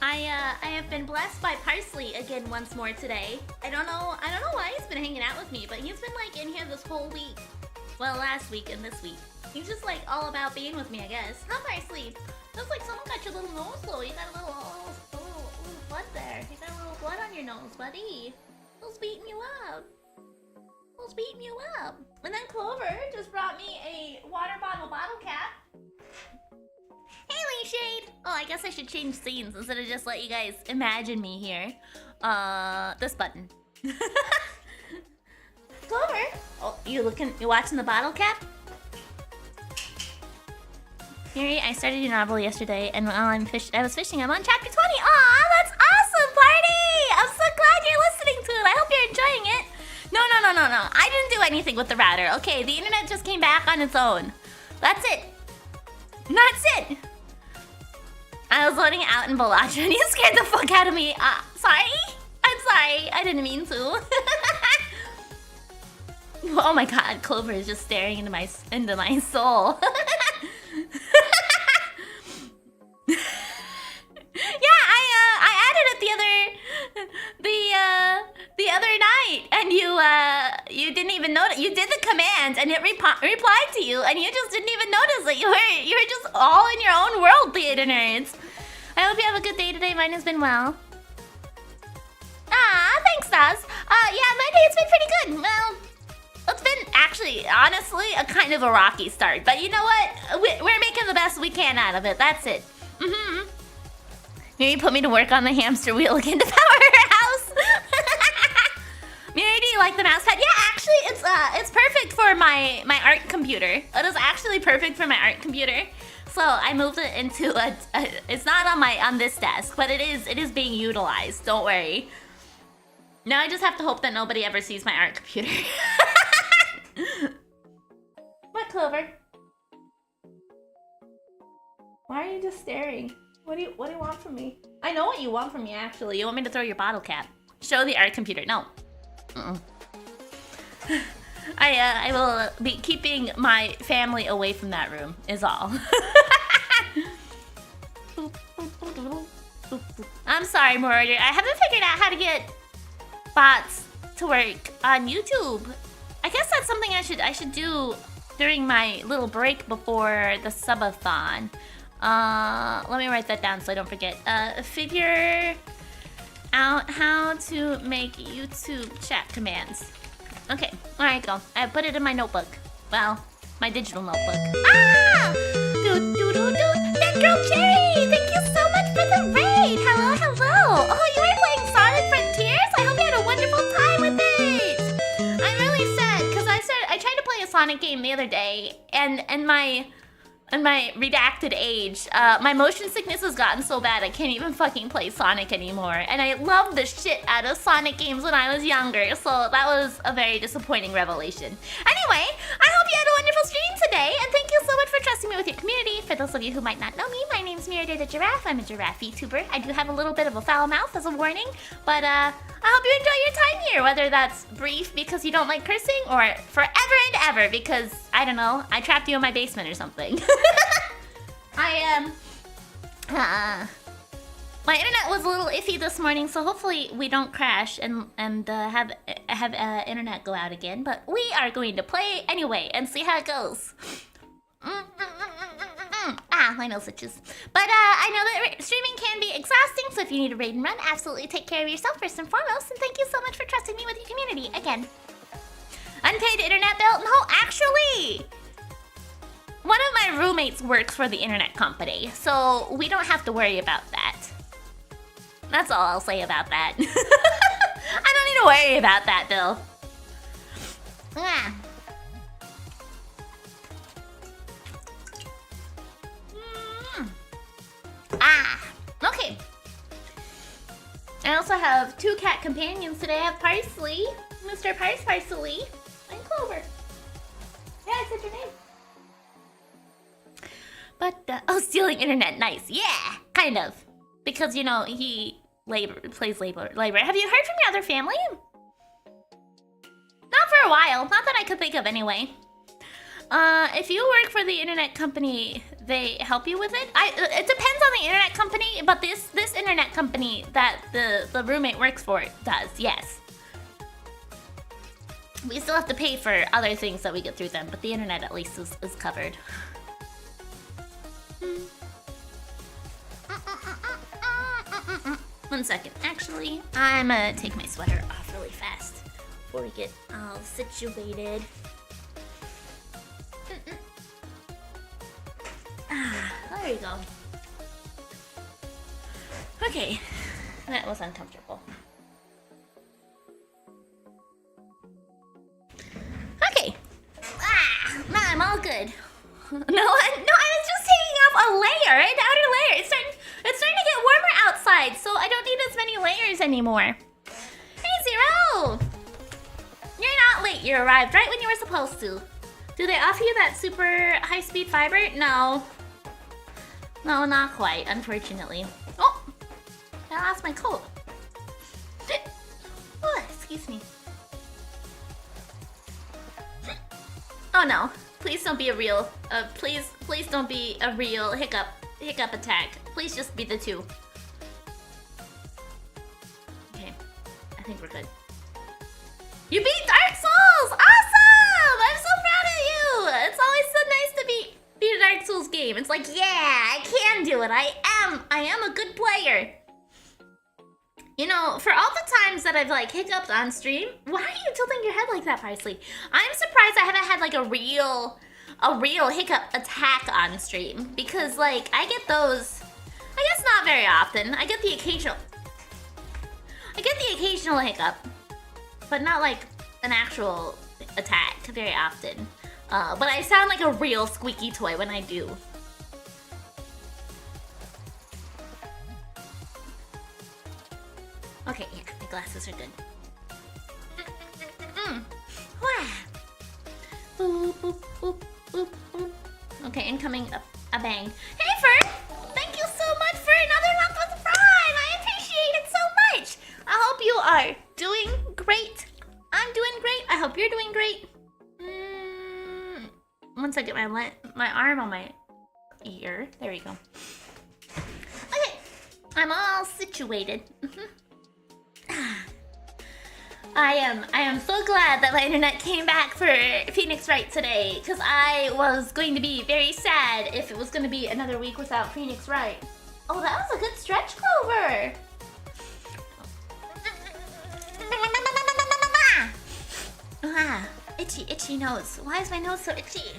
I have been blessed by Parsley again once more today. I don't know why he's been hanging out with me, but he's been like in here this whole week. Well, last week and this week. He's just like all about being with me, I guess. Huh, Parsley? Looks like someone got your little nose though. You got a little blood there. You got a little blood on your nose, buddy. Who's beating you up? Who's beating you up? And then Clover just brought me a water bottle cap. Hey, Shade! Oh, I guess I should change scenes instead of just let you guys imagine me here. This button. Clover! Oh, you watching the bottle cap? Miri, I started your novel yesterday, and while I was fishing, I'm on chapter 20. Aw, that's awesome, party! I'm so glad you're listening to it. I hope you're enjoying it. No. I didn't do anything with the router. Okay, the internet just came back on its own. That's it. That's it. I was loading out in Balacha and you scared the fuck out of me. Sorry? I'm sorry. I didn't mean to. Oh my god, Clover is just staring into my soul. Yeah, I added it the other night, and you didn't even notice. You did the command, and it replied to you, and you just didn't even notice it. You were just all in your own world, theater nerds. I hope you have a good day today. Mine has been well. Thanks, Daz. Yeah, my day's been pretty good. Well, it's been actually, honestly, a kind of a rocky start, but you know what? We're making the best we can out of it. That's it. Maybe put me to work on the hamster wheel again to power her house. Miri, do you like the mouse pad? Yeah, actually, it's perfect for my art computer. It is actually perfect for my art computer. So I moved it into it's not on this desk, but it is being utilized. Don't worry. Now I just have to hope that nobody ever sees my art computer. What, Clover? Why are you just staring? What do you want from me? I know what you want from me, actually. You want me to throw your bottle cap. Show the art computer. No. I will be keeping my family away from that room, is all. I'm sorry, Morider. I haven't figured out how to get bots to work on YouTube. I guess that's something I should do during my little break before the subathon. Let me write that down so I don't forget. Figure out how to make YouTube chat commands. Okay, alright, go. I put it in my notebook. Well, my digital notebook. That girl Cherry! Thank you so much for the raid! Hello. Oh, you were playing Sonic Frontiers? I hope you had a wonderful time with it! I'm really sad, because I tried to play a Sonic game the other day, and my redacted age, my motion sickness has gotten so bad I can't even fucking play Sonic anymore. And I loved the shit out of Sonic games when I was younger, so that was a very disappointing revelation. Anyway, I hope you had a wonderful stream today, and thank you so much for trusting me with your community. For those of you who might not know me, my name's Miridae the Giraffe. I'm a giraffe VTuber. I do have a little bit of a foul mouth as a warning, but I hope you enjoy your time here, whether that's brief because you don't like cursing, or forever and ever because, I don't know, I trapped you in my basement or something. My internet was a little iffy this morning, so hopefully we don't crash and have internet go out again. But we are going to play anyway and see how it goes. My nose itches. But I know that streaming can be exhausting, so if you need a raid and run, absolutely take care of yourself first and foremost. And thank you so much for trusting me with your community again. Unpaid internet bill? No, actually, one of my roommates works for the internet company, so we don't have to worry about that. That's all I'll say about that. I don't need to worry about that, Bill. Okay. I also have 2 cat companions today. I have Parsley, Mr. Parsley, and Clover. Yeah, I said your name. But, oh, stealing internet, nice. Yeah, kind of. Because, you know, he plays labor. Have you heard from your other family? Not for a while. Not that I could think of anyway. If you work for the internet company, they help you with it? It depends on the internet company, but this internet company that the roommate works for does, yes. We still have to pay for other things that we get through them, but the internet at least is covered. One second. Actually, I'm gonna take my sweater off really fast before we get all situated. There you go. Okay, that was uncomfortable. Okay. Now I'm all good. No, I was just taking off a layer, an outer layer. It's starting to get warmer outside, so I don't need as many layers anymore. Hey, Zero! You're not late. You arrived right when you were supposed to. Do they offer you that super high-speed fiber? No. No, not quite, unfortunately. Oh! I lost my coat. Oh, excuse me. Oh no. Please don't be a real, please don't be a real hiccup attack. Please just be the 2. Okay, I think we're good. You beat Dark Souls! Awesome! I'm so proud of you! It's always so nice to beat a Dark Souls game. It's like, yeah, I can do it. I am a good player. You know, for all the times that I've like hiccuped on stream, why are you tilting your head like that, Parsley? I'm surprised I haven't had like a real hiccup attack on stream, because like I get those, I guess not very often. I get the occasional hiccup, but not like an actual attack very often. But I sound like a real squeaky toy when I do. Okay, yeah, my glasses are good. Boop, boop, boop, boop, boop. Okay, incoming a bang. Hey, Fern! Thank you so much for another month with Prime! I appreciate it so much! I hope you are doing great. I'm doing great. I hope you're doing great. Once I get my arm on my ear. There we go. Okay, I'm all situated. I am so glad that my internet came back for Phoenix Wright today, because I was going to be very sad if it was going to be another week without Phoenix Wright. Oh, that was a good stretch, Clover. Itchy nose. Why is my nose so itchy?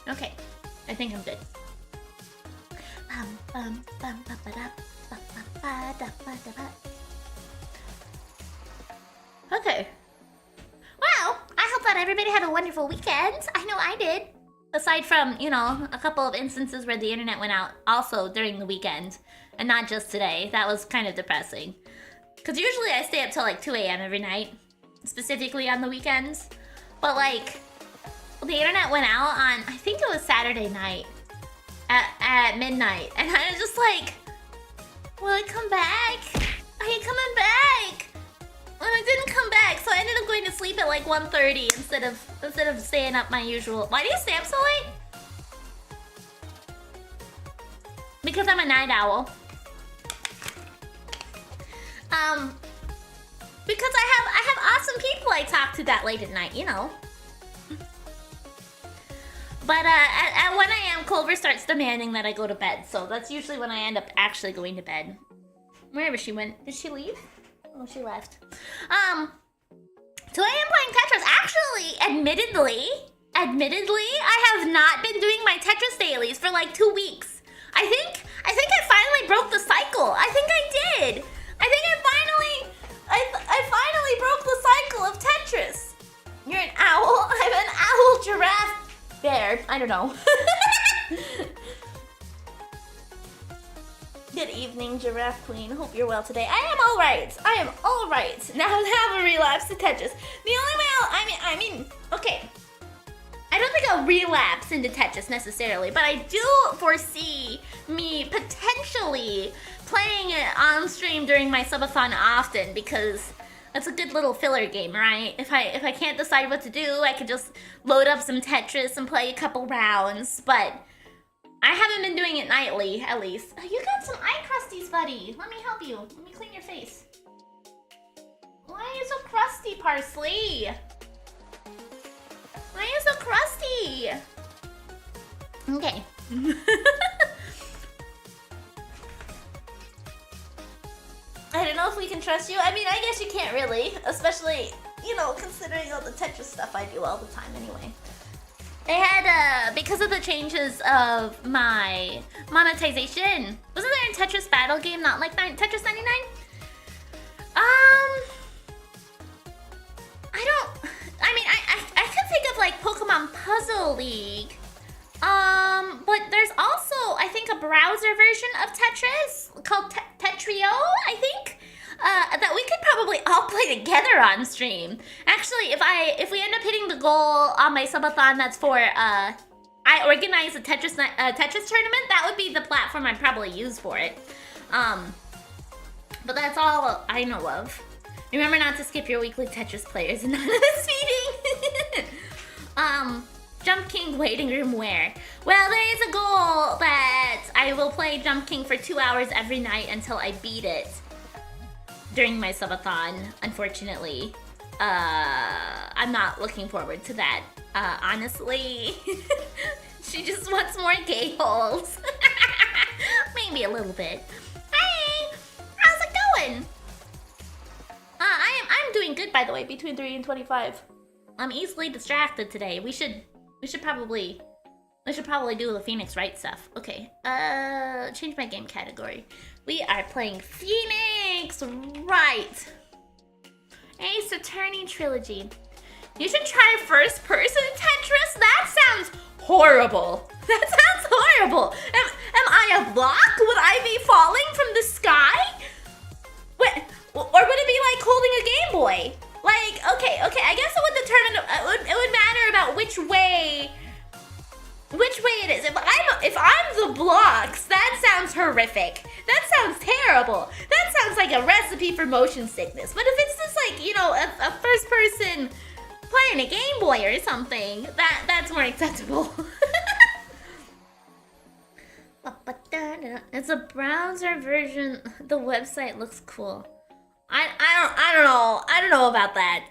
Okay, I think I'm good. Okay. Well, I hope that everybody had a wonderful weekend. I know I did. Aside from, you know, a couple of instances where the internet went out also during the weekend. And not just today. That was kind of depressing. Because usually I stay up till like 2 a.m. every night. Specifically on the weekends. But like, the internet went out on, I think it was Saturday night. At midnight. And I was just like, will it come back? Are you coming back? And it didn't come back, so I ended up going to sleep at like 1:30 instead of staying up my usual. Why do you stay up so late? Because I'm a night owl. Because I have awesome people I talk to that late at night, you know. But at 1 a.m. Culver starts demanding that I go to bed, so that's usually when I end up actually going to bed. Wherever she went. Did she leave? Oh, she left. So I am playing Tetris. Actually, admittedly, I have not been doing my Tetris dailies for like 2 weeks. I think I finally broke the cycle. I think I did. I think I finally broke the cycle of Tetris. You're an owl. I'm an owl, giraffe, bear. I don't know. Good evening, Giraffe Queen. Hope you're well today. I am all right. I am all right. Now have a relapse to Tetris. The only way I mean, okay. I don't think I'll relapse into Tetris necessarily, but I do foresee me potentially playing it on stream during my subathon often because that's a good little filler game, right? If I can't decide what to do, I could just load up some Tetris and play a couple rounds, but I haven't been doing it nightly, at least. You got some eye crusties, buddy. Let me help you. Let me clean your face. Why are you so crusty, Parsley? Why are you so crusty? Okay. I don't know if we can trust you. I mean, I guess you can't really. Especially, you know, considering all the Tetris stuff I do all the time anyway. They had, because of the changes of my monetization. Wasn't there a Tetris battle game not like Tetris 99? I could think of like Pokemon Puzzle League. But there's also, I think, a browser version of Tetris called Tetrio, I think. That we could probably all play together on stream. Actually, if we end up hitting the goal on my subathon, that's for I organize a Tetris tournament. That would be the platform I'd probably use for it. But that's all I know of. Remember not to skip your weekly Tetris Players Anonymous meeting. Jump King waiting room where? Well, there is a goal that I will play Jump King for 2 hours every night until I beat it. During my subathon, unfortunately. I'm not looking forward to that. Honestly. She just wants more gay holes. Maybe a little bit. Hey! How's it going? I'm doing good, by the way, between 3 and 25. I'm easily distracted today. We should probably do the Phoenix Wright stuff. Okay, change my game category. We are playing Phoenix Wright. Ace Attorney Trilogy. You should try first-person Tetris. That sounds horrible. That sounds horrible. Am I a block? Would I be falling from the sky? Or would it be like holding a Game Boy? Like, okay, I guess it would determine, it would matter about which way it is. If I'm the blocks, that sounds horrific. That sounds terrible. That sounds like a recipe for motion sickness. But if it's just like, you know, a first person playing a Game Boy or something, that's more acceptable. It's a browser version. The website looks cool. I don't know about that.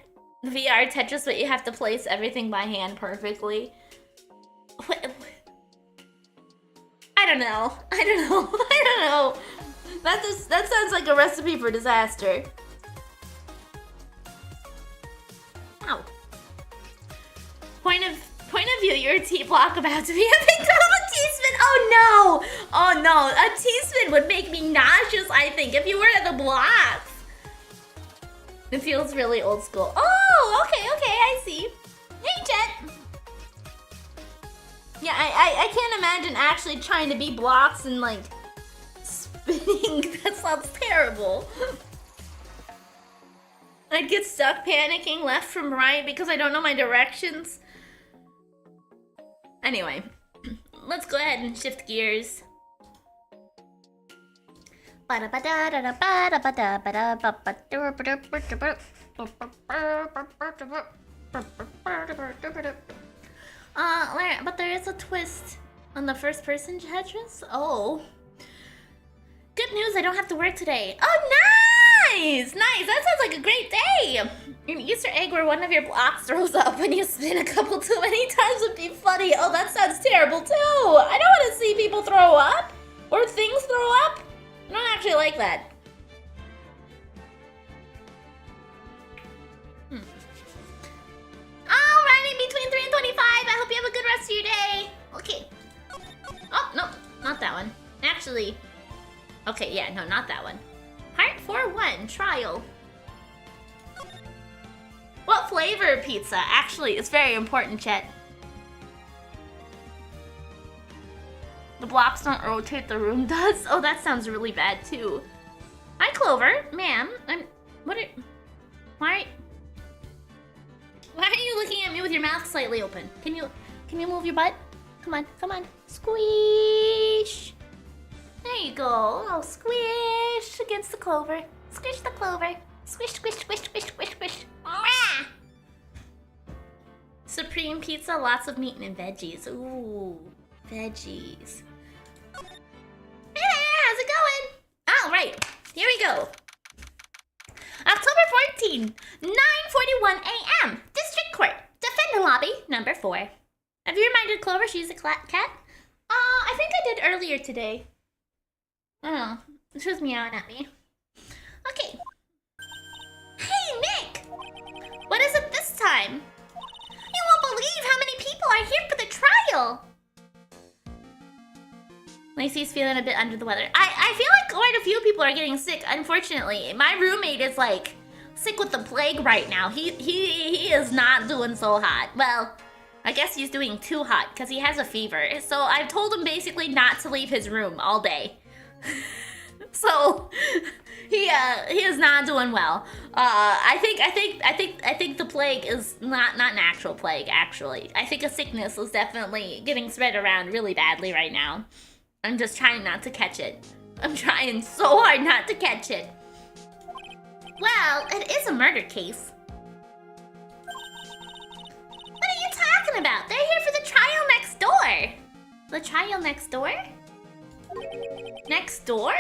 VR Tetris, but you have to place everything by hand perfectly. I don't know. That sounds like a recipe for disaster. Ow. Point of view, you're a T-block about to be a big T-spin. Oh no, a T-spin would make me nauseous, I think, if you were at the blocks. It feels really old school. Oh, okay, I see. Hey, Jet. Yeah, I can't imagine actually trying to be blocks and like spinning. That sounds terrible. I'd get stuck panicking left from right because I don't know my directions. Anyway, let's go ahead and shift gears. But there is a twist on the first person Tetris. Oh, Good news, I don't have to work today. Oh, nice! Nice, that sounds like a great day. An Easter egg where one of your blocks throws up when you spin a couple too many times would be funny. Oh, that sounds terrible too. I don't want to see people throw up or things throw up. I don't actually like that. Alrighty, between 3 and 25. I hope you have a good rest of your day. Okay. Oh, no, not that one. Actually, okay, yeah, no, not that one. Part 4-1, trial. What flavor pizza? Actually, it's very important, Chet. The blocks don't rotate, the room does? Oh, that sounds really bad, too. Hi, Clover. Ma'am, why are you looking at me with your mouth slightly open? Can you move your butt? Come on, come on. Squish. There you go. Oh, squish against the clover. Squish the clover. Squish, squish, squish, squish, squish, squish. Ah! Supreme pizza, lots of meat and veggies. Ooh, veggies. Hey there, how's it going? All right, here we go. October 14, 9:41 a.m. District Court, Defendant Lobby, number 4. Have you reminded Clover she's a cat? I think I did earlier today. I don't know. She was meowing at me. Okay. Hey, Nick! What is it this time? You won't believe how many people are here for the trial! Lacey's feeling a bit under the weather. I feel like quite a few people are getting sick, unfortunately. My roommate is like sick with the plague right now. He is not doing so hot. Well, I guess he's doing too hot because he has a fever. So I've told him basically not to leave his room all day. So he is not doing well. I think the plague is not an actual plague, actually. I think a sickness is definitely getting spread around really badly right now. I'm just trying not to catch it. I'm trying so hard not to catch it. Well, it is a murder case. What are you talking about? They're here for the trial next door. The trial next door? Next door?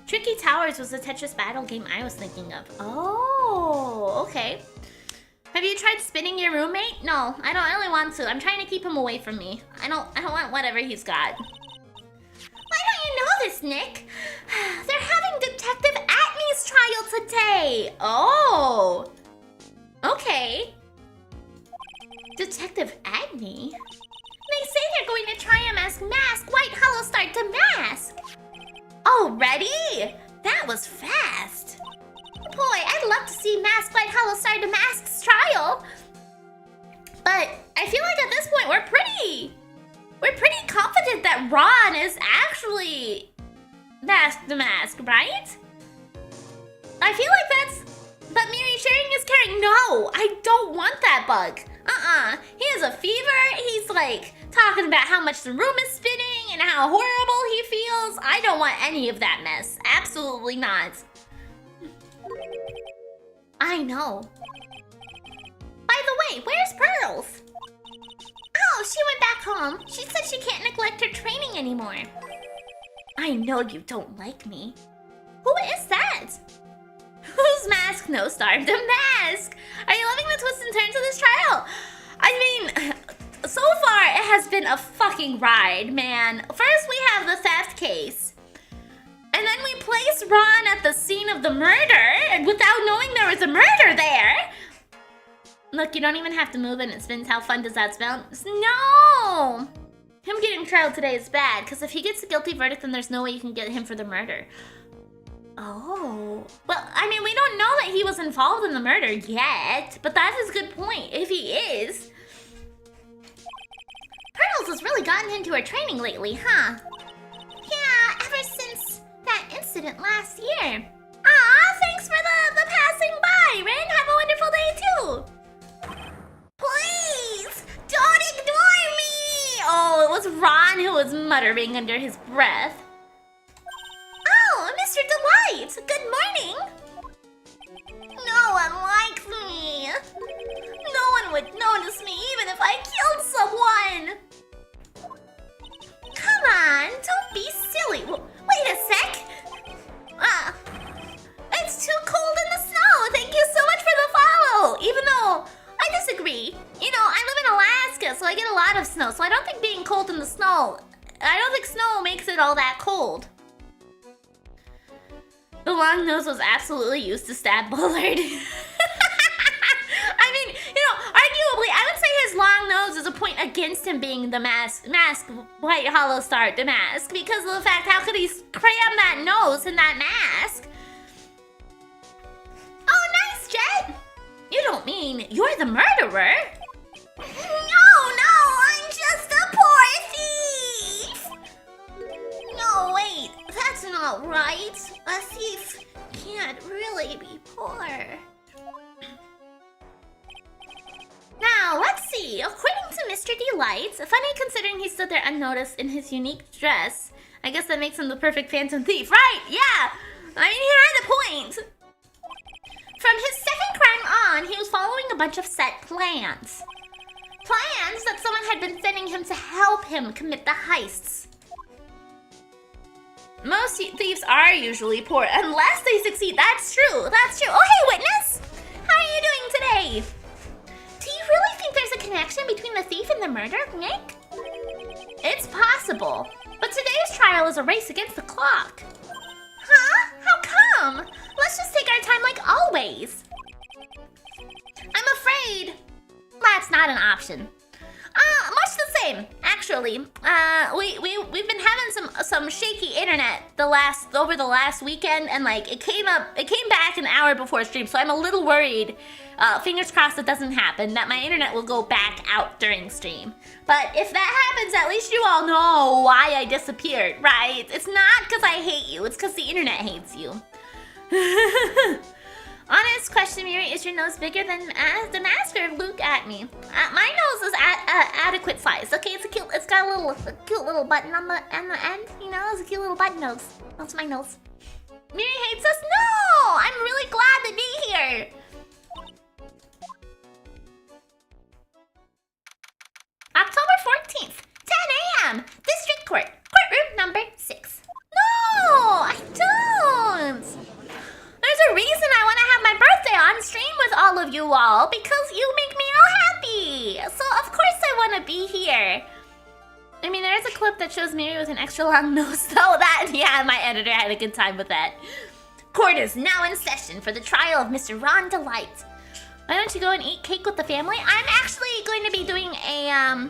Tricky Towers was the Tetris battle game I was thinking of. Oh, okay. Have you tried spinning your roommate? No, I don't really want to. I'm trying to keep him away from me. I don't want whatever he's got. Why don't you know this, Nick? They're having Detective Atney's trial today. Oh. Okay. Detective Atney? They say they're going to try him as Mask White Hollow Star to Mask. Already? That was fast. Boy, I'd love to see Mask White Hollow Star to Mask's trial. But I feel like at this point we're pretty confident that Ron is actually Mask the Mask, right? I feel like but Miri sharing is caring. No, I don't want that bug. He has a fever. He's like talking about how much the room is spinning and how horrible he feels. I don't want any of that mess. Absolutely not. I know. By the way, where's Pearls? Oh, she went back home. She said she can't neglect her training anymore. I know you don't like me. Who is that? Whose mask? No, Star. The Mask! Are you loving the twists and turns of this trial? I mean, so far it has been a fucking ride, man. First we have the theft case. And then we place Ron at the scene of the murder without knowing there was a murder there. Look, you don't even have to move and it spins. How fun does that smell? No! Him getting trialed today is bad, because if he gets a guilty verdict, then there's no way you can get him for the murder. Oh. Well, I mean, we don't know that he was involved in the murder yet, but that is a good point, if he is. Pearls has really gotten into her training lately, huh? Yeah, ever since that incident last year. Aw, thanks for the passing by, Rin. Have a wonderful day, too. Please, don't ignore me! Oh, it was Ron who was muttering under his breath. Oh, Mr. Delight, good morning. No one likes me. No one would notice me even if I killed someone. Come on, don't be silly. I get a lot of snow, so I don't think being cold in the snow, I don't think snow makes it all that cold. The long nose was absolutely used to stab Bullard. I mean, arguably, I would say his long nose is a point against him being the mask White Hollow Star Damask, because of the fact, how could he cram that nose in that mask? Oh, nice, Jet! You don't mean you're the murderer? No, I'm just a poor thief! No, wait, that's not right. A thief can't really be poor. Now, let's see. According to Mr. Delight, funny considering he stood there unnoticed in his unique dress. I guess that makes him the perfect phantom thief, right? Yeah! I mean, he had a point. From his second crime on, he was following a bunch of set plans. Plans that someone had been sending him to help him commit the heists. Most thieves are usually poor, unless they succeed. That's true, that's true. Oh, hey, witness! How are you doing today? Do you really think there's a connection between the thief and the murder, Nick? It's possible, but today's trial is a race against the clock. Huh? How come? Let's just take our time like always. I'm afraid that's not an option. Much the same, actually. We've been having some shaky internet over the last weekend, and like it came back an hour before stream, so I'm a little worried. Fingers crossed it doesn't happen, that my internet will go back out during stream. But if that happens, at least you all know why I disappeared, right? It's not because I hate you, it's because the internet hates you. Honest question, Miri, is your nose bigger than the mask, or look at me? My nose is adequate size. Okay, it's got a cute little button on the end. You know, it's a cute little button nose. That's my nose. Miri hates us. No, I'm really glad to be here. October 14th, 10 a.m. District Court, courtroom number 6. No, I don't. There's a reason I want to have my birthday on stream with all of you all, because you make me all happy. So of course I want to be here. I mean, there is a clip that shows Miri with an extra long nose, so yeah, my editor had a good time with that. Court is now in session for the trial of Mr. Ron Delight. Why don't you go and eat cake with the family? I'm actually going to be doing a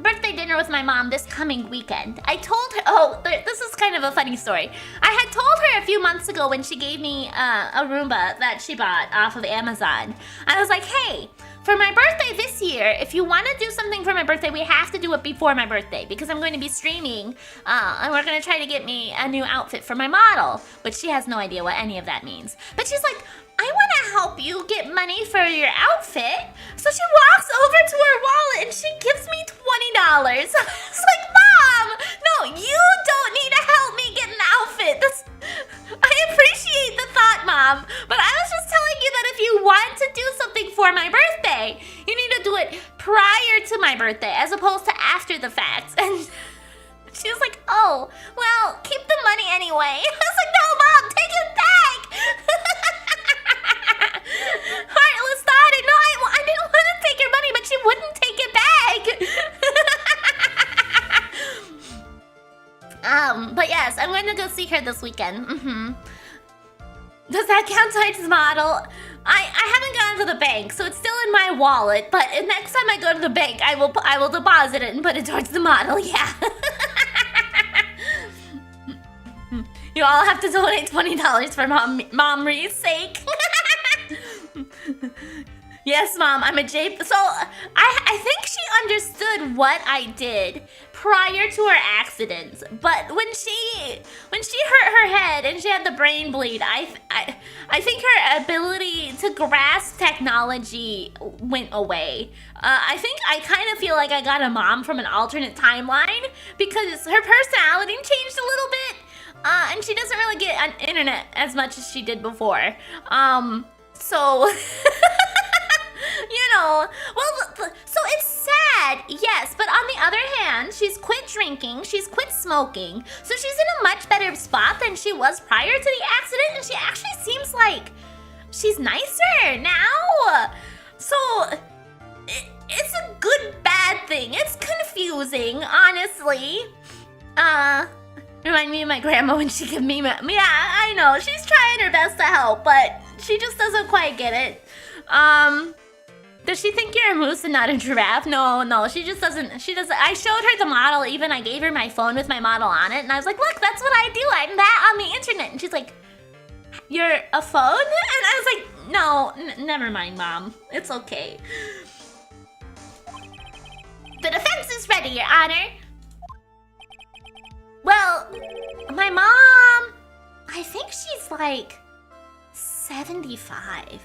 birthday dinner with my mom this coming weekend. I told her, this is kind of a funny story. I had told her a few months ago when she gave me a Roomba that she bought off of Amazon. I was like, hey, for my birthday this year, if you want to do something for my birthday, we have to do it before my birthday, because I'm going to be streaming, and we're going to try to get me a new outfit for my model, but she has no idea what any of that means. But she's like, I want to help you get money for your outfit. So she walks over to her wallet and she gives me $20. I was like, Mom, no, you don't need to help me get an outfit. I appreciate the thought, Mom, but I was just telling you that if you want to do something for my birthday, you need to do it prior to my birthday as opposed to after the fact. And she was like, oh, well, keep the money anyway. I was like, no, Mom, take it back. Heartless thought. No, I didn't want to take her money, but she wouldn't take it back. But yes, I'm going to go see her this weekend. Does that count towards model? I haven't gone to the bank, so it's still in my wallet, but next time I go to the bank, I will deposit it and put it towards the model, yeah. You all have to donate $20 for Mom Ree's sake. Yes, Mom, I'm a J. So I think she understood what I did prior to her accident, but when she hurt her head and she had the brain bleed, I think her ability to grasp technology went away. I kind of feel like I got a mom from an alternate timeline because her personality changed a little bit, and she doesn't really get on internet as much as she did before. So, you know, well, so it's sad, yes, but on the other hand, she's quit drinking, she's quit smoking, so she's in a much better spot than she was prior to the accident, and she actually seems like she's nicer now. So, it's a good, bad nothing. It's confusing, honestly. Remind me of my grandma when she gave me yeah, I know. She's trying her best to help, but she just doesn't quite get it. Does she think you're a moose and not a giraffe? No, she just doesn't. I showed her the model even. I gave her my phone with my model on it, and I was like, look, that's what I do. I'm that on the internet. And she's like, you're a phone? And I was like, no, never mind, Mom. It's okay. The defense is ready, Your Honor. Well, my mom, I think she's like 75.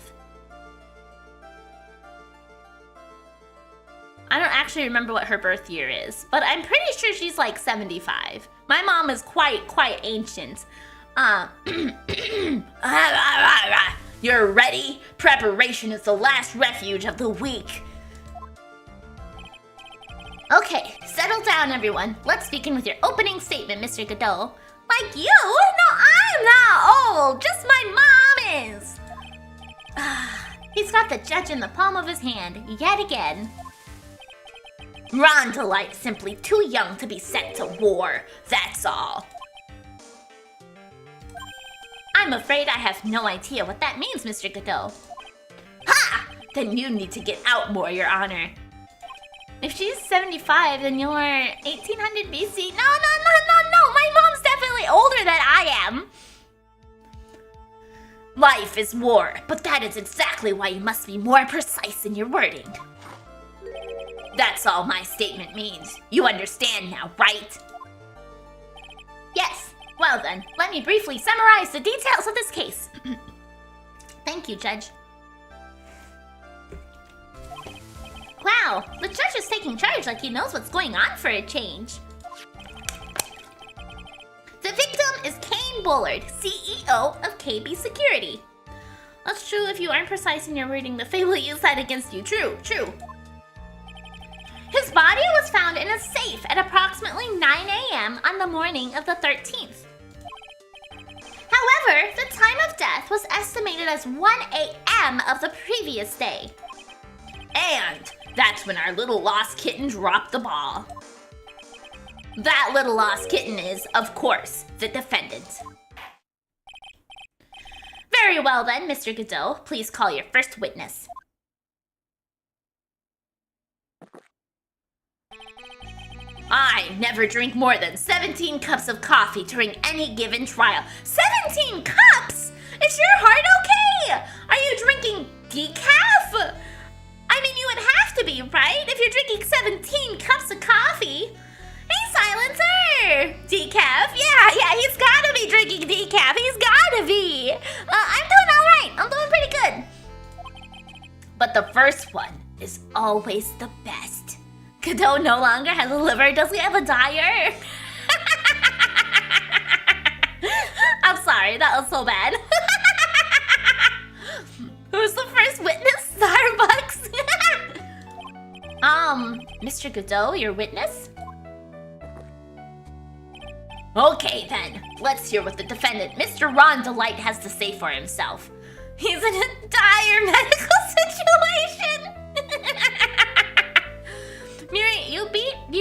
I don't actually remember what her birth year is, but I'm pretty sure she's like 75. My mom is quite ancient. You're ready? Preparation is the last refuge of the weak. Okay, settle down, everyone. Let's begin with your opening statement, Mr. Godot. Like you? No, I'm not old. Just my mom is. He's got the judge in the palm of his hand, yet again. Rondelite's simply too young to be sent to war, that's all. I'm afraid I have no idea what that means, Mr. Godot. Ha! Then you need to get out more, Your Honor. If she's 75, then you're 1800 BC. No. My mom's definitely older than I am. Life is war, but that is exactly why you must be more precise in your wording. That's all my statement means. You understand now, right? Yes. Well then, let me briefly summarize the details of this case. Thank you, Judge. Wow, the judge is taking charge like he knows what's going on for a change. The victim is Kane Bullard, CEO of KB Security. That's true if you aren't precise in your wording. The fate will use that against you. True. His body was found in a safe at approximately 9 a.m. on the morning of the 13th. However, the time of death was estimated as 1 a.m. of the previous day. And that's when our little lost kitten dropped the ball. That little lost kitten is, of course, the defendant. Very well then, Mr. Godot. Please call your first witness. I never drink more than 17 cups of coffee during any given trial. 17 cups? Is your heart okay? Are you drinking decaf? I mean, you would have to be, right? If you're drinking 17 cups of coffee. Hey, Silencer! Decaf? Yeah, he's gotta be drinking decaf. He's gotta be. I'm doing all right. I'm doing pretty good. But the first one is always the best. Godot no longer has a liver. Does he have a dyer? I'm sorry, that was so bad. Who's the first witness? Starbucks? Mr. Godot, your witness? Okay then, let's hear what the defendant, Mr. Rondelite, has to say for himself. He's in a dire medical situation. Miri, you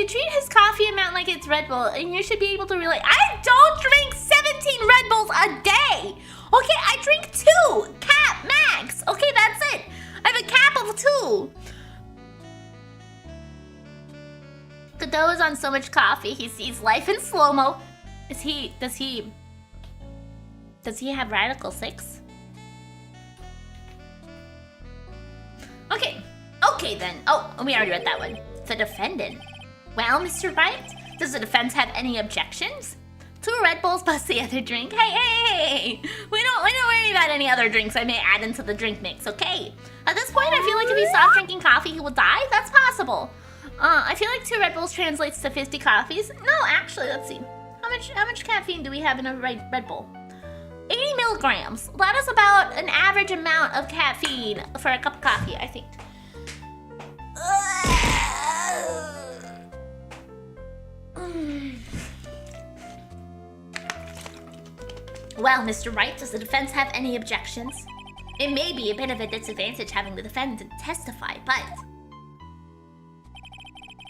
treat his coffee amount like it's Red Bull, and you should be able to relate. I don't drink 17 Red Bulls a day! Okay, I drink 2! Cap max! Okay, that's it! I have a cap of 2! Godot is on so much coffee, he sees life in slow-mo. Does he have Radical 6? Okay then. Oh, we already read that one. The defendant. Well, Mr. Wright, does the defense have any objections? 2 Red Bulls plus the other drink. Hey! We don't worry about any other drinks I may add into the drink mix, okay? At this point, I feel like if he stopped drinking coffee, he will die. That's possible. I feel like 2 Red Bulls translates to 50 coffees. No, actually, let's see. How much caffeine do we have in a Red Bull? 80 milligrams. That is about an average amount of caffeine for a cup of coffee, I think. Well, Mr. Wright, does the defense have any objections? It may be a bit of a disadvantage having the defendant testify, but...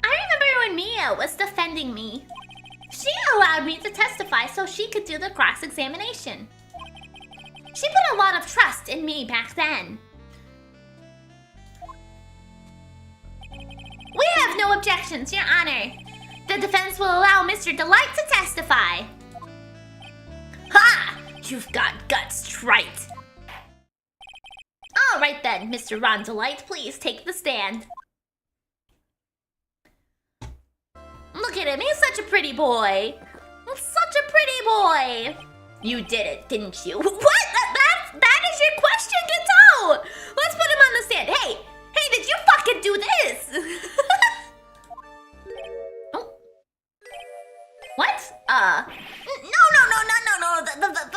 I when Mia was defending me. She allowed me to testify so she could do the cross-examination. She put a lot of trust in me back then. We have no objections, Your Honor. The defense will allow Mr. Delight to testify. Ha! You've got guts, Wright. All right then, Mr. Ron Delight, please take the stand. Look at him, he's such a pretty boy. Such a pretty boy. You did it, didn't you? What? That is your question, Gato! Let's put him on the stand. Hey, did you fucking do this? Oh. What? No,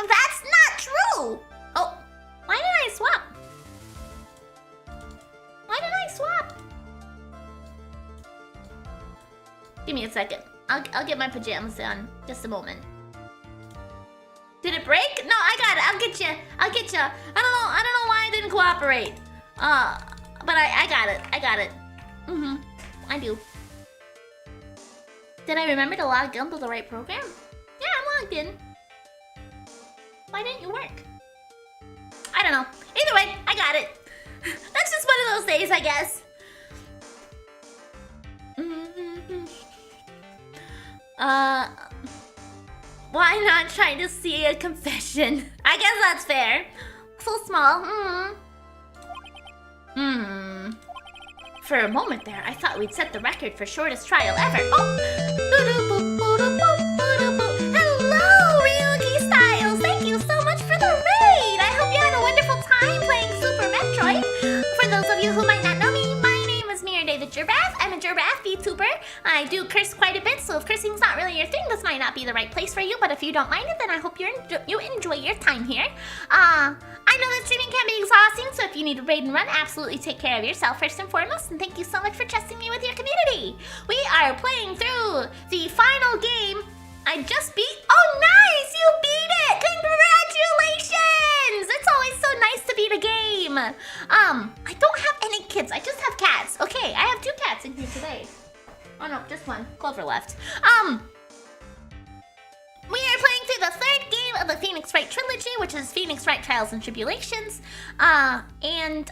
that's not true. Oh, why did I swap? Give me a second. I'll get my pajamas on. Just a moment. Did it break? No, I got it. I'll get you. I don't know why I didn't cooperate. But I got it. I do. Did I remember to log into the right program? Yeah, I'm logged in. Why didn't you work? I don't know. Either way, I got it. That's just one of those days, I guess. Why not try to see a confession? I guess that's fair. So small. For a moment there, I thought we'd set the record for shortest trial ever. Hello, Ryugi Styles! Thank you so much for the raid! I hope you had a wonderful time playing Super Metroid. For those of you who might not know me, my name is Miridae the Giraffe. I'm a giraffe VTuber. I do curse quite a bit, so if cursing's not really your thing, this might not be the right place for you, but if you don't mind it, then I hope you enjoy your time here. I know that streaming can be exhausting, so if you need a raid and run, absolutely take care of yourself first and foremost, and thank you so much for trusting me with your community. We are playing through the final game. I just beat. Oh, nice! You beat it! Congratulations! It's always so nice to beat a game. I don't have any kids. I just have cats. Okay, I have 2 cats in here today. Oh no, just one. Clover left. We are playing through the 3rd game of the Phoenix Wright Trilogy, which is Phoenix Wright Trials and Tribulations. We are on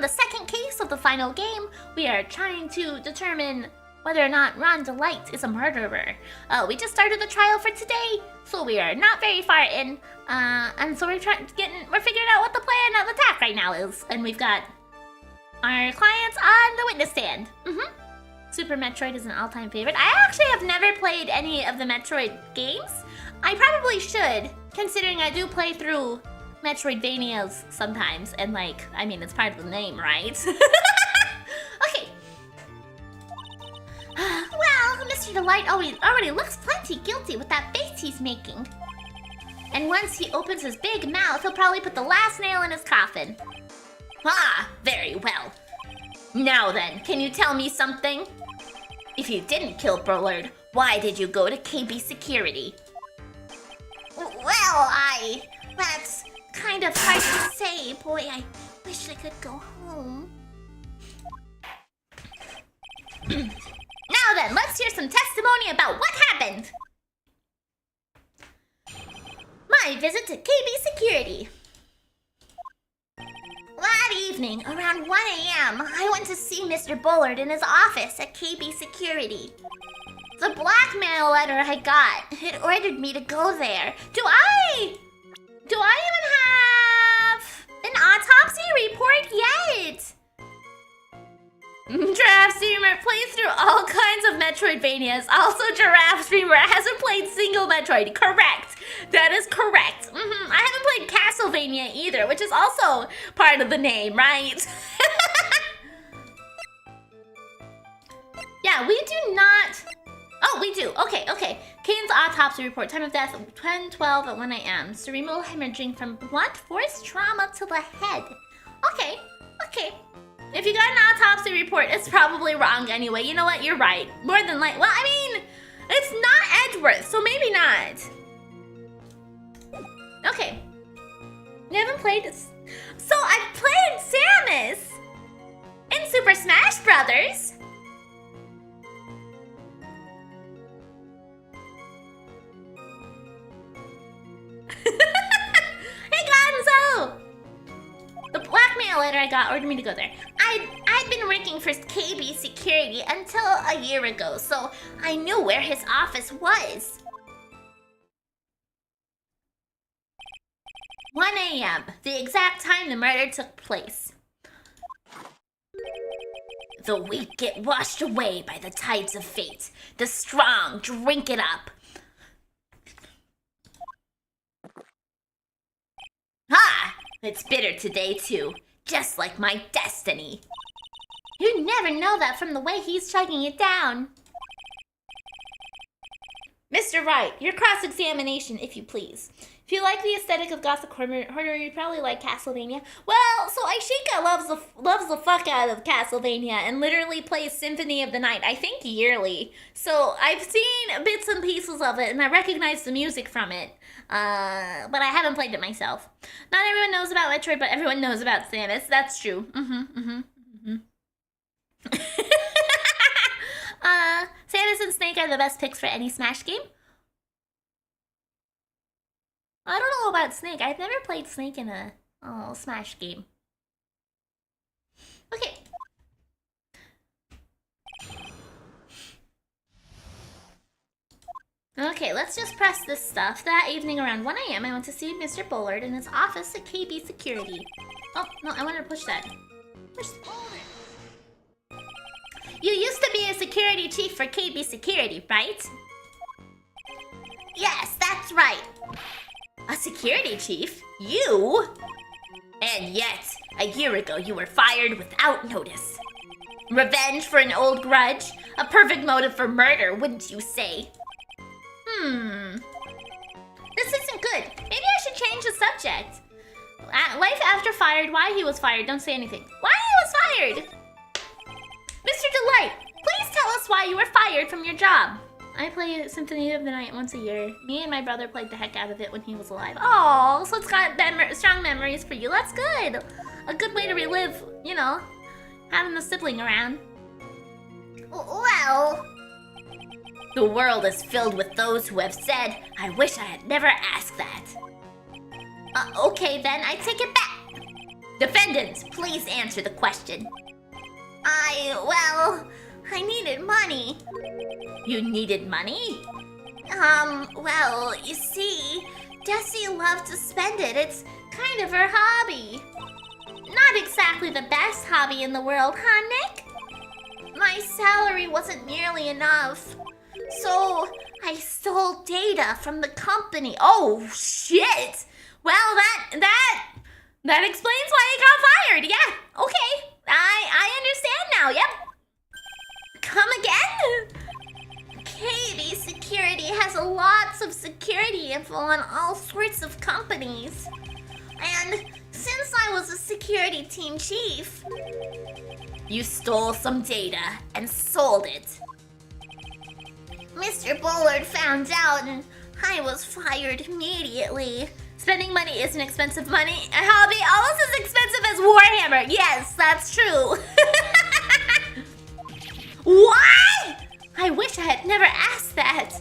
the 2nd case of the final game. We are trying to determine whether or not Ron Delight is a murderer. We just started the trial for today, so we are not very far in. And so we're figuring out what the plan of attack right now is. And we've got our clients on the witness stand. Super Metroid is an all-time favorite. I actually have never played any of the Metroid games. I probably should, considering I do play through Metroidvanias sometimes, and it's part of the name, right? Okay. Well, Mr. Delight already looks plenty guilty with that face he's making. And once he opens his big mouth, he'll probably put the last nail in his coffin. Ah, very well. Now then, can you tell me something? If you didn't kill Bullard, why did you go to KB Security? Well, that's kind of hard to say. Boy, I wish I could go home. Now then, let's hear some testimony about what happened. My visit to KB Security. That evening, around 1 a.m., I went to see Mr. Bullard in his office at KB Security. The blackmail letter I got, it ordered me to go there. Do I even have an autopsy report yet? Giraffe Streamer plays through all kinds of Metroidvanias. Also, Giraffe Streamer hasn't played single Metroid. Correct. That is correct. I haven't played Castlevania either, which is also part of the name, right? Yeah, we do not... Oh, we do. Okay. Kane's autopsy report. Time of death, 10:12 at 1 a.m. Cerebral hemorrhaging from blunt force trauma to the head. Okay. If you got an autopsy report, it's probably wrong anyway. You know what? You're right. More than like... Well, I mean, it's not Edgeworth, so maybe not. Okay. You haven't played this. So I played Samus in Super Smash Brothers. ordered me to go there. I'd been working for KB Security until a year ago, so I knew where his office was. 1 a.m., the exact time the murder took place. The weak get washed away by the tides of fate. The strong drink it up. Ah! It's bitter today, too. Just like my destiny. You never know that from the way he's chugging it down. Mr. Wright, your cross-examination, if you please. If you like the aesthetic of Gothic horror, you'd probably like Castlevania. Well, so Aishika loves the fuck out of Castlevania and literally plays Symphony of the Night, I think yearly. So I've seen bits and pieces of it, and I recognize the music from it. But I haven't played it myself. Not everyone knows about Metroid, but everyone knows about Samus. That's true. Samus and Snake are the best picks for any Smash game. I don't know about Snake. I've never played Snake in a Smash game. Okay. Okay, let's just press this stuff. That evening around 1 a.m., I went to see Mr. Bullard in his office at KB Security. Oh, no, I wanted to push that. Push. You used to be a security chief for KB Security, right? Yes, that's right. A security chief? You? And yet, a year ago you were fired without notice. Revenge for an old grudge? A perfect motive for murder, wouldn't you say? This isn't good. Maybe I should change the subject. Life after fired, why he was fired, don't say anything. Why he was fired? Mr. Delight, please tell us why you were fired from your job. I play Symphony of the Night once a year. Me and my brother played the heck out of it when he was alive. Oh, so it's got strong memories for you. That's good. A good way to relive, you know, having the sibling around. Well, the world is filled with those who have said, I wish I had never asked that. Okay then, I take it back. Defendants, please answer the question. I needed money. You needed money? Well, you see, Jessie loves to spend it. It's kind of her hobby. Not exactly the best hobby in the world, huh, Nick? My salary wasn't nearly enough. So, I stole data from the company. Oh, shit! Well, that explains why he got fired. Yeah, okay. I understand now, yep. Come again? KB Security has lots of security info on all sorts of companies. And since I was a security team chief, you stole some data and sold it. Mr. Bullard found out and I was fired immediately. Spending money isn't expensive money. A hobby almost as expensive as Warhammer. Yes, that's true. What? I wish I had never asked that.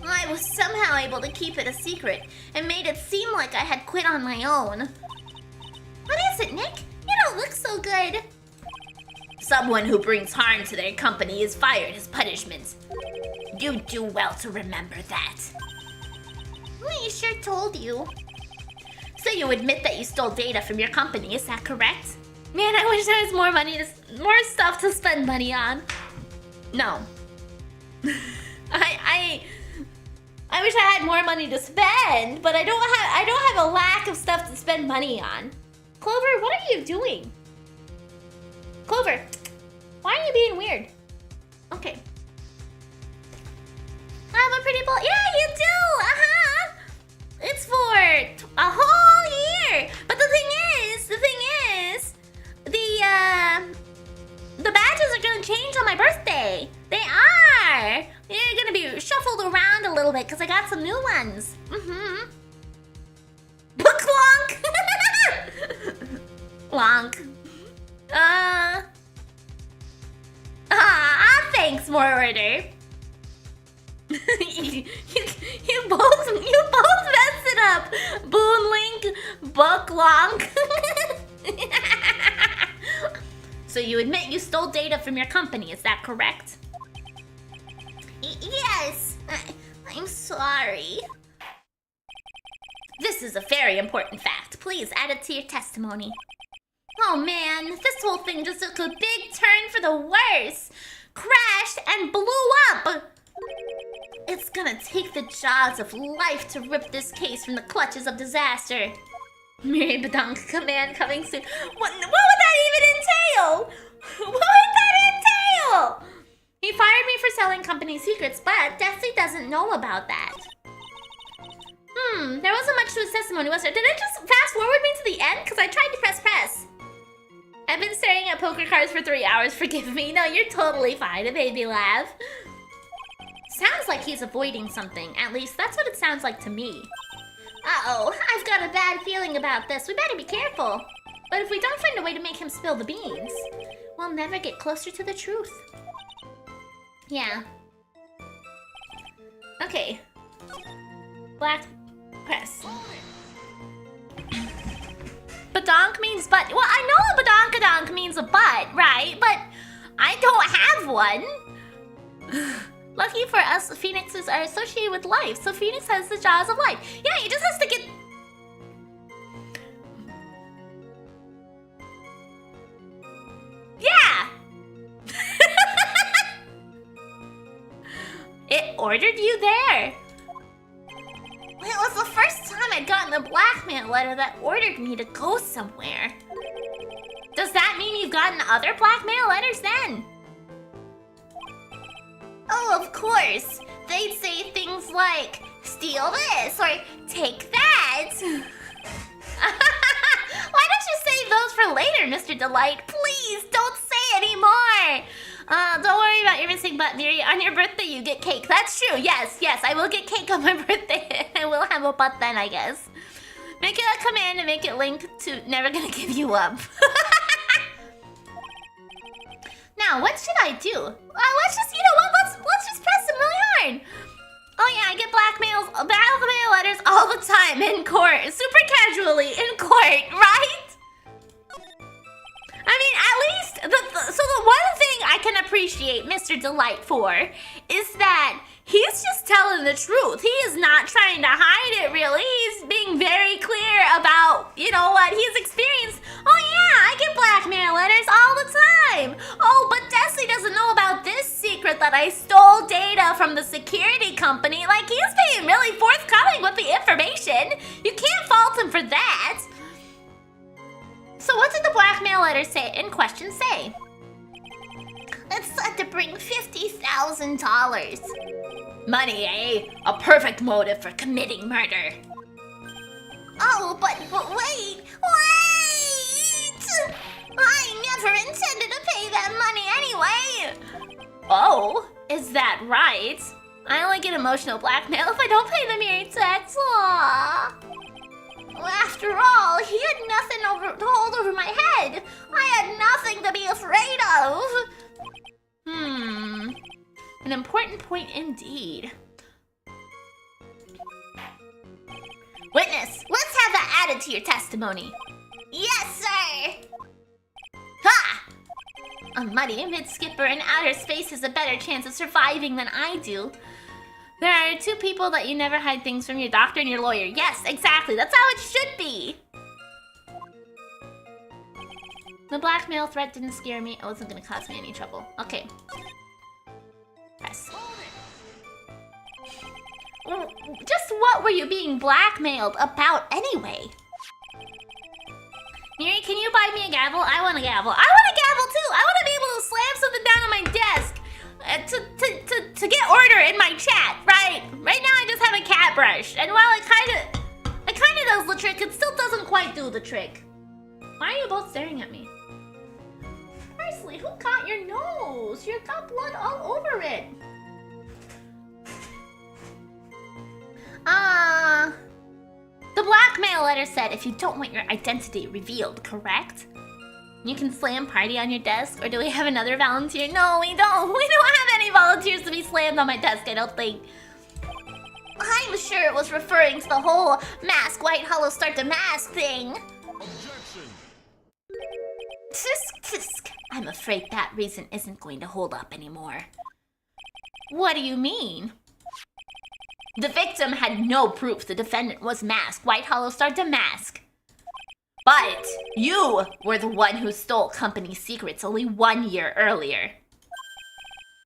I was somehow able to keep it a secret and made it seem like I had quit on my own. What is it, Nick? You don't look so good. Someone who brings harm to their company is fired as punishment. You do well to remember that. We sure told you. So you admit that you stole data from your company, is that correct? Man, I wish there was more stuff to spend money on. No. I wish I had more money to spend, but I don't have a lack of stuff to spend money on. Clover, what are you doing? Clover, why are you being weird? Okay. I have a pretty ball. Yeah, you do. It's for a whole year. But the thing is, the badges are gonna change on my birthday. They are. They're gonna be shuffled around a little bit because I got some new ones. Book Lonk. Lonk. Thanks, more order. you both messed it up. Boon Link, Book Lonk. So you admit you stole data from your company, is that correct? Yes. I'm sorry. This is a very important fact. Please add it to your testimony. Oh man, this whole thing just took a big turn for the worse. Crashed and blew up. It's gonna take the jaws of life to rip this case from the clutches of disaster. Miridae command coming soon. What would that even entail? What would that entail? He fired me for selling company secrets, but Deathly doesn't know about that. There wasn't much to his testimony, was there? Did it just fast forward me to the end? Because I tried to press. I've been staring at poker cards for 3 hours, forgive me. No, you're totally fine, it made me laugh. Sounds like he's avoiding something. At least that's what it sounds like to me. Uh-oh, I've got a bad feeling about this. We better be careful. But if we don't find a way to make him spill the beans, we'll never get closer to the truth. Yeah. Okay. Black press. Badonk means butt. Well, I know a badonkadonk means a butt, right? But I don't have one. Lucky for us, phoenixes are associated with life, so Phoenix has the jaws of life. Yeah, he just has to get... Yeah! It ordered you there. Well, it was the first time I'd gotten a blackmail letter that ordered me to go somewhere. Does that mean you've gotten other blackmail letters then? Oh, of course. They'd say things like, steal this, or take that. Why don't you save those for later, Mr. Delight? Please, don't say anymore. Don't worry about your missing butt, Miri. On your birthday, you get cake. That's true. Yes, I will get cake on my birthday. I will have a butt then, I guess. Make it a command and make it link to never gonna give you up. Now, what should I do? Let's just, you know what? Let's just press him really hard. Oh yeah, I get blackmail letters all the time in court, super casually in court, right? I mean, at least, so the one thing I can appreciate Mr. Delight for is that he's just telling the truth. He is not trying to hide it, really. He's being very clear about, you know, what he's experienced. Oh yeah, I get blackmail letters all the time. Oh, but Desley doesn't know about this secret that I stole data from the security company. Like, he's being really forthcoming with the information. You can't fault him for that. So what did the blackmail letter in question say? It's said to bring $50,000. Money, eh? A perfect motive for committing murder. Oh, but wait! I never intended to pay that money anyway! Oh, is that right? I only get emotional blackmail if I don't pay the Miri tax. Aww. After all, he had nothing to hold over my head. I had nothing to be afraid of. An important point indeed. Witness, let's have that added to your testimony. Yes, sir. Ha! A muddy mid-skipper in outer space has a better chance of surviving than I do. There are two people that you never hide things from, your doctor and your lawyer. Yes, exactly. That's how it should be. The blackmail threat didn't scare me. It wasn't going to cause me any trouble. Okay. Press. Just what were you being blackmailed about anyway? Miri, can you buy me a gavel? I want a gavel. I want a gavel too! I want to be able to slam something down on my desk. To get order in my chat, right? Right now I just have a cat brush, and while it kinda does the trick, it still doesn't quite do the trick. Why are you both staring at me? Parsley, who got your nose? You got blood all over it. The blackmail letter said if you don't want your identity revealed, correct? You can slam party on your desk, or do we have another volunteer? No, we don't. We don't have any volunteers to be slammed on my desk, I don't think. I'm sure it was referring to the whole mask, white hollow start to mask thing. Objection. tisk tisk. I'm afraid that reason isn't going to hold up anymore. What do you mean? The victim had no proof the defendant was masked. White Hollow Star Damask. But you were the one who stole company secrets only 1 year earlier.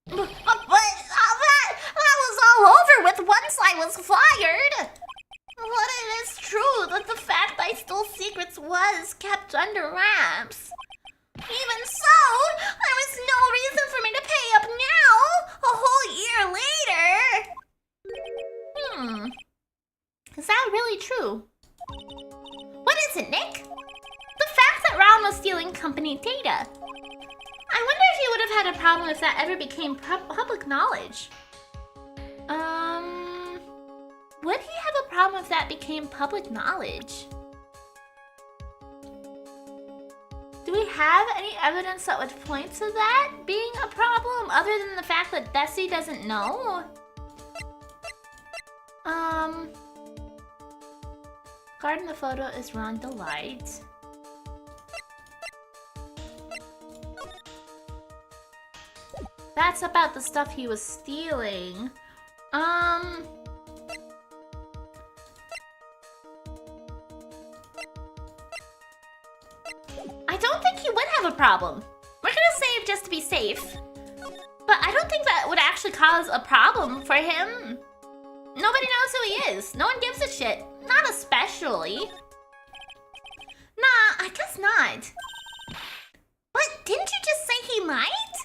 But that was all over with once I was fired. But it is true that the fact I stole secrets was kept under wraps. Even so, there was no reason for me to pay up now, a whole year later. Is that really true? What is it, Nick? The fact that Ron was stealing company data. I wonder if he would have had a problem if that ever became public knowledge. Would he have a problem if that became public knowledge? Do we have any evidence that would point to that being a problem other than the fact that Desi doesn't know? Guarding the photo is Ron Delight. That's about the stuff he was stealing. I don't think he would have a problem. We're gonna save just to be safe. But I don't think that would actually cause a problem for him. Nobody knows who he is. No one gives a shit. Not especially. Nah, I guess not. But didn't you just say he might?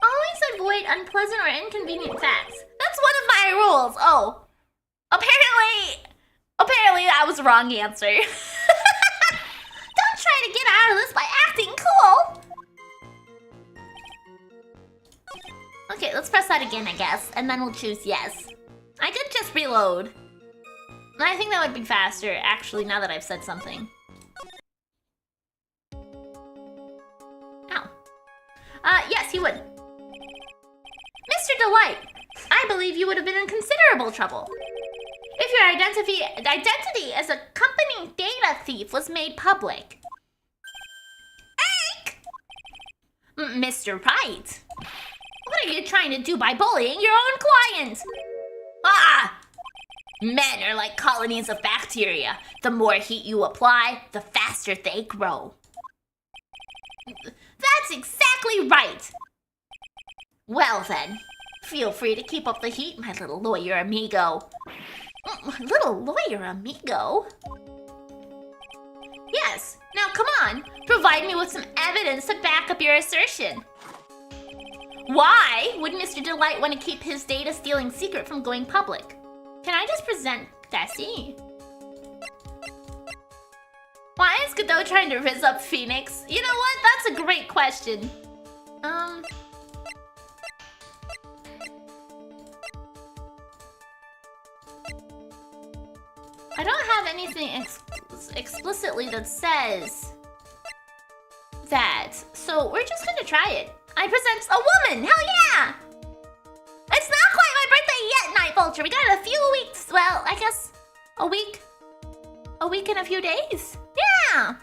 Always avoid unpleasant or inconvenient facts. That's one of my rules. Oh. Apparently that was the wrong answer. Don't try to get out of this by acting cool. Okay, let's press that again, I guess. And then we'll choose yes. I could just reload. I think that would be faster, actually, now that I've said something. Ow. Yes, he would. Mr. Delight, I believe you would have been in considerable trouble if your identity as a company data thief was made public. Eek! Mr. Wright, what are you trying to do by bullying your own client? Ah! Men are like colonies of bacteria. The more heat you apply, the faster they grow. That's exactly right! Well then, feel free to keep up the heat, my little lawyer amigo. Little lawyer amigo? Yes, now come on, provide me with some evidence to back up your assertion. Why would Mr. Delight want to keep his data stealing secret from going public? Can I just present Desi? Why is Godot trying to rizz up Phoenix? You know what? That's a great question. I don't have anything explicitly that says that, so we're just gonna try it. I present a woman! Hell yeah! It's not quite my birthday yet, Night Vulture. We got a few weeks. Well, I guess a week and a few days. Yeah.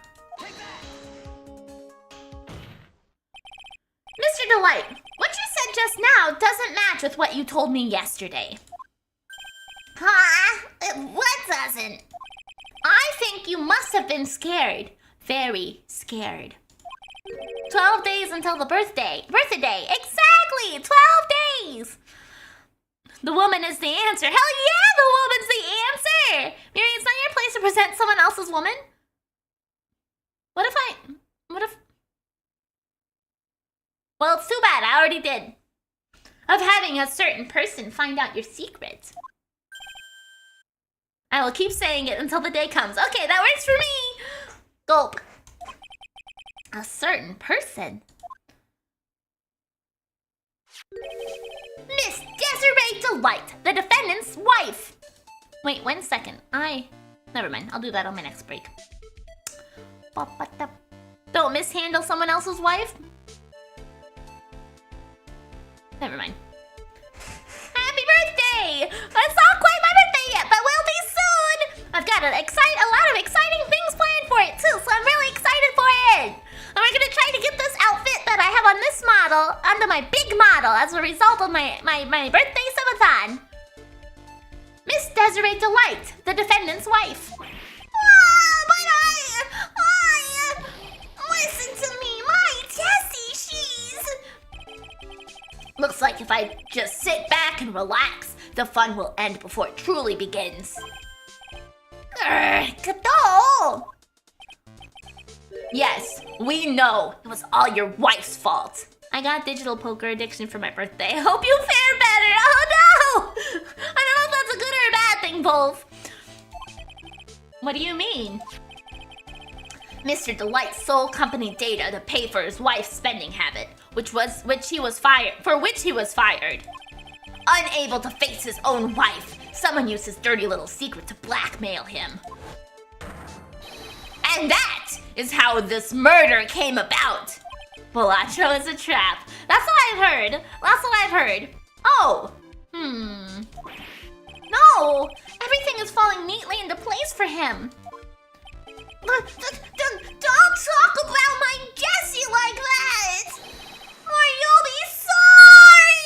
Mr. Delight, what you said just now doesn't match with what you told me yesterday. Huh? What doesn't? I think you must have been scared. Very scared. 12 days until the birthday. Exactly! 12 days! The woman is the answer. Hell yeah, the woman's the answer! Miri, it's not your place to present someone else's woman. What if... Well, it's too bad. I already did. Of having a certain person find out your secret. I will keep saying it until the day comes. Okay, that works for me! Gulp. A certain person. Miss Desiree Delight, the defendant's wife. Wait, 1 second. Never mind. I'll do that on my next break. Don't mishandle someone else's wife? Never mind. Happy birthday! It's not quite my birthday yet, but will be soon! I've got a lot of exciting things planned for it, too, so I'm really excited for it! And we're gonna try to get this outfit that I have on this model onto my big model as a result of my birthday subathon. Miss Desiree Delight, the defendant's wife. Listen to me, my Jessie, she's... Looks like if I just sit back and relax, the fun will end before it truly begins. Kato! Yes, we know it was all your wife's fault. I got digital poker addiction for my birthday. I hope you fare better. Oh no! I don't know if that's a good or a bad thing, Wolf. What do you mean? Mr. Delight sold company data to pay for his wife's spending habit, for which he was fired. Unable to face his own wife, someone used his dirty little secret to blackmail him. And that is how this murder came about. Bolacho is a trap. That's what I've heard. Oh. No, everything is falling neatly into place for him. Don't talk about my Jessie like that! Or you'll be sorry!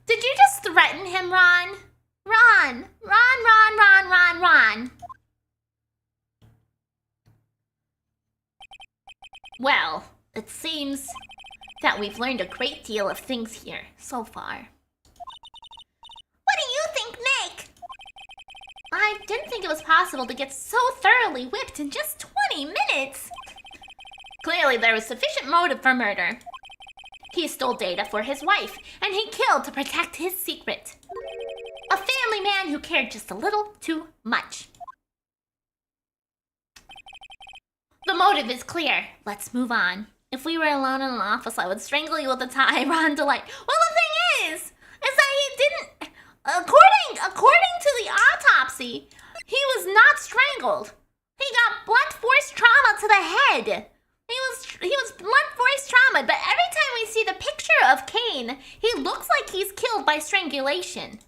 Did you just threaten him, Ron? Ron! Well, it seems that we've learned a great deal of things here so far. What do you think, Nick? I didn't think it was possible to get so thoroughly whipped in just 20 minutes. Clearly, there was sufficient motive for murder. He stole data for his wife, and he killed to protect his secret. A family man who cared just a little too much. The motive is clear. Let's move on. If we were alone in an office, I would strangle you with a tie, Ron Delight. Well, the thing is that he didn't... According to the autopsy, he was not strangled. He got blunt force trauma to the head. He was blunt force trauma, but every time we see the picture of Kane, he looks like he's killed by strangulation.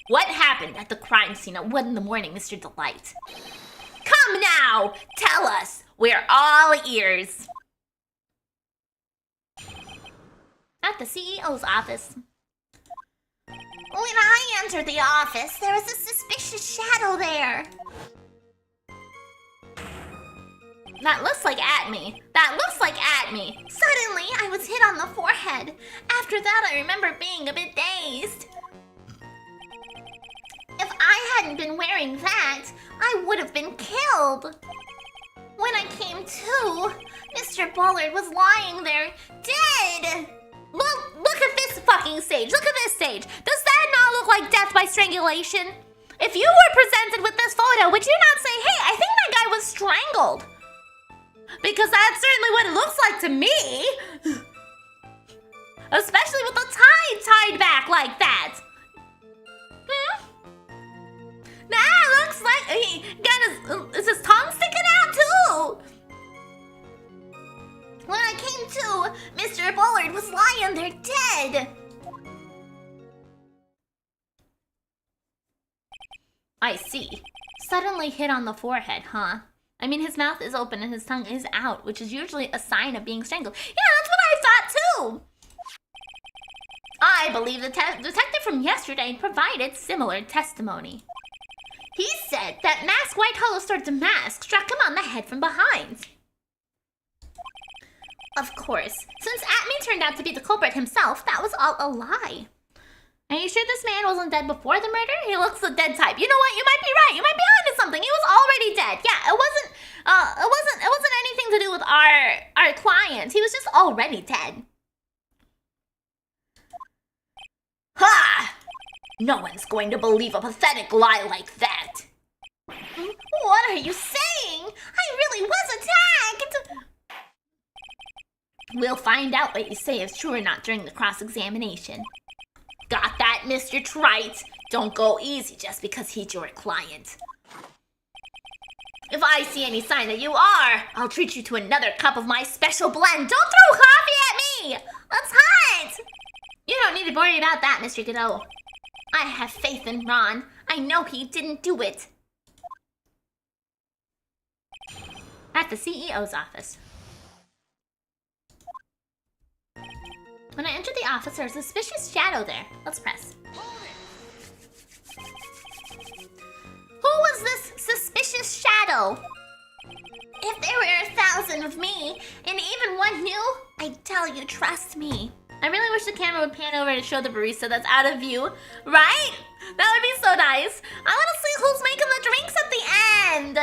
What happened at the crime scene at 1 in the morning, Mr. Delight? Come now, tell us. We're all ears. At the CEO's office. When I entered the office, there was a suspicious shadow there. That looks like at me. Suddenly, I was hit on the forehead. After that, I remember being a bit dazed. If I hadn't been wearing that, I would have been killed. When I came to, Mr. Bullard was lying there, dead. Well, look at this fucking stage. Does that not look like death by strangulation? If you were presented with this photo, would you not say, hey, I think that guy was strangled? Because that's certainly what it looks like to me. Especially with the tie tied back like that. That looks like he got is his tongue sticking out too? When I came to, Mr. Bullard was lying there dead. I see. Suddenly hit on the forehead, huh? I mean, his mouth is open and his tongue is out, which is usually a sign of being strangled. Yeah, that's what I thought too. I believe the detective from yesterday provided similar testimony. He said that masked white hollow-sword mask struck him on the head from behind. Of course, since Atme turned out to be the culprit himself, that was all a lie. Are you sure this man wasn't dead before the murder? He looks the dead type. You know what? You might be right. You might be onto something. He was already dead. Yeah, it wasn't anything to do with our client. He was just already dead. Ha! No one's going to believe a pathetic lie like that. What are you saying? I really was attacked! We'll find out what you say is true or not during the cross-examination. Got that, Mr. Wright? Don't go easy just because he's your client. If I see any sign that you are, I'll treat you to another cup of my special blend. Don't throw coffee at me! That's hot! You don't need to worry about that, Mr. Godot. I have faith in Ron. I know he didn't do it. at the CEO's office. When I entered the office, there was a suspicious shadow there. Let's press. Who was this suspicious shadow? If there were 1,000 of me, and even one knew, I'd tell you, trust me. I really wish the camera would pan over to show the barista that's out of view. Right? That would be so nice. I want to see who's making the drinks at the end.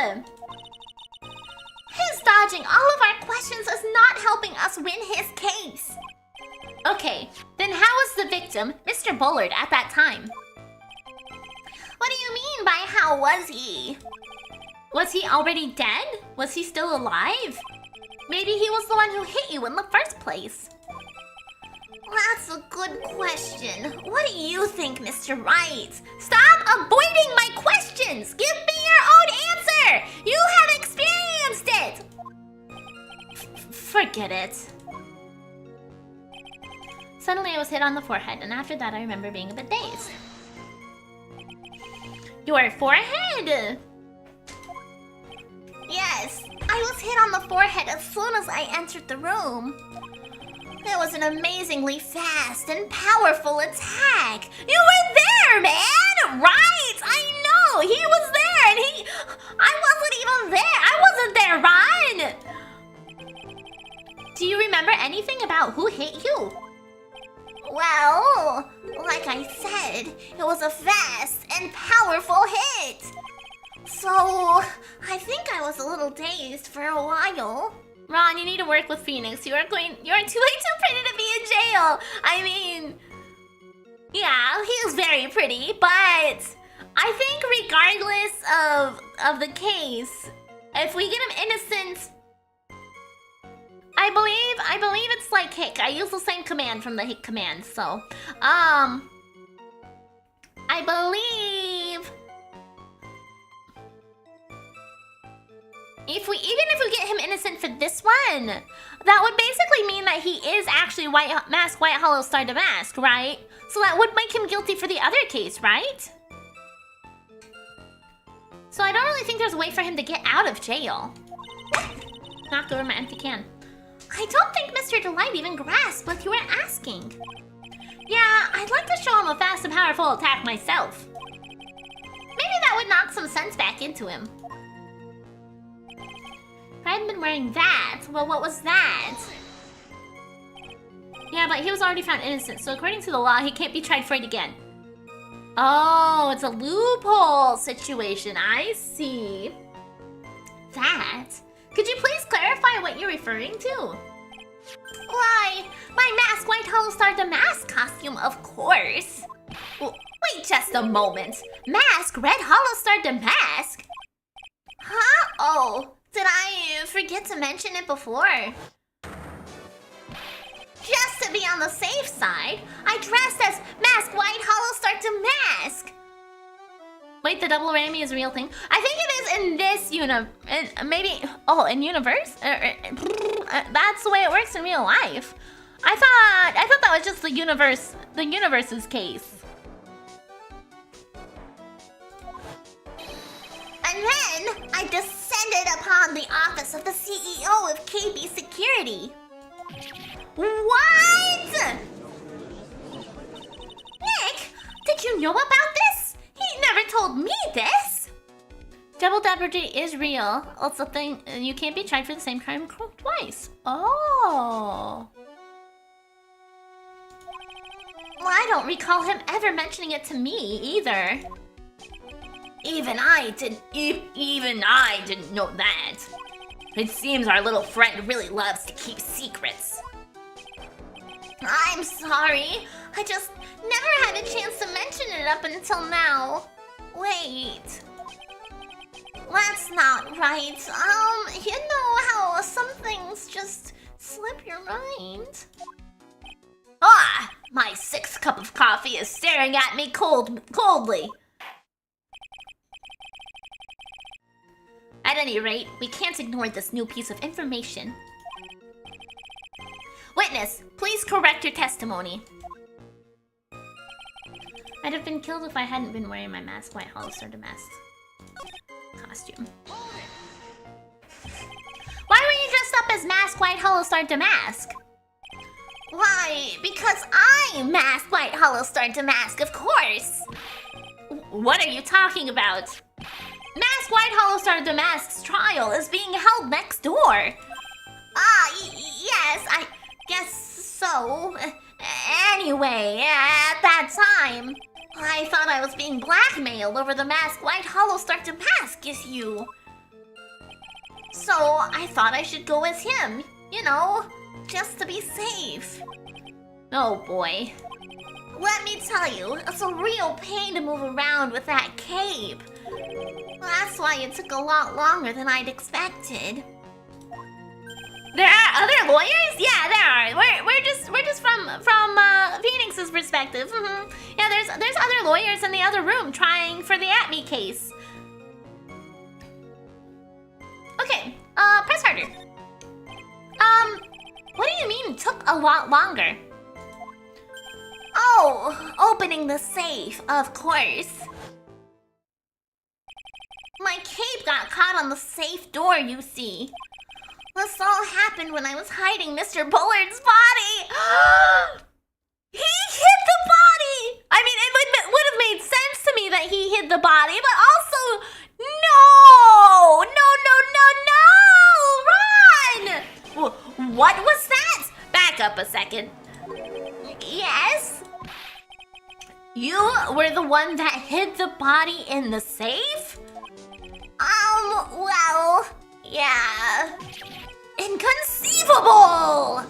His dodging all of our questions is not helping us win his case. Okay, then how was the victim, Mr. Bullard, at that time? What do you mean by how was he? Was he already dead? Was he still alive? Maybe he was the one who hit you in the first place. That's a good question. What do you think, Mr. Wright? Stop avoiding my questions! Give me your own answer! You have experienced it! Forget it. Suddenly I was hit on the forehead, and after that I remember being a bit dazed. Your forehead! Yes, I was hit on the forehead as soon as I entered the room. It was an amazingly fast and powerful attack. You were there, man! Right! I know! He was there and I wasn't even there! I wasn't there, Ron! Do you remember anything about who hit you? Well, like I said, it was a fast and powerful hit. So, I think I was a little dazed for a while. Ron, you need to work with Phoenix. You're too pretty to be in jail. I mean, yeah, he was very pretty, but I think regardless of the case, if we get him innocent, I believe it's like Hick. I use the same command from the Hick command, so I believe even if we get him innocent for this one, that would basically mean that he is actually White Hollow Star Damask, right? So that would make him guilty for the other case, right? So I don't really think there's a way for him to get out of jail. Knocked over my empty can. I don't think Mr. Delight even grasped what you were asking. Yeah, I'd like to show him a fast and powerful attack myself. Maybe that would knock some sense back into him. If I hadn't been wearing that, well, what was that? Yeah, but he was already found innocent, so according to the law, he can't be tried for it again. Oh, it's a loophole situation. I see. That? Could you please clarify what you're referring to? Why, my Mask White Hollow Star Damask costume, of course. Wait just a moment. Mask Red Hollow Star Damask? Huh? Oh, did I forget to mention it before? Just to be on the safe side, I dressed as Mask White Hollow Star Damask. Wait, the double Rami is a real thing? I think it is in this maybe, in universe? That's the way it works in real life. I thought that was just the universe's case. And then I descended upon the office of the CEO of KB Security. What? Nick, did you know about this? He never told me this. Double jeopardy is real. It's a thing. You can't be tried for the same crime twice. Oh. Well, I don't recall him ever mentioning it to me either. Even I didn't know that. It seems our little friend really loves to keep secrets. I'm sorry. I just never had a chance to mention it up until now. Wait. That's not right. You know how some things just slip your mind? Ah! My 6th cup of coffee is staring at me coldly. At any rate, we can't ignore this new piece of information. Witness, please correct your testimony. I'd have been killed if I hadn't been wearing my Mask White Hollow Star Damask costume. does Mask White Hollowstar Damask? Why, because I'm Mask White Hollowstar Damask, of course! What are you talking about? Mask White Hollowstar Damask's trial is being held next door. Yes, I guess so. Anyway, at that time, I thought I was being blackmailed over the Mask White Hollowstar Damask issue. So I thought I should go as him, you know, just to be safe. Oh boy. Let me tell you, it's a real pain to move around with that cape. That's why it took a lot longer than I'd expected. There are other lawyers? Yeah, there are. We're just from Phoenix's perspective. Yeah, there's other lawyers in the other room trying for the At Me case. Okay, press harder. What do you mean took a lot longer? Oh, opening the safe, of course. My cape got caught on the safe door, you see. This all happened when I was hiding Mr. Bullard's body. He hid the body! I mean, it would have made sense to me that he hid the body, but also, no! Run! What was that? Back up a second. Yes? You were the one that hid the body in the safe? Well, yeah. Inconceivable!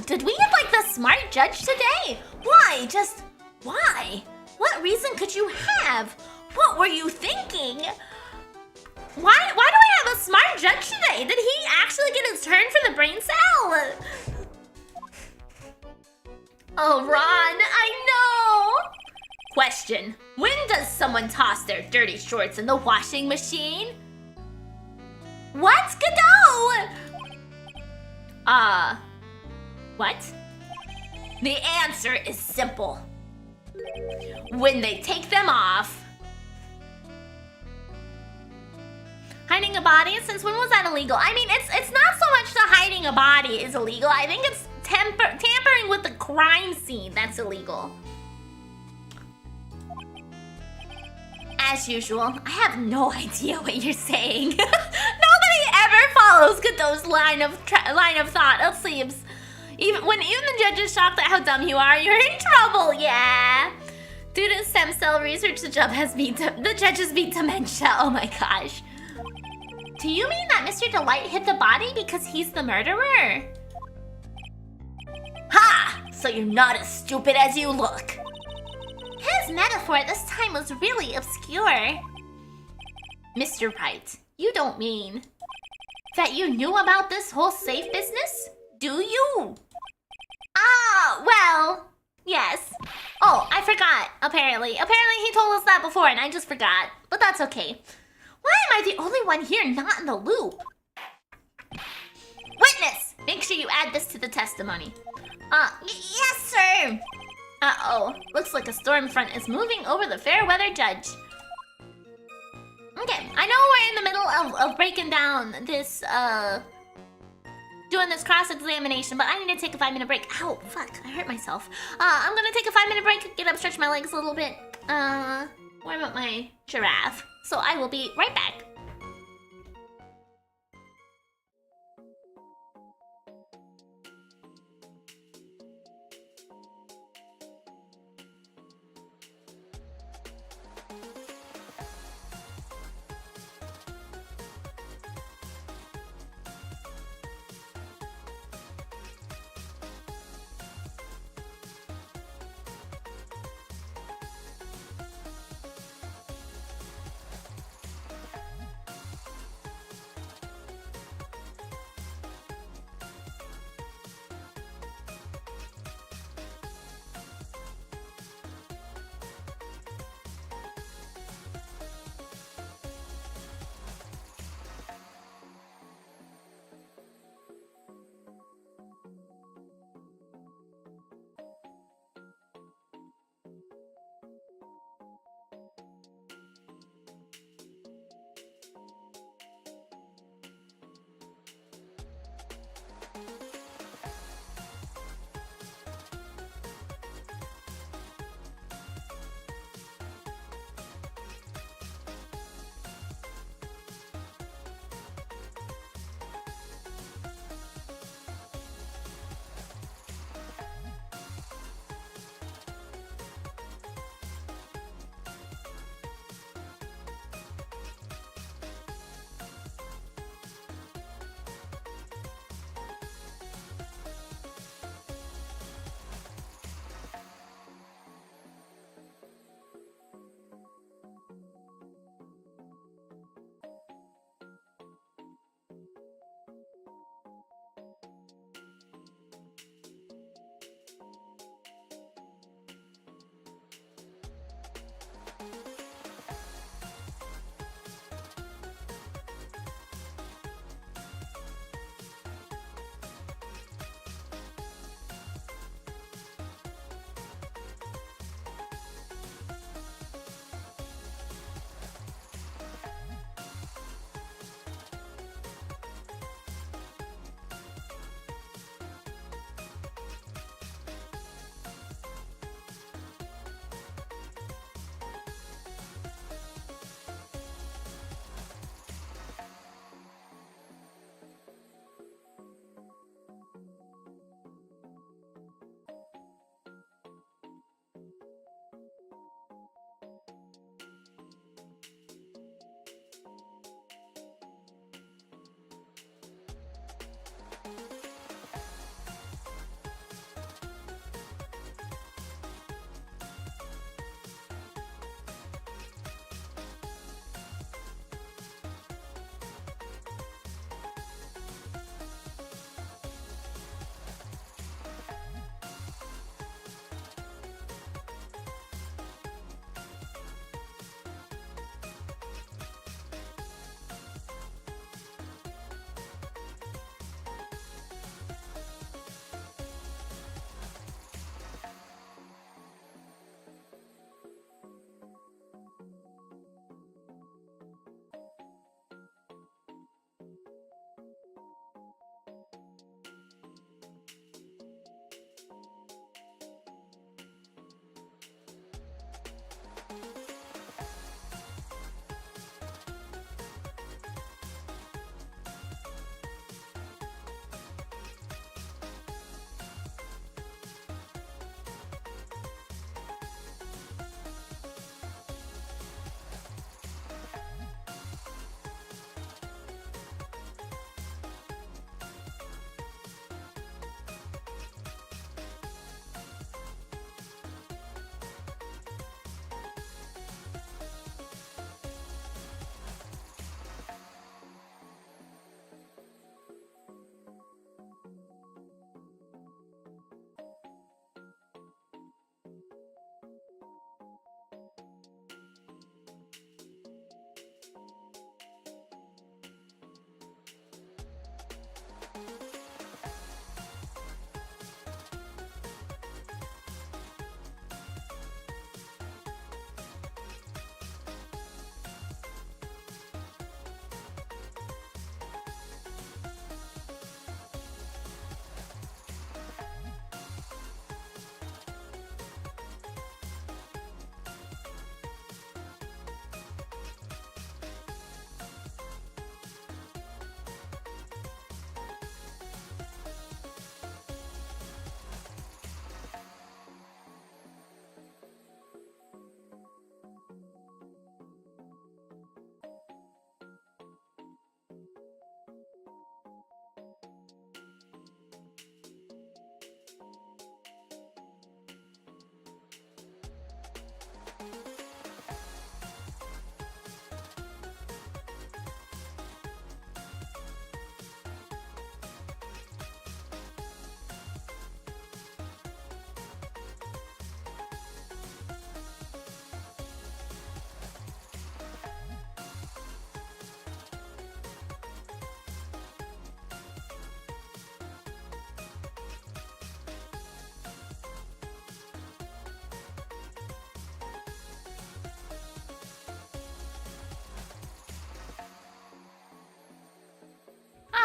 Did we get like the smart judge today? Why? Just why? What reason could you have? What were you thinking? Why do we have a smart judge today? Did he actually get his turn for the brain cell? Oh, Ron, I know! Question. When does someone toss their dirty shorts in the washing machine? What, Godot? What? The answer is simple. When they take them off. Hiding a body? Since when was that illegal? I mean, it's not so much the hiding a body is illegal. I think it's tampering with the crime scene that's illegal. As usual, I have no idea what you're saying. Nobody ever follows Godot's line of thought. It seems. Even the judge is shocked at how dumb you are, you're in trouble. Yeah. Due to stem cell research, the judges beat dementia. Oh my gosh. Do you mean that Mr. Delight hid the body because he's the murderer? Ha! So you're not as stupid as you look. His metaphor this time was really obscure. Mr. Wright, you don't mean that you knew about this whole safe business? Do you? Well, yes. Oh, I forgot, apparently. Apparently he told us that before and I just forgot. But that's okay. Why am I the only one here not in the loop? Witness! Make sure you add this to the testimony. Yes, sir! Uh-oh. Looks like a storm front is moving over the fair weather judge. Okay, I know we're in the middle of breaking down this, doing this cross-examination, but I need to take a 5-minute break. Ow, fuck, I hurt myself. I'm gonna take a 5-minute break, get up, stretch my legs a little bit, warm up my giraffe. So I will be right back.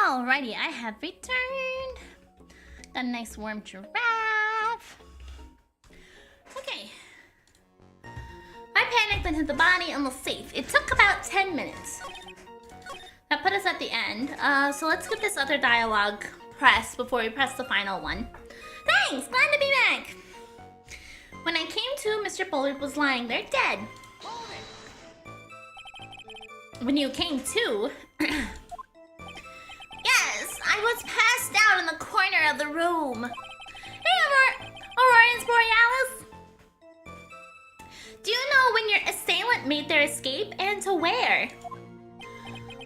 Alrighty, I have returned. Got a nice warm giraffe. Okay. I panicked and hit the body on the safe. It took about 10 minutes. That put us at the end. So let's get this other dialogue pressed before we press the final one. Thanks! Glad to be back! When I came to, Mr. Bullard was lying there dead. When you came to... Yes, I was passed out in the corner of the room. Hey, Aurorians Borealis! Do you know when your assailant made their escape and to where?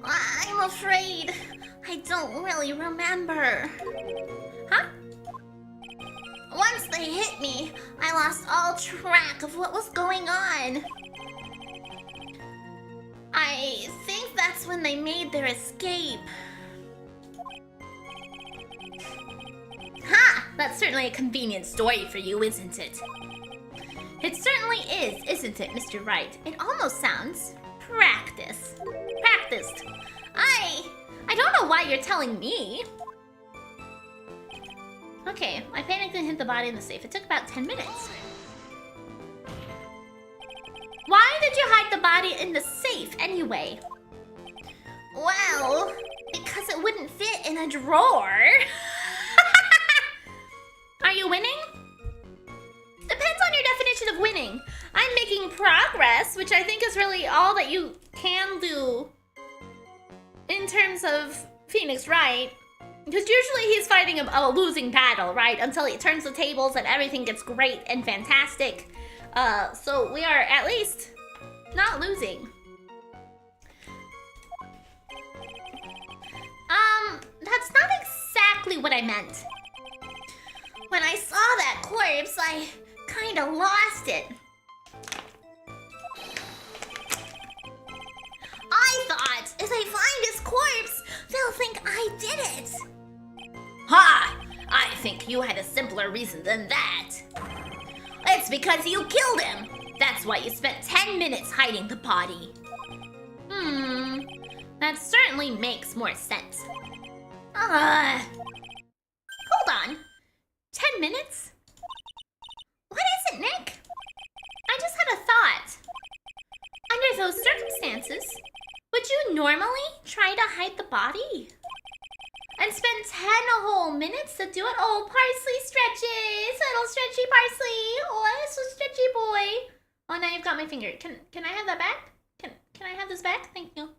I'm afraid I don't really remember. Huh? Once they hit me, I lost all track of what was going on. I think that's when they made their escape. Ha! That's certainly a convenient story for you, isn't it? It certainly is, isn't it, Mr. Wright? It almost sounds practiced. I don't know why you're telling me. Okay, I panicked and hid the body in the safe. It took about 10 minutes. Why did you hide the body in the safe anyway? Well, because it wouldn't fit in a drawer. Are you winning? Depends on your definition of winning. I'm making progress, which I think is really all that you can do in terms of Phoenix Wright. Because usually he's fighting a losing battle, right? Until he turns the tables and everything gets great and fantastic. So we are at least not losing. That's not exactly what I meant. When I saw that corpse, I kind of lost it. I thought if they find his corpse, they'll think I did it. Ha! I think you had a simpler reason than that. It's because you killed him. That's why you spent 10 minutes hiding the body. That certainly makes more sense. Hold on. 10 minutes? What is it, Nick? I just had a thought. Under those circumstances, would you normally try to hide the body? And spend 10 whole minutes to do it? Oh, Parsley stretches! Little stretchy Parsley! Oh, that's so stretchy boy! Oh, now you've got my finger. Can I have that back? Can I have this back? Thank you.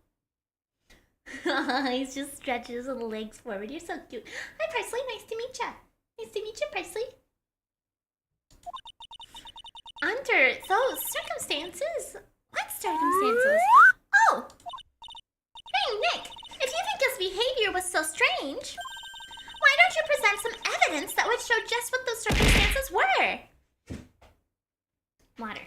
He just stretches little legs forward. You're so cute. Hi, Parsley. Nice to meet ya. Nice to meet you, Parsley. Under those circumstances? What circumstances? Oh! Hey, Nick! If you think his behavior was so strange, why don't you present some evidence that would show just what those circumstances were? Water.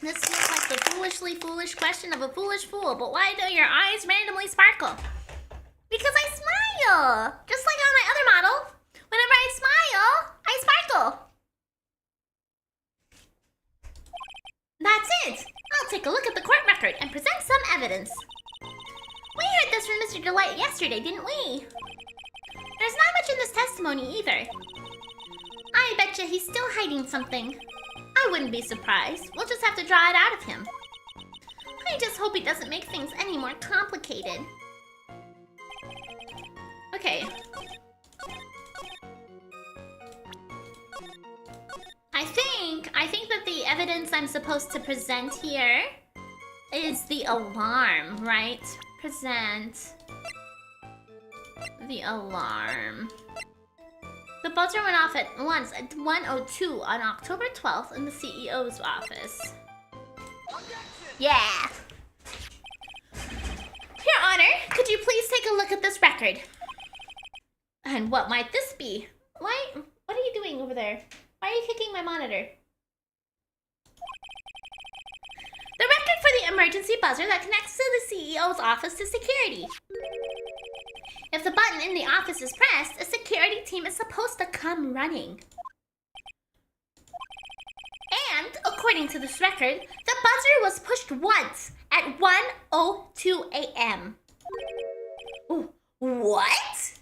This feels like the foolishly foolish question of a foolish fool, but why do your eyes randomly sparkle? Because I smile! Just like on my other model. Whenever I smile, I sparkle. That's it! I'll take a look at the court record and present some evidence. We heard this from Mr. Delight yesterday, didn't we? There's not much in this testimony either. I betcha he's still hiding something. I wouldn't be surprised. We'll just have to draw it out of him. I just hope he doesn't make things any more complicated. Okay. I think that the evidence I'm supposed to present here is the alarm, right? Present the alarm. The buzzer went off at once at 1:02 on October 12th in the CEO's office. Yeah! Your Honor, could you please take a look at this record? And what might this be? What are you doing over there? Why are you kicking my monitor? The record for the emergency buzzer that connects to the CEO's office to security. If the button in the office is pressed, a security team is supposed to come running. And, according to this record, the buzzer was pushed once at 1:02 a.m. Ooh, what?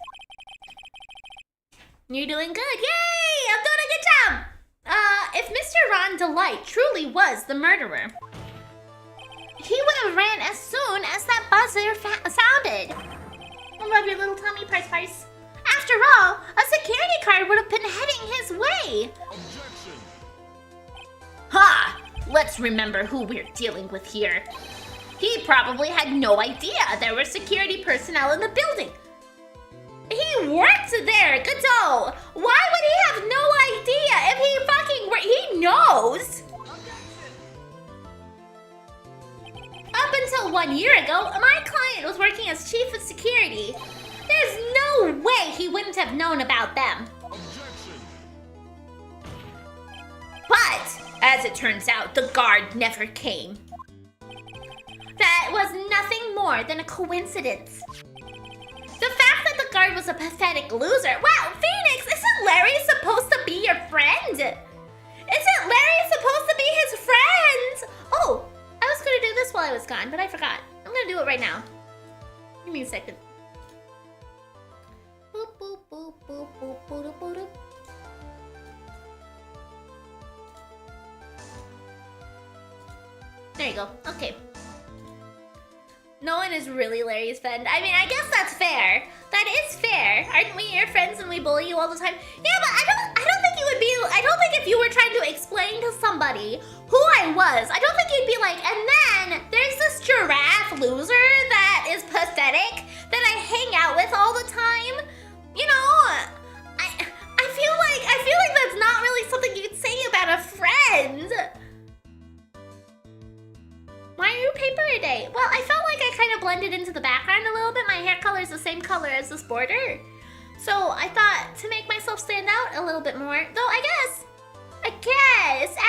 You're doing good. Yay! I'm doing a good job! If Mr. Ron Delight truly was the murderer, he would have ran as soon as that buzzer sounded. I'll rub your little tummy, Parse. After all, a security card would have been heading his way. Objection! Ha! Let's remember who we're dealing with here. He probably had no idea there were security personnel in the building. He worked there, Godot! Why would he have no idea if he fucking he knows? Up until 1 year ago, my client was working as chief of security. There's no way he wouldn't have known about them. Objection! But, as it turns out, the guard never came. That was nothing more than a coincidence. The fact that the guard was a pathetic loser. Wow, Phoenix, isn't Larry supposed to be your friend? Isn't Larry supposed to be his friend? Oh, I was gonna do this while I was gone, but I forgot. I'm gonna do it right now. Give me a second. Boop, boop, boop, boop, boop, boop, boop, boop. There you go. Okay. No one is really Larry's friend. I mean, I guess that's fair. That is fair. Aren't we your friends and we bully you all the time? Yeah, but I don't think you would be, I don't think if you were trying to explain to somebody who I was, I don't think you'd be like, and then there's this giraffe loser that is pathetic that I hang out with all the time? You know, I feel like that's not really something you could say about a friend. Why are you paper a day? Well, I felt like I kind of blended into the background a little bit. My hair color is the same color as this border. So I thought to make myself stand out a little bit more, though I guess,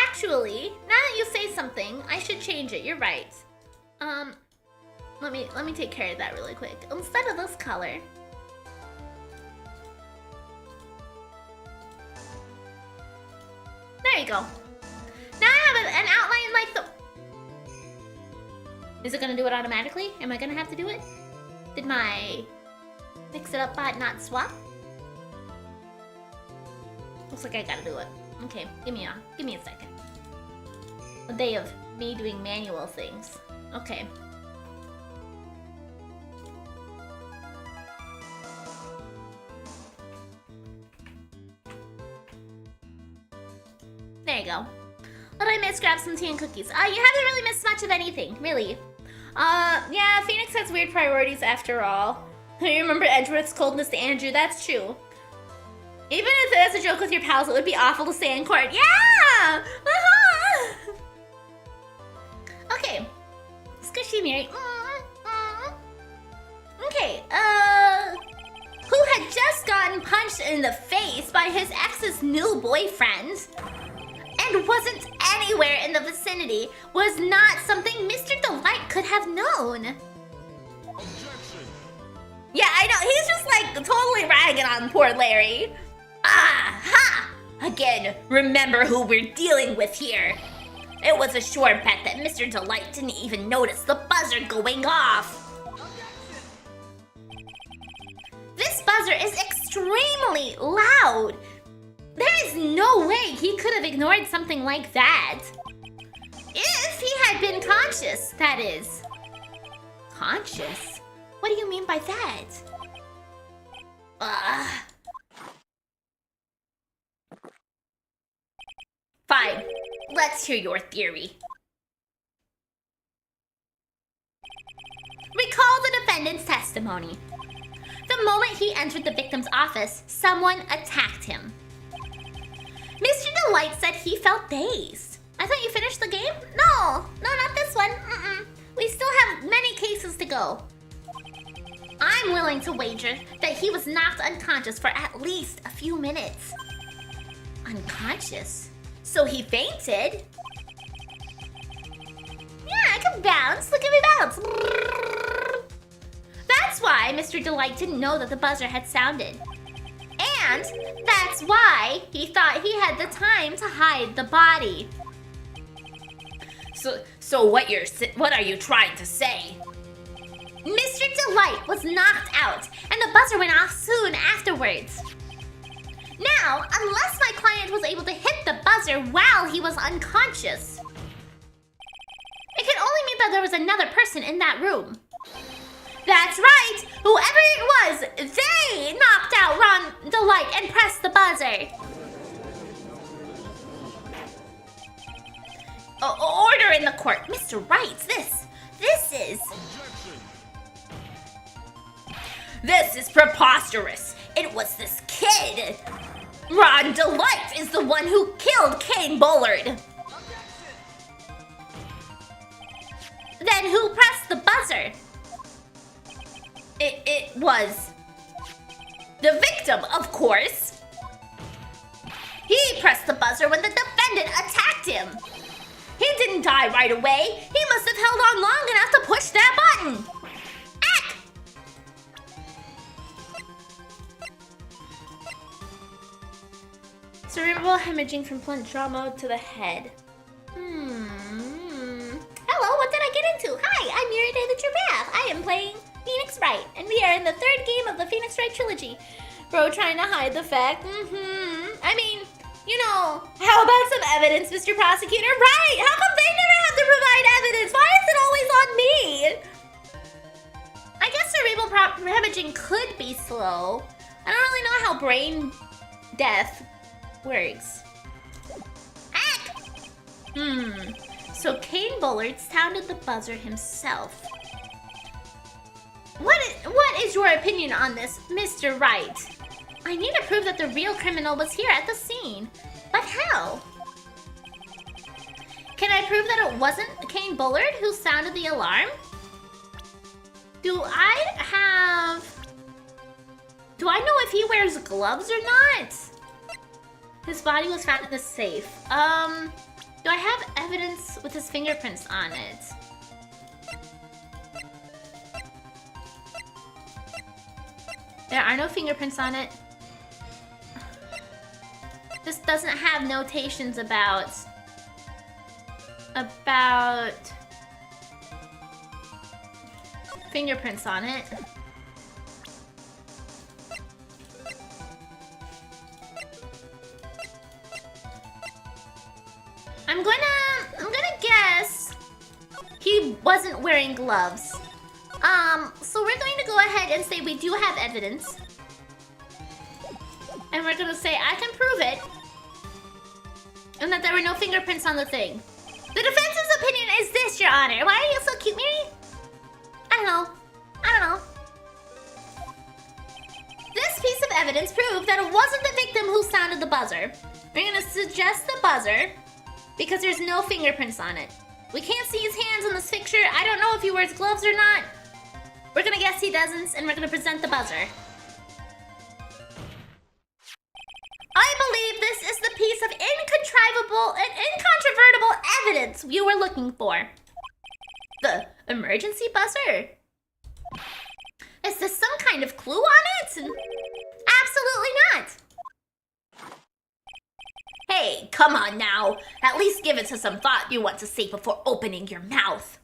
actually, now that you say something, I should change it. You're right. Let me take care of that really quick. Instead of this color. There you go. Now I have an outline like the... Is it gonna do it automatically? Am I gonna have to do it? Did my mix it up bot not swap? Looks like I gotta do it. Okay, give me a second. A day of me doing manual things. Okay. There you go. What did I miss? Grab some tea and cookies. You haven't really missed much of anything, really. Yeah, Phoenix has weird priorities after all. I remember Edgeworth's coldness to Andrew, that's true. Even if it was a joke with your pals, it would be awful to say in court. Yeah! Okay. Squishy Miri. Okay, who had just gotten punched in the face by his ex's new boyfriend and wasn't anywhere in the vicinity was not something Mr. Delight could have known. Objection. Yeah, I know. He's just like totally ragging on poor Larry. Aha! Again, remember who we're dealing with here. It was a sure bet that Mr. Delight didn't even notice the buzzer going off. This buzzer is extremely loud. There is no way he could have ignored something like that. If he had been conscious, that is. Conscious? What do you mean by that? Fine. Let's hear your theory. Recall the defendant's testimony. The moment he entered the victim's office, someone attacked him. Mr. Delight said he felt dazed. I thought you finished the game? No, not this one. We still have many cases to go. I'm willing to wager that he was knocked unconscious for at least a few minutes. Unconscious? So he fainted? Yeah, I can bounce. Look at me bounce. That's why Mr. Delight didn't know that the buzzer had sounded. And that's why he thought he had the time to hide the body. So what are you trying to say? Mr. Delight was knocked out, and the buzzer went off soon afterwards. Now, unless my client was able to hit the buzzer while he was unconscious, it could only mean that there was another person in that room. That's right! Whoever it was, they knocked out Ron Delight and pressed the buzzer. Order in the court. Mr. Wright, this is... This is preposterous. It was this kid. Ron Delight is the one who killed Kane Bullard. Then who pressed the buzzer? It was the victim, of course. He pressed the buzzer when the defendant attacked him. He didn't die right away. He must have held on long enough to push that button. Ack! Cerebral hemorrhaging from blunt trauma to the head. Hello, what did I get into? Hi, I'm Miridae the Giraffe. I am playing Phoenix Wright, and we are in the third game of the Phoenix Wright Trilogy. Bro trying to hide the fact. I mean, you know, how about some evidence, Mr. Prosecutor? Right! How come they never have to provide evidence? Why is it always on me? I guess cerebral hemorrhaging could be slow. I don't really know how brain death works. Heck! So Kane Bullard sounded the buzzer himself. What is your opinion on this, Mr. Wright? I need to prove that the real criminal was here at the scene. But how? Can I prove that it wasn't Kane Bullard who sounded the alarm? Do I know if he wears gloves or not? His body was found in the safe. Do I have evidence with his fingerprints on it? There are no fingerprints on it. This doesn't have notations about fingerprints on it. I'm gonna guess he wasn't wearing gloves. So we're going to go ahead and say we do have evidence. And we're gonna say I can prove it. And that there were no fingerprints on the thing. The defense's opinion is this, Your Honor. Why are you so cute, Miri? I don't know. This piece of evidence proved that it wasn't the victim who sounded the buzzer. We're gonna suggest the buzzer because there's no fingerprints on it. We can't see his hands in this picture. I don't know if he wears gloves or not. We're gonna guess he doesn't, and we're gonna present the buzzer. I believe this is the piece of incontrovertible evidence you were looking for. The emergency buzzer? Is this some kind of clue on it? Absolutely not. Hey, come on now. At least give it to some thought you want to say before opening your mouth.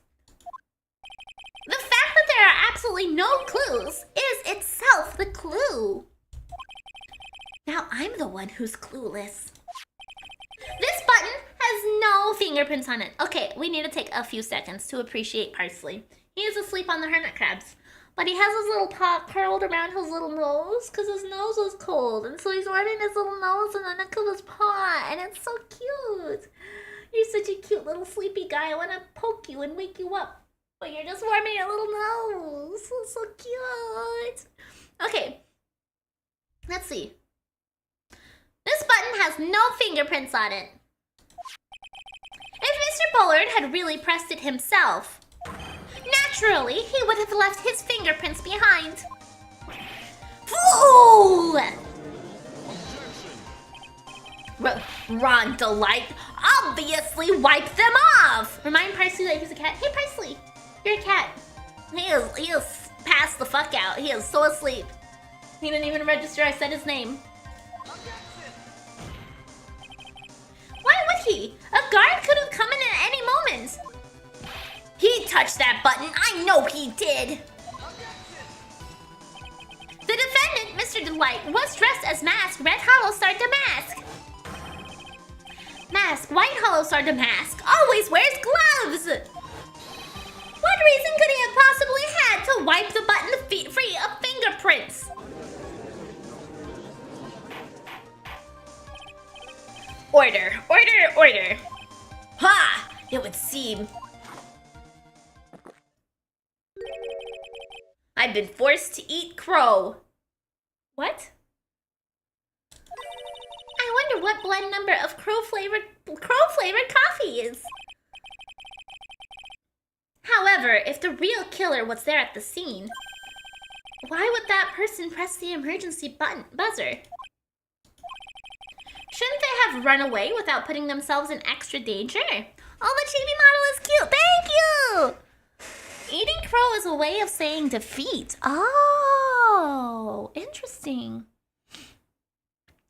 The fact that there are absolutely no clues is itself the clue. Now I'm the one who's clueless. This button has no fingerprints on it. Okay, we need to take a few seconds to appreciate Parsley. He is asleep on the hermit crabs. But he has his little paw curled around his little nose because his nose is cold. And so he's rubbing his little nose in the neck of his paw. And it's so cute. You're such a cute little sleepy guy. I want to poke you and wake you up. But you're just warming your little nose. It's so cute. Okay. Let's see. This button has no fingerprints on it. If Mr. Bullard had really pressed it himself, naturally, he would have left his fingerprints behind. Fool! Ron Delight obviously wiped them off! Remind Parsley that he's a cat. Hey, Parsley, you're a cat. He is passed the fuck out. He is so asleep. He didn't even register I said his name. Why would he? A guard could have come in at any moment. He touched that button. I know he did. The defendant, Mr. Delight, was dressed as Mask, Red Hollow Star Damask. Mask, White Hollow Star Damask, always wears gloves. What reason could he have possibly had to wipe the button free of fingerprints? Order, order, order. Ha! It would seem I've been forced to eat crow. What? I wonder what blend number of crow-flavored coffee is. However, if the real killer was there at the scene, why would that person press the emergency buzzer? Shouldn't they have run away without putting themselves in extra danger? Oh, the chibi model is cute. Thank you! Eating crow is a way of saying defeat. Oh, interesting.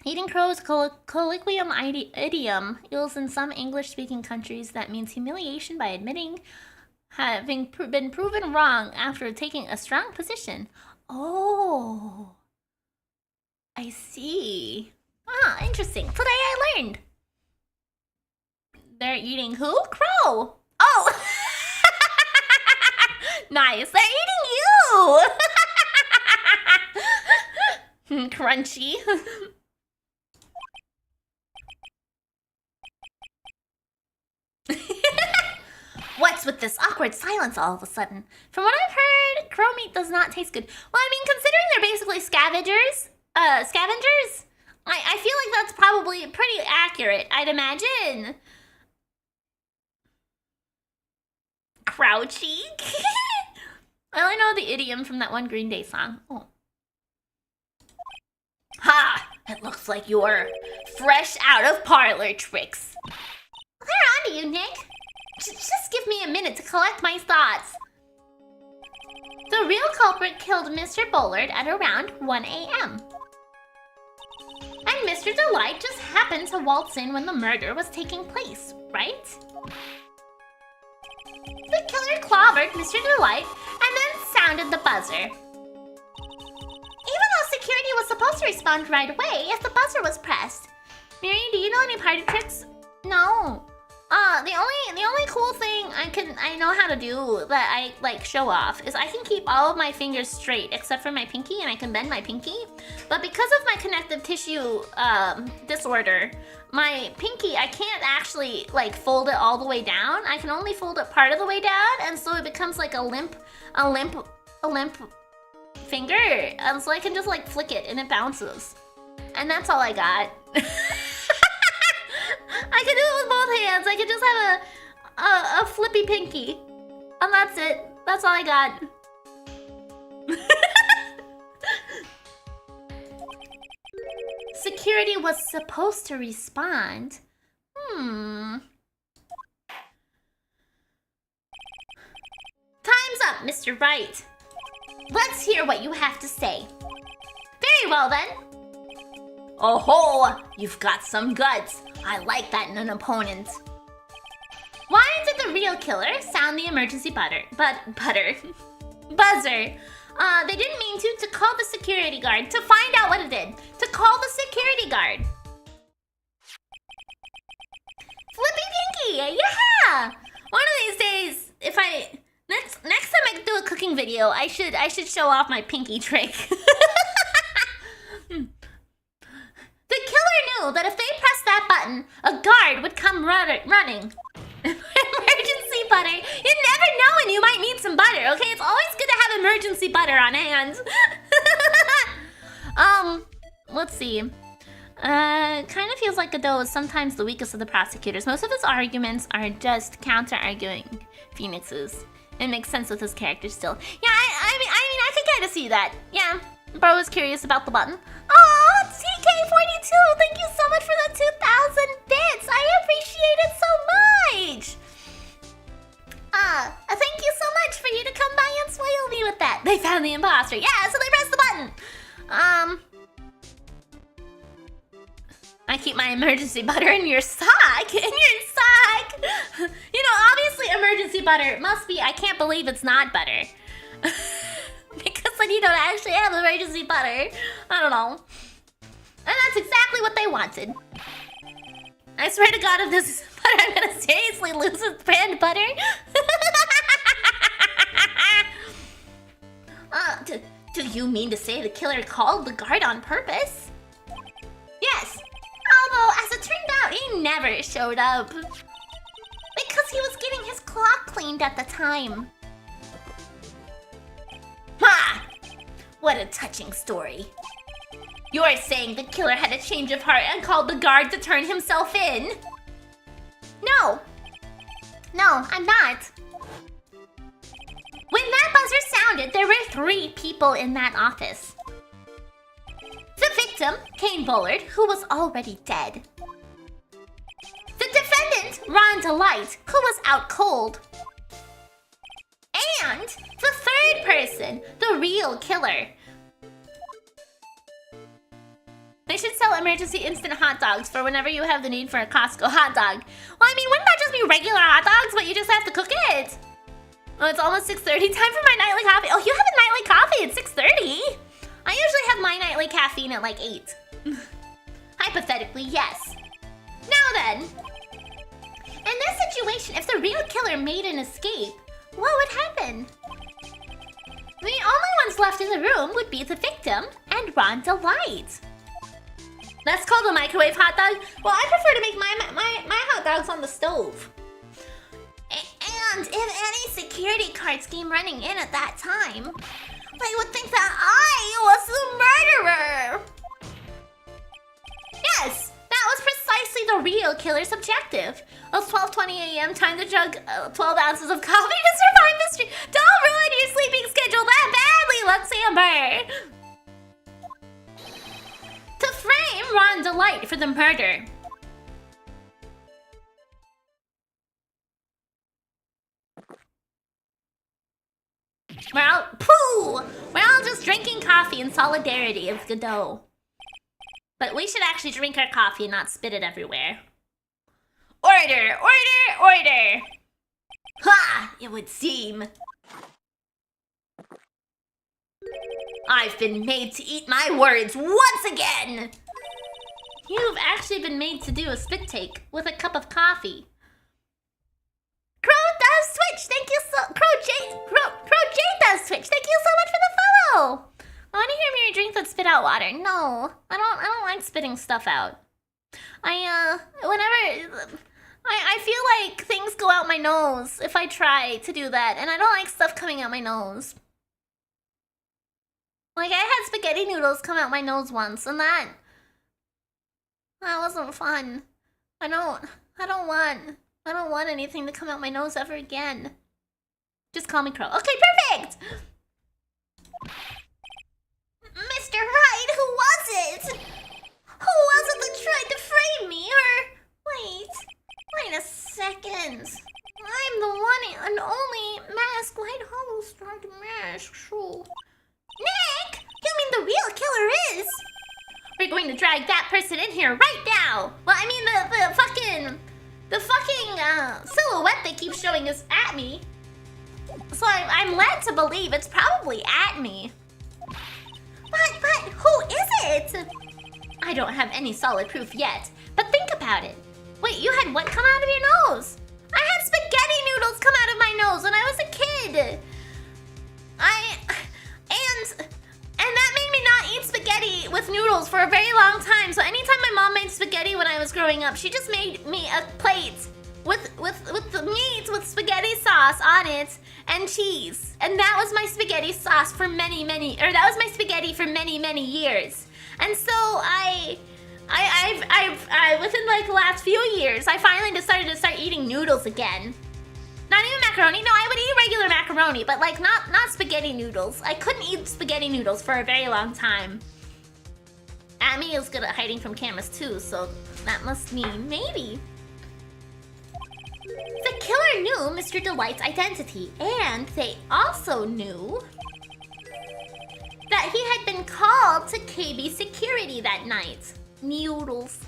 Eating crow is colloquium idiom used in some English-speaking countries that means humiliation by admitting having been proven wrong after taking a strong position. Oh, I see. Ah, interesting. Today I learned. They're eating who? Crow. Oh! Nice. They're eating you! Crunchy. What's with this awkward silence all of a sudden? From what I've heard, crow meat does not taste good. Well, I mean, considering they're basically scavengers, I feel like that's probably pretty accurate, I'd imagine. Crow cheek? I only know the idiom from that one Green Day song. Oh. Ha! It looks like you're fresh out of parlor tricks. They're onto you, Nick. Just give me a minute to collect my thoughts. The real culprit killed Mr. Bullard at around 1 a.m. And Mr. Delight just happened to waltz in when the murder was taking place, right? The killer clobbered Mr. Delight and then sounded the buzzer. Even though security was supposed to respond right away if the buzzer was pressed. Miri, do you know any party tricks? No. The only cool thing I know how to do that I like show off is I can keep all of my fingers straight except for my pinky, and I can bend my pinky. But because of my connective tissue disorder, my pinky, I can't actually like fold it all the way down. I can only fold it part of the way down, and so it becomes like a limp finger. And so I can just like flick it and it bounces. And that's all I got. I can do it with both hands. I can just have a flippy pinky. And that's it. That's all I got. Security was supposed to respond. Time's up, Mr. Wright. Let's hear what you have to say. Very well then. Oh-ho! You've got some guts. I like that in an opponent. Why did the real killer sound the emergency buzzer? They didn't mean to call the security guard to find out what it did. To call the security guard. Flippy pinky! Yeah! One of these days, if I... Next time I do a cooking video, I should show off my pinky trick. The killer knew that if they pressed that button, a guard would come running. Emergency butter. You never know when you might need some butter, okay? It's always good to have emergency butter on hand. Let's see. Kind of feels like Godot is sometimes the weakest of the prosecutors. Most of his arguments are just counter-arguing Phoenix's. It makes sense with his character still. Yeah, I mean, I can kind of see that. Yeah, bro was curious about the button. Oh, TK42, thank you so much for the 2,000 bits. I appreciate it so much. Thank you so much for you to come by and spoil me with that. They found the imposter. Yeah, so they pressed the button. I keep my emergency butter in your sock. In your sock. You know, obviously emergency butter must be, I can't believe it's not butter. Because then you don't actually have emergency butter. I don't know. And that's exactly what they wanted. I swear to God, if this is butter, I'm gonna seriously lose this brand butter. Do you mean to say the killer called the guard on purpose? Yes. Although, as it turned out, he never showed up. Because he was getting his clock cleaned at the time. Ha! What a touching story. You're saying the killer had a change of heart and called the guard to turn himself in? No. No, I'm not. When that buzzer sounded, there were 3 people in that office. The victim, Kane Bullard, who was already dead. The defendant, Ron Delight, who was out cold. And the 3rd person, the real killer. They should sell emergency instant hot dogs for whenever you have the need for a Costco hot dog. Well, I mean, wouldn't that just be regular hot dogs, but you just have to cook it? Oh, it's almost 6:30. Time for my nightly coffee. Oh, you have a nightly coffee at 6:30? I usually have my nightly caffeine at like 8. Hypothetically, yes. Now then, in this situation, if the real killer made an escape, what would happen? The only ones left in the room would be the victim and Ron Delight. That's called a microwave hot dog? Well, I prefer to make my hot dogs on the stove. And And if any security cards came running in at that time, they would think that I was the murderer. Yes, that was precisely the real killer's objective. It was 12:20 a.m. Time to chug 12 ounces of coffee to survive the street. Don't ruin your sleeping schedule that badly, Lux Amber. To frame Ron Delight for the murder. We're all just drinking coffee in solidarity of Godot. But we should actually drink our coffee and not spit it everywhere. Order, order, order! Ha! It would seem. I've been made to eat my words once again! You've actually been made to do a spit take with a cup of coffee. Crow does Twitch, thank you so... Crow J does Twitch, thank you so much for the follow! I want to hear Miri drink that spit out water. No, I don't like spitting stuff out. I feel like things go out my nose if I try to do that, and I don't like stuff coming out my nose. Like, I had spaghetti noodles come out my nose once, and that wasn't fun. I don't want anything to come out my nose ever again. Just call me Crow. Okay, perfect! Mr. Wright, who was it? Who was it that tried to frame me, or... Wait a second. I'm the one and only masked White Hollow starred mask, so... Nick! You mean the real killer is? We're going to drag that person in here right now! Well, I mean the fucking silhouette they keep showing is at me. So I'm led to believe it's probably at me. But who is it? I don't have any solid proof yet, but think about it. Wait, you had what come out of your nose? I had spaghetti noodles come out of my nose when I was a kid. And that made me not eat spaghetti with noodles for a very long time. So anytime my mom made spaghetti when I was growing up, she just made me a plate with the meat with spaghetti sauce on it and cheese. And that was my spaghetti sauce for many years. And so I've within like the last few years, I finally decided to start eating noodles again. Not even macaroni. No, I would eat regular macaroni, but like not spaghetti noodles. I couldn't eat spaghetti noodles for a very long time. Amy is good at hiding from cameras too, so that must mean maybe. The killer knew Mr. Delight's identity, and they also knew that he had been called to KB security that night. Noodles.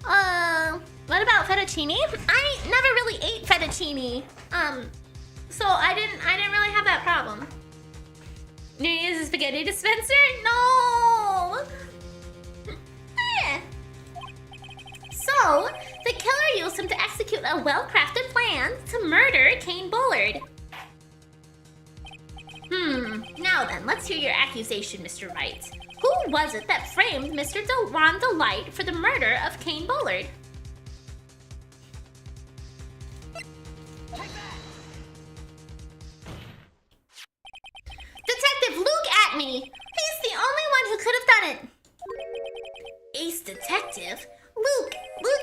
What about fettuccine? I never really ate fettuccine. So I didn't really have that problem. Do you use a spaghetti dispenser? No! So, the killer used him to execute a well-crafted plan to murder Kane Bullard. Now then, let's hear your accusation, Mr. Wright. Who was it that framed Mr. Ron Delight for the murder of Kane Bullard? Detective Luke at me! He's the only one who could have done it! Ace Detective? Luke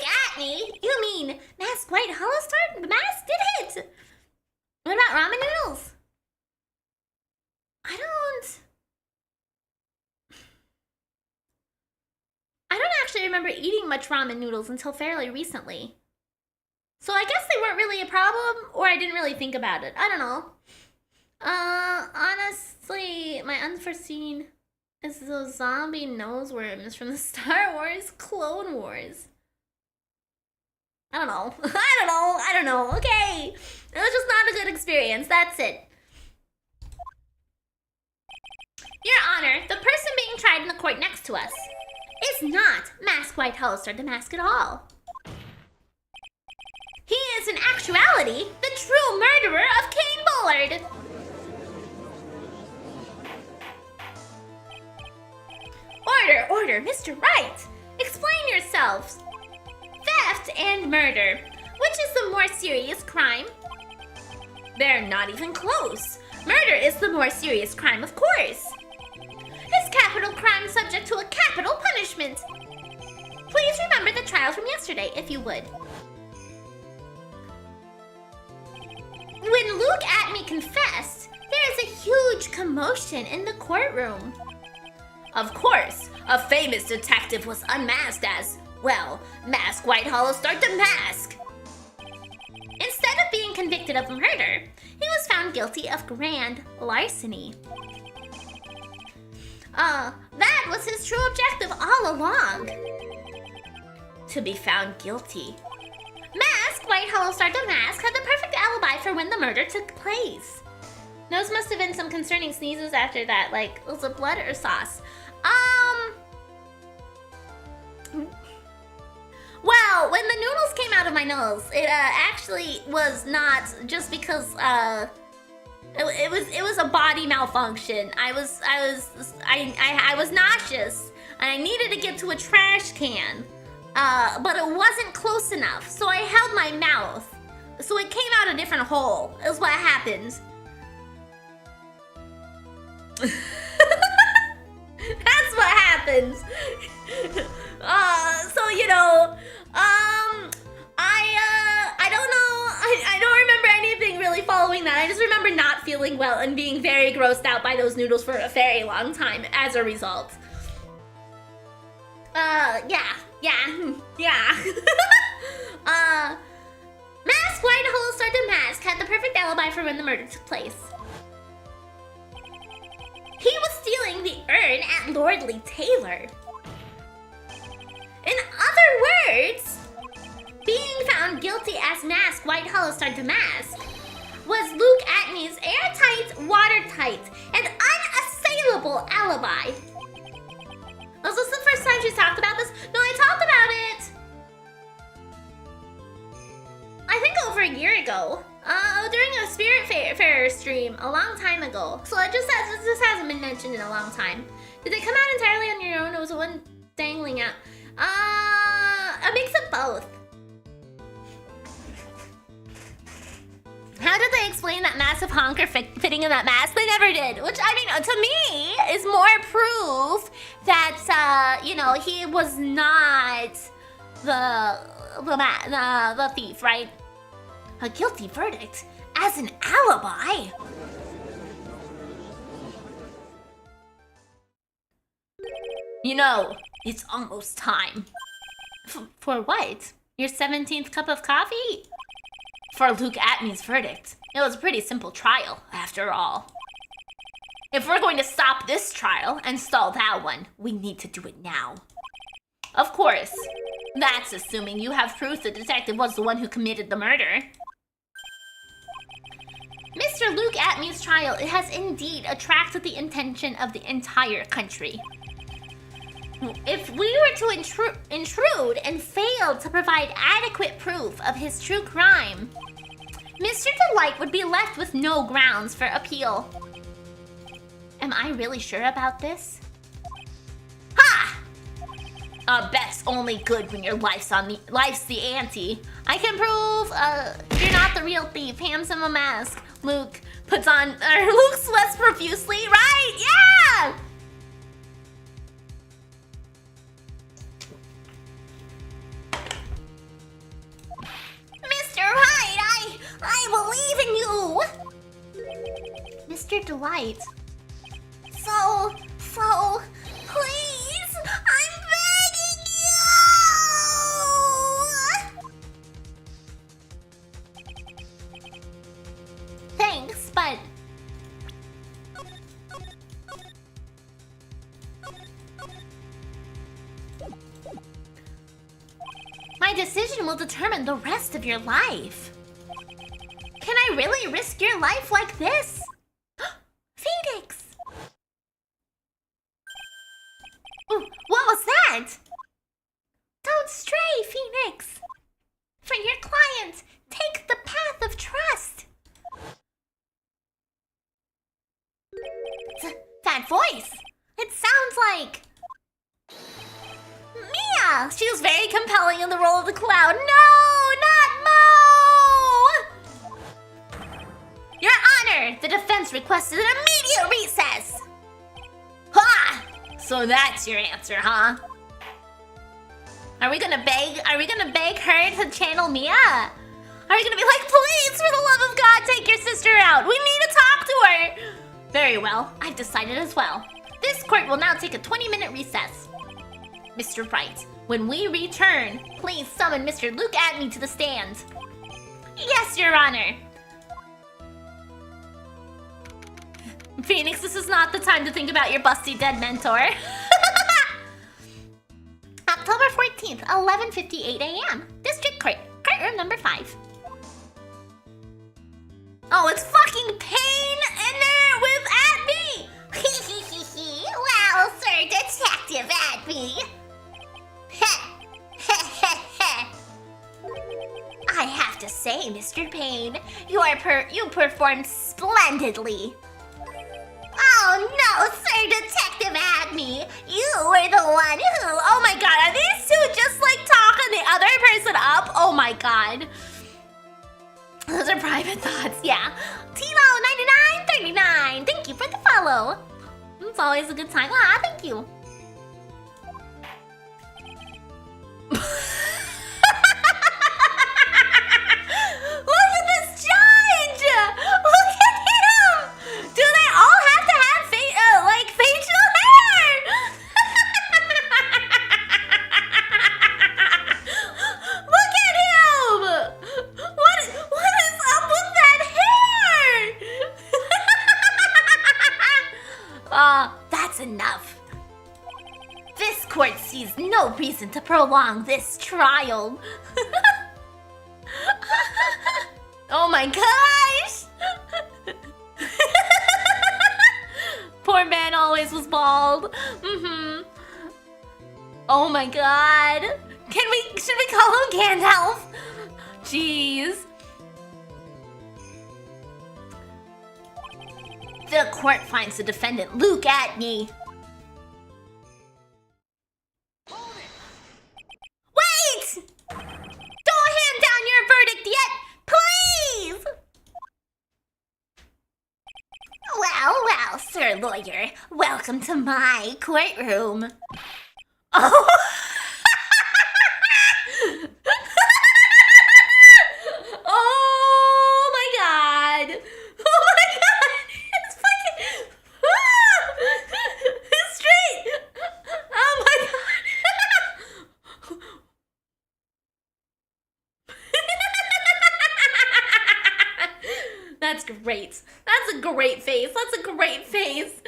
at me? You mean Mask White Hollow Star? The mask did it! What about ramen noodles? I don't actually remember eating much ramen noodles until fairly recently. So I guess they weren't really a problem, or I didn't really think about it. I don't know. Honestly, my unforeseen is those zombie nose worms from the Star Wars Clone Wars. I don't know. Okay. It was just not a good experience. That's it. Your Honor, the person being tried in the court next to us is not Mask White Hollister the Mask at all. He is in actuality the true murderer of Kane Bullard. Order, Mr. Wright. Explain yourselves. Theft and murder. Which is the more serious crime? They're not even close. Murder is the more serious crime, of course. Is capital crime subject to a capital punishment? Please remember the trial from yesterday, if you would. When Luke Atme confessed, there is a huge commotion in the courtroom. Of course, a famous detective was unmasked as, well, Mask White Hollow start the mask. Instead of being convicted of murder, he was found guilty of grand larceny. That was his true objective all along. To be found guilty. Mask White Hollow Star the Mask had the perfect alibi for when the murder took place. Those must have been some concerning sneezes after that, like, was it blood or sauce? Well, when the noodles came out of my nose, it actually was not just because it was a body malfunction. I was nauseous and I needed to get to a trash can, but it wasn't close enough, so I held my mouth, so it came out a different hole. Is what happened. That's what happens. So you know, I don't know. I don't remember anything really following that. I just remember not feeling well and being very grossed out by those noodles for a very long time as a result. Yeah. Mask White Hollow Star the Mask had the perfect alibi for when the murder took place. He was stealing the urn at Lordly Taylor. In other words, being found guilty as Mask White Hollow Star the Mask was Luke Atme's airtight, watertight, and unassailable alibi. Was this the first time she's talked about this? No, I talked about it, I think over a year ago. During a Spirit Fair stream a long time ago. So it just hasn't been mentioned in a long time. Did they come out entirely on your own? It was the one dangling out. A mix of both. How did they explain that massive honker fitting in that mask? They never did. Which, I mean, to me, is more proof that, you know, he was not the thief, right? A guilty verdict as an alibi? You know, it's almost time. For what? Your 17th cup of coffee? For Luke Atme's verdict. It was a pretty simple trial, after all. If we're going to stop this trial and stall that one, we need to do it now. Of course. That's assuming you have proof the detective was the one who committed the murder. Mr. Luke Atme's trial has indeed attracted the attention of the entire country. If we were to intrude and fail to provide adequate proof of his true crime, Mr. Delight would be left with no grounds for appeal. Am I really sure about this? Ha! A bet's only good when your life's the ante. I can prove you're not the real thief. Hands him a mask. Luke sweats profusely, right? Yeah! Mr. Wright, I believe in you! Mr. Delight. So, please, I'm begging you! Thanks, but... my decision will determine the rest of your life. Can I really risk your life like this? Phoenix! Ooh, what was that? Don't stray, Phoenix. For your client, take the path of trust. That voice! It sounds like... Mia! She was very compelling in the role of the cloud. No! Not Mo! Honor, the defense requested an immediate recess. Ha! So that's your answer, huh? Are we gonna beg her to channel Mia? Are you gonna be like, please, for the love of God, take your sister out. We need to talk to her. Very well, I've decided as well. This court will now take a 20-minute recess. Mr. Wright, when we return, please summon Mr. Luke Atney to the stand. Yes, Your Honor. Phoenix, this is not the time to think about your busty dead mentor. October 14th, 11:58 a.m. District Court, courtroom number 5. Oh, it's fucking Pain in there with Atney! Well, Sir Detective Atney. I have to say, Mr. Payne, you performed splendidly. Oh no, Sir Detective Atney, you were the one who... Oh my god, are these two just like talking the other person up? Oh my god. Those are private thoughts, yeah. Tilo9939, thank you for the follow. It's always a good time. Ah, thank you. Look at this judge! Look at him! Do they all have to have like facial hair? Look at him! What is up with that hair? That's enough. This court sees no reason to prolong this trial. Oh my gosh! Poor man always was bald. Oh my god. Should we call him Gandalf? Jeez. The court finds the defendant Luke Atney. Wait! Don't hand down your verdict yet, please! Well, Sir Lawyer, welcome to my courtroom. Oh! Oh my god! Oh my god! It's fucking... It's straight! Oh my god! That's great. That's a great face. That's a great face.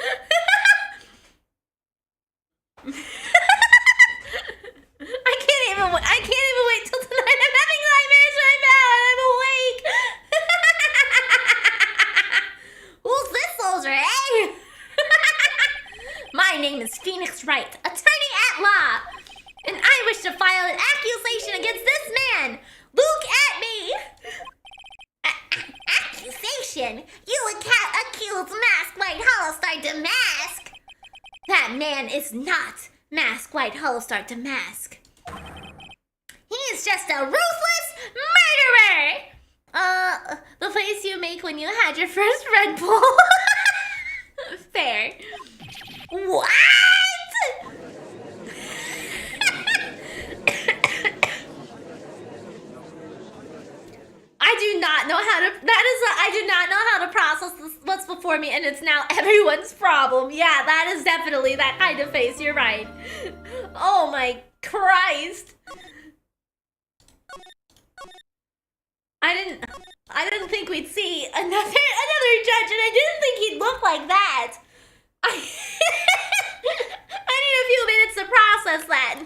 I can't even wait till tonight. I'm having nightmares right now and I'm awake. Who's this soldier, eh? My name is Phoenix Wright, attorney at law. And I wish to file an accusation against this man, Luke Atney. Accusation? You accuse Mask White Hollowstar Damask. That man is not Mask White Hollowstar Damask. He's just a ruthless murderer! The face you make when you had your first Red Bull. Fair. What? I do not know how to, I do not know how to process this, what's before me, and it's now everyone's problem. Yeah, that is definitely that kind of face, you're right. Oh my Christ. I didn't think we'd see another judge, and I didn't think he'd look like that. I need a few minutes to process that.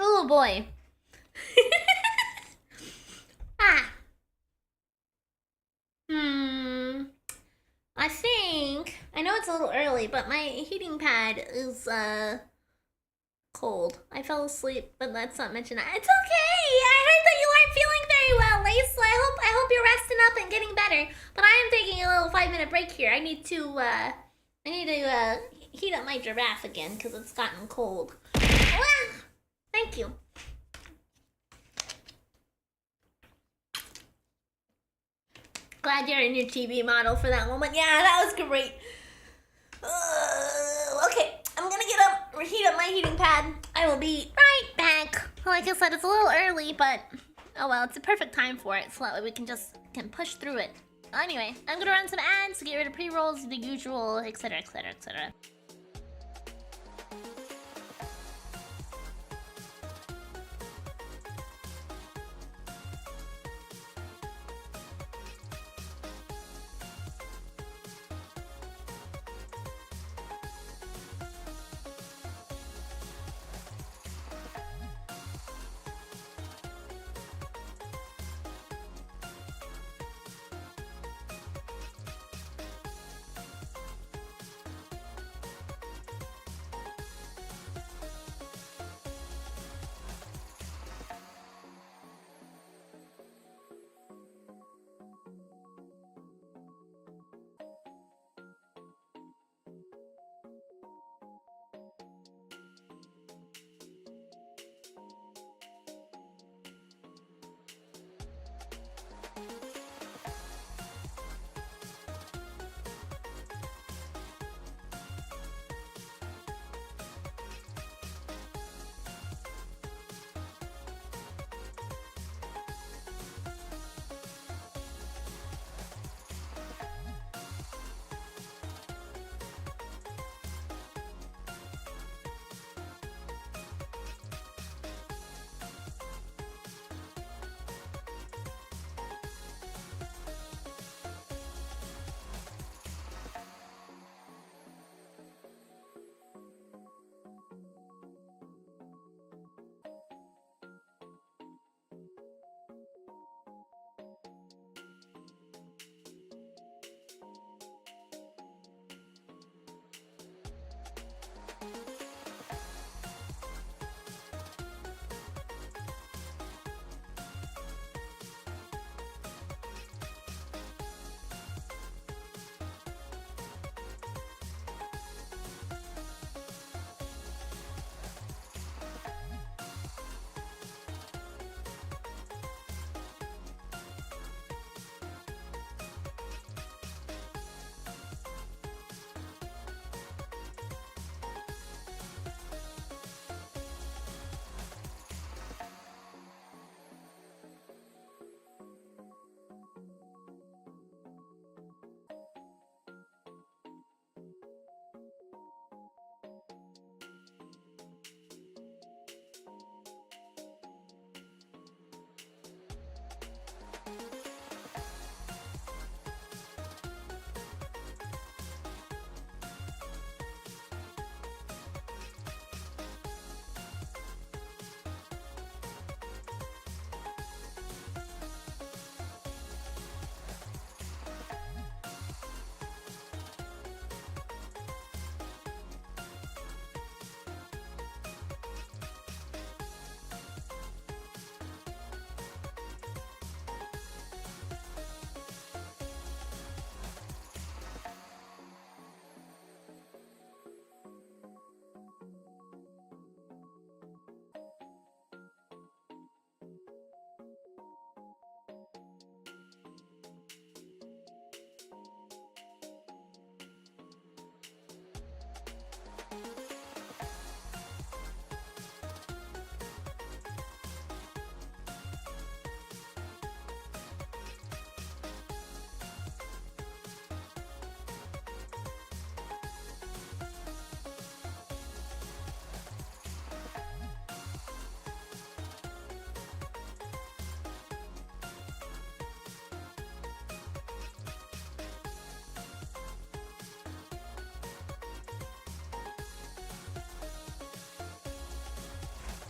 Oh boy. I know it's a little early, but my heating pad is cold. I fell asleep, but let's not mention that. It's okay. I heard that you aren't feeling very well, Lace. So I hope you're resting up and getting better. But I am taking a little 5-minute break here. I need to heat up my giraffe again because it's gotten cold. Thank you. glad you're in your TV model for that moment. Yeah, that was great. Okay, I'm gonna get up, heat up my heating pad. I will be right back. Like I said, it's a little early, but oh well, it's a perfect time for it, so that way we can push through it. Anyway, I'm gonna run some ads to get rid of pre-rolls, the usual, etc, etc, etc.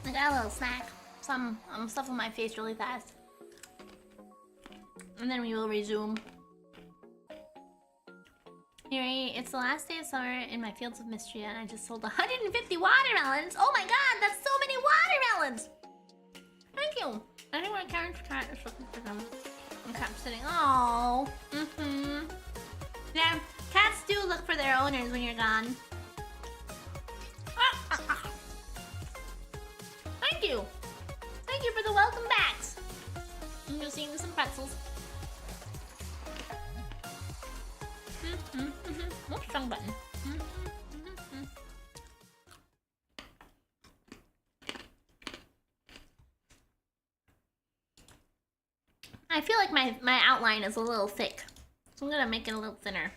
I got a little snack. I'm stuffing my face really fast. And then we will resume. Miri, it's the last day of summer in my fields of mystery and I just sold 150 watermelons. Oh my god, that's so many watermelons! Thank you. I think my cat is looking for them. And cat's sitting. Oh. Yeah, cats do look for their owners when you're gone. Thank you. Thank you for the welcome backs. I'm just eating some pretzels. wrong button. I feel like my outline is a little thick, so I'm gonna make it a little thinner.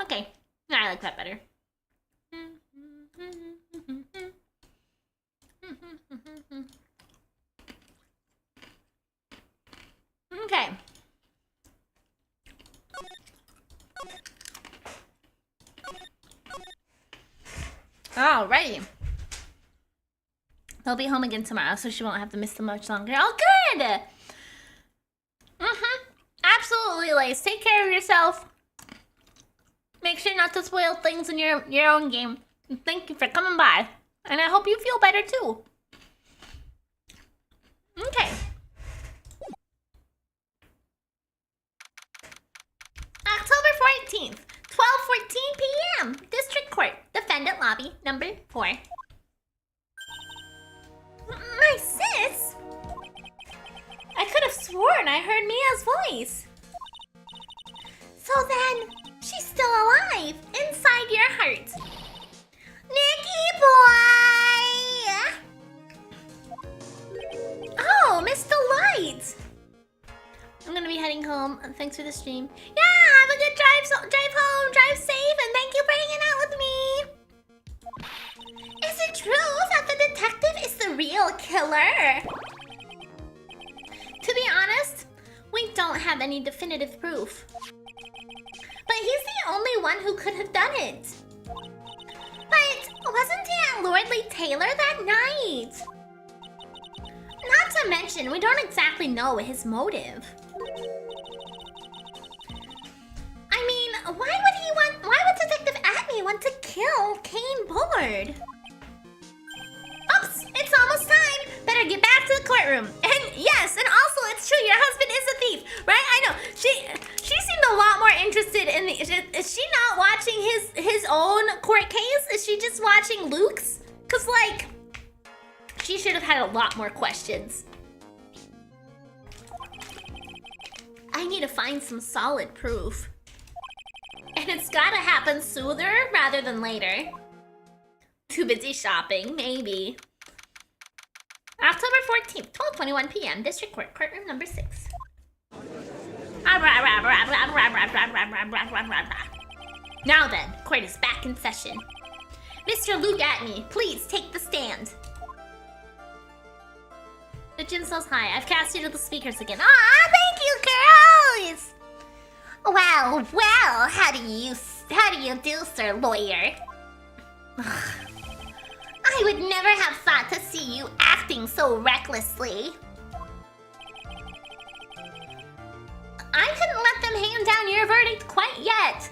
Okay, I like that better. Okay. Alrighty. They'll be home again tomorrow, so she won't have to miss them much longer. Oh, good! Absolutely, Lace. Take care of yourself. Make sure not to spoil things in your own game. And thank you for coming by. And I hope you feel better, too. Okay. October 14th, 12:14 p.m. District Court, Defendant Lobby, number 4. My sis? I could have sworn I heard Mia's voice. So then, she's still alive, inside your heart. Nicky boy! Oh, Mr. Light! I'm gonna be heading home. Thanks for the stream. Yeah, have a good drive home, drive safe, and thank you for hanging out with me. Is it true that the detective is the real killer? To be honest, we don't have any definitive proof. But he's the only one who could have done it. But wasn't he at Lordly Taylor that night? Not to mention, we don't exactly know his motive. I mean, why would Detective Atney want to kill Kane Bullard? Oops, it's almost time. Better get back to the courtroom. And yes, and also it's true, your husband is a thief, right? I know. She seemed a lot more interested in the. Is she not watching his own court case? Is she just watching Luke's? Cause like, she should have had a lot more questions. I need to find some solid proof. And it's gotta happen sooner rather than later. Too busy shopping, maybe. October 14th, 12:21 p.m. District Court, courtroom number 6. Now then, court is back in session. Mr. Luke Atney, please take the stand. The Jin says hi. I've cast you to the speakers again. Aw, thank you, girls! Well, how do you do, sir lawyer? I would never have thought to see you acting so recklessly. I couldn't let them hand down your verdict quite yet.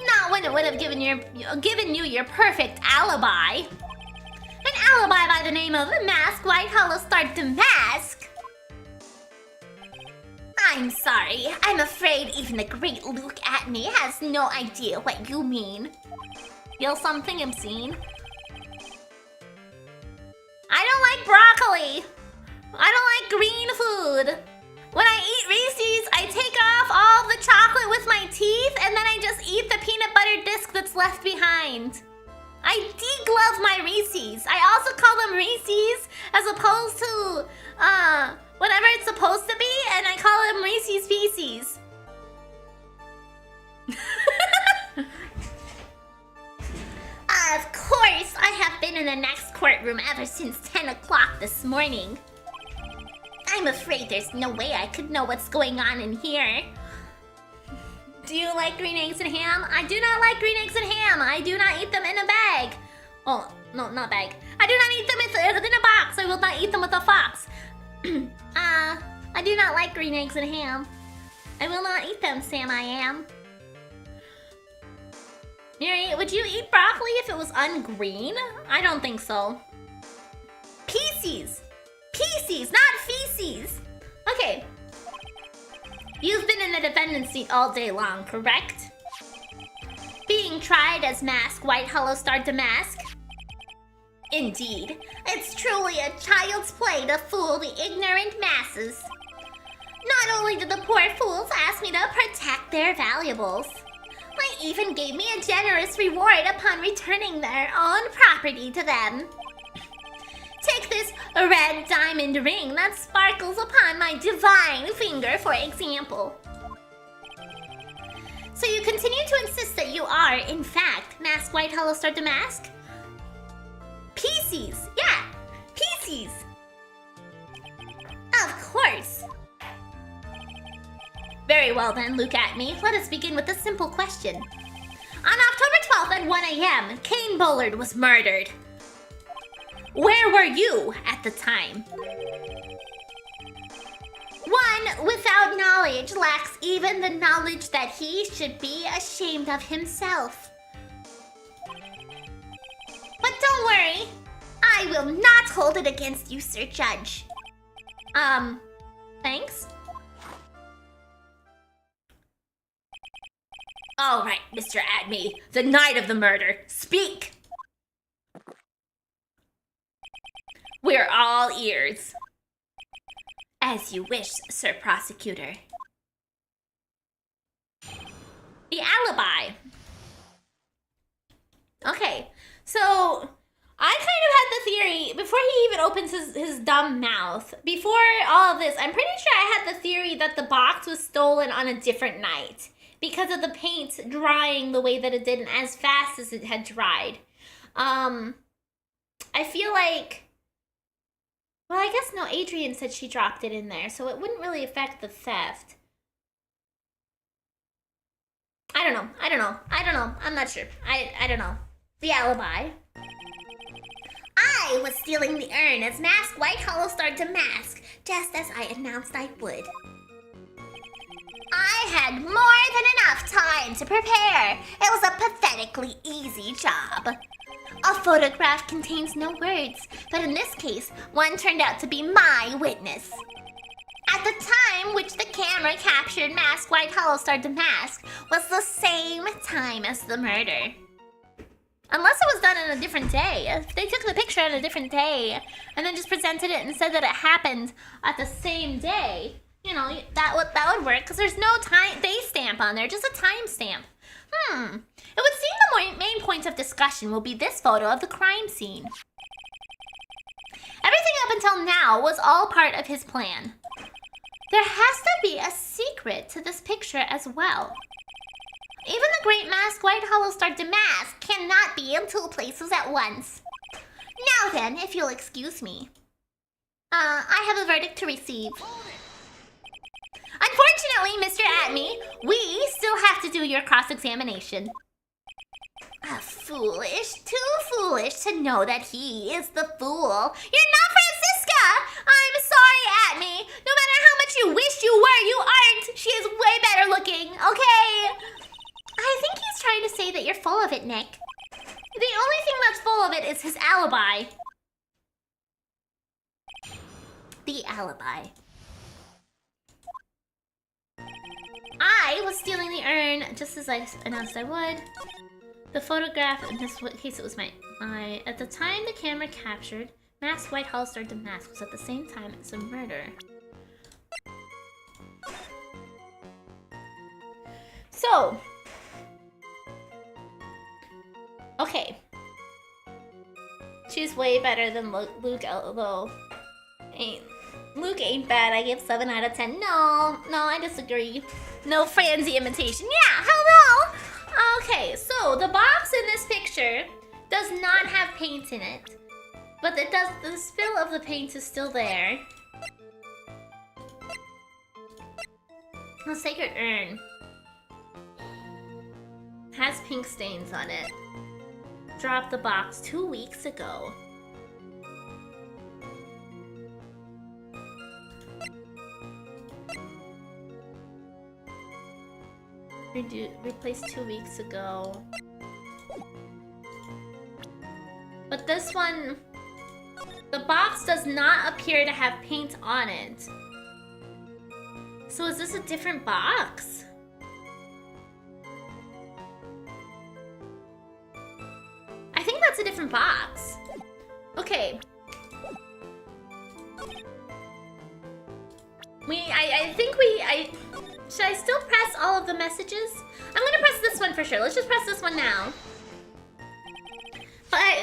Not when it would have given you your perfect alibi. An alibi by the name of Mask White Hollow Star Damask. I'm sorry. I'm afraid even the great Luke Atney has no idea what you mean. Feel something obscene? I don't like broccoli. I don't like green food. When I eat Reese's, I take off all the chocolate with my teeth and then I just eat the peanut butter disc that's left behind. I de-glove my Reese's. I also call them Reese's as opposed to whatever it's supposed to be, and I call them Reese's Pieces. Of course, I have been in the next courtroom ever since 10 o'clock this morning. I'm afraid there's no way I could know what's going on in here. Do you like green eggs and ham? I do not like green eggs and ham. I do not eat them in a bag. Oh, no, not bag. I do not eat them in a box. I will not eat them with a fox. I do not like green eggs and ham. I will not eat them, Sam I am. Miri, would you eat broccoli if it was ungreen? I don't think so. Pieces! Pieces, not feces! Okay. You've been in the defendant's seat all day long, correct? Being tried as Mask White Hollow Star Damask? Indeed. It's truly a child's play to fool the ignorant masses. Not only did the poor fools ask me to protect their valuables, they even gave me a generous reward upon returning their own property to them. Take this red diamond ring that sparkles upon my divine finger, for example. So you continue to insist that you are, in fact, Mask White Hollow Star Damask? Pisces! Yeah! Pisces! Of course! Very well then, look at me. Let us begin with a simple question. On October 12th at 1 a.m., Kane Bullard was murdered. Where were you at the time? One without knowledge lacks even the knowledge that he should be ashamed of himself. But don't worry, I will not hold it against you, Sir Judge. Thanks? All right, Mr. Adme, the night of the murder, speak! We're all ears. As you wish, Sir Prosecutor. The alibi. Okay, so I kind of had the theory, before he even opens his dumb mouth, before all of this, I'm pretty sure I had the theory that the box was stolen on a different night because of the paint drying the way that it did and as fast as it had dried. I feel like, well, I guess no, Adrian said she dropped it in there, so it wouldn't really affect the theft. I don't know. I'm not sure. I don't know. The alibi. I was stealing the urn as Mask White Hollow Star Damask, just as I announced I would. I had more than enough time to prepare. It was a pathetically easy job. A photograph contains no words, but in this case, one turned out to be my witness. At the time which the camera captured Mask White Hollow Star Damask was the same time as the murder. Unless it was done on a different day. If they took the picture on a different day and then just presented it and said that it happened at the same day, you know, that would work because there's no day stamp on there, just a time stamp. It would seem the main point of discussion will be this photo of the crime scene. Everything up until now was all part of his plan. There has to be a secret to this picture as well. Even the great Mask White Hollow Star Damask cannot be in two places at once. Now then, if you'll excuse me. I have a verdict to receive. Unfortunately, Mr. Atme, we still have to do your cross-examination. Too foolish to know that he is the fool. You're not Francisca! I'm sorry, Atme. No matter how much you wish you were, you aren't. She is way better looking, okay? I think he's trying to say that you're full of it, Nick. The only thing that's full of it is his alibi. The alibi. I was stealing the urn just as I announced I would. The photograph, in this case it was my at the time the camera captured, Mask White Hollow Star Damask was at the same time as the murder. So, okay. She's way better than Luke, although Luke ain't bad. I give 7 out of 10. No, I disagree. No Franzi imitation. Yeah, hello! Okay, so the box in this picture does not have paint in it. But it does. The spill of the paint is still there. The sacred urn has pink stains on it. Dropped the box 2 weeks ago. Replaced 2 weeks ago. But this one, the box does not appear to have paint on it. So is this a different box? I think that's a different box. Okay. Should I still press all of the messages? I'm gonna press this one for sure. Let's just press this one now.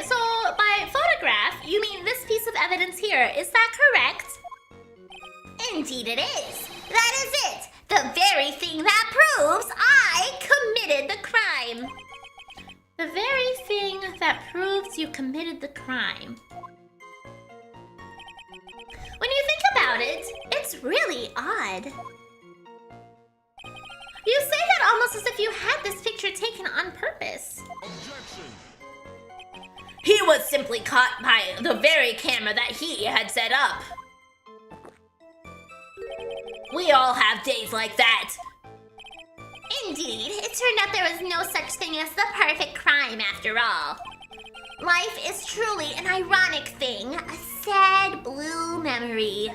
So by photograph, you mean this piece of evidence here. Is that correct? Indeed it is. That is it. The very thing that proves I committed the crime. The very thing that proves you committed the crime. When you think about it, it's really odd. You say that almost as if you had this picture taken on purpose. Objection. He was simply caught by the very camera that he had set up. We all have days like that. Indeed, it turned out there was no such thing as the perfect crime after all. Life is truly an ironic thing, a sad blue memory.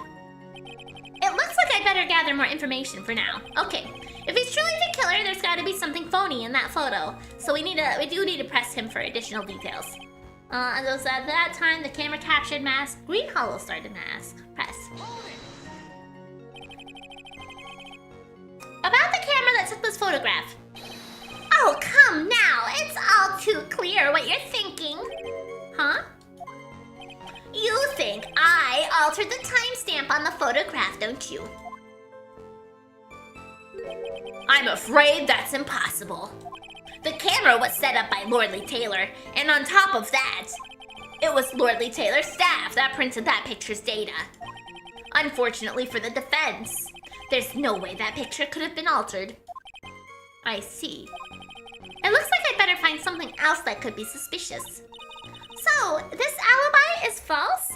It looks like I'd better gather more information for now. Okay, if he's truly the killer, there's gotta be something phony in that photo. So we do need to press him for additional details. As I was at that time, the camera captured mask. Green Hollow started mask. Press. About the camera that took this photograph. Oh, come now. It's all too clear what you're thinking. Huh? You think I altered the timestamp on the photograph, don't you? I'm afraid that's impossible. The camera was set up by Lordly Taylor, and on top of that, it was Lordly Taylor's staff that printed that picture's data. Unfortunately for the defense, there's no way that picture could have been altered. I see. It looks like I'd better find something else that could be suspicious. So, this alibi is false?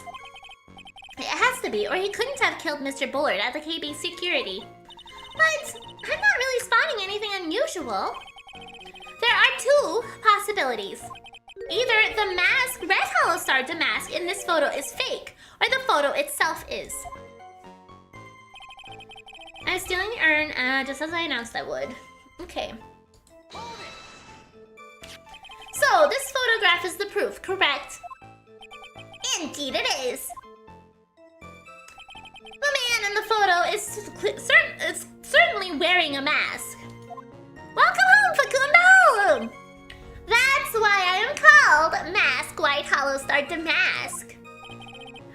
It has to be, or he couldn't have killed Mr. Bullard at the KB security. But I'm not really spotting anything unusual. There are two possibilities. Either the mask Red Hollow Star damask in this photo is fake, or the photo itself is. I'm stealing the urn, just as I announced I would. Okay. So, this photograph is the proof, correct? Indeed it is. The man in the photo is certainly wearing a mask. Welcome home, Facundo! That's why I am called Mask White Hollow Star Damask.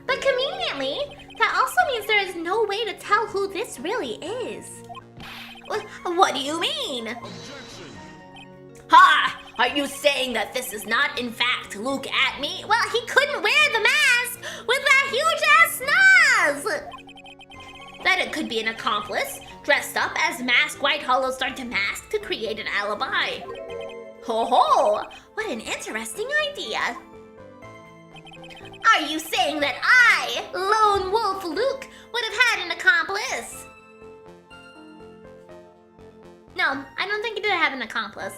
But conveniently, that also means there is no way to tell who this really is. What do you mean? Objection. Ha! Are you saying that this is not in fact Luke at me? Well, he couldn't wear the mask with that huge-ass nose! That it could be an accomplice dressed up as Mask White Hollow Star Damask to create an alibi. Ho ho! What an interesting idea. Are you saying that I, Lone Wolf Luke, would have had an accomplice? No, I don't think he did have an accomplice.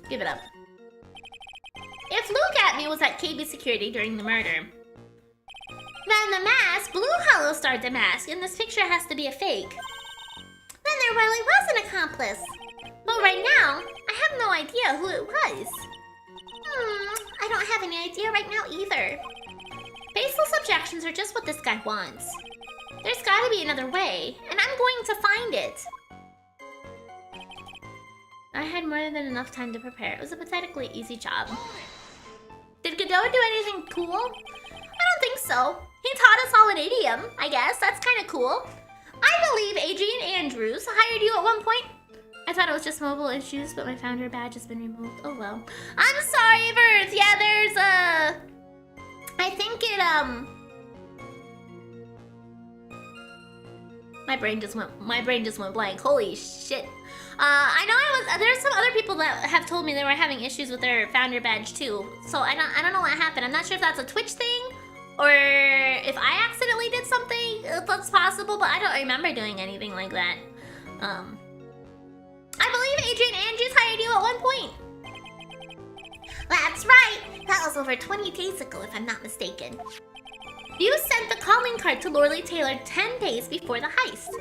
Give it up. If Luke at me was at KB security during the murder, then the mask, Blue Hollow Star Damask, in this picture has to be a fake. Then there really was an accomplice. But right now, I have no idea who it was. I don't have any idea right now either. Baseless objections are just what this guy wants. There's gotta be another way, and I'm going to find it. I had more than enough time to prepare. It was a pathetically easy job. Did Godot do anything cool? I don't think so. He taught us all an idiom, I guess. That's kind of cool. I believe Adrian Andrews hired you at one point. I thought it was just mobile issues, but my founder badge has been removed. Oh well. I'm sorry, Birds. Yeah, there's I think it my brain just went blank. Holy shit. I know there's some other people that have told me they were having issues with their founder badge too. So I don't know what happened. I'm not sure if that's a Twitch thing or if I accidentally did something. If that's possible, but I don't remember doing anything like that. I believe Adrian Andrews hired you at one point. That's right. That was over 20 days ago, if I'm not mistaken. You sent the calling card to Lordly Taylor 10 days before the heist.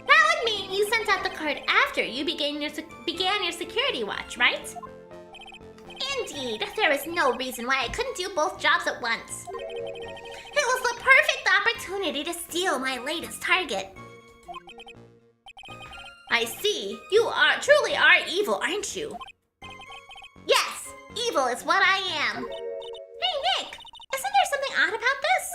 That would mean you sent out the card after you began your security watch, right? Indeed, there is no reason why I couldn't do both jobs at once. It was the perfect opportunity to steal my latest target. I see. You truly are evil, aren't you? Yes, evil is what I am. Hey, Nick, isn't there something odd about this?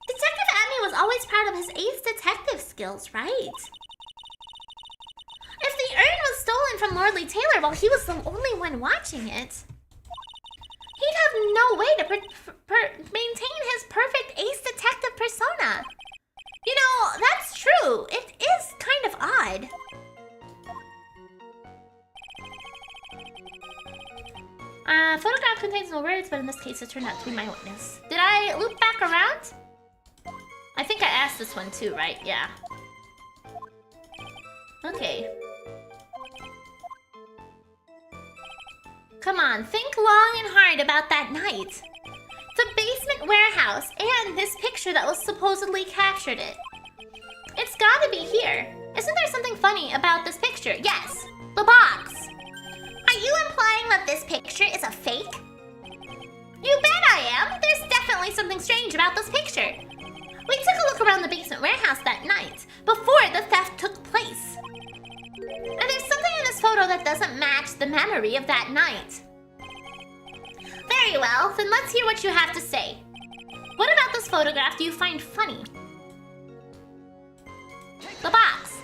Detective Abney was always proud of his ace detective skills, right? If the urn was stolen from Lordly Taylor while he was the only one watching it, he'd have no way to maintain his perfect ace detective persona. You know, that's true. It is kind of odd. Photograph contains no words, but in this case it turned out to be my witness. Did I loop back around? I think I asked this one too, right? Yeah. Okay. Come on, think long and hard about that night. The basement warehouse and this picture that was supposedly captured it. It's gotta be here. Isn't there something funny about this picture? Yes, the box. Are you implying that this picture is a fake? You bet I am. There's definitely something strange about this picture. We took a look around the basement warehouse that night, before the theft took place. And there's something in this photo that doesn't match the memory of that night. Very well, then let's hear what you have to say. What about this photograph do you find funny? The box.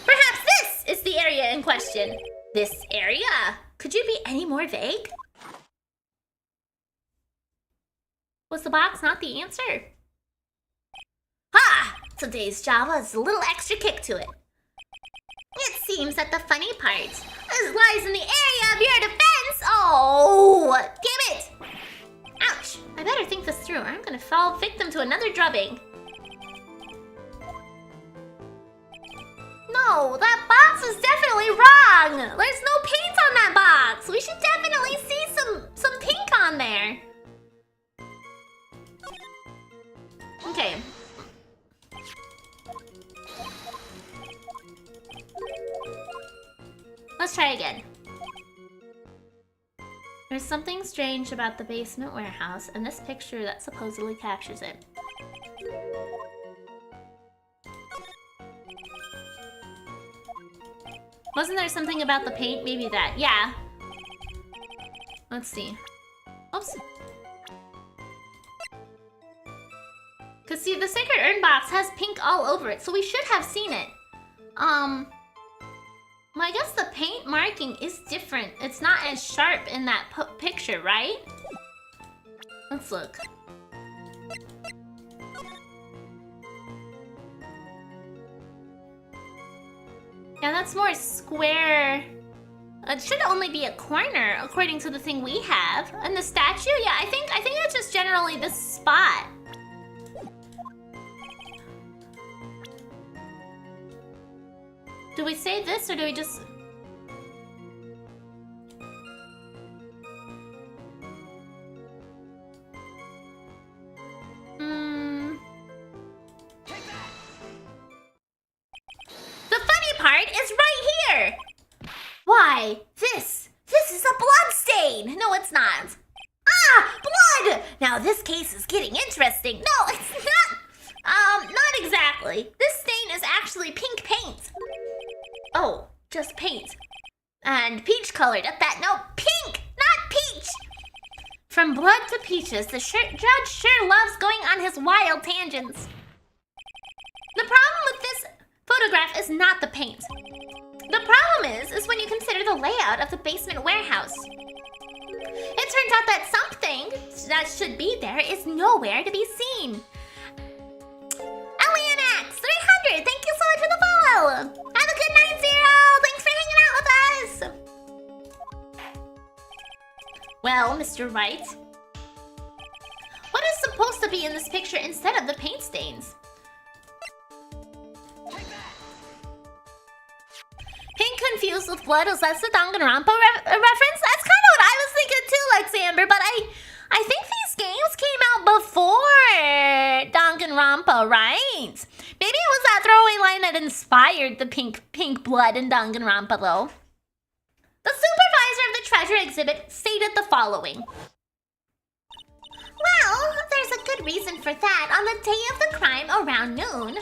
Perhaps this is the area in question. This area? Could you be any more vague? Was the box not the answer? Ha! Today's Java has a little extra kick to it. It seems that the funny part lies in the area of your defense. Oh, damn it! Ouch! I better think this through or I'm gonna fall victim to another drubbing. No, that box is definitely wrong! There's no paint on that box! We should definitely see some pink on there. Okay. Let's try again. There's something strange about the basement warehouse and this picture that supposedly captures it. Wasn't there something about the paint? Maybe that. Yeah. Let's see. Oops. Cause see, the Sacred Urn box has pink all over it, so we should have seen it. Well, I guess the paint marking is different. It's not as sharp in that picture, right? Let's look. Yeah, that's more square. It should only be a corner, according to the thing we have. And the statue, yeah, I think it's just generally this spot. Do we say this or do we just... The funny part is right here! Why, this is a blood stain! No, it's not. Ah, blood! Now this case is getting interesting. No, it's not. Not exactly. This stain is actually pink paint. Oh, just paint. And peach colored at that. No, pink, not peach. From blood to peaches, the judge sure loves going on his wild tangents. The problem with this photograph is not the paint. The problem is when you consider the layout of the basement warehouse. It turns out that something that should be there is nowhere to be seen. Elianax 300, thank you so much for the follow. Have a good night, Zero. Thanks for hanging out with us. Well, Mr. Wright, what is supposed to be in this picture instead of the paint stains? Pink confused with blood, is that the Danganronpa reference? That's kind of what I was thinking too, Alexander, but I think these games came out before Danganronpa, right? Maybe it was that throwaway line that inspired the pink blood in Danganronpa, though. The supervisor of the treasure exhibit stated the following. Well, there's good reason for that on the day of the crime around noon.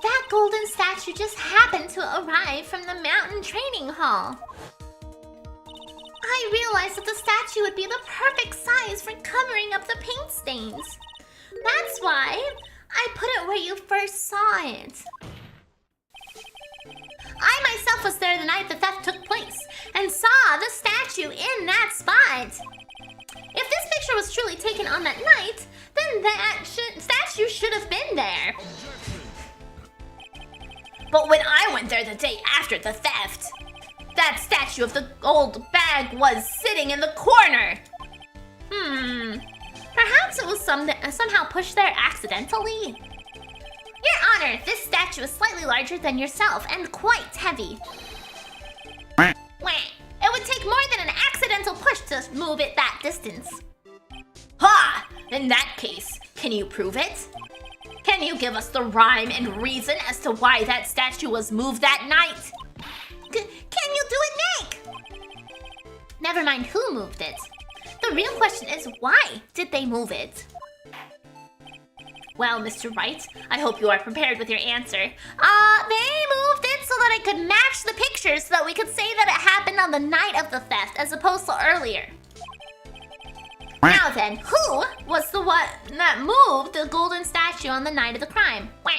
That golden statue just happened to arrive from the mountain training hall. I realized that the statue would be the perfect size for covering up the paint stains. That's why I put it where you first saw it. I myself was there the night the theft took place and saw the statue in that spot. If this picture was truly taken on that night, then that statue should have been there. But when I went there the day after the theft, that statue of the gold bag was sitting in the corner. Perhaps it was somehow pushed there accidentally? Your Honor, this statue is slightly larger than yourself and quite heavy. It would take more than an accidental push to move it that distance. Ha! In that case, can you prove it? Can you give us the rhyme and reason as to why that statue was moved that night? Can you do it, Nick? Never mind who moved it. The real question is, why did they move it? Well, Mr. Wright, I hope you are prepared with your answer. They moved it so that I could match the pictures so that we could say that it happened on the night of the theft as opposed to earlier. Now then, who was the one that moved the golden statue on the night of the crime? I'm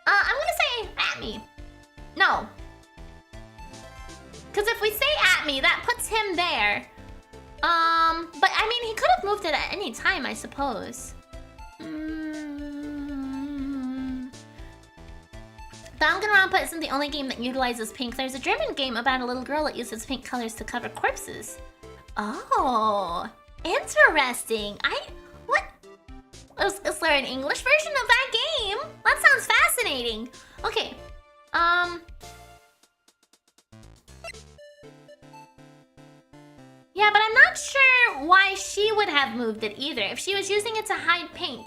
gonna say at me. No. Because if we say at me, that puts him there. But I mean, he could have moved it at any time, I suppose. Danganronpa isn't the only game that utilizes pink. There's a German game about a little girl that uses pink colors to cover corpses. Oh, interesting. What? Is there an English version of that game? That sounds fascinating. Okay, yeah, but I'm not sure why she would have moved it either, if she was using it to hide paint.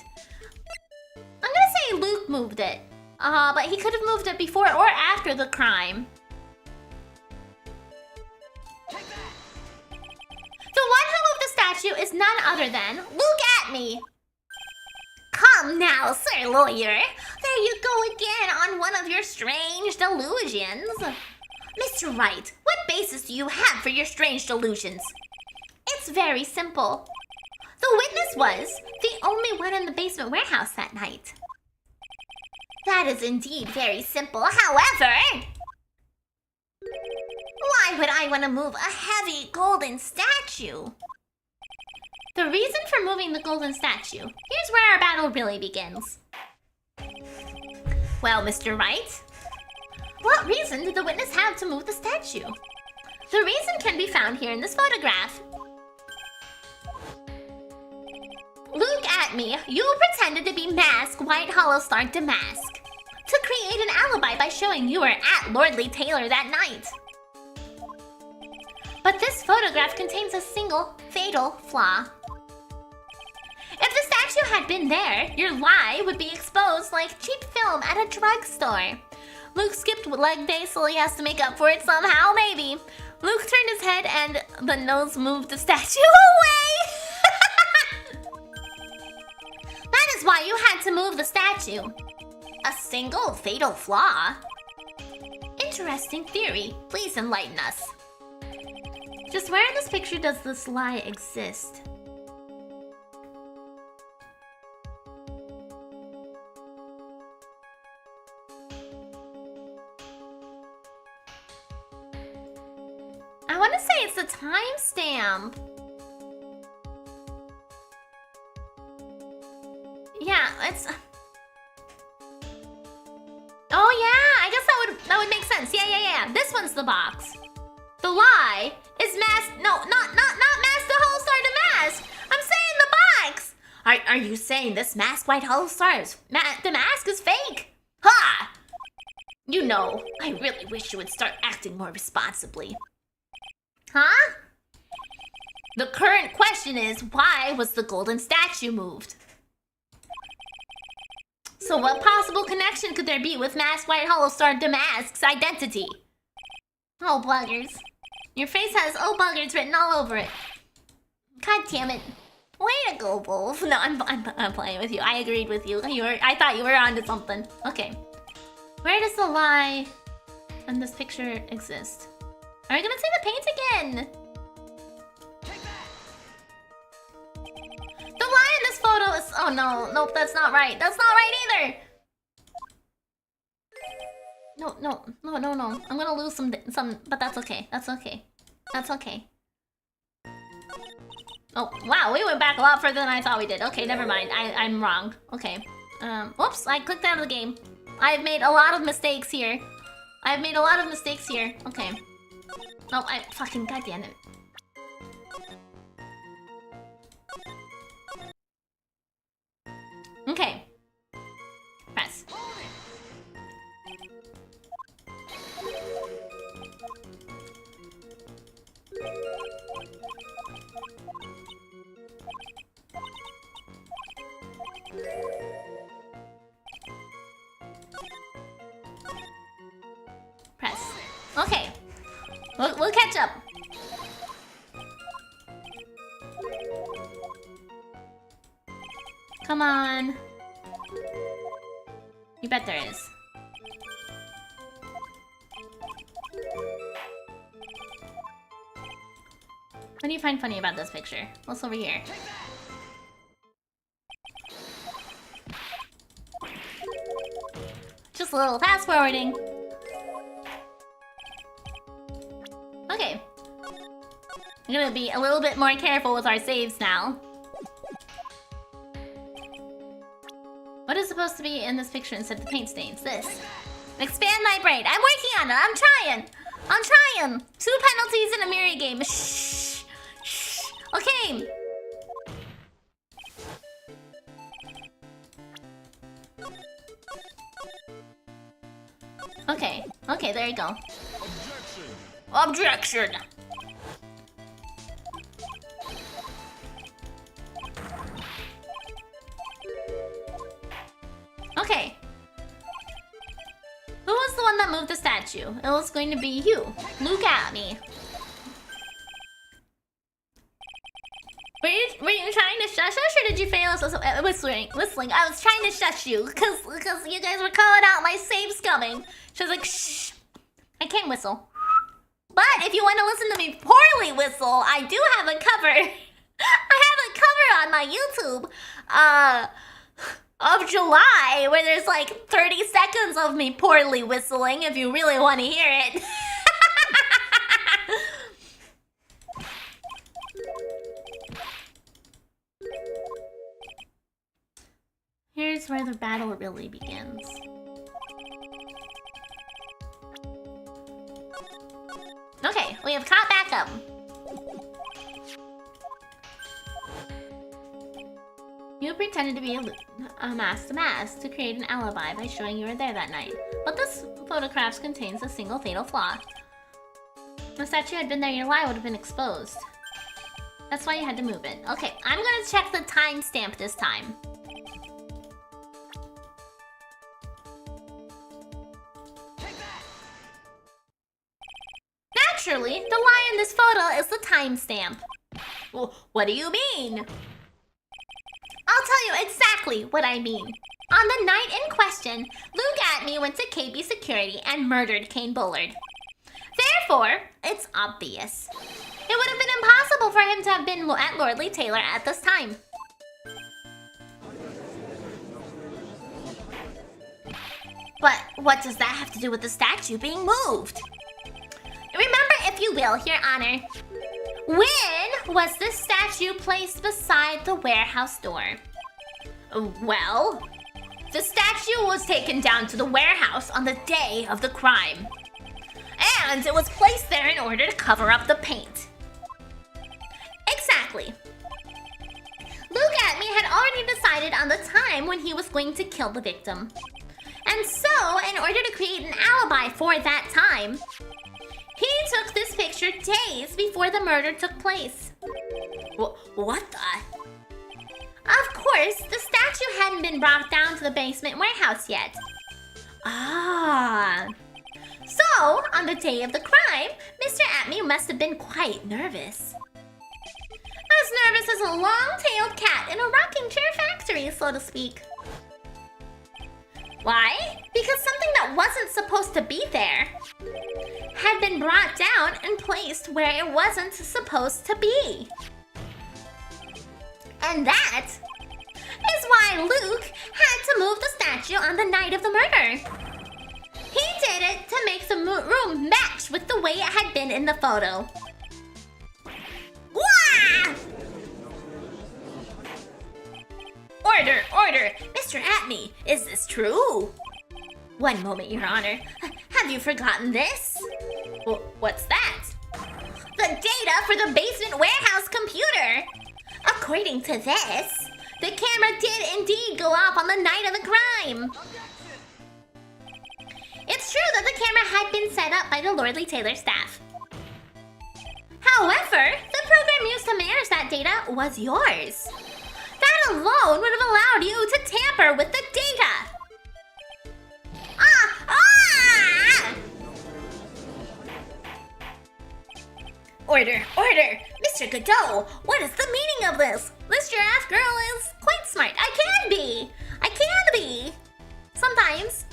I'm gonna say Luke moved it. But he could have moved it before or after the crime. The one who moved the statue is none other than Luke Atme. Come now, Sir Lawyer. There you go again on one of your strange delusions. Mr. Wright, what basis do you have for your strange delusions? It's very simple. The witness was the only one in the basement warehouse that night. That is indeed very simple. However, why would I want to move a heavy golden statue? The reason for moving the golden statue. Here's where our battle really begins. Well, Mr. Wright, what reason did the witness have to move the statue? The reason can be found here in this photograph. Look at me. You pretended to be Mask White Hollow Star Damask to create an alibi by showing you were at Lordly Taylor that night. But this photograph contains a single fatal flaw. If the statue had been there, your lie would be exposed like cheap film at a drugstore. Luke skipped leg day, so he has to make up for it somehow, maybe. Luke turned his head and the nose moved the statue away. That is why you had to move the statue. A single fatal flaw? Interesting theory. Please enlighten us. Just where in this picture does this lie exist? I want to say it's the timestamp. Yeah, it's... Oh yeah, I guess that would make sense. Yeah. This one's the box. The lie is Mask... No, not Mask the Hollow Star Damask. I'm saying the box. are you saying this Mask White Hollow Star is... The mask is fake. Ha! You know, I really wish you would start acting more responsibly. Huh? The current question is, why was the golden statue moved? So what possible connection could there be with Mask White Hollow Star Damask's identity? Oh, buggers. Your face has "oh, buggers" written all over it. God damn it. Way to go, Wolf. No, I'm playing with you. I agreed with you. I thought you were onto something. Okay. Where does the lie in this picture exist? Are we gonna see the paint again? The lie in this photo is... Oh no, nope, that's not right. That's not right either. No. I'm gonna lose some, but that's okay. That's okay. That's okay. Oh, wow, we went back a lot further than I thought we did. Okay, never mind. I'm wrong. Okay. Whoops, I clicked out of the game. I've made a lot of mistakes here. Okay. No, I fucking goddamn it. Okay. Press. Press. Okay. We'll catch up. Come on. You bet there is. What do you find funny about this picture? What's over here? Just a little fast forwarding. Okay. I'm gonna be a little bit more careful with our saves now. What is supposed to be in this picture instead of the paint stains? This. Expand my brain. I'm working on it. I'm trying. 2 penalties in a Miridae game. Shh. Okay. Okay, there you go. Objection. Okay. Who was the one that moved the statue? It was going to be you. Look at me. Were you trying to shush us, or did you fail us whistling? I was trying to shush you because you guys were calling out my saves coming. She was like, shh. I can't whistle. But if you want to listen to me poorly whistle, I do have a cover. I have a cover on my YouTube of July where there's like 30 seconds of me poorly whistling if you really want to hear it. Here's where the battle really begins. Okay, we have caught back up. You pretended to be a mask to create an alibi by showing you were there that night. But this photograph contains a single fatal flaw. If the statue had been there, your lie would have been exposed. That's why you had to move it. Okay, I'm gonna check the timestamp this time. Naturally, the lie in this photo is the timestamp. Well, what do you mean? I'll tell you exactly what I mean. On the night in question, Luke Atme went to KB Security and murdered Kane Bullard. Therefore, it's obvious. It would have been impossible for him to have been at Lordly Taylor at this time. But what does that have to do with the statue being moved? Remember, if you will, Your Honor, when was this statue placed beside the warehouse door? Well, the statue was taken down to the warehouse on the day of the crime. And it was placed there in order to cover up the paint. Exactly. Luke Atme had already decided on the time when he was going to kill the victim. And so, in order to create an alibi for that time, he took this picture days before the murder took place. What the? Of course, the statue hadn't been brought down to the basement warehouse yet. Ah. So, on the day of the crime, Mr. Atme must have been quite nervous. as nervous as a long-tailed cat in a rocking chair factory, so to speak. Why? Because something that wasn't supposed to be there had been brought down and placed where it wasn't supposed to be. And that is why Luke had to move the statue on the night of the murder. He did it to make the room match with the way it had been in the photo. Wah! Order, order! Mr. Atney, is this true? One moment, Your Honor. Have you forgotten this? What's that? The data for the basement warehouse computer! According to this, the camera did indeed go off on the night of the crime. It's true that the camera had been set up by the Lordly Taylor staff. However, the program used to manage that data was yours. That alone would have allowed you to tamper with the data. Order, order! Mr. Godot, what is the meaning of this? This giraffe girl is quite smart. I can be! Sometimes.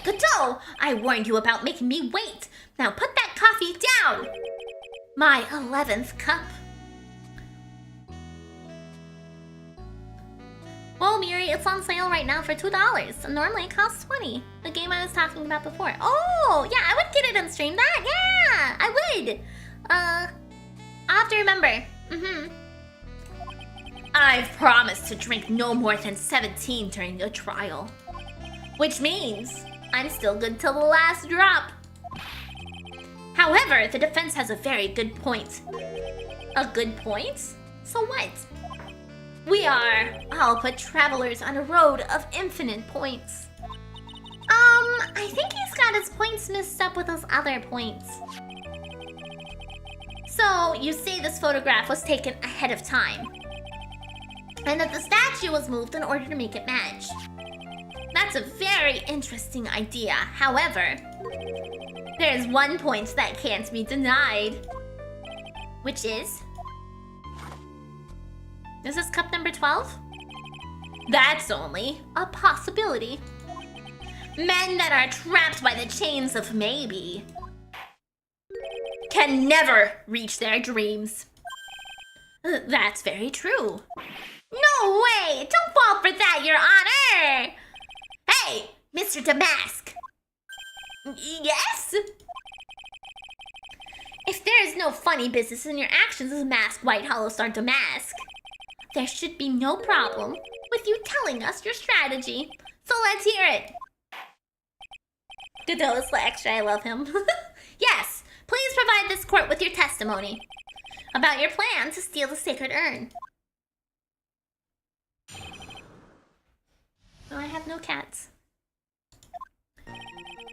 Godot, I warned you about making me wait. Now put that coffee down. My 11th cup. Well, Miri, it's on sale right now for $2. Normally it costs $20. The game I was talking about before. Oh, yeah, I would get it and stream that. Yeah, I would. I'll have to remember. I've promised to drink no more than 17 during the trial. Which means I'm still good till the last drop. However, the defense has a very good point. A good point? So what? We are all but travelers on a road of infinite points. I think he's got his points mixed up with those other points. So, you say this photograph was taken ahead of time. And that the statue was moved in order to make it match. That's a very interesting idea. However, there's one point that can't be denied. Which is... Is this cup number 12? That's only a possibility. Men that are trapped by the chains of maybe can never reach their dreams. That's very true. No way! Don't fall for that, Your Honor! Hey, Mr. Damask. Yes? If there is no funny business in your actions as Mask White Hollow Star Damask, there should be no problem with you telling us your strategy. So let's hear it. Godot is the extra, I love him. Yes, please provide this court with your testimony about your plan to steal the sacred urn. Oh, I have no cats.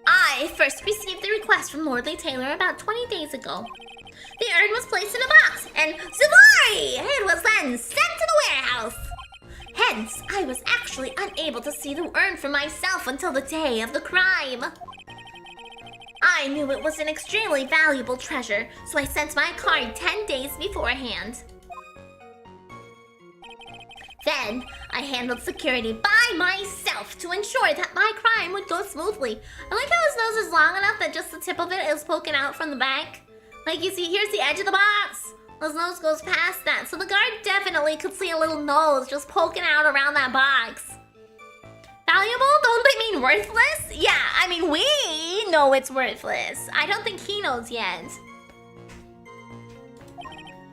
I first received the request from Lordly Taylor about 20 days ago. The urn was placed in a box, and Zavari! It was then sent to the warehouse. Hence, I was actually unable to see the urn for myself until the day of the crime. I knew it was an extremely valuable treasure, so I sent my card 10 days beforehand. Then, I handled security by myself to ensure that my crime would go smoothly. I like how his nose is long enough that just the tip of it is poking out from the back. Like you see, here's the edge of the box. His nose goes past that, so the guard definitely could see a little nose just poking out around that box. Valuable? Don't they mean worthless? Yeah, I mean, we know it's worthless. I don't think he knows yet.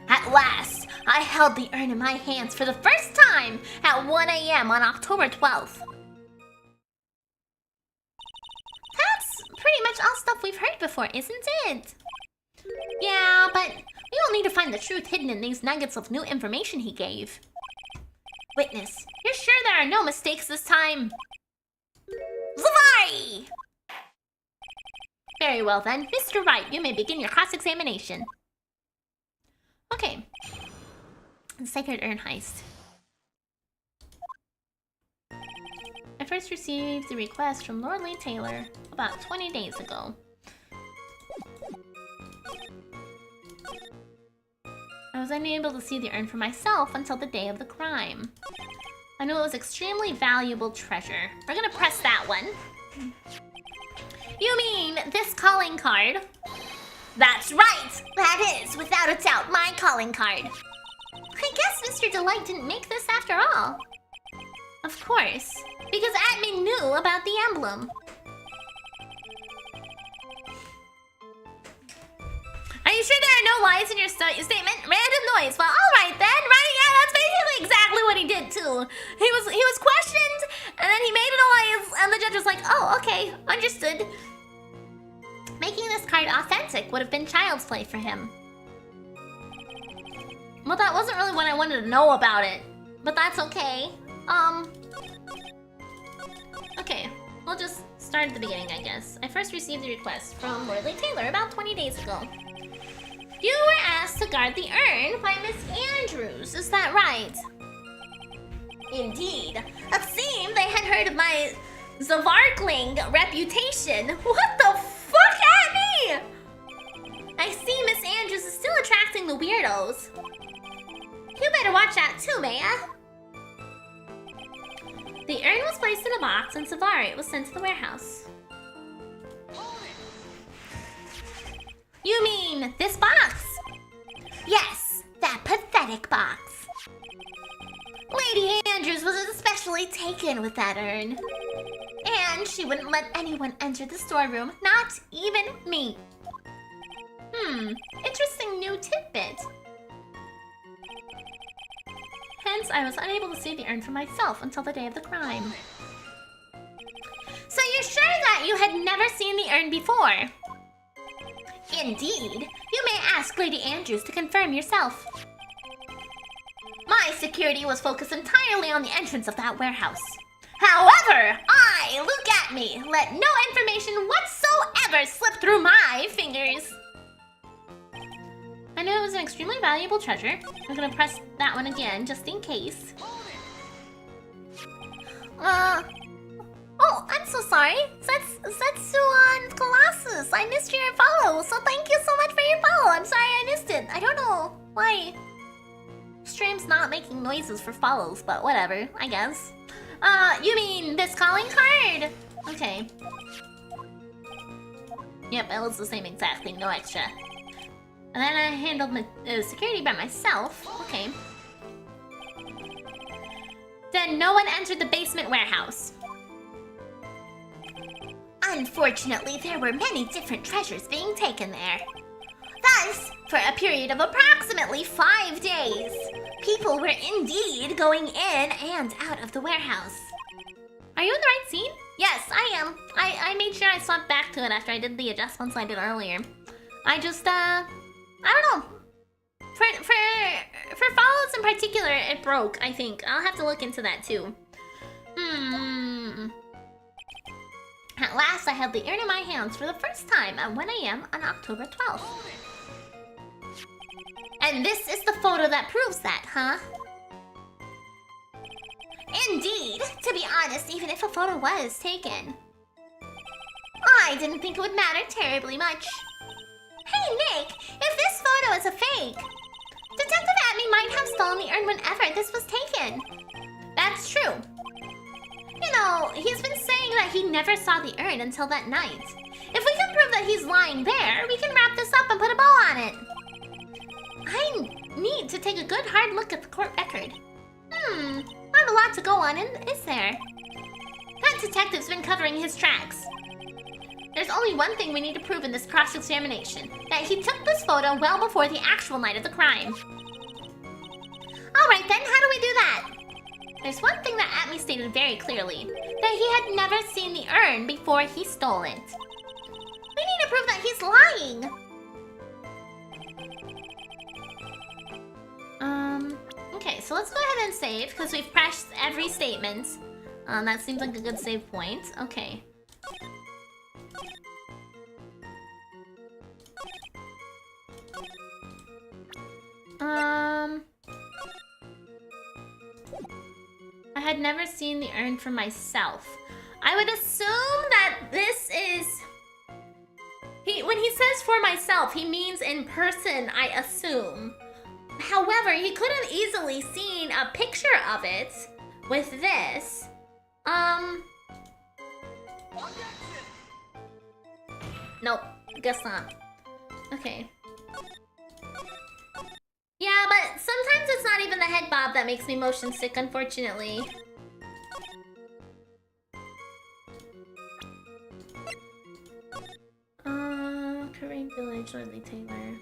At last, I held the urn in my hands for the first time at 1 a.m. on October 12th. That's pretty much all stuff we've heard before, isn't it? Yeah, but we will need to find the truth hidden in these nuggets of new information he gave. Witness, you're sure there are no mistakes this time? Zavari! Very well then, Mr. Wright, you may begin your cross-examination. Okay. Sacred Urn Heist. I first received the request from Lordly Taylor about 20 days ago. was unable to see the urn for myself until the day of the crime. I knew it was extremely valuable treasure. We're gonna press that one. You mean this calling card? That's right! That is, without a doubt, my calling card. I guess Mr. Delight didn't make this after all. Of course, because admin knew about the emblem. Are you sure there are no lies in your statement? Random noise. Well, all right then, right? Yeah, that's basically exactly what he did too. He was questioned, and then he made a noise, and the judge was like, "Oh, okay, understood." Making this card authentic would have been child's play for him. Well, that wasn't really what I wanted to know about it, but that's okay. Okay, we'll just start at the beginning, I guess. I first received the request from Lurley Taylor about 20 days ago. You were asked to guard the urn by Miss Andrews, is that right? Indeed. It seemed they had heard of my Zavarkling reputation. What the fuck at me? I see Miss Andrews is still attracting the weirdos. You better watch out too, Maya. The urn was placed in a box and Savari was sent to the warehouse. You mean this box? Yes, that pathetic box. Lady Andrews was especially taken with that urn. And she wouldn't let anyone enter the storeroom, not even me. Interesting new tidbit. Hence, I was unable to see the urn for myself until the day of the crime. So you're sure that you had never seen the urn before? Indeed. You may ask Lady Andrews to confirm yourself. My security was focused entirely on the entrance of that warehouse. However, look at me, let no information whatsoever slip through my fingers. I knew it was an extremely valuable treasure. I'm gonna press that one again, just in case. Oh, I'm so sorry. Setsuan Colossus, I missed your follow, so thank you so much for your follow. I'm sorry I missed it. I don't know why stream's not making noises for follows, but whatever, I guess. You mean this calling card? Okay. Yep, it was the same exact thing, no extra. And then I handled my security by myself. Okay. Then no one entered the basement warehouse. Unfortunately, there were many different treasures being taken there. Thus, for a period of approximately 5 days, people were indeed going in and out of the warehouse. Are you in the right scene? Yes, I am. I made sure I swapped back to it after I did the adjustments I did earlier. I just, I don't know. For follows in particular, it broke, I think. I'll have to look into that too. At last, I held the urn in my hands for the first time at 1 AM on October 12th. And this is the photo that proves that, huh? Indeed. To be honest, even if a photo was taken, I didn't think it would matter terribly much. Hey, Nick, if this photo is a fake, Detective Atney might have stolen the urn whenever this was taken. That's true. You know, he's been saying that he never saw the urn until that night. If we can prove that he's lying there, we can wrap this up and put a bow on it. I need to take a good hard look at the court record. Not a lot to go on, is there? That detective's been covering his tracks. There's only one thing we need to prove in this cross-examination. That he took this photo well before the actual night of the crime. Alright then, how do we do that? There's one thing that Atney stated very clearly. That he had never seen the urn before he stole it. We need to prove that he's lying. Okay, so let's go ahead and save, because we've pressed every statement. That seems like a good save point. Okay. I had never seen the urn for myself. I would assume that this is... When he says for myself, he means in person, I assume. However, he could have easily seen a picture of it with this. Nope, guess not. Okay. Yeah, but sometimes it's not even the head bob that makes me motion sick, unfortunately. Korean Village, Lurley Taylor.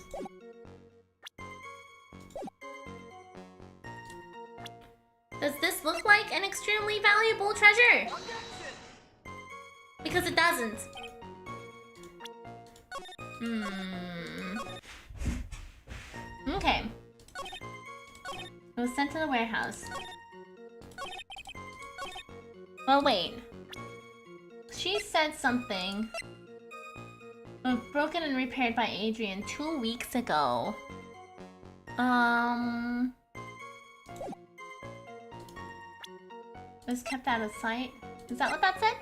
Does this look like an extremely valuable treasure? Because it doesn't. Okay. It was sent to the warehouse. Oh, wait. She said something. Broken and repaired by Adrian 2 weeks ago. Was kept out of sight. Is that what that said?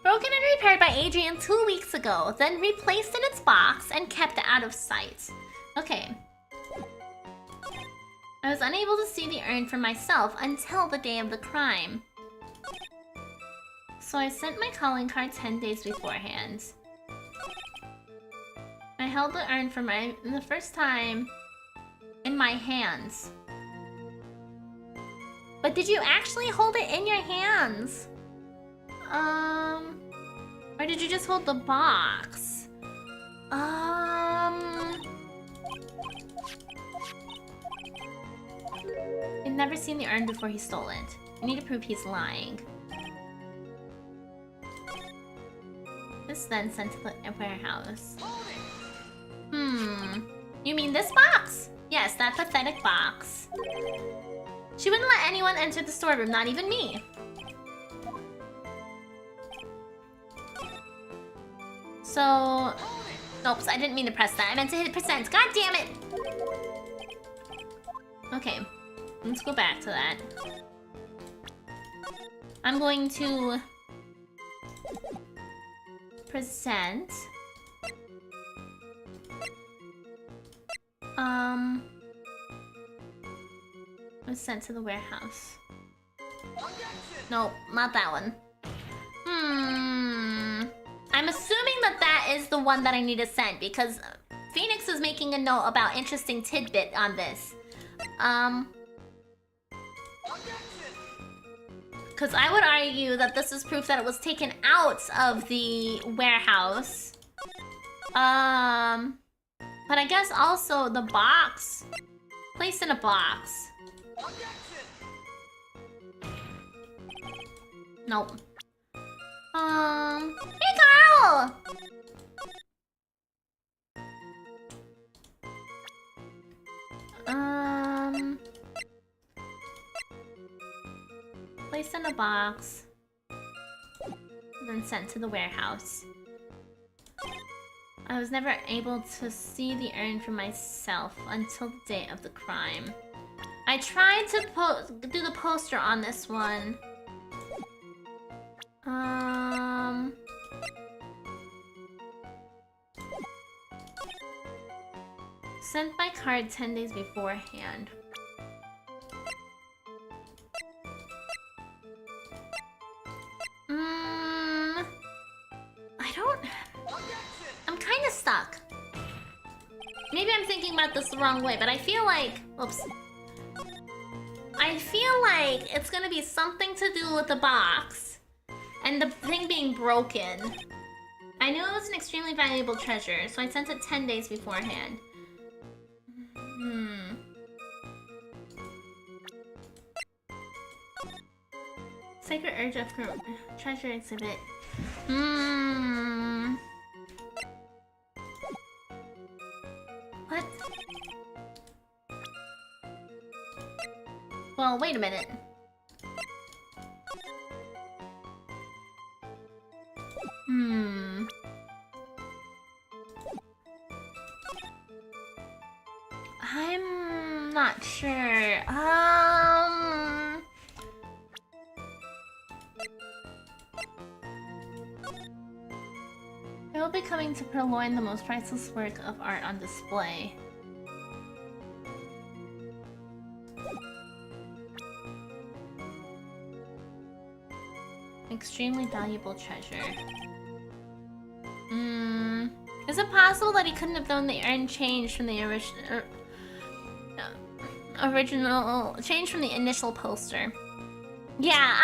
Broken and repaired by Adrian 2 weeks ago, then replaced in its box and kept out of sight. Okay. I was unable to see the urn for myself until the day of the crime. So I sent my calling card 10 days beforehand. I held the urn for the first time in my hands. But did you actually hold it in your hands? Or did you just hold the box? I'd never seen the urn before he stole it. I need to prove he's lying. This then sent to the warehouse. You mean this box? Yes, that pathetic box. She wouldn't let anyone enter the storeroom, not even me. So... Oops, I didn't mean to press that. I meant to hit percent. God damn it! Okay. Let's go back to that. I'm going to... present... was sent to the warehouse. Nope, not that one. I'm assuming that is the one that I need to send because Phoenix is making a note about interesting tidbit on this. Because I would argue that this is proof that it was taken out of the warehouse. But I guess also the box. Placed in a box. Nope. Hey Carl! Placed in a box. And then sent to the warehouse. I was never able to see the urn for myself until the day of the crime. I tried to do the poster on this one. Sent my card 10 days beforehand. I'm kind of stuck. Maybe I'm thinking about this the wrong way, but I feel like... Oops. I feel like it's gonna be something to do with the box and the thing being broken. I knew it was an extremely valuable treasure, so I sent it 10 days beforehand. Sacred Urge of Treasure Exhibit. What? Well, wait a minute. I'm not sure. I will be coming to purloin the most priceless work of art on display. extremely valuable treasure. Is it possible that he couldn't have known the urn changed from the changed from the initial poster? Yeah,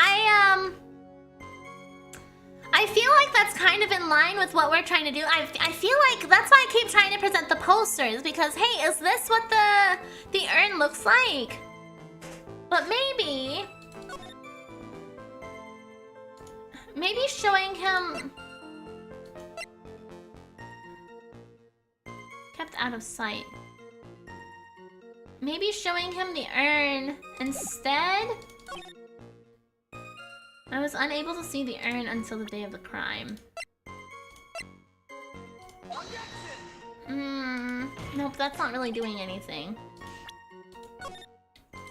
I feel like that's kind of in line with what we're trying to do. I feel like that's why I keep trying to present the posters, because hey, is this what the urn looks like? But maybe showing him kept out of sight. Maybe showing him the urn instead? I was unable to see the urn until the day of the crime. Nope, that's not really doing anything.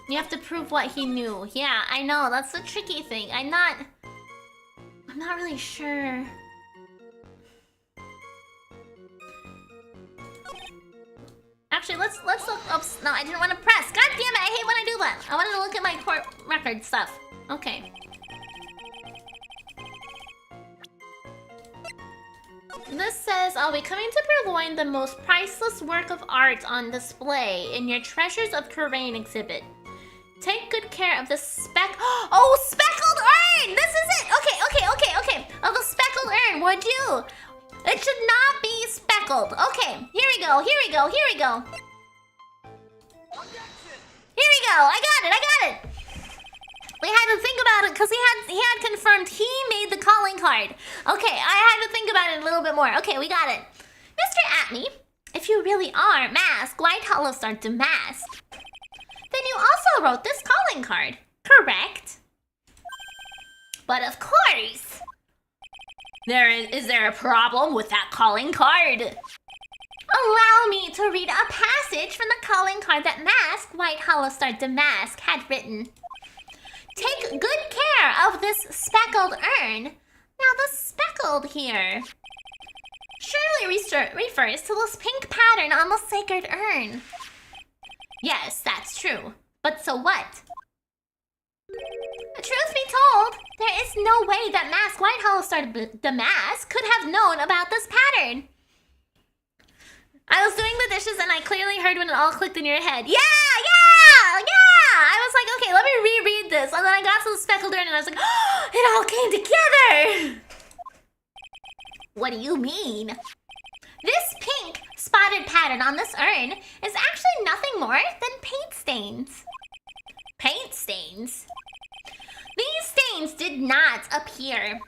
You have to prove what he knew. Yeah, I know, that's the tricky thing. I'm not really sure. Actually, let's look. Oops, no, I didn't want to press. God damn it, I hate when I do that. I wanted to look at my court record stuff. Okay. This says, I'll be coming to purloin the most priceless work of art on display in your Treasures of Kurain exhibit. Take good care of the Oh, speckled urn! This is it! Okay. Of the speckled urn, would you? It should not be speckled. Okay, here we go. Here we go. I got it. We had to think about it because he had confirmed he made the calling card. Okay, I had to think about it a little bit more. Okay, we got it. Mr. Atney, if you really are Mask, White Hollow Star Damask, then you also wrote this calling card, correct? But of course. Is there a problem with that calling card? Allow me to read a passage from the calling card that Mask, White Hollow Star Damask had written. Take good care of this speckled urn. Now the speckled here surely refers to this pink pattern on the sacred urn. Yes, that's true. But so what? Truth be told, there is no way that Mask White Hollow Star Damask could have known about this pattern. I was doing the dishes and I clearly heard when it all clicked in your head. Yeah! I was like, okay, let me reread this. And then I got to the speckled urn and I was like, oh, it all came together! What do you mean? This pink spotted pattern on this urn is actually nothing more than paint stains. Paint stains? These stains did not appear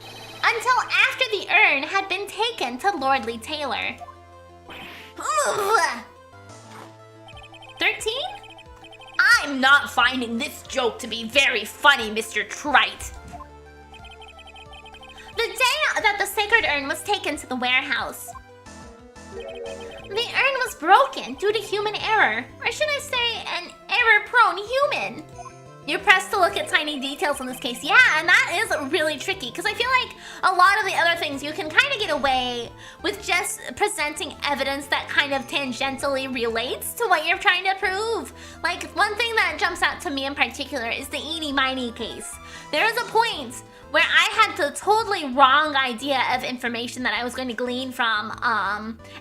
until after the urn had been taken to Lordly Taylor. 13? I'm not finding this joke to be very funny, Mr. Trite. The day that the sacred urn was taken to the warehouse, the urn was broken due to human error, or should I say, an error-prone human. You're pressed to look at tiny details in this case. Yeah, and that is really tricky, because I feel like a lot of the other things you can kind of get away with just presenting evidence that kind of tangentially relates to what you're trying to prove. Like, one thing that jumps out to me in particular is the eeny miny case. There is a point where I had the totally wrong idea of information that I was going to glean from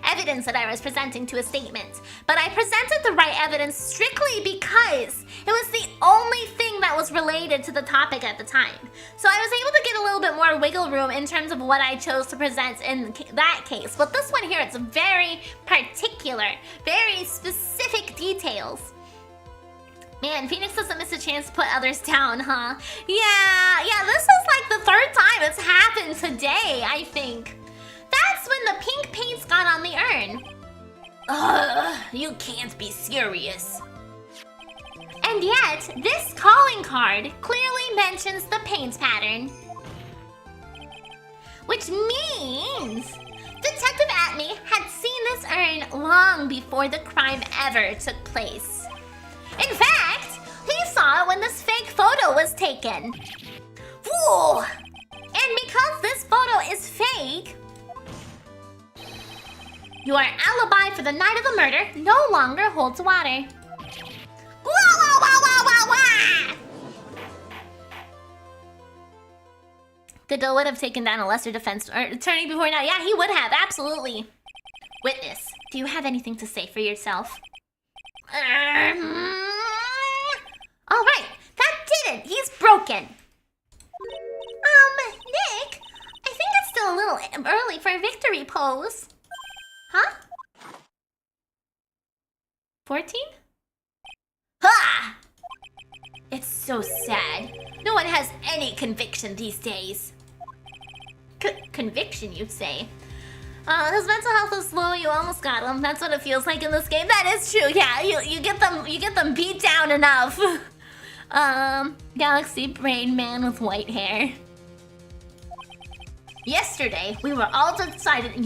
evidence that I was presenting to a statement. But I presented the right evidence strictly because it was the only thing that was related to the topic at the time. So I was able to get a little bit more wiggle room in terms of what I chose to present in that case. But this one here, it's very particular, very specific details. Man, Phoenix doesn't miss a chance to put others down, huh? Yeah, this is like the third time it's happened today, I think. That's when the pink paints got on the urn. Ugh, you can't be serious. And yet, this calling card clearly mentions the paint pattern. Which means Detective Atney had seen this urn long before the crime ever took place. In fact, he saw it when this fake photo was taken. Whoa! And because this photo is fake, your alibi for the night of the murder no longer holds water. Godot would have taken down a lesser defense attorney before now. Yeah, he would have, absolutely. Witness, do you have anything to say for yourself? Alright, that did it! He's broken! Nick, I think it's still a little early for a victory pose. Huh? 14? Ha! It's so sad. No one has any conviction these days. Conviction, you'd say? His mental health is low. You almost got him. That's what it feels like in this game. That is true. Yeah, you get them beat down enough. Galaxy brain man with white hair. Yesterday, we were all decided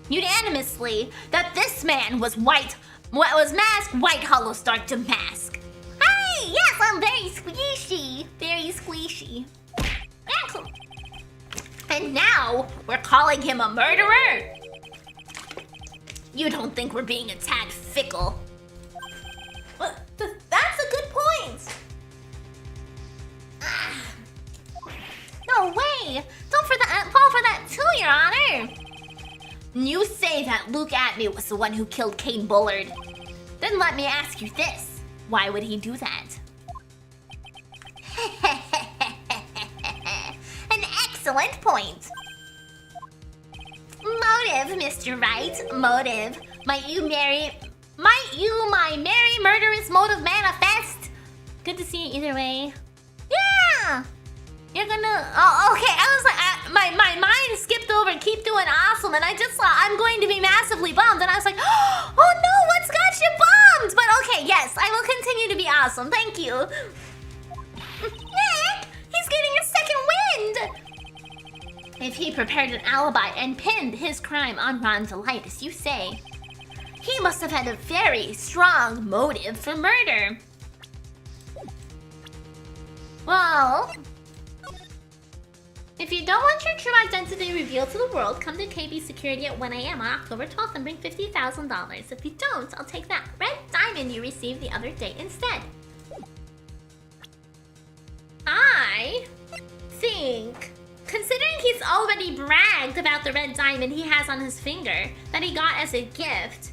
unanimously that this man was white. What was masked? White Hollow Star to mask. Hey, yes, I'm very squishy. Very squishy. And now, we're calling him a murderer? You don't think we're being a tad fickle? Well, that's a good point. No way! Don't fall for that too, Your Honor! You say that Luke Atme was the one who killed Kane Bullard. Then let me ask you this. Why would he do that? An excellent point. Motive, Mr. Wright. Motive. Might you my merry murderous motive manifest? Good to see you either way. Yeah! You're gonna... Oh, okay. I was like... my mind skipped over keep doing awesome, and I just saw I'm going to be massively bummed, and I was like, oh no, what's got you bummed? But okay, yes, I will continue to be awesome. Thank you. Nick! He's getting a second wind! If he prepared an alibi and pinned his crime on Ron Delight, as you say, he must have had a very strong motive for murder. Well... if you don't want your true identity revealed to the world, come to KB Security at 1 a.m. on October 12th and bring $50,000. If you don't, I'll take that red diamond you received the other day instead. I think, considering he's already bragged about the red diamond he has on his finger that he got as a gift,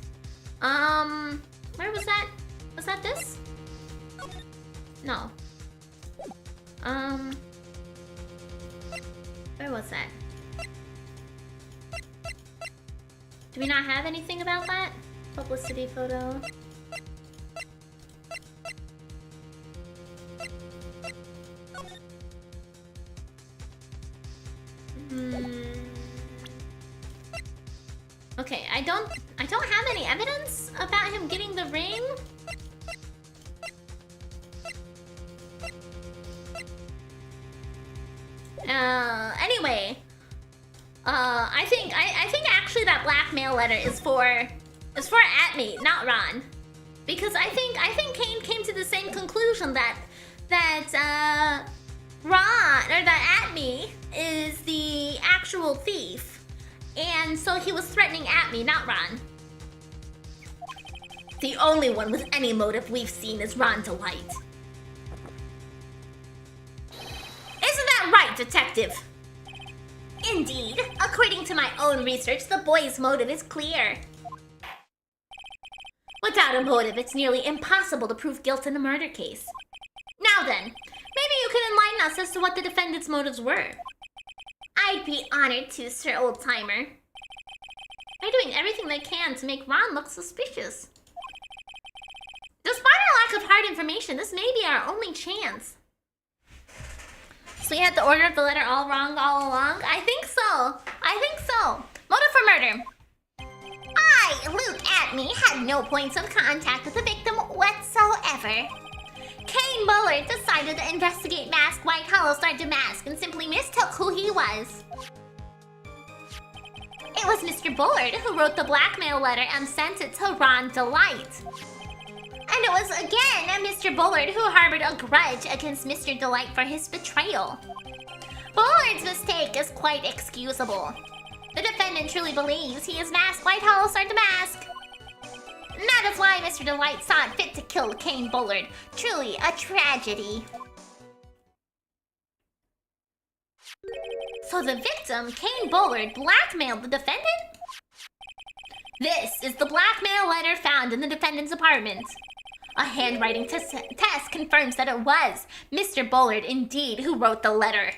where was that? Was that this? No. Where was that? Do we not have anything about that? Publicity photo. Okay, I don't have any evidence about him getting the ring. Anyway, I think actually that blackmail letter is for Atme, not Ron, because I think Kane came to the same conclusion that Ron or that Atme is the actual thief, and so he was threatening Atme, not Ron. The only one with any motive we've seen is Ron Delight. Isn't that right, Detective? Indeed. According to my own research, the boy's motive is clear. Without a motive, it's nearly impossible to prove guilt in a murder case. Now then, maybe you can enlighten us as to what the defendant's motives were. I'd be honored to, Sir Old-Timer. They're doing everything they can to make Ron look suspicious. Despite our lack of hard information, this may be our only chance. So you had the order of the letter all wrong all along? I think so. Motive for murder. Luke Atme, had no points of contact with the victim whatsoever. Kane Bullard decided to investigate Mask White Hollow Star Damask and simply mistook who he was. It was Mr. Bullard who wrote the blackmail letter and sent it to Ron Delight. And it was again Mr. Bullard who harbored a grudge against Mr. Delight for his betrayal. Bullard's mistake is quite excusable. The defendant truly believes he is Mask White Hollow Star Damask. And that is why Mr. Delight saw it fit to kill Kane Bullard. Truly a tragedy. So the victim, Kane Bullard, blackmailed the defendant? This is the blackmail letter found in the defendant's apartment. A handwriting test confirms that it was Mr. Bullard indeed who wrote the letter.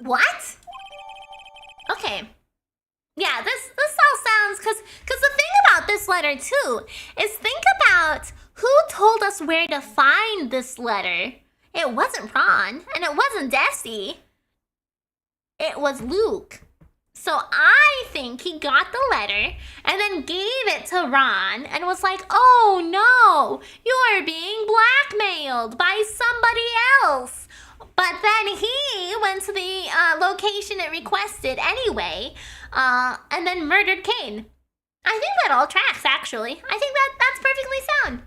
What? Okay. Yeah, this all sounds, cause the thing about this letter too is think about who told us where to find this letter. It wasn't Ron, and it wasn't Desi. It was Luke. So I think he got the letter and then gave it to Ron and was like, oh no, you're being blackmailed by somebody else. But then he went to the location it requested anyway, and then murdered Kane. I think that all tracks, actually. I think that's perfectly sound.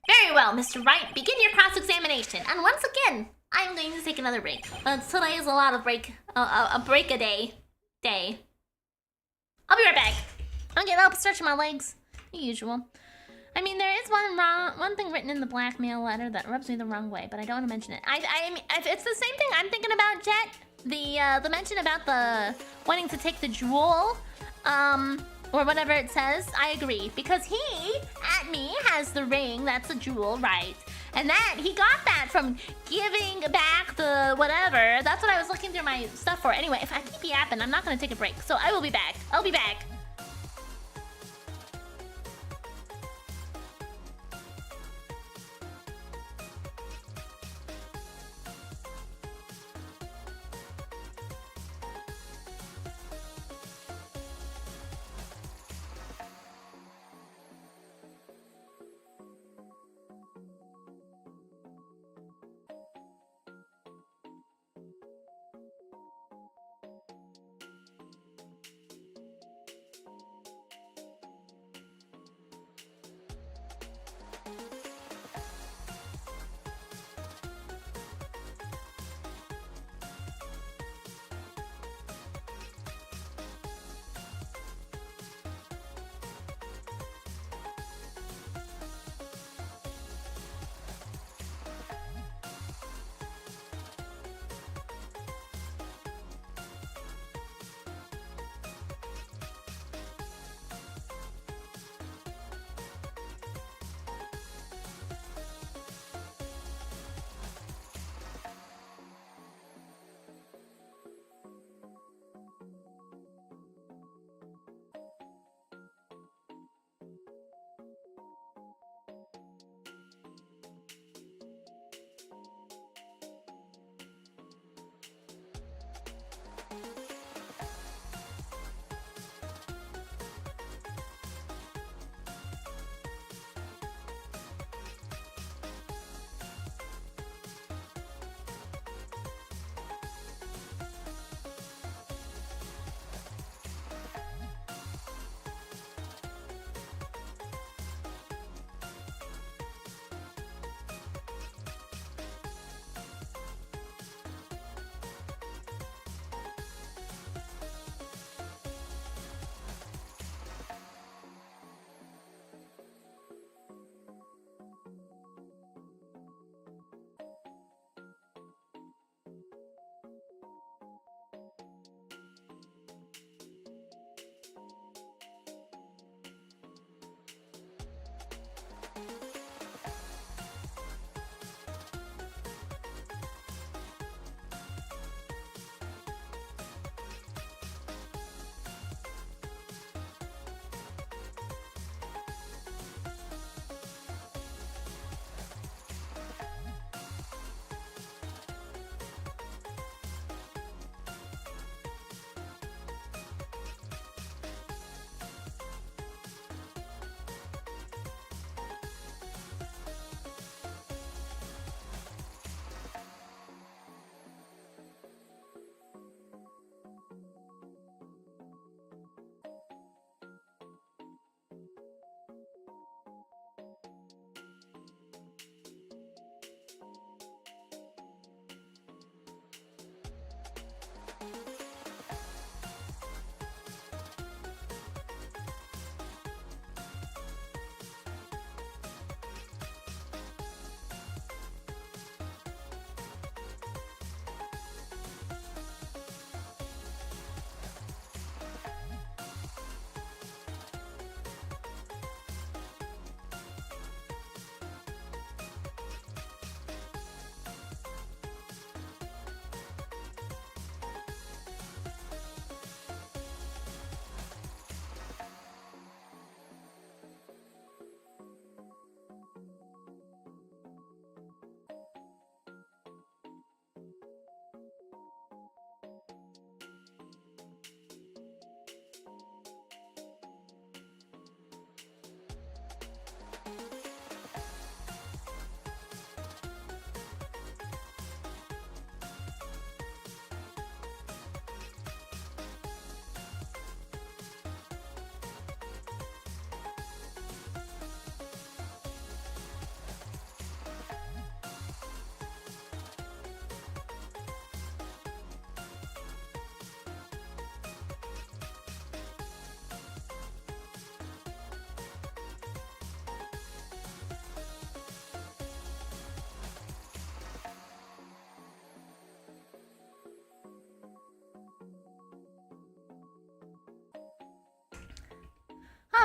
Very well, Mr. Wright. Begin your cross-examination. And once again, I'm going to take another break. Today is a lot of a break-a-day. I'll be right back. I'll get up, stretching my legs, the usual. I mean, there is one thing written in the blackmail letter that rubs me the wrong way, but I don't want to mention it. I mean, it's the same thing I'm thinking about, Jet. The mention about the wanting to take the jewel, or whatever it says. I agree, because he, at me, has the ring that's a jewel, right? And that, he got that from giving back the whatever. That's what I was looking through my stuff for. Anyway, if I keep yapping, I'm not going to take a break. So I will be back. I'll be back.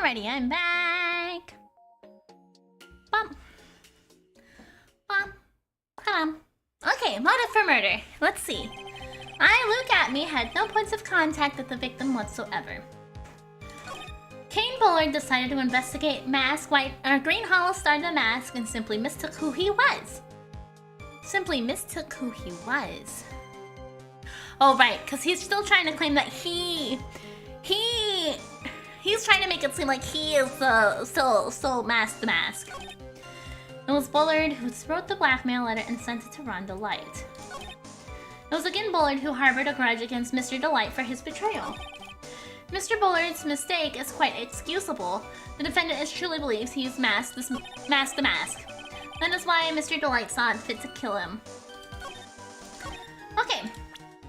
Alrighty, I'm back. Bum. Bum. Bum. Okay, motive for murder. Let's see. Luke at me had no points of contact with the victim whatsoever. Kane Bullard decided to investigate Green Hollow started a mask and simply mistook who he was. Oh, right, because he's still trying to claim that he's trying to make it seem like he is still masked the mask. It was Bullard who wrote the blackmail letter and sent it to Ron Delight. It was again Bullard who harbored a grudge against Mr. Delight for his betrayal. Mr. Bullard's mistake is quite excusable. The defendant truly believes he's masked the mask. That is why Mr. Delight saw it fit to kill him. Okay,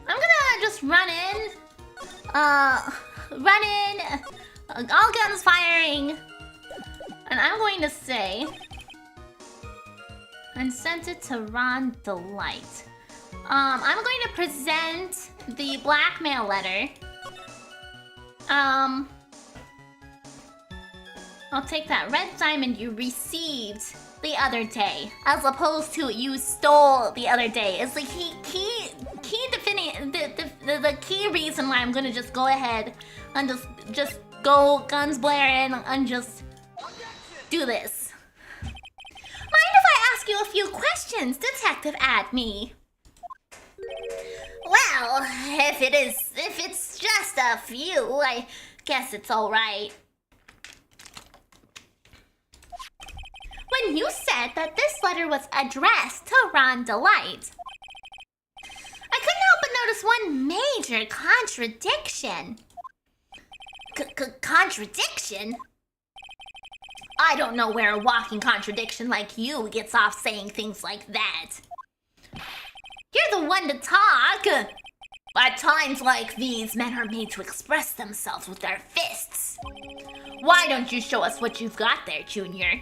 I'm gonna just run in, all guns firing, and I'm going to say, and sent it to Ron Delight. I'm going to present the blackmail letter. I'll take that red diamond you received the other day, as opposed to you stole the other day. It's like the key reason why I'm gonna just go ahead and just go guns blaring and just do this. Mind if I ask you a few questions, Detective Adme? Well, if it's just a few, I guess it's alright. When you said that this letter was addressed to Ron Delight, I couldn't help but notice one major contradiction. Contradiction? I don't know where a walking contradiction like you gets off saying things like that. You're the one to talk. At times like these, men are made to express themselves with their fists. Why don't you show us what you've got there, Junior?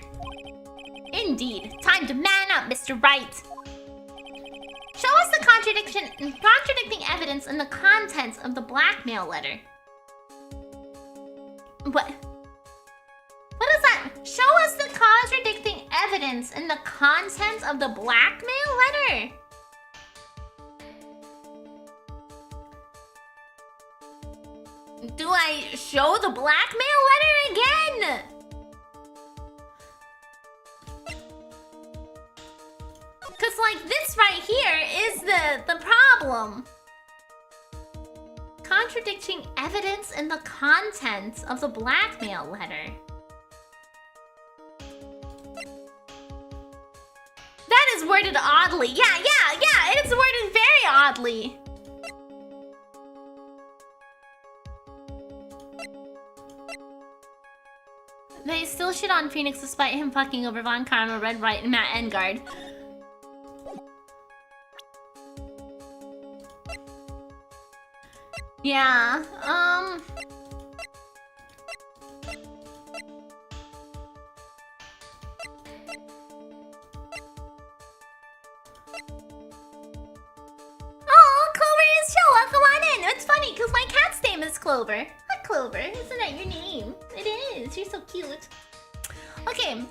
Indeed, time to man up, Mr. Wright. Show us the contradicting evidence in the contents of the blackmail letter. What is that? Show us the contradicting evidence in the contents of the blackmail letter? Do I show the blackmail letter again? Cause like this right here is the problem. Contradicting evidence in the contents of the blackmail letter. That is worded oddly. Yeah, it is worded very oddly. They still shit on Phoenix despite him fucking over Von Karma, Red, Wright, and Matt Engard. Yeah, Oh, Clover is Showa, come on in. It's funny, because my cat's name is Clover. Hi, Clover. Isn't that your name? It is. You're so cute. Okay,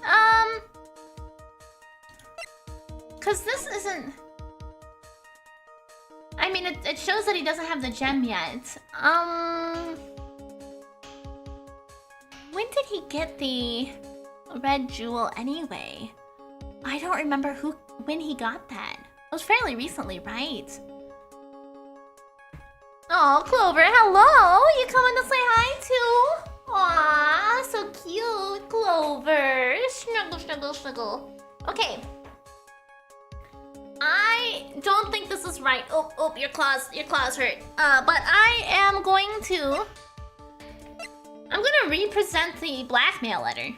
because this isn't... I mean, it shows that he doesn't have the gem yet. When did he get the red jewel anyway? I don't remember when he got that. It was fairly recently, right? Oh, Clover, hello! You coming to say hi too? Aw, so cute, Clover. Snuggle, snuggle, snuggle. Okay. I don't think this is right. Oh, your claws hurt. But I'm gonna represent the blackmail letter.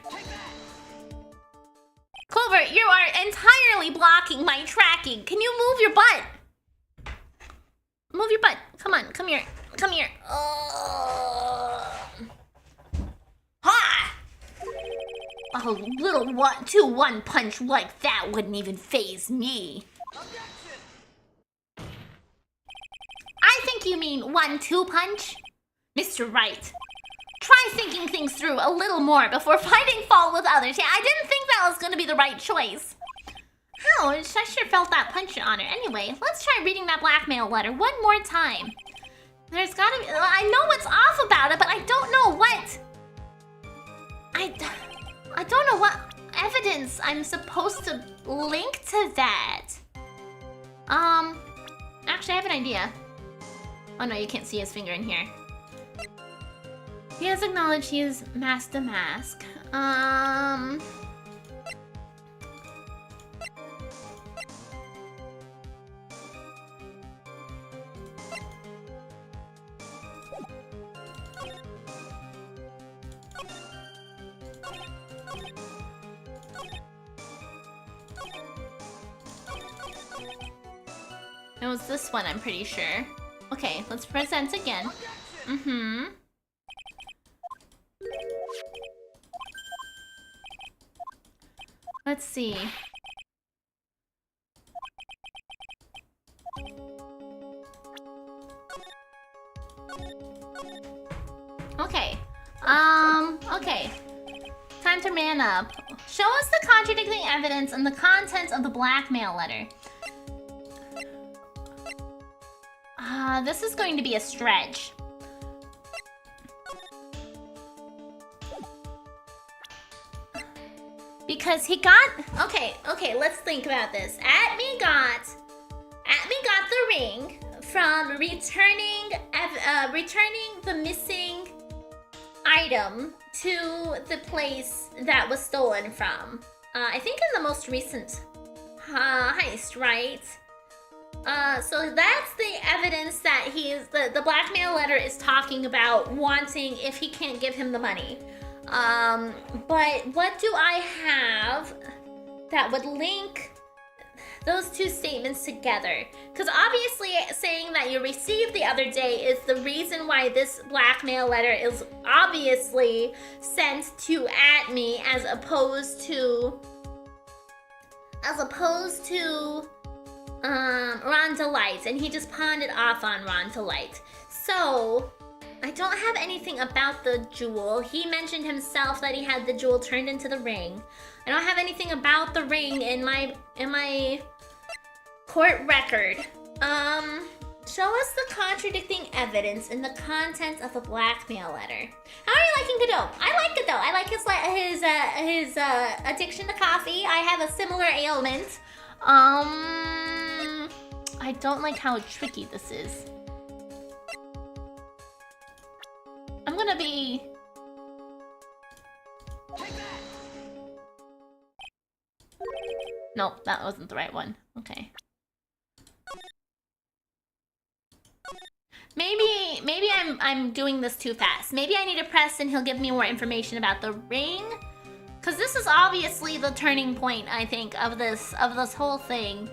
Clover, you are entirely blocking my tracking. Can you move your butt? Move your butt. Come on, come here. Come here. Ha! A little 1-2-1 punch like that wouldn't even faze me. I think you mean 1-2 punch? Mr. Wright, try thinking things through a little more before finding fault with others. Yeah, I didn't think that was going to be the right choice. Oh, I sure felt that punch on it. Anyway, let's try reading that blackmail letter one more time. There's gotta be... I know what's off about it, but I don't know what... I don't know what evidence I'm supposed to link to that. Actually, I have an idea. Oh no, you can't see his finger in here. He has acknowledged he has masked the mask. It was this one, I'm pretty sure. Okay, let's present again. Let's see. Okay. Okay. Time to man up. Show us the contradicting evidence and the contents of the blackmail letter. This is going to be a stretch. Because he got... Okay, let's think about this. Atme got the ring from returning the missing item to the place that was stolen from. I think in the most recent heist, right? So that's the evidence that the blackmail letter is talking about wanting if he can't give him the money. But what do I have that would link those two statements together? Because obviously saying that you received the other day is the reason why this blackmail letter is obviously sent to Atme as opposed to Ron Delight, and he just pawned it off on Ron Delight. So I don't have anything about the jewel. He mentioned himself that he had the jewel turned into the ring. I don't have anything about the ring in my court record. Show us the contradicting evidence in the contents of the blackmail letter. How are you liking Godot? I like Godot. I like his addiction to coffee. I have a similar ailment. I don't like how tricky this is. I'm gonna be... Nope, that wasn't the right one. Okay. Maybe I'm doing this too fast. Maybe I need to press and he'll give me more information about the ring. Cause this is obviously the turning point, I think, of this whole thing.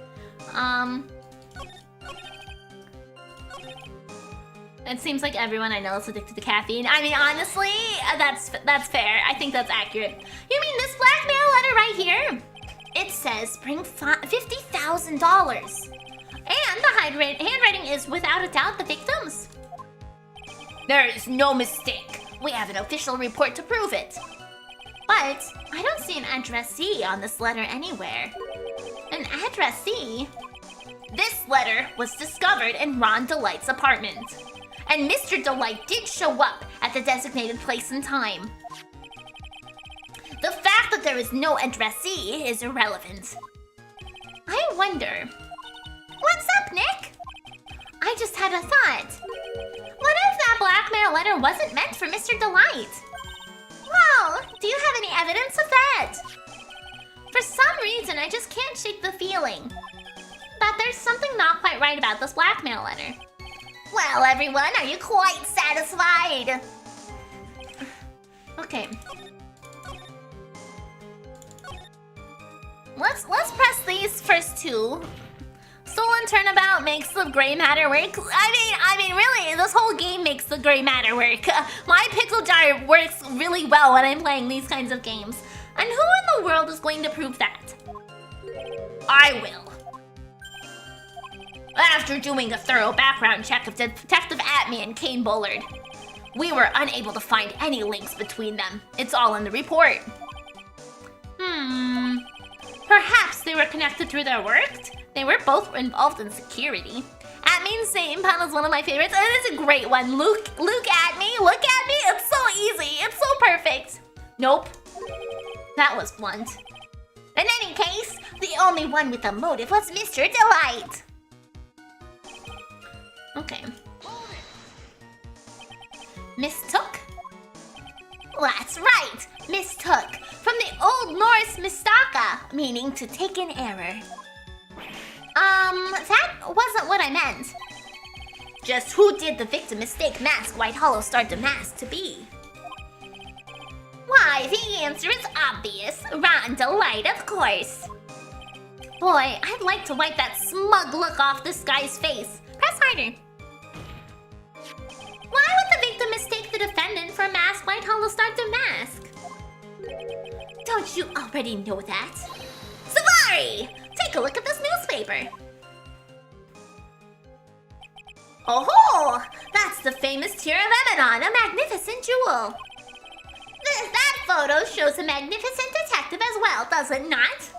It seems like everyone I know is addicted to caffeine. I mean, honestly, that's fair. I think that's accurate. You mean this blackmail letter right here? It says bring $50,000. And the handwriting is without a doubt the victim's. There is no mistake. We have an official report to prove it. But I don't see an addressee on this letter anywhere. An addressee? This letter was discovered in Ron Delight's apartment. And Mr. Delight did show up at the designated place and time. The fact that there is no addressee is irrelevant. I wonder... What's up, Nick? I just had a thought. What if that blackmail letter wasn't meant for Mr. Delight? Well, do you have any evidence of that? For some reason, I just can't shake the feeling that there's something not quite right about this blackmail letter. Well, everyone, are you quite satisfied? Okay. Let's press these first two. Stolen turnabout makes the gray matter work. I mean, really, this whole game makes the gray matter work. My pickle jar works really well when I'm playing these kinds of games. And who in the world is going to prove that? I will. After doing a thorough background check of Detective Atme and Kane Bullard, We were unable to find any links between them. It's all in the report. Perhaps they were connected through their work? They were both involved in security. Admin Satan Pun is one of my favorites, and it's a great one. Look at me, look at me. It's so easy, it's so perfect. Nope, that was blunt. In any case, the only one with a motive was Mr. Delight. Okay. Mistook? That's right, mistook. From the Old Norse mistaka, meaning to take in error. That wasn't what I meant. Just who did the victim mistake Mask White Hollow Star Damask to be? Why, the answer is obvious. Ron Delight, of course. Boy, I'd like to wipe that smug look off this guy's face. Press harder. Why would the victim mistake the defendant for Mask White Hollow Star Damask? Don't you already know that? Savari! Take a look at this newspaper. Oh, that's the famous Tear of Emanon, a magnificent jewel. That photo shows a magnificent detective as well, does it not?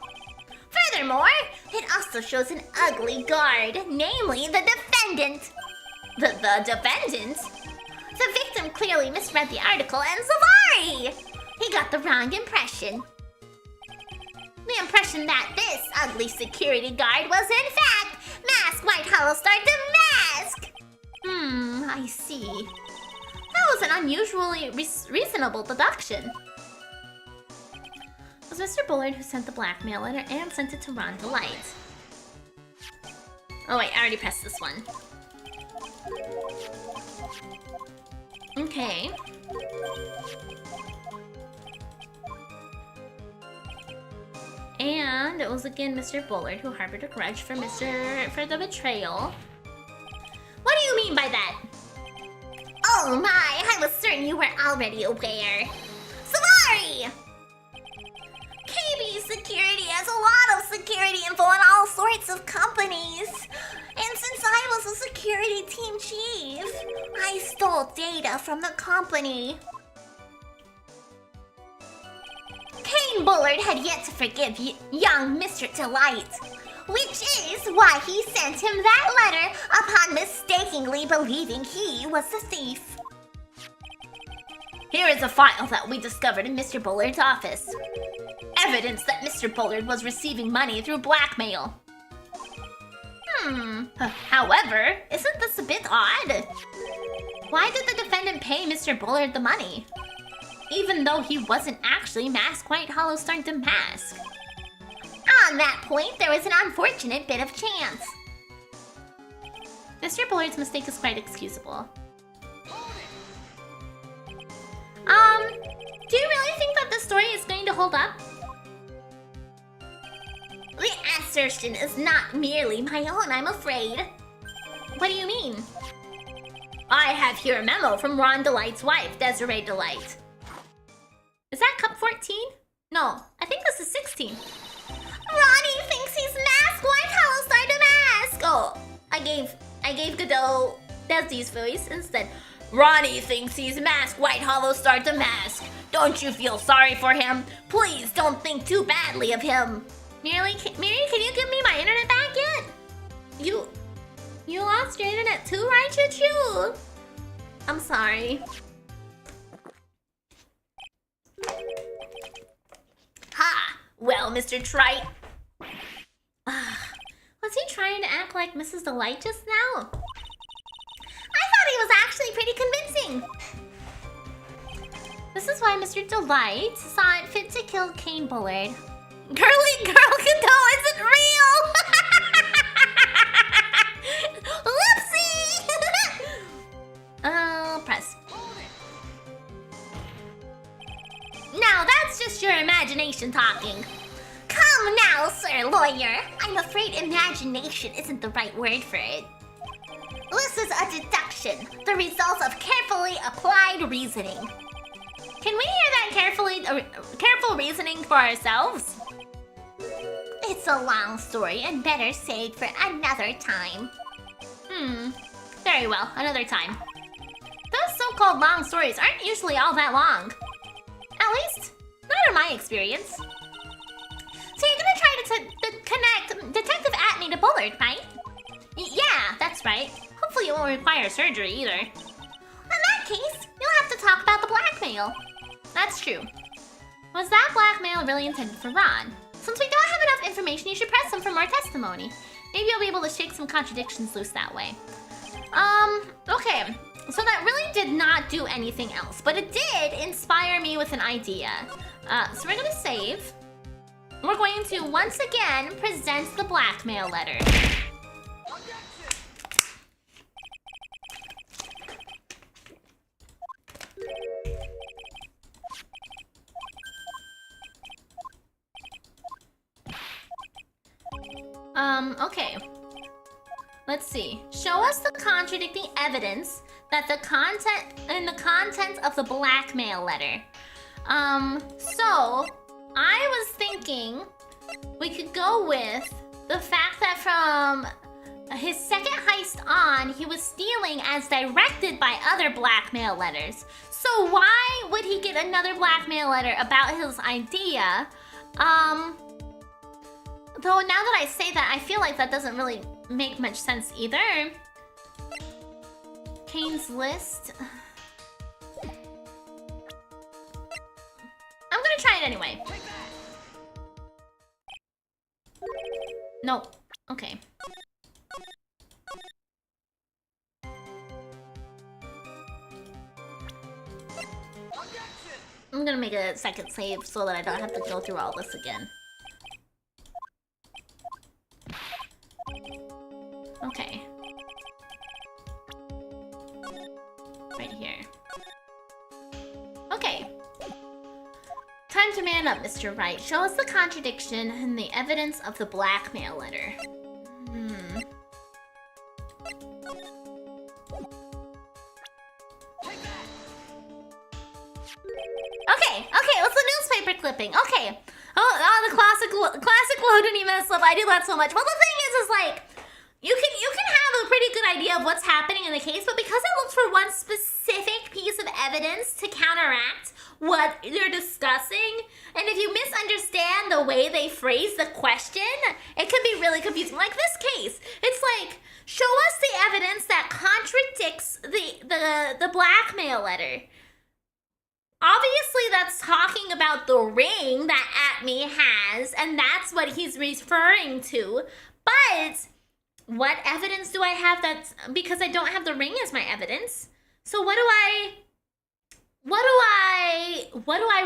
Furthermore, it also shows an ugly guard, namely the defendant. The defendant? The victim clearly misread the article and Savari! He got the wrong impression. The impression that this ugly security guard was in fact Mask White Hollow Star Damask! I see. That was an unusually reasonable deduction. It was Mr. Bullard who sent the blackmail letter and sent it to Ron Delight. Oh wait, I already pressed this one. Okay. And it was again Mr. Bullard who harbored a grudge for the betrayal. What do you mean by that? Oh my, I was certain you were already aware. Savari! KB Security has a lot of security info on all sorts of companies. And since I was a security team chief, I stole data from the company. Kane Bullard had yet to forgive young Mr. Delight, which is why he sent him that letter upon mistakenly believing he was the thief. Here is a file that we discovered in Mr. Bullard's office. Evidence that Mr. Bullard was receiving money through blackmail. However, isn't this a bit odd? Why did the defendant pay Mr. Bullard the money? Even though he wasn't actually Mask White Hollow Star Damask. On that point, there was an unfortunate bit of chance. Mr. Bullard's mistake is quite excusable. Do you really think that this story is going to hold up? The assertion is not merely my own, I'm afraid. What do you mean? I have here a memo from Ron Delight's wife, Desiree Delight. Is that cup 14? No, I think this is 16. Ronnie thinks he's Mask White Hollow Star Damask! Oh, I gave Godot Desi's voice instead. Ronnie thinks he's Mask White Hollow Star Damask. Don't you feel sorry for him? Please don't think too badly of him. Miri, can you give me my internet back yet? You lost your internet too, right, Choo-Choo? I'm sorry. Ha! Well, Mr. Trite. Was he trying to act like Mrs. Delight just now? I thought he was actually pretty convincing. This is why Mr. Delight saw it fit to kill Kane Bullard. Girly Girl Godot isn't real! Whoopsie! Press. Now that's just your imagination talking. Come now, sir lawyer. I'm afraid imagination isn't the right word for it. This is a deduction, the result of carefully applied reasoning. Can we hear that careful reasoning for ourselves? It's a long story and better saved for another time. Very well, another time. Those so-called long stories aren't usually all that long. At least, not in my experience. So you're gonna try to connect Detective Atney to Bullard, right? Yeah, that's right. Hopefully it won't require surgery either. In that case, you'll have to talk about the blackmail. That's true. Was that blackmail really intended for Ron? Since we don't have enough information, you should press him for more testimony. Maybe you'll be able to shake some contradictions loose that way. Okay. So that really did not do anything else, but it did inspire me with an idea. So we're gonna save. We're going to once again present the blackmail letter. Okay. Let's see. Show us the contradicting evidence that the content of the blackmail letter. So I was thinking we could go with the fact that from his second heist on, he was stealing as directed by other blackmail letters. So why would he get another blackmail letter about his idea? Though now that I say that, I feel like that doesn't really make much sense either. Kane's list. I'm gonna try it anyway. Nope. Okay. I'm gonna make a second save so that I don't have to go through all this again. Okay. Right here. Okay. Time to man up, Mr. Wright. Show us the contradiction and the evidence of the blackmail letter. Okay, what's the newspaper clipping? Okay. Oh, the classic loading mess up. I do that so much. Well, the thing is like, you can have a pretty good idea of what's happening in the case, but because it looks for one specific piece of evidence to counteract what they're discussing, and if you misunderstand the way they phrase the question, it can be really confusing. Like this case, it's like, show us the evidence that contradicts the blackmail letter. Obviously, that's talking about the ring that Atney has, and that's what he's referring to. But what evidence do I have that's because I don't have the ring as my evidence? So what do I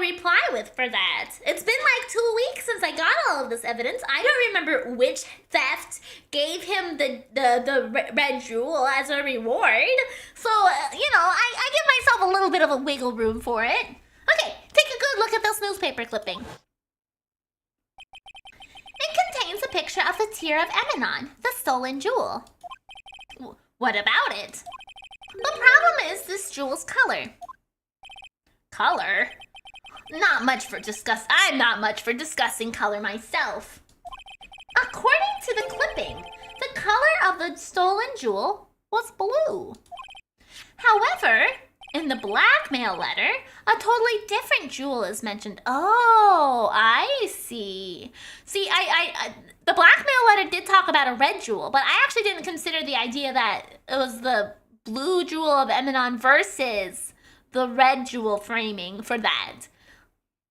reply with for that? It's been like 2 weeks since I got all of this evidence. I don't remember which theft gave him the red jewel as a reward. So, you know, I give myself a little bit of a wiggle room for it. Okay, take a good look at this newspaper clipping. It contains a picture of the Tear of Eminon, the stolen jewel. What about it? The problem is this jewel's color. Color? I'm not much for discussing color myself. According to the clipping, the color of the stolen jewel was blue. However, in the blackmail letter, a totally different jewel is mentioned. Oh, I see. See, the blackmail letter did talk about a red jewel, but I actually didn't consider the idea that it was the blue jewel of Eminon versus the red jewel framing for that.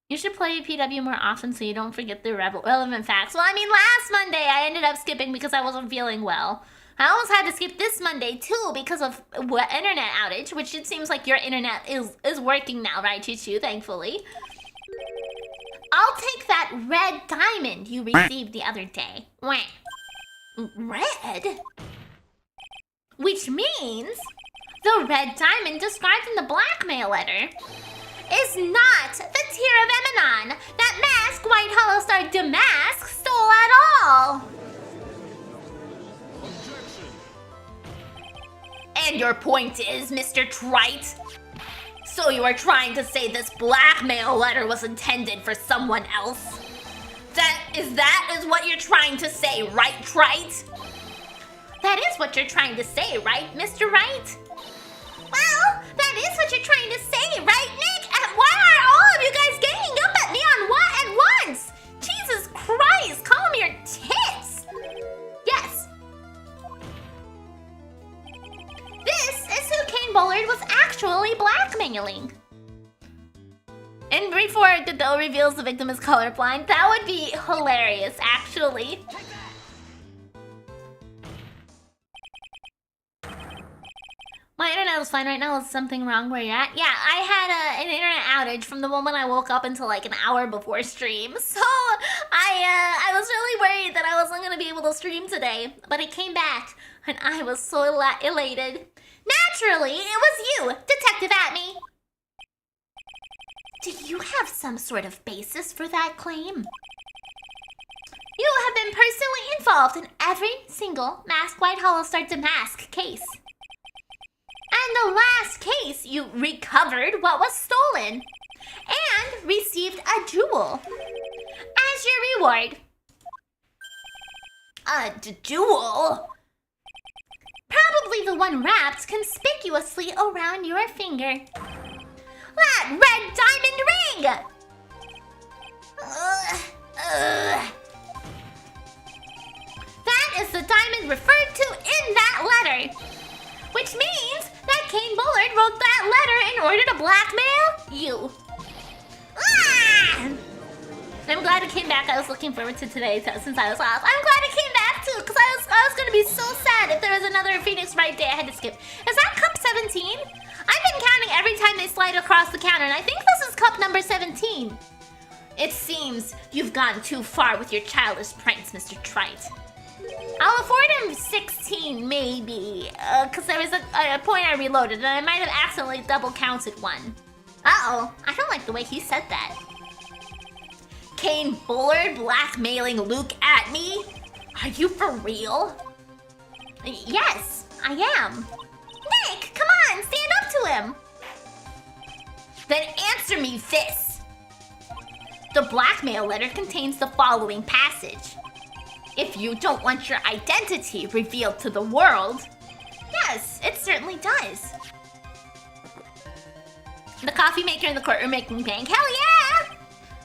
You should play PW more often so you don't forget the relevant facts. Well, I mean, last Monday I ended up skipping because I wasn't feeling well. I almost had to skip this Monday too because of internet outage, which it seems like your internet is working now, right, Choo-Choo, thankfully. I'll take that red diamond you received the other day. Red? Which means the red diamond described in the blackmail letter is not the Tear of Eminon that Mask White Hollow Star Damask stole at all. And your point is, Mr. Trite? So you are trying to say this blackmail letter was intended for someone else? That is what you're trying to say, right, Trite? That is what you're trying to say, right, Mr. Wright? Well, that is is what you're trying to say, right, Nick? And why are all of you guys ganging up at me on what at once? Jesus Christ, calm your tits. Yes. This is who Kane Bullard was actually blackmailing. And before Dodo reveals the victim is colorblind, that would be hilarious, actually. My internet was fine right now. Is something wrong where you're at? Yeah, I had an internet outage from the moment I woke up until like an hour before stream. So I was really worried that I wasn't gonna be able to stream today, but it came back, and I was so elated. Naturally, it was you, Detective Atme. Do you have some sort of basis for that claim? You have been personally involved in every single Mask White Hollow Star Damask case. And the last case, you recovered what was stolen and received a jewel as your reward. A jewel? Probably the one wrapped conspicuously around your finger. That red diamond ring! That is the diamond referred to in that letter. Which means that Kane Bullard wrote that letter in order to blackmail you. Ah! I'm glad it came back. I was looking forward to today since I was off. I'm glad it came back too, because I was gonna be so sad if there was another Phoenix Wright day I had to skip. Is that cup 17? I've been counting every time they slide across the counter, and I think this is cup number 17. It seems you've gone too far with your childish pranks, Mr. Trite. I'll afford him 16, maybe, because there was a point I reloaded, and I might have accidentally double counted one. Uh-oh, I don't like the way he said that. Kane Bullard blackmailing Luke at me? Are you for real? Yes, I am. Nick, come on, stand up to him. Then answer me this. The blackmail letter contains the following passage. If you don't want your identity revealed to the world. Yes, it certainly does. The coffee maker in the courtroom making bank. Hell yeah!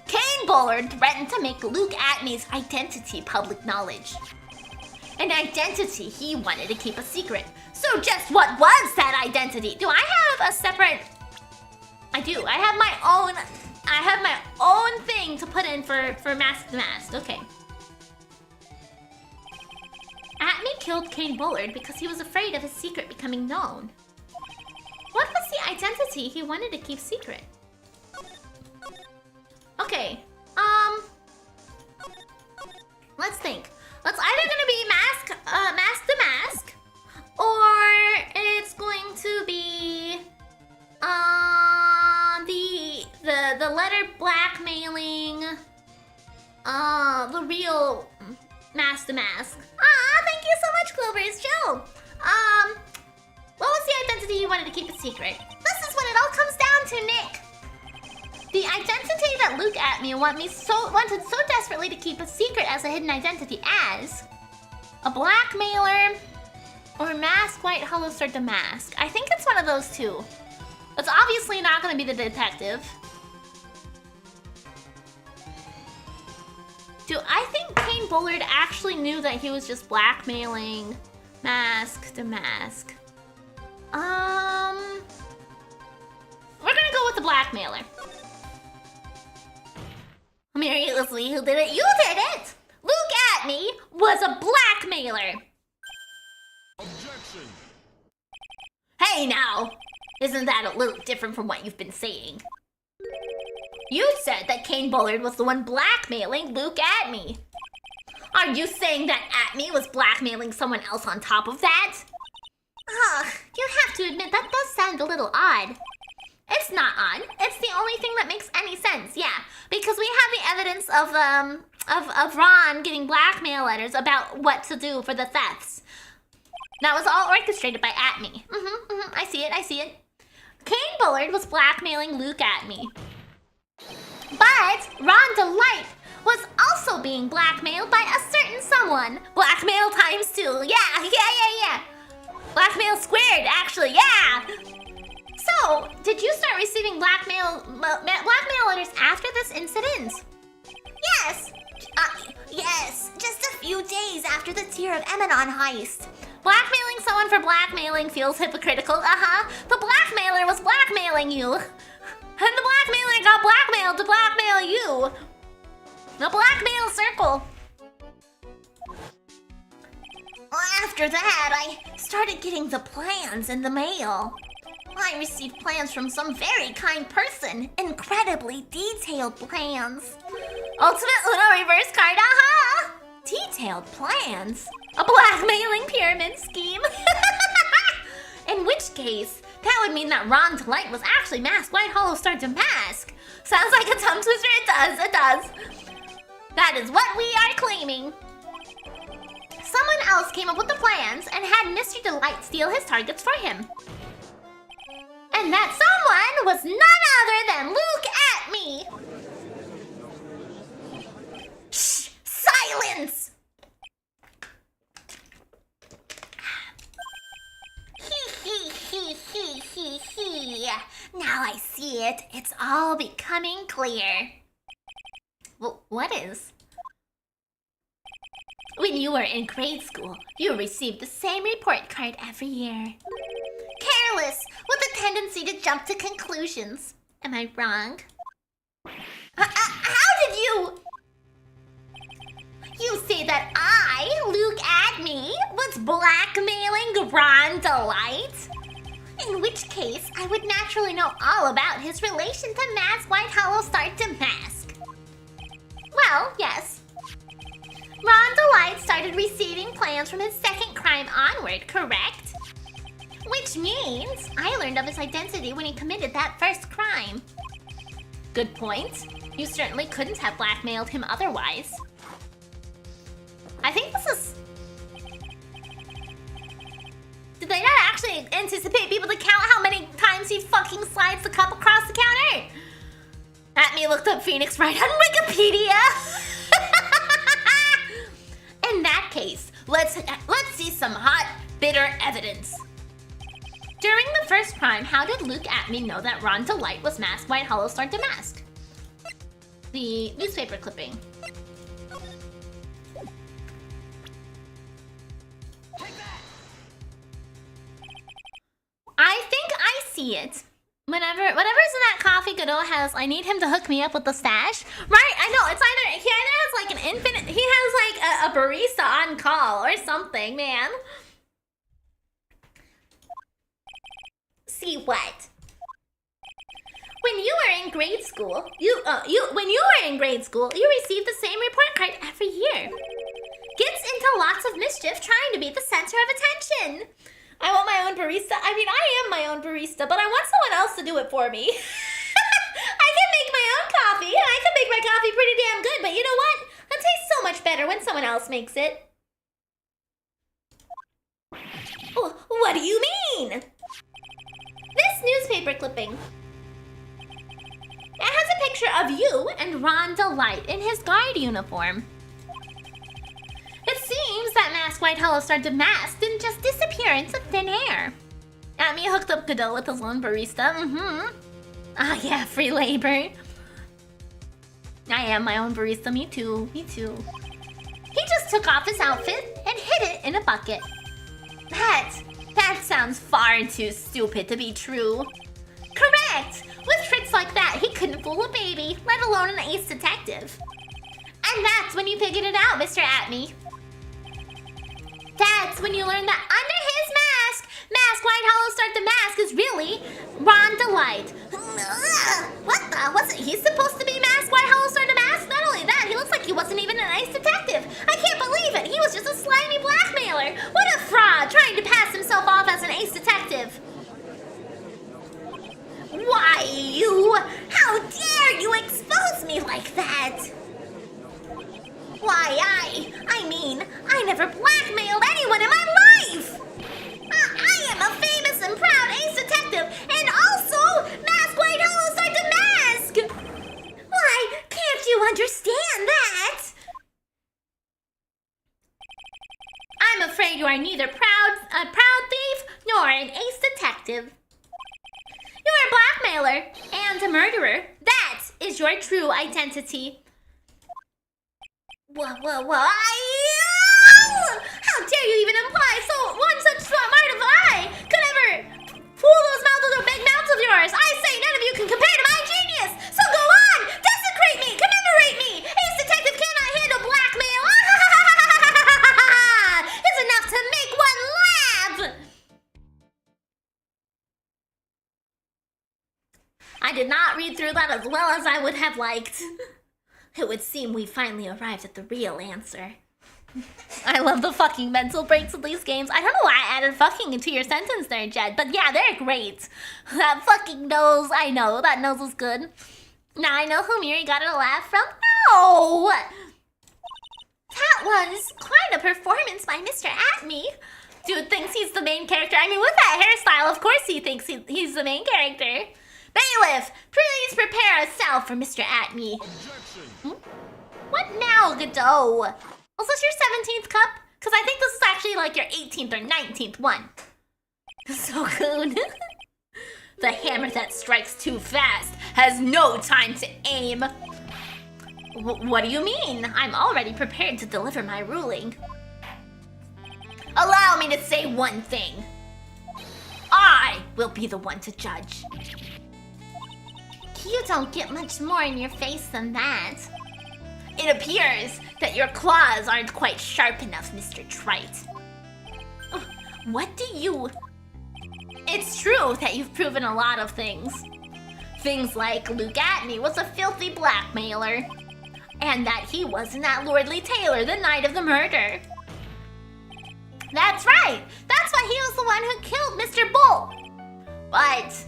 Kane Bullard threatened to make Luke Atme's identity public knowledge. An identity he wanted to keep a secret. So just what was that identity? Do I have a separate... I do. I have my own thing to put in for Mask the Mask. Okay. Atme killed Kane Bullard because he was afraid of his secret becoming known. What was the identity he wanted to keep secret? Okay, let's think. It's either gonna be Mask the Mask, or it's going to be the letter blackmailing the real Mask the Mask. Ah, thank you so much, Clover's Joe. What was the identity you wanted to keep a secret? This is what it all comes down to, Nick. The identity that Luke Atme wanted so desperately to keep a secret as a hidden identity as a blackmailer or Mask White Hollow Star Damask. I think it's one of those two. It's obviously not going to be the detective. Do I think Kane Bullard actually knew that he was just blackmailing Mask Damask? We're gonna go with the blackmailer. Mary, it was me who did it. You did it! Luke Atme was a blackmailer. Objection. Hey now, isn't that a little different from what you've been saying? You said that Kane Bullard was the one blackmailing Luke Atme. Are you saying that Atme was blackmailing someone else on top of that? Ugh, you have to admit that does sound a little odd. It's not odd. It's the only thing that makes any sense, yeah. Because we have the evidence of Ron getting blackmail letters about what to do for the thefts. That was all orchestrated by Atme. I see it. Kane Bullard was blackmailing Luke Atme. But Ron Delight was also being blackmailed by a certain someone. Blackmail times 2. Yeah. Blackmail squared, actually, yeah. So, So, did you start receiving blackmail letters after this incident? Yes. Yes, just a few days after the Tear of Emanon heist. Blackmailing someone for blackmailing feels hypocritical. The blackmailer was blackmailing you. And the blackmailer got blackmailed to blackmail you. The blackmail circle. After that, I started getting the plans in the mail. I received plans from some very kind person. Incredibly detailed plans. Ultimate Uno reverse card, Detailed plans? A blackmailing pyramid scheme. In which case, that would mean that Ron Delight was actually Mask White Hollow Star Damask. Sounds like a tongue twister. It does. That is what we are claiming. Someone else came up with the plans and had Mr. Delight steal his targets for him. And that someone was none other than Luke Atme. Shh! Silence! Now I see it. It's all becoming clear. Well, what is? When you were in grade school, you received the same report card every year. Careless, with a tendency to jump to conclusions. Am I wrong? How did you... You say that I, Luke Atme, was blackmailing Ron Delight? In which case, I would naturally know all about his relation to Mask White Hollow Star Damask. Well, yes. Ron Delight started receiving plans from his second crime onward, correct? Which means I learned of his identity when he committed that first crime. Good point. You certainly couldn't have blackmailed him otherwise. I think this is... Did they not actually anticipate people to count how many times he fucking slides the cup across the counter? Atme looked up Phoenix Wright on Wikipedia. In that case, let's see some hot, bitter evidence. During the first crime, how did Luke Atme know that Ron Delight was Mask White Hollow Star Damask? The newspaper clipping. I think I see it. Whatever's in that coffee Godot has, I need him to hook me up with the stash. Right? I know, it's either, he either has like an infinite, he has like a barista on call or something, man. See what? When you were in grade school, you received the same report card every year. Gets into lots of mischief trying to be the center of attention. I want my own barista. I mean, I am my own barista, but I want someone else to do it for me. I can make my own coffee, and I can make my coffee pretty damn good, but you know what? It tastes so much better when someone else makes it. What do you mean? This newspaper clipping. It has a picture of you and Ron Delight in his guard uniform. It seems that Mask White Hollow Star Damask didn't just disappear into thin air. Atme hooked up Godot with his own barista, Ah yeah, free labor. I am my own barista, me too. He just took off his outfit and hid it in a bucket. That sounds far too stupid to be true. Correct! With tricks like that, he couldn't fool a baby, let alone an ace detective. And that's when you figured it out, Mr. Atme. That's when you learned that under his mask, Mask White Hollow Star Damask is really Ron Delight. What the? Wasn't he supposed to be Mask White Hollow Star Damask? Not only that, he looks like he wasn't even an ace detective. I can't believe it. He was just a slimy blackmailer. What a fraud, trying to pass himself off as an ace detective. Why, you? How dare you expose me like that? Why, I mean, I never blackmailed anyone in my life! I am a famous and proud ace detective, and also Mask White Hollow Star Damask! Why, can't you understand that? I'm afraid you are neither a proud thief nor an ace detective. You blackmailer and a murderer. That is your true identity. Whoa. How dare you even imply one such smart of I could ever fool those big mouths of yours. I say none of you can compare to my genius. So go on, desecrate me, commemorate me. Ace Detective cannot handle blackmail. It's enough to make one laugh. I did not read through that as well as I would have liked. It would seem we finally arrived at the real answer. I love the fucking mental breaks of these games. I don't know why I added fucking into your sentence there, Jed, but yeah, they're great. That fucking nose, I know, that nose is good. Now I know who Miri got a laugh from. No! That was quite a performance by Mr. Atme. Dude thinks he's the main character. I mean, with that hairstyle, of course he thinks he's the main character. Bailiff, please prepare a cell for Mr. Atme. What now, Godot? Was this your 17th cup? Because I think this is actually like your 18th or 19th one. So good. The hammer that strikes too fast has no time to aim. What do you mean? I'm already prepared to deliver my ruling. Allow me to say one thing. I will be the one to judge. You don't get much more in your face than that. It appears that your claws aren't quite sharp enough, Mr. Wright. What do you... It's true that you've proven a lot of things. Things like Luke Atney was a filthy blackmailer. And that he wasn't that Lordly Taylor the night of the murder. That's right! That's why he was the one who killed Mr. Bull. But...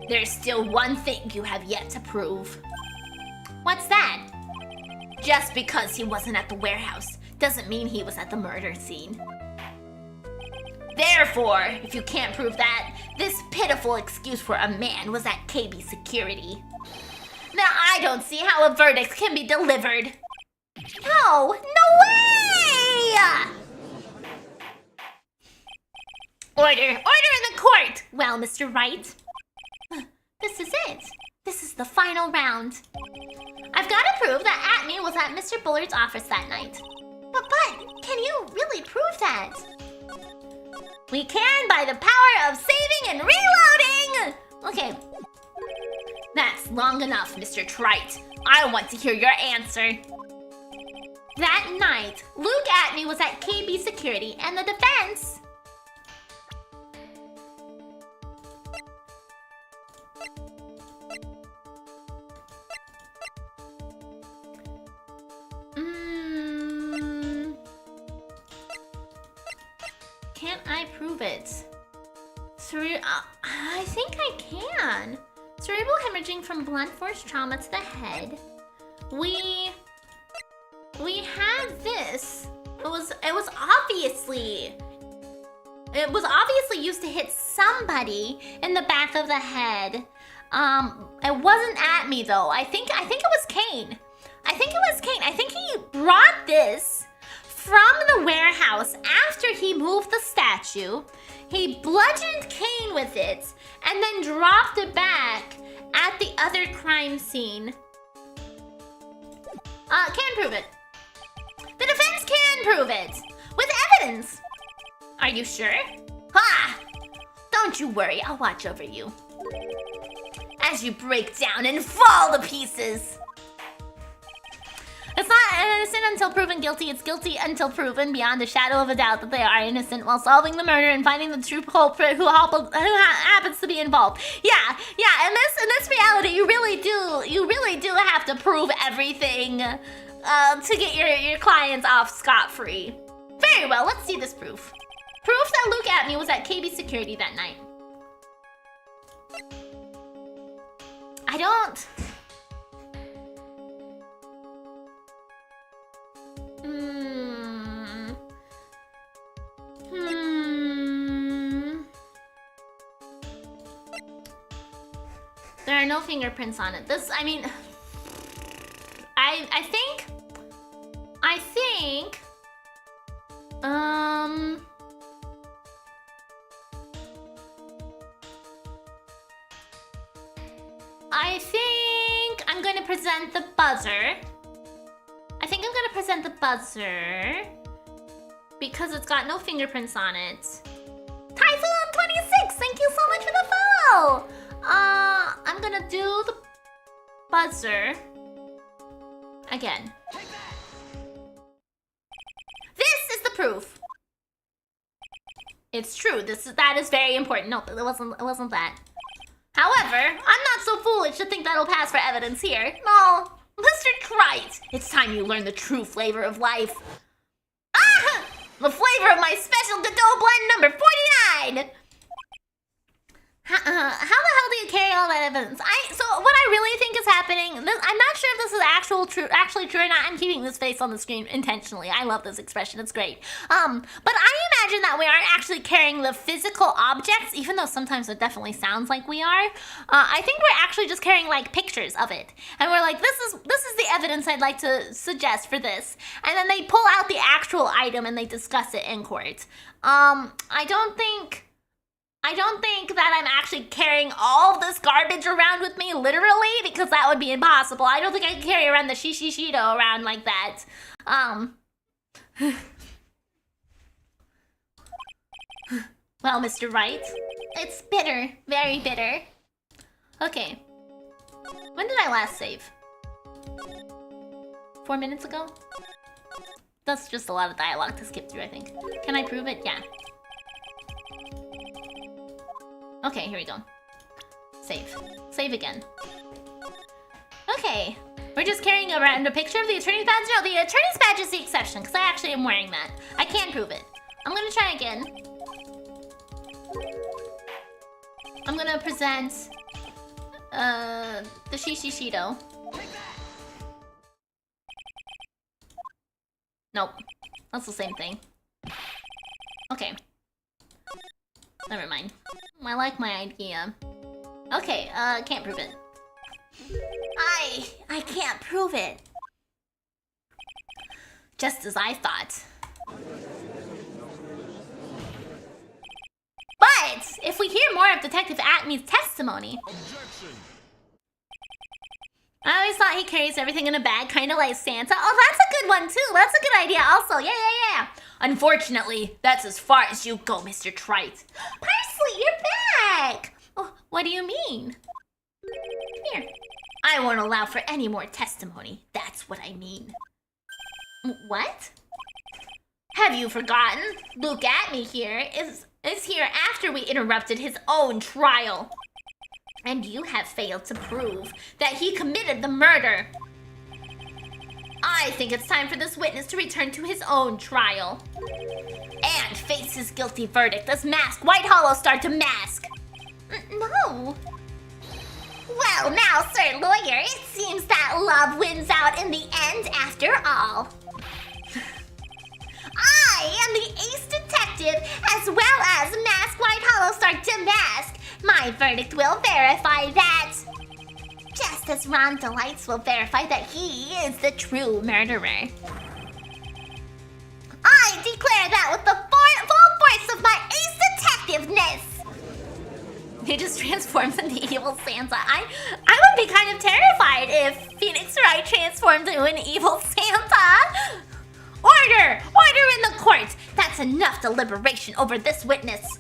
there's still one thing you have yet to prove. What's that? Just because he wasn't at the warehouse doesn't mean he was at the murder scene. Therefore, if you can't prove that, this pitiful excuse for a man was at KB Security. Now I don't see how a verdict can be delivered. No way! Order in the court! Well, Mr. Wright. This is it. This is the final round. I've got to prove that Atme was at Mr. Bullard's office that night. But, can you really prove that? We can by the power of saving and reloading! Okay. That's long enough, Mr. Wright. I want to hear your answer. That night, Luke Atme was at KB Security and the defense... Can't I prove it? I think I can. Cerebral hemorrhaging from blunt force trauma to the head. We had this. It was obviously used to hit somebody in the back of the head. It wasn't at me though. I think it was Kane. I think he brought this from the warehouse after he moved the statue. He bludgeoned Kane with it and then dropped it back at the other crime scene. Can prove it. The defense can prove it with evidence. Are you sure? Ha! Don't you worry, I'll watch over you as you break down and fall to pieces. It's not innocent until proven guilty. It's guilty until proven beyond a shadow of a doubt that they are innocent while solving the murder and finding the true culprit who happens to be involved. Yeah. In this reality, you really do have to prove everything to get your clients off scot-free. Very well. Let's see this proof. Proof that Luke Atme was at KB Security that night. I don't... There are no fingerprints on it. I think... I think I'm gonna present the buzzer. Because it's got no fingerprints on it. Typhoon26, thank you so much for the follow! I'm gonna do the buzzer again. This is the proof. It's true. That is very important. No, it wasn't that. However, I'm not so foolish to think that'll pass for evidence here. No, Mr. Wright, it's time you learn the true flavor of life. Ah! The flavor of my special Godot blend number 49! How the hell do you carry all that evidence? So what I really think is happening, I'm not sure if this is actually true or not. I'm keeping this face on the screen intentionally. I love this expression, it's great. But I imagine that we aren't actually carrying the physical objects, even though sometimes it definitely sounds like we are. I think we're actually just carrying like pictures of it. And we're like, this is the evidence I'd like to suggest for this. And then they pull out the actual item and they discuss it in court. I don't think that I'm actually carrying all of this garbage around with me, literally, because that would be impossible. I don't think I can carry around the Shishishido around like that. Well, Mr. Wright, it's bitter, very bitter. Okay. When did I last save? 4 minutes ago? That's just a lot of dialogue to skip through, I think. Can I prove it? Yeah. Okay, here we go. Save. Save again. Okay. We're just carrying around a picture of the attorney's badge. No, the attorney's badge is the exception, because I actually am wearing that. I can't prove it. I'm gonna try again. I'm gonna present the Shishishido. Nope. That's the same thing. Okay. Never mind. I like my idea. Okay, can't prove it. I can't prove it. Just as I thought. But if we hear more of Detective Acme's testimony... Objection. I always thought he carries everything in a bag, kind of like Santa. Oh, that's a good one, too. That's a good idea also. Yeah. Unfortunately, that's as far as you go, Mr. Trite. Parsley, you're back! Oh, what do you mean? Here. I won't allow for any more testimony. That's what I mean. What? Have you forgotten? Luke Atme here is here after we interrupted his own trial. And you have failed to prove that he committed the murder. I think it's time for this witness to return to his own trial. And face his guilty verdict as Mask White Hollow start to mask. No. Well, now, Sir Lawyer, it seems that love wins out in the end after all. I am the ace detective as well as Mask White Hollow start to mask. My verdict will verify that. Just as Ron Delights will verify that he is the true murderer. I declare that with the full force of my ace detectiveness. He just transforms into evil Santa. I would be kind of terrified if Phoenix Wright transformed into an evil Santa. Order! Order in the court! That's enough deliberation over this witness.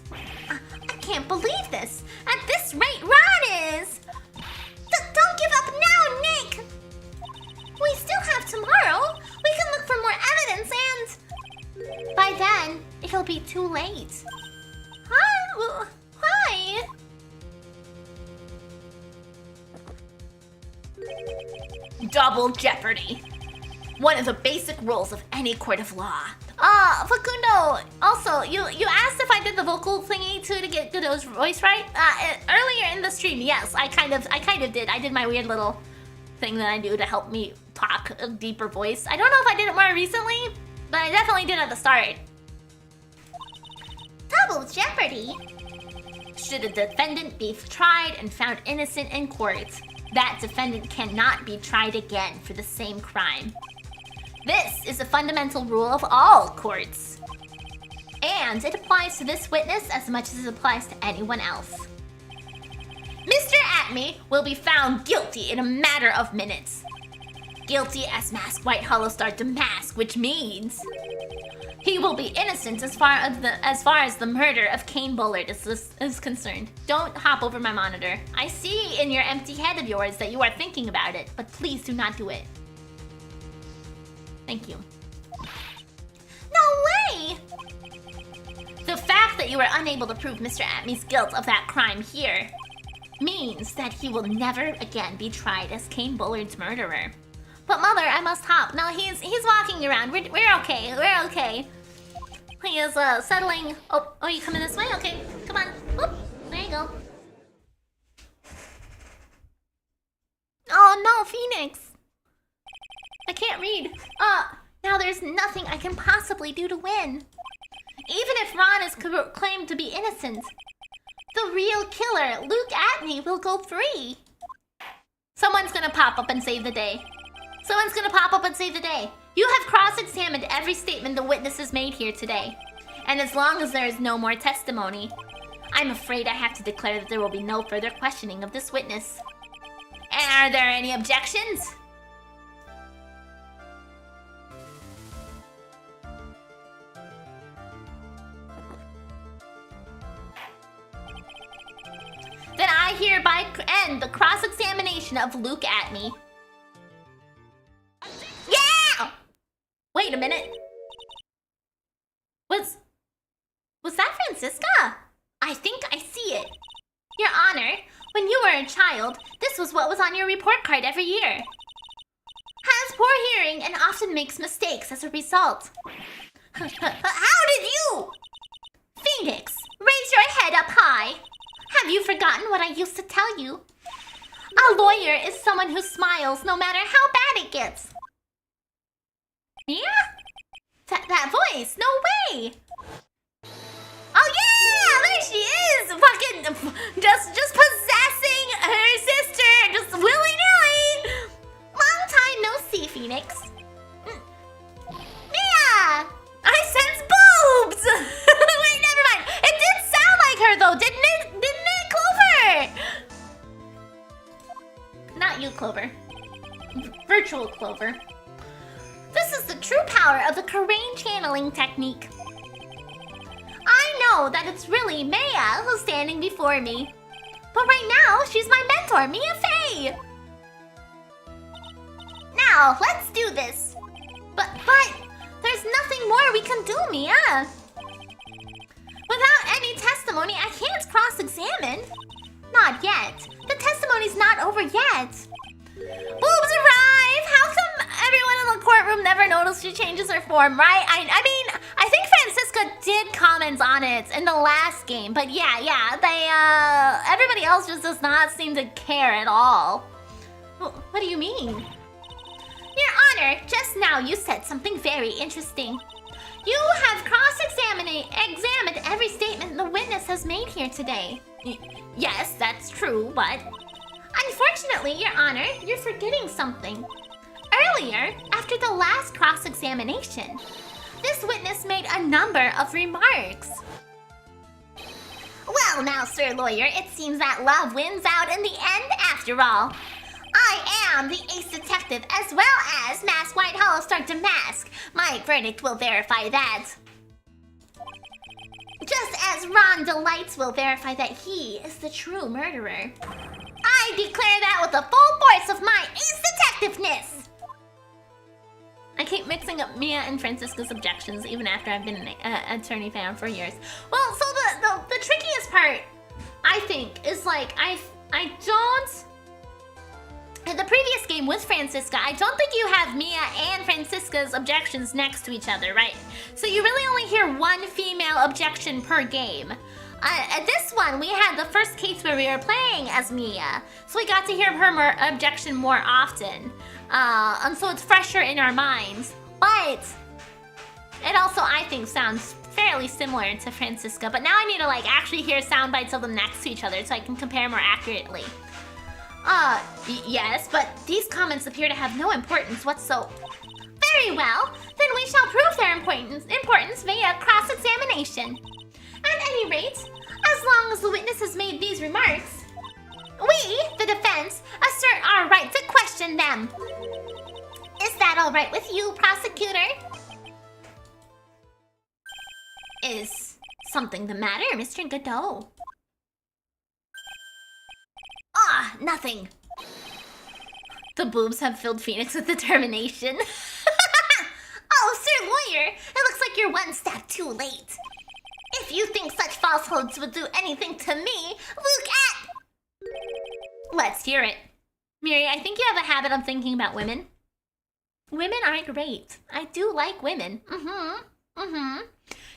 I can't believe this. At this rate, Ron is... Don't give up now, Nick! We still have tomorrow. We can look for more evidence and... By then, it'll be too late. Huh? Why? Double jeopardy. One of the basic rules of any court of law. Facundo, also, you asked if I did the vocal thingy too to get Godot's voice right? Earlier in the stream, yes, I kind of did. I did my weird little thing that I do to help me talk a deeper voice. I don't know if I did it more recently, but I definitely did at the start. Double jeopardy? Should a defendant be tried and found innocent in court, that defendant cannot be tried again for the same crime. This is a fundamental rule of all courts. And it applies to this witness as much as it applies to anyone else. Mr. Atme will be found guilty in a matter of minutes. Guilty as Mask White Hollowstar Damask, which means he will be innocent as far as the murder of Kane Bullard is concerned. Don't hop over my monitor. I see in your empty head of yours that you are thinking about it, but please do not do it. Thank you. No way! The fact that you were unable to prove Mr. Atme's guilt of that crime here means that he will never again be tried as Kane Bullard's murderer. But Mother, I must hop. No, he's walking around. We're okay. We're okay. He is settling. Oh, you coming this way? Okay, come on. Whoop. There you go. Oh no, Phoenix. I can't read. Now there's nothing I can possibly do to win. Even if Ron is claimed to be innocent, the real killer, Luke Atney, will go free. Someone's gonna pop up and save the day. Someone's gonna pop up and save the day. You have cross-examined every statement the witnesses made here today. And as long as there is no more testimony, I'm afraid I have to declare that there will be no further questioning of this witness. Are there any objections? Then I hereby end the cross-examination of Luke Atney. Yeah! Wait a minute. Was that Francisca? I think I see it. Your Honor, when you were a child, this was what was on your report card every year. Has poor hearing and often makes mistakes as a result. How did you? Phoenix, raise your head up high. Have you forgotten what I used to tell you? A lawyer is someone who smiles no matter how bad it gets. Yeah? That voice, no way! Oh yeah, there she is! Fucking just possessing her sister, just willy-nilly! Long time no see, Phoenix. Yeah! I sense boobs! Wait, never mind. It did sound like her though, didn't it, Clover? Not you, Clover. Virtual Clover. This is the true power of the Karain channeling technique. I know that it's really Maya who's standing before me. But right now, she's my mentor, Mia Fey. Now, let's do this. But there's nothing more we can do, Mia. Without any testimony, I can't cross-examine. Not yet. The testimony's not over yet. Boobs arrive! How come everyone in the courtroom never noticed she changes her form, right? I mean, I think Francisca did comment on it in the last game, but yeah, they, everybody else just does not seem to care at all. What do you mean? Your Honor, just now you said something very interesting. You have examined every statement the witness has made here today. Yes, that's true, but... Unfortunately, Your Honor, you're forgetting something. Earlier, after the last cross-examination, this witness made a number of remarks. Well now, Sir Lawyer, it seems that love wins out in the end after all. I am the ace detective as well as Mask White Hollowstar Damask. My verdict will verify that. Just as Ron Delights will verify that he is the true murderer. I declare that with the full force of my ace detectiveness! I keep mixing up Mia and Francisca's objections even after I've been an attorney fan for years. Well, so the trickiest part, I think, is like, I don't... In the previous game with Francisca, I don't think you have Mia and Francisca's objections next to each other, right? So you really only hear one female objection per game. At this one, we had the first case where we were playing as Mia, so we got to hear her objection more often. And so it's fresher in our minds. But it also, I think, sounds fairly similar to Francisca. But now I need to like actually hear sound bites of them next to each other so I can compare more accurately. Yes, but these comments appear to have no importance whatsoever. Very well, then we shall prove their importance via cross-examination. At any rate, as long as the witness has made these remarks, we defense assert our right to question them. Is that all right with you, prosecutor? Is something the matter, Mr. Godot? Ah, nothing. The boobs have filled Phoenix with determination. Oh, Sir Lawyer, it looks like you're one step too late. If you think such falsehoods would do anything to me, look at... Let's hear it. Miri, I think you have a habit of thinking about women. Women are great. I do like women.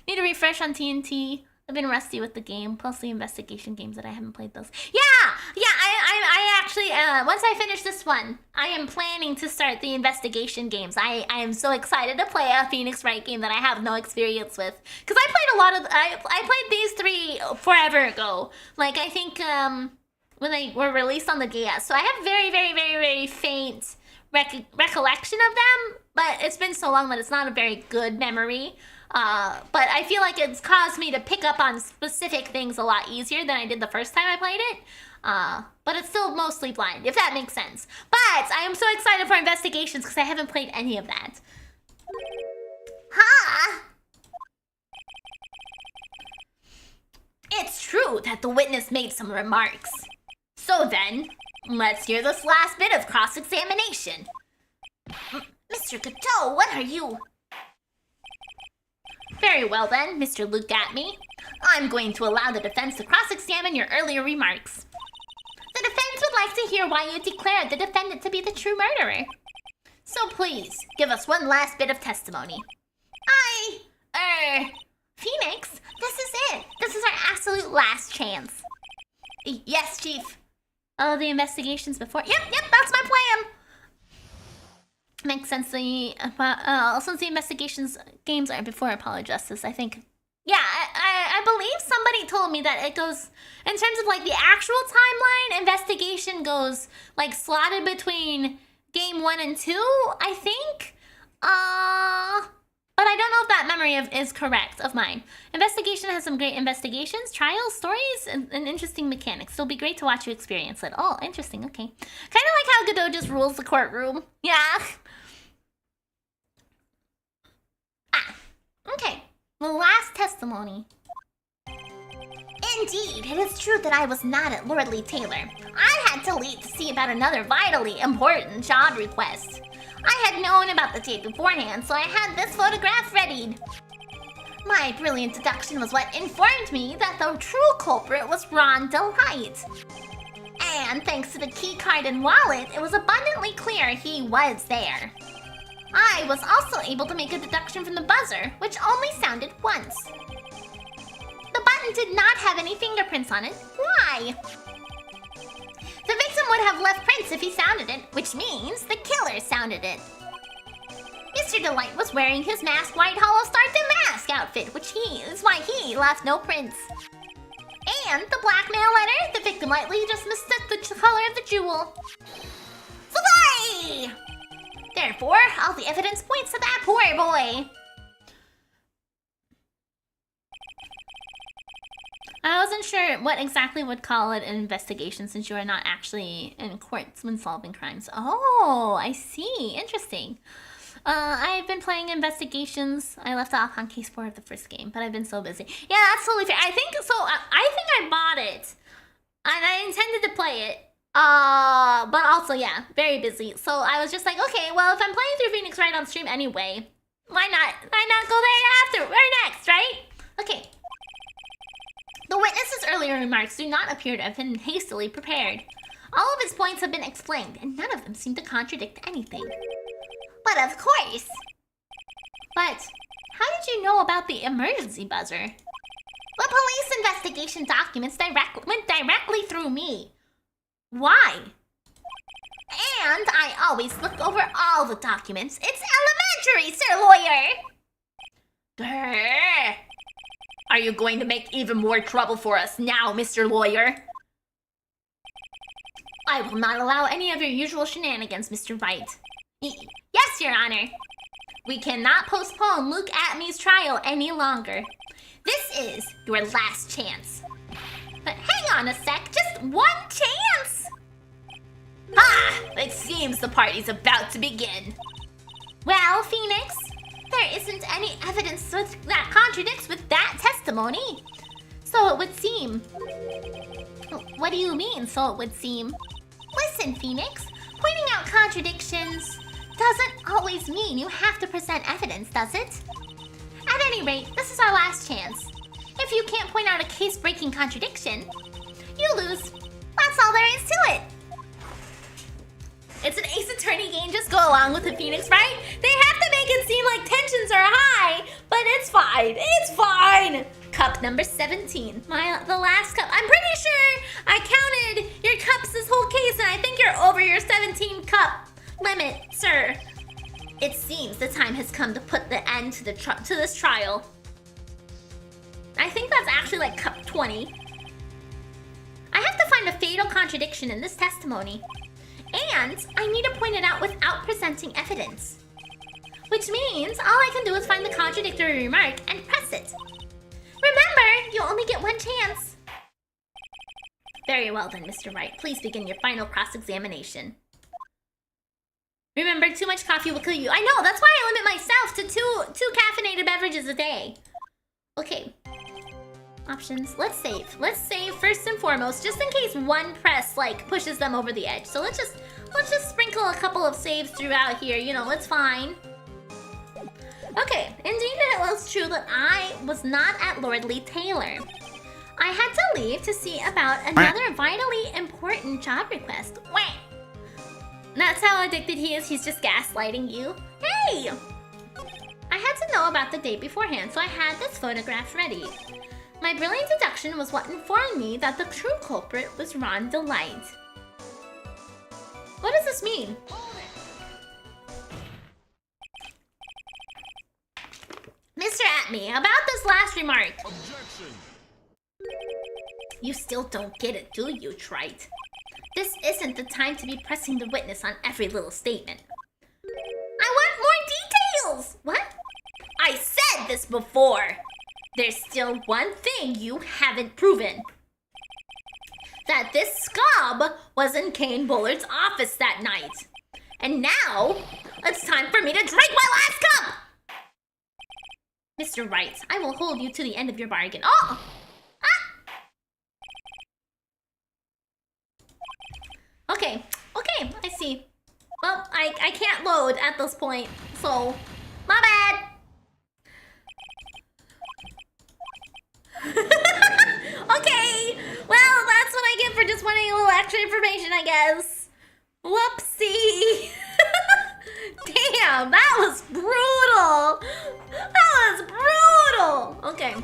Need a refresh on TNT. I've been rusty with the game, plus the investigation games that I haven't played those. Yeah, I actually, once I finish this one, I am planning to start the investigation games. I am so excited to play a Phoenix Wright game that I have no experience with. Because I played a lot of, I played these 3 forever ago. Like, I think, when they were released on the DS. So I have very faint recollection of them, but it's been so long that it's not a very good memory. But I feel like it's caused me to pick up on specific things a lot easier than I did the first time I played it. But it's still mostly blind, if that makes sense. But I am so excited for investigations because I haven't played any of that. Huh? It's true that the witness made some remarks. So then, let's hear this last bit of cross-examination. Mr. Godot, what are you... Very well then, Mr. Look at me. I'm going to allow the defense to cross-examine your earlier remarks. The defense would like to hear why you declared the defendant to be the true murderer. So please, give us one last bit of testimony. Phoenix, this is it. This is our absolute last chance. Yes, Chief. Oh, the investigations before... Yep, that's my plan. Makes sense. Since the investigations games are before Apollo Justice, I think. Yeah, I believe somebody told me that it goes, in terms of like the actual timeline, investigation goes like slotted between game 1 and 2, I think. But I don't know if that memory is correct of mine. Investigation has some great investigations, trials, stories, and interesting mechanics. It'll be great to watch you experience it. Oh, interesting. Okay. Kind of like how Godot just rules the courtroom. Yeah. Okay. The last testimony. Indeed, it is true that I was not at Lordly Taylor. I had to leave to see about another vitally important job request. I had known about the date beforehand, so I had this photograph readied. My brilliant deduction was what informed me that the true culprit was Ron Delight. And thanks to the key card and wallet, it was abundantly clear he was there. I was also able to make a deduction from the buzzer, which only sounded once. The button did not have any fingerprints on it. Why? The victim would have left prints if he sounded it, which means the killer sounded it. Mr. Delight was wearing his masked white hollow star damask outfit, which is why he left no prints. And the blackmail letter, the victim lightly just mistook the color of the jewel. Fly! Therefore, all the evidence points to that poor boy. I wasn't sure what exactly would call it an investigation since you are not actually in courts when solving crimes. Oh, I see. Interesting. I've been playing investigations. I left off on case 4 of the first game, but I've been so busy. Yeah, that's totally fair. I think I bought it, and I intended to play it. But also, yeah, very busy. So I was just like, okay, well, if I'm playing through Phoenix Wright on stream anyway, why not go there after? Where next, right? Okay. The witness's earlier remarks do not appear to have been hastily prepared. All of his points have been explained, and none of them seem to contradict anything. But of course. But how did you know about the emergency buzzer? The police investigation documents went directly through me. Why? And I always look over all the documents. It's elementary, Sir Lawyer! Grr. Are you going to make even more trouble for us now, Mr. Lawyer? I will not allow any of your usual shenanigans, Mr. Wright. Yes, Your Honor. We cannot postpone Luke Atmey's trial any longer. This is your last chance. But hang on a sec, just one chance! Ha! It seems the party's about to begin. Well, Phoenix, there isn't any evidence that contradicts with that testimony. So it would seem. What do you mean, so it would seem? Listen, Phoenix, pointing out contradictions doesn't always mean you have to present evidence, does it? At any rate, this is our last chance. If you can't point out a case-breaking contradiction, you lose. That's all there is to it. It's an Ace Attorney game, just go along with the Phoenix, right? They have to make it seem like tensions are high, but it's fine, it's fine. Cup number 17, the last cup. I'm pretty sure I counted your cups this whole case, and I think you're over your 17 cup limit, sir. It seems the time has come to put the end to this trial. I think that's actually like cup 20. I have to find a fatal contradiction in this testimony. And I need to point it out without presenting evidence. Which means all I can do is find the contradictory remark and press it. Remember, you only get one chance. Very well then, Mr. Wright. Please begin your final cross-examination. Remember, too much coffee will kill you. I know, that's why I limit myself to two caffeinated beverages a day. Okay. Options. Let's save. Let's save first and foremost, just in case one press like pushes them over the edge. So let's just sprinkle a couple of saves throughout here. You know, it's fine. Okay, indeed it was true that I was not at Lordly Taylor. I had to leave to see about another vitally important job request. Wait. That's how addicted he is. He's just gaslighting you. Hey! I had to know about the date beforehand, so I had this photograph ready. My brilliant deduction was what informed me that the true culprit was Ron Delight. What does this mean? Mr. Atme, about this last remark. Objection. You still don't get it, do you, Wright? This isn't the time to be pressing the witness on every little statement. I want more details! What? I said this before! There's still one thing you haven't proven. That this scab was in Kane Bullard's office that night. And now, it's time for me to drink my last cup! Mr. Wright, I will hold you to the end of your bargain. Oh! Ah! Okay, I see. Well, I can't load at this point, so my bad. Okay, well, that's what I get for just wanting a little extra information, I guess. Whoopsie. Damn, that was brutal. That was brutal. Okay.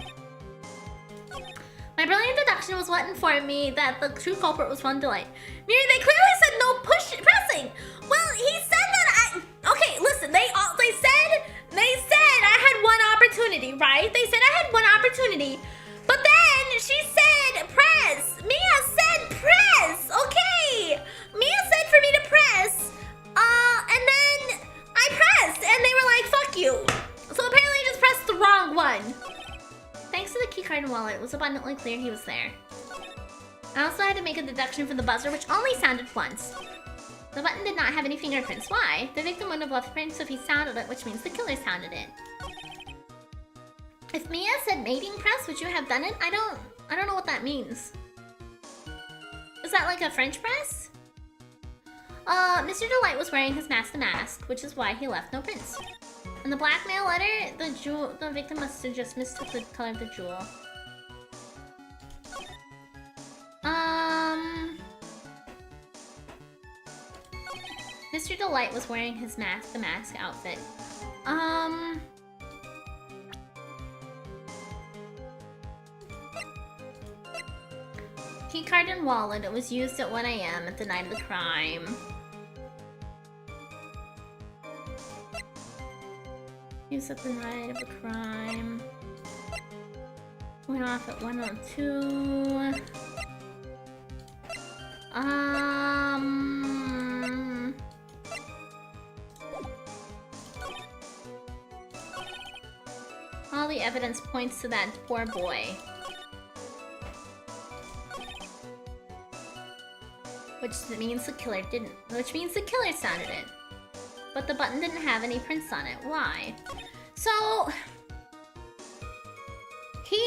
My brilliant deduction was what informed me that the true culprit was Ron Delight. Miri, they clearly said no pressing. Well, he said that okay, listen, they said I had one opportunity, right? They said I had one opportunity. But then she said press. Mia said press. Okay. Mia said for me to press. And then I pressed and they were like, fuck you. So apparently I just pressed the wrong one. Thanks to the keycard and wallet, it was abundantly clear he was there. I also had to make a deduction for the buzzer, which only sounded once. The button did not have any fingerprints. Why? The victim wouldn't have left prints if he sounded it, which means the killer sounded it. If Mia said mating press, would you have done it? I don't know what that means. Is that like a French press? Mr. Delight was wearing his mask to mask, which is why he left no prints. In the blackmail letter, the victim must have just mistook the color of the jewel. Mr. Delight was wearing his mask to mask outfit. Keycard and wallet. It was used at 1 AM at the night of the crime. Used at the night of the crime. Went off at 1:02. All the evidence points to that poor boy. Which means the killer didn't. Which means the killer sounded it. But the button didn't have any prints on it. Why? So... he...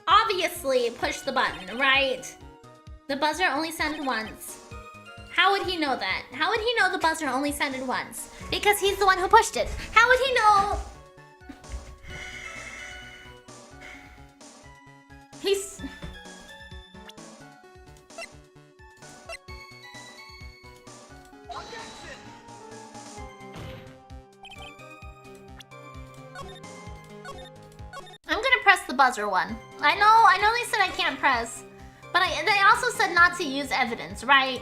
obviously pushed the button, right? The buzzer only sounded once. How would he know that? How would he know the buzzer only sounded once? Because he's the one who pushed it. How would he know? He's... I'm gonna press the buzzer one. I know they said I can't press, but they also said not to use evidence, right?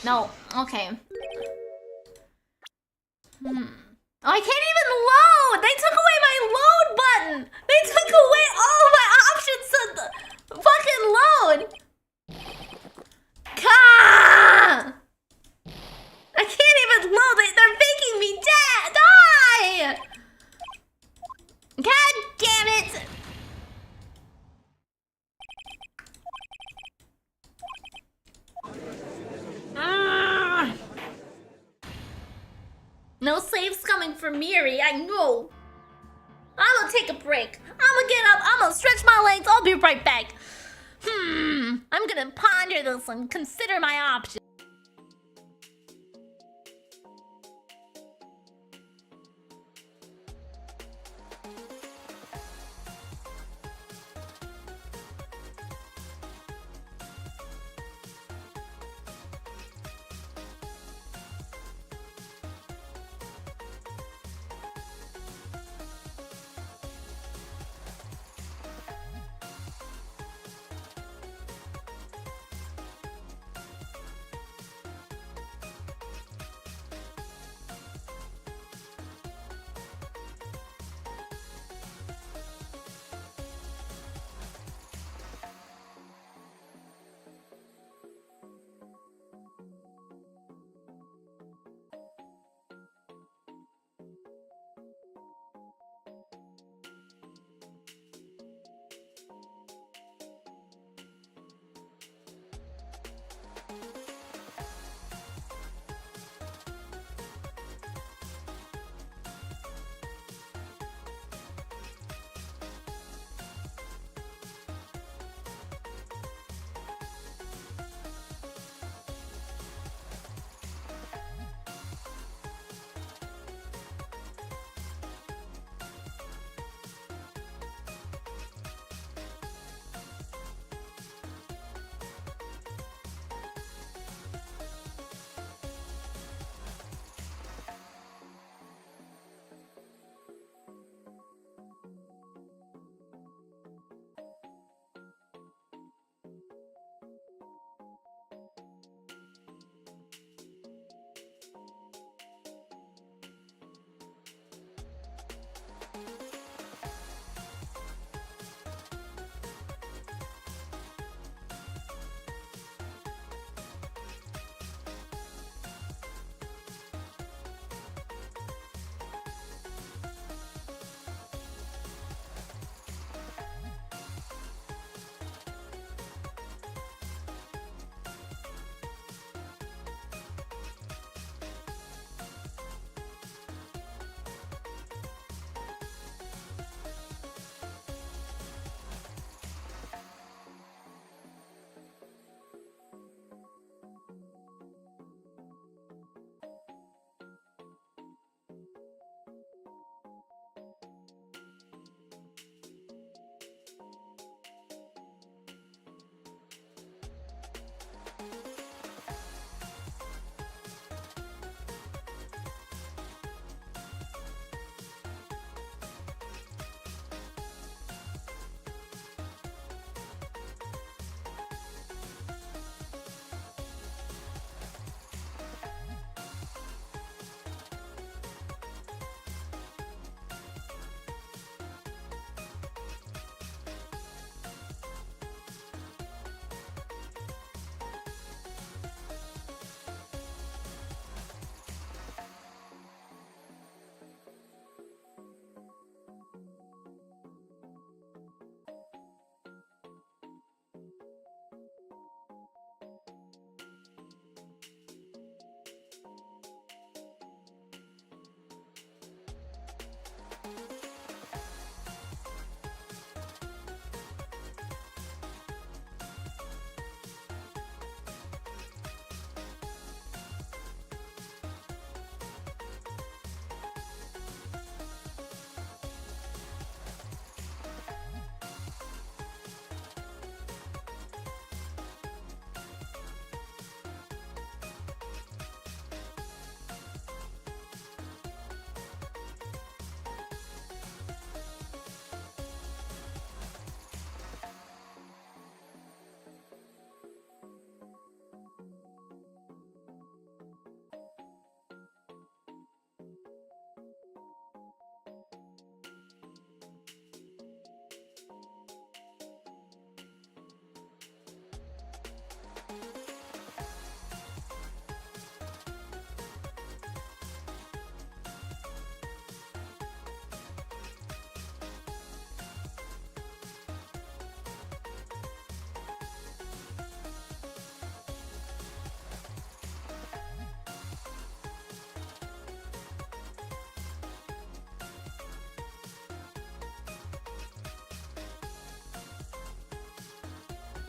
No, okay. Oh, I can't even load! They took away my load button! They took away all my options to fucking load! Gah! I can't even load it! They're making me die! God damn it! No saves coming for Miri, I know. I'm gonna take a break. I'm gonna get up, I'm gonna stretch my legs, I'll be right back. I'm gonna ponder this and consider my options.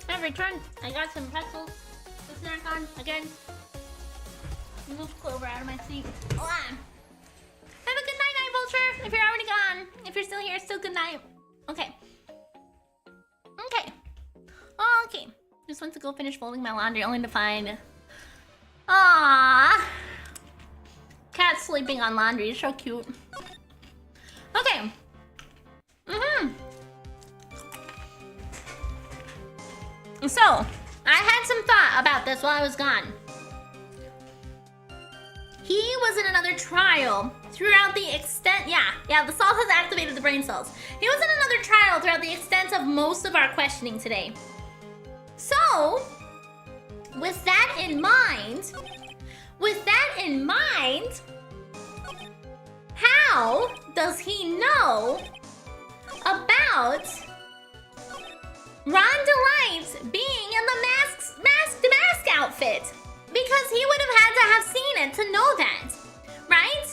I've returned. I got some pretzels to snack on again. Move Clover out of my seat. Ah. Have a good night, Night Vulture. If you're already gone. If you're still here, still good night. Okay. Okay. Okay. Just went to go finish folding my laundry only to find... Ah. Cat sleeping on laundry. It's so cute. Okay. So, I had some thought about this while I was gone. He was in another trial throughout the extent... Yeah, the salt has activated the brain cells. He was in another trial throughout the extent of most of our questioning today. So, with that in mind, how does he know about Ron Delight being in the mask outfit? Because he would have had to have seen it to know that, right?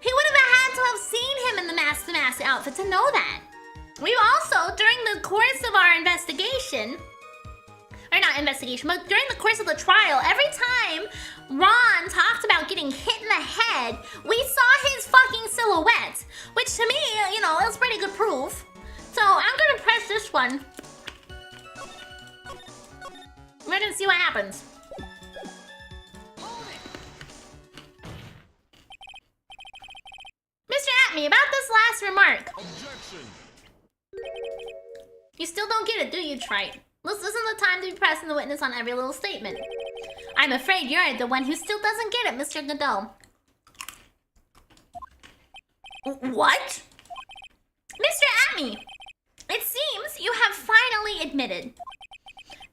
He would have had to have seen him in the mask outfit to know that. We also, during the course of our investigation, or not investigation, but during the course of the trial, every time Ron talked about getting hit in the head, we saw his fucking silhouette, which to me, you know, is pretty good proof. So I'm gonna press this one. We're gonna see what happens. Mr. Atme, about this last remark. Objection. You still don't get it, do you, Wright? This isn't the time to be pressing the witness on every little statement. I'm afraid you're the one who still doesn't get it, Mr. Godot. What? Mr. Atme, it seems you have finally admitted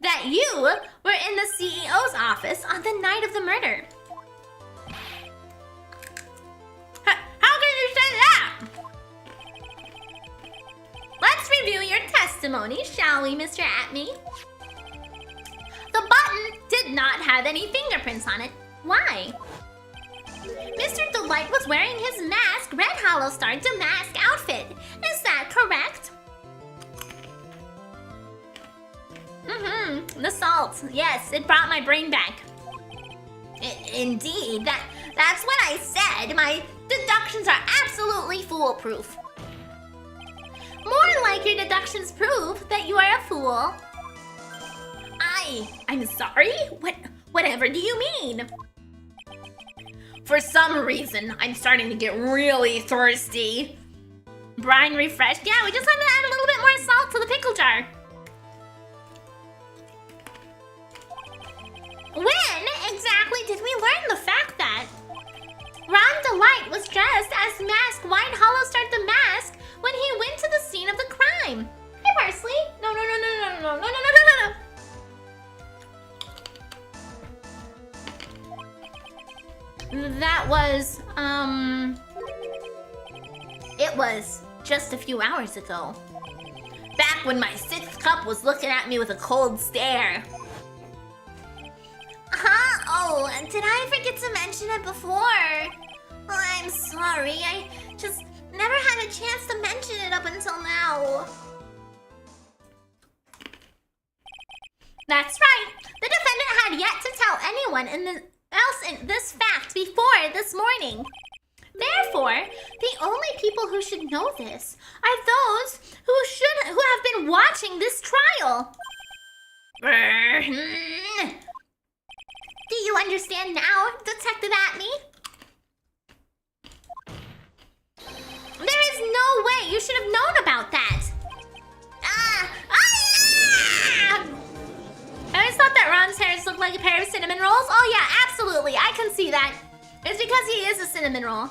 that you were in the CEO's office on the night of the murder. How can you say that? Let's review your testimony, shall we, Mr. Atme? The button did not have any fingerprints on it. Why? Mr. Delight was wearing his mask, Red Hollow Star Damask outfit. Is that correct? The salt. Yes, it brought my brain back. Indeed, that's what I said. My deductions are absolutely foolproof. More like your deductions prove that you are a fool. I'm sorry? Whatever do you mean? For some reason, I'm starting to get really thirsty. Brine refreshed. Yeah, we just had to add a little bit more salt to the pickle jar. When exactly did we learn the fact that Ron Delight was dressed as Mask White Hollow Star Damask when he went to the scene of the crime? Hey, Parsley. No. That was, it was just a few hours ago. Back when my sixth cup was looking at me with a cold stare. Huh? Oh, did I forget to mention it before? Oh, I'm sorry. I just Never had a chance to mention it up until now. That's right. The defendant had yet to tell anyone else this fact before this morning. Therefore, the only people who should know this are those who have been watching this trial. Do you understand now, Detective Atme? There is no way you should have known about that. I always thought that Ron's hairs looked like a pair of cinnamon rolls. Oh yeah, absolutely. I can see that. It's because he is a cinnamon roll.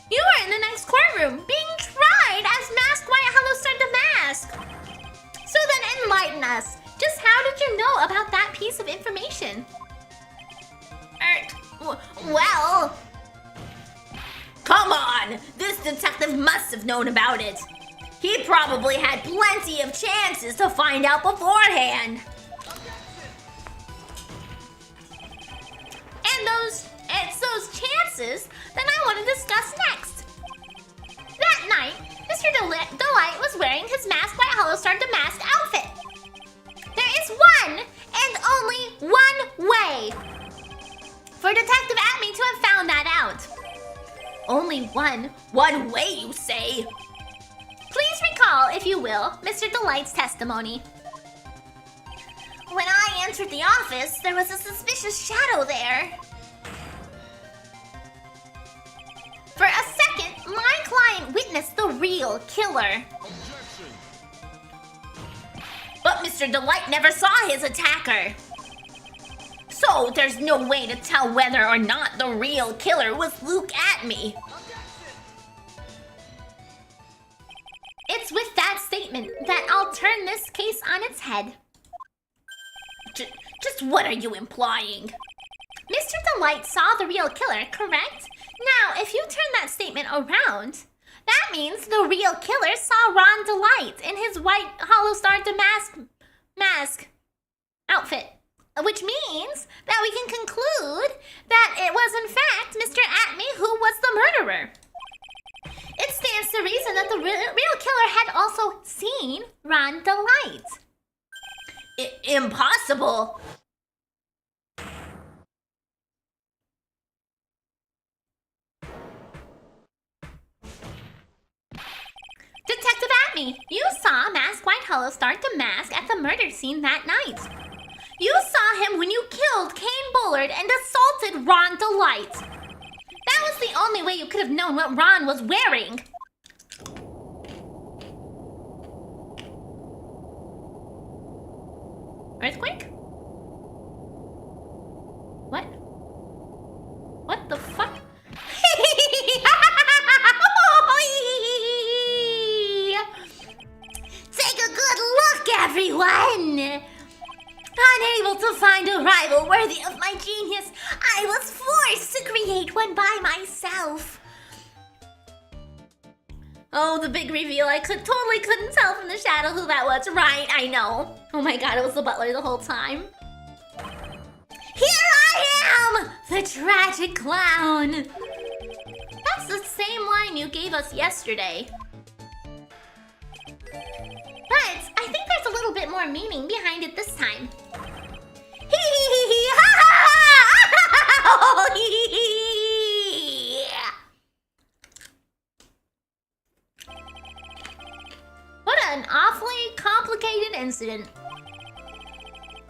You are in the next courtroom, being tried as Masked White Hollow Star Damask. So then enlighten us. Just how did you know about that piece of information? Well... Come on! This detective must have known about it. He probably had plenty of chances to find out beforehand. And it's those chances that I want to discuss next. That night, Mr. Delight was wearing his Masked White Hollow Star Damask outfit. There is one and only one way for Detective Atme to have found that out. Only one way, you say? Please recall, if you will, Mr. Delight's testimony. When I entered the office, there was a suspicious shadow there. For a second, my client witnessed the real killer. Objection. But Mr. Delight never saw his attacker. So there's no way to tell whether or not the real killer was Luke Atme. It's with that statement that I'll turn this case on its head. Just what are you implying? Mr. Delight saw the real killer, correct? Now, if you turn that statement around, that means the real killer saw Ron Delight in his white Hollow Star Damask mask outfit. Which means that we can conclude that it was in fact Mr. Atme who was the murderer. It stands to reason that the real killer had also seen Ron Delight. Impossible. Detective Atme, you saw Masked White Hollow Star Damask at the murder scene that night. You saw him when you killed Kane Bullard and assaulted Ron Delight. That was the only way you could have known what Ron was wearing. Earthquake? What? What the fuck? Take a good look, everyone! Unable to find a rival worthy of my genius, I was forced to create one by myself. Oh, the big reveal. I totally couldn't tell from the shadow who that was. Right, I know. Oh my god, it was the butler the whole time. Here I am! The tragic clown. That's the same line you gave us yesterday. But I think there's a little bit more meaning behind it this time. What an awfully complicated incident.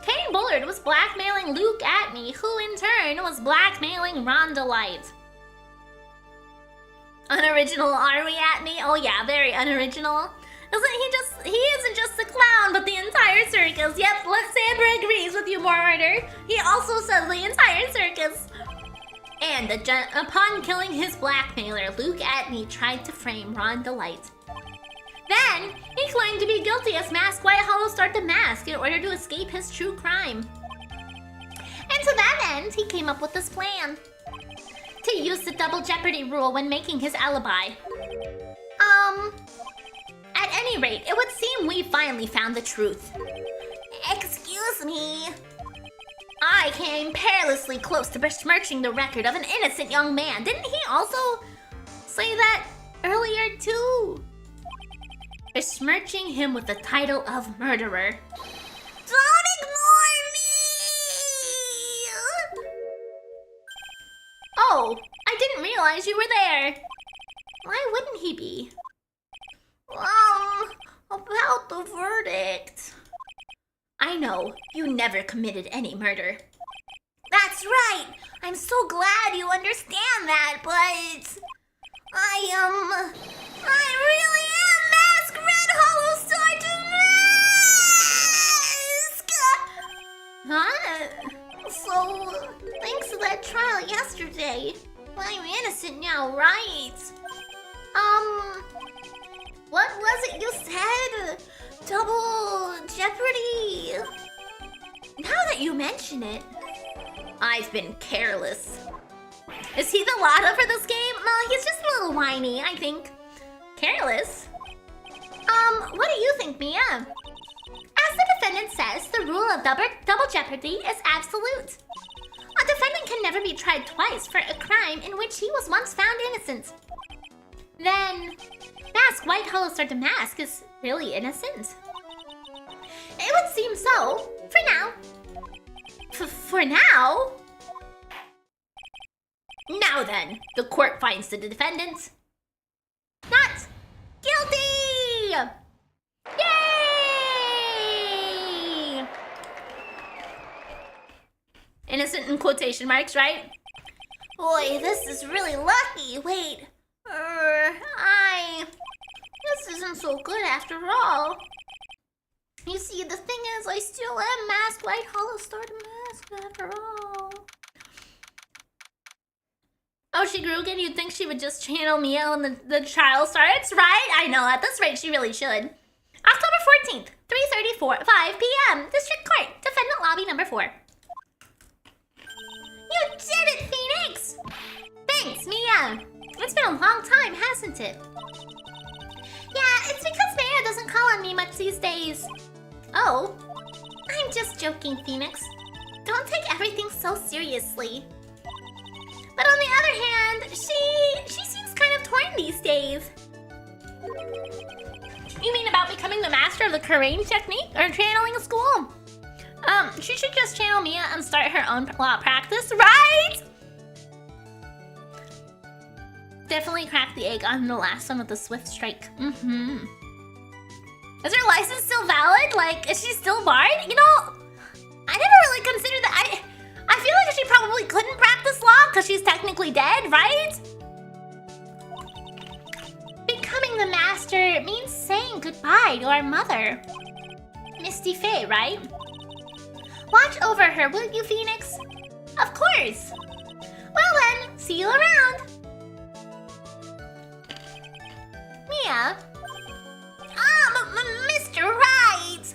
Kane Bullard was blackmailing Luke Atme, who in turn was blackmailing Ron Delight. Unoriginal, are we, Atme? Oh yeah, very unoriginal. He isn't just the clown, but the entire circus. Yep, Sandra agrees with you, Morider. He also says the entire circus. And upon killing his blackmailer, Luke Atme tried to frame Ron Delight. Then, he claimed to be guilty as Masked White Hollow Star Damask in order to escape his true crime. And to that end, he came up with this plan. To use the double jeopardy rule when making his alibi. At any rate, it would seem we finally found the truth. Excuse me. I came perilously close to besmirching the record of an innocent young man. Didn't he also say that earlier too. Besmirching him with the title of murderer. Don't ignore me! Oh, I didn't realize you were there. Why wouldn't he be? About the verdict. I know, you never committed any murder. That's right. I'm so glad you understand that, but I really am Mask Red Hollow Star Mask! Huh? So, thanks to that trial yesterday, I'm innocent now, right? What was it you said? Double jeopardy? Now that you mention it, I've been careless. Is he the Lotto for this game? No, he's just a little whiny, I think. Careless? What do you think, Mia? As the defendant says, the rule of double jeopardy is absolute. A defendant can never be tried twice for a crime in which he was once found innocent. Then, Mask White Hollow Star Damask is really innocent? It would seem so, for now. For now? Now then, the court finds the defendant not guilty! Yay! Innocent in quotation marks, right? Boy, this is really lucky. Wait, this isn't so good after all. You see, the thing is, I still am Mask White Hollow Star Damask after all. Oh, Shigrugan, you'd think she would just channel Mia when the trial starts, right? I know, at this rate, she really should. October 14th, 3:34, 5 p.m. District Court, Defendant Lobby number 4. You did it, Phoenix! Thanks, Mia. It's been a long time, hasn't it? Yeah, it's because Maya doesn't call on me much these days. Oh, I'm just joking, Phoenix. Don't take everything so seriously. but on the other hand, she seems kind of torn these days. You mean about becoming the master of the Karain technique or channeling a school? She should just channel Mia and start her own law practice, right? Definitely cracked the egg on the last one with the swift strike. Is her license still valid? Like, is she still barred? You know, I never really considered that. I feel like she probably couldn't practice law because she's technically dead, right? Becoming the master means saying goodbye to our mother. Misty Faye, right? Watch over her, will you, Phoenix? Of course. Well then, see you around. Mia? Mr. Wright!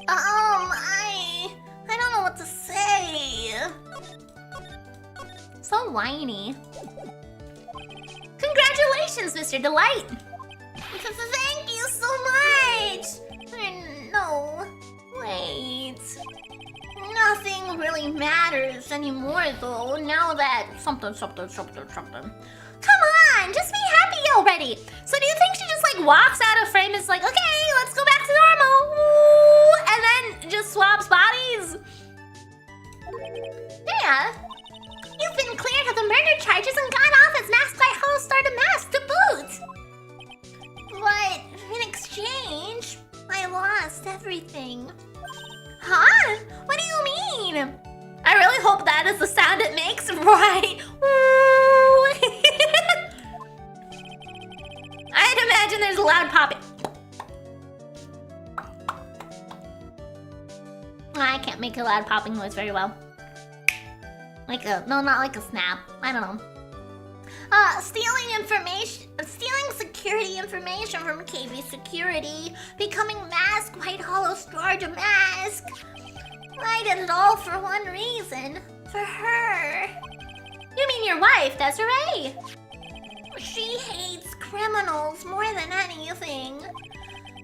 I don't know what to say. So whiny. Congratulations, Mr. Delight! Thank you so much! No, wait. Nothing really matters anymore, though, now that something. Come on, just be happy already. So do you think she just like walks out of frame and is like, okay, let's go back to normal, woo, and then just swaps bodies? Yeah, you've been cleared of the murder charges and gone off as Mask White Hollow Star Damask to boot. But in exchange, I lost everything. Huh? What do you mean? I really hope that is the sound it makes, right? I'd imagine there's a loud popping. I can't make a loud popping noise very well. No, not like a snap. I don't know. Stealing security information from KB Security, becoming Mask White Hollow Star Damask. I did it all for one reason. For her. You mean your wife, Desiree? She hates criminals more than anything.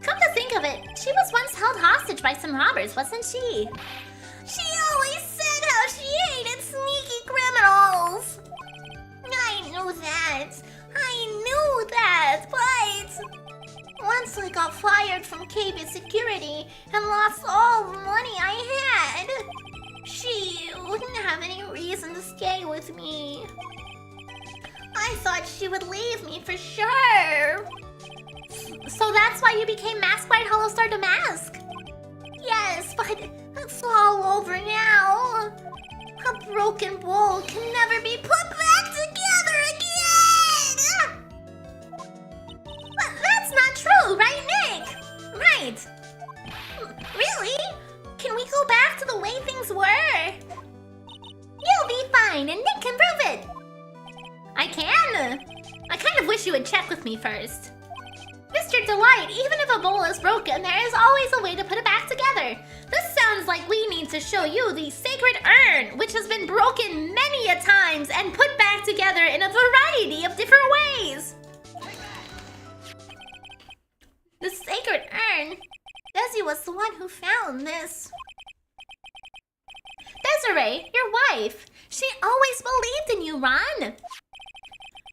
Come to think of it, she was once held hostage by some robbers, wasn't she? She always said how she hated sneaky criminals. I knew that. and lost all the money I had. She wouldn't have any reason to stay with me. I thought she would leave me for sure. So that's why you became Mask White Hollow Star Damask? Yes, but it's all over now. A broken bowl can never be put back together again! That's not true, right, Nick? Right. Really? Can we go back to the way things were? You'll be fine, and Nick can prove it. I can. I kind of wish you would check with me first. Mr. Delight, even if a bowl is broken, there is always a way to put it back together. This sounds like we need to show you the sacred urn, which has been broken many a times and put back together in a variety of different ways. The sacred urn? Desi was the one who found this. Desiree, your wife, she always believed in you, Ron.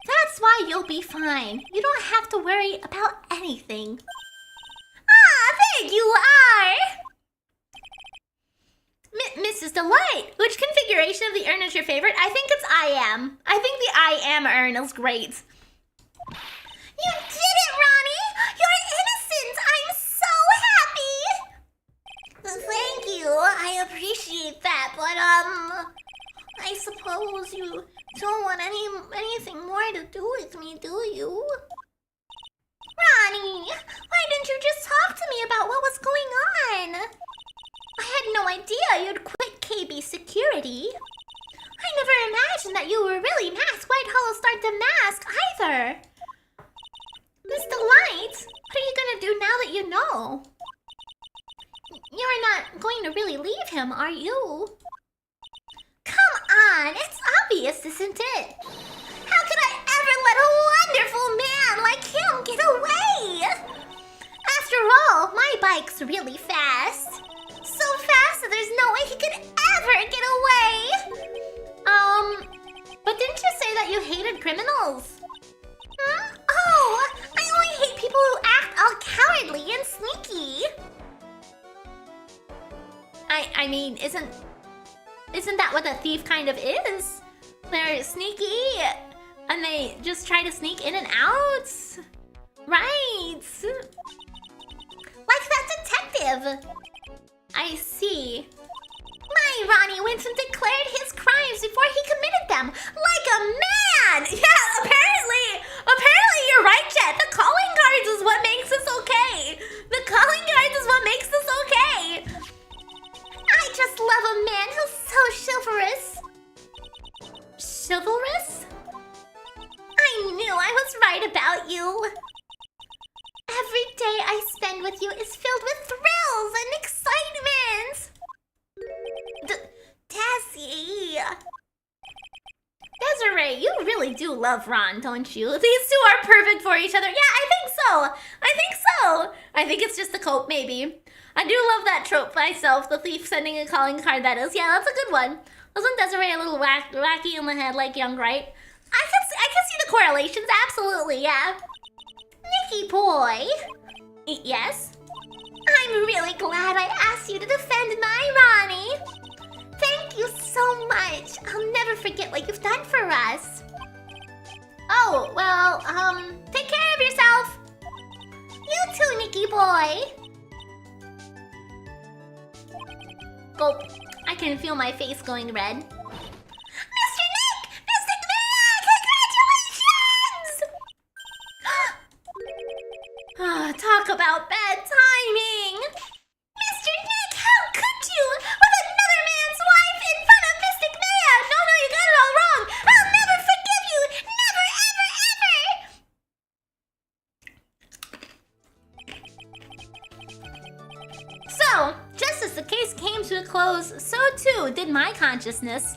That's why you'll be fine. You don't have to worry about anything. Ah, there you are! Mrs. Delight, which configuration of the urn is your favorite? I think it's I am. I think the I am urn is great. You did it, Ronnie! You're innocent! I'm so happy! Thank you. I appreciate that, but I suppose you don't want anything more to do with me, do you? Ronnie, why didn't you just talk to me about what was going on? I had no idea you'd quit KB Security. I never imagined that you were really Mask White Hollow Star Damask either. Miss Delight, what are you gonna do now that you know? You're not going to really leave him, are you? Come on, it's obvious, isn't it? How could I ever let a wonderful man like him get away? After all, my bike's really fast. So fast that there's no way he could ever get away. But didn't you say that you hated criminals? Oh, I only hate people who act all cowardly and sneaky. I mean, isn't that what a thief kind of is? They're sneaky, and they just try to sneak in and out. Right. Like that detective. I see. My Ronnie went and declared his crimes before he committed them, like a man! Yeah, apparently you're right, Jet. The calling cards is what makes this okay. The calling cards is what makes this okay. I just love a man who's so chivalrous. Chivalrous? I knew I was right about you. Every day I spend with you is filled with thrills and excitement. Desi. Desiree, you really do love Ron, don't you? These two are perfect for each other. Yeah, I think so. I think it's just a cope, maybe. I do love that trope myself, the thief sending a calling card, that is. Yeah, that's a good one. Wasn't Desiree a little wacky in the head like young Wright? I can see the correlations, absolutely, yeah. Nicky boy. Yes? I'm really glad I asked you to defend my Ronnie. Thank you so much. I'll never forget what you've done for us. Oh, well, take care of yourself. You too, Nicky boy. Gulp. I can feel my face going red. Mr. Nick! Mr. Congratulations! Talk about bad timing. Mr. Nick, how could you? With another man's wife in front of Mystic Maya! No, you got it all wrong. I'll never forgive you! Never, ever, ever! So, just as the case came to a close, so too did my consciousness.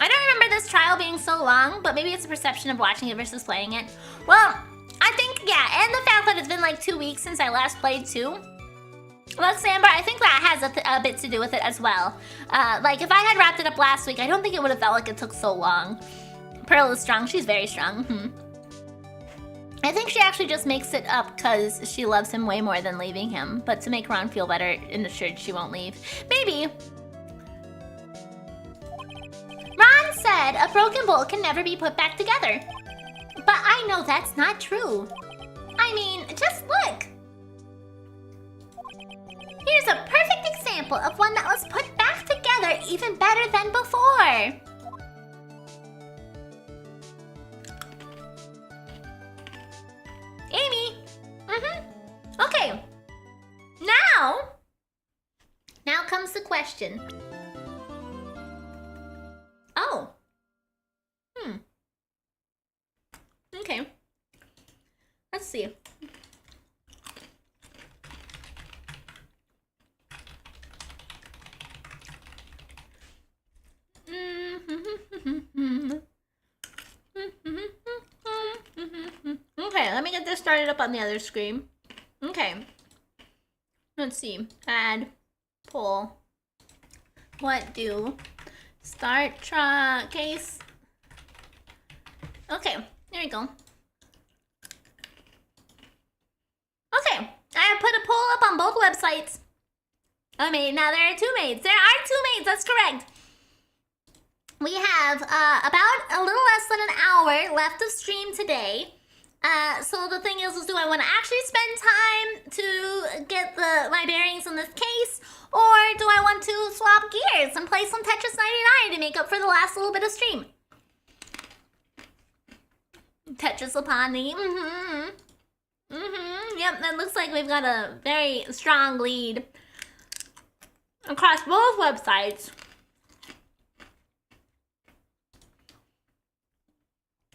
I don't remember this trial being so long, but maybe it's a perception of watching it versus playing it. Well, I think, yeah, and the fact that it's been like 2 weeks since I last played too. Well, Sambar, I think that has a bit to do with it as well. Like, if I had wrapped it up last week, I don't think it would have felt like it took so long. Pearl is strong. She's very strong. I think she actually just makes it up because she loves him way more than leaving him. But to make Ron feel better and assured she won't leave. Maybe. Ron said a broken bowl can never be put back together. But I know that's not true. I mean, just look. Here's a perfect example of one that was put back together even better than before. Amy. Okay. Now comes the question. Oh. Okay. Let's see. Okay, let me get this started up on the other screen. Okay. Let's see. Add poll. What do start case? Okay, there you go. Okay, I have put a poll up on both websites. Okay, now there are 2 maids. There are 2 maids, that's correct. We have about a little less than an hour left of stream today. So the thing is do I want to actually spend time to get my bearings in this case, or do I want to swap gears and play some Tetris 99 to make up for the last little bit of stream? Tetris upon me. Yep, that looks like we've got a very strong lead across both websites.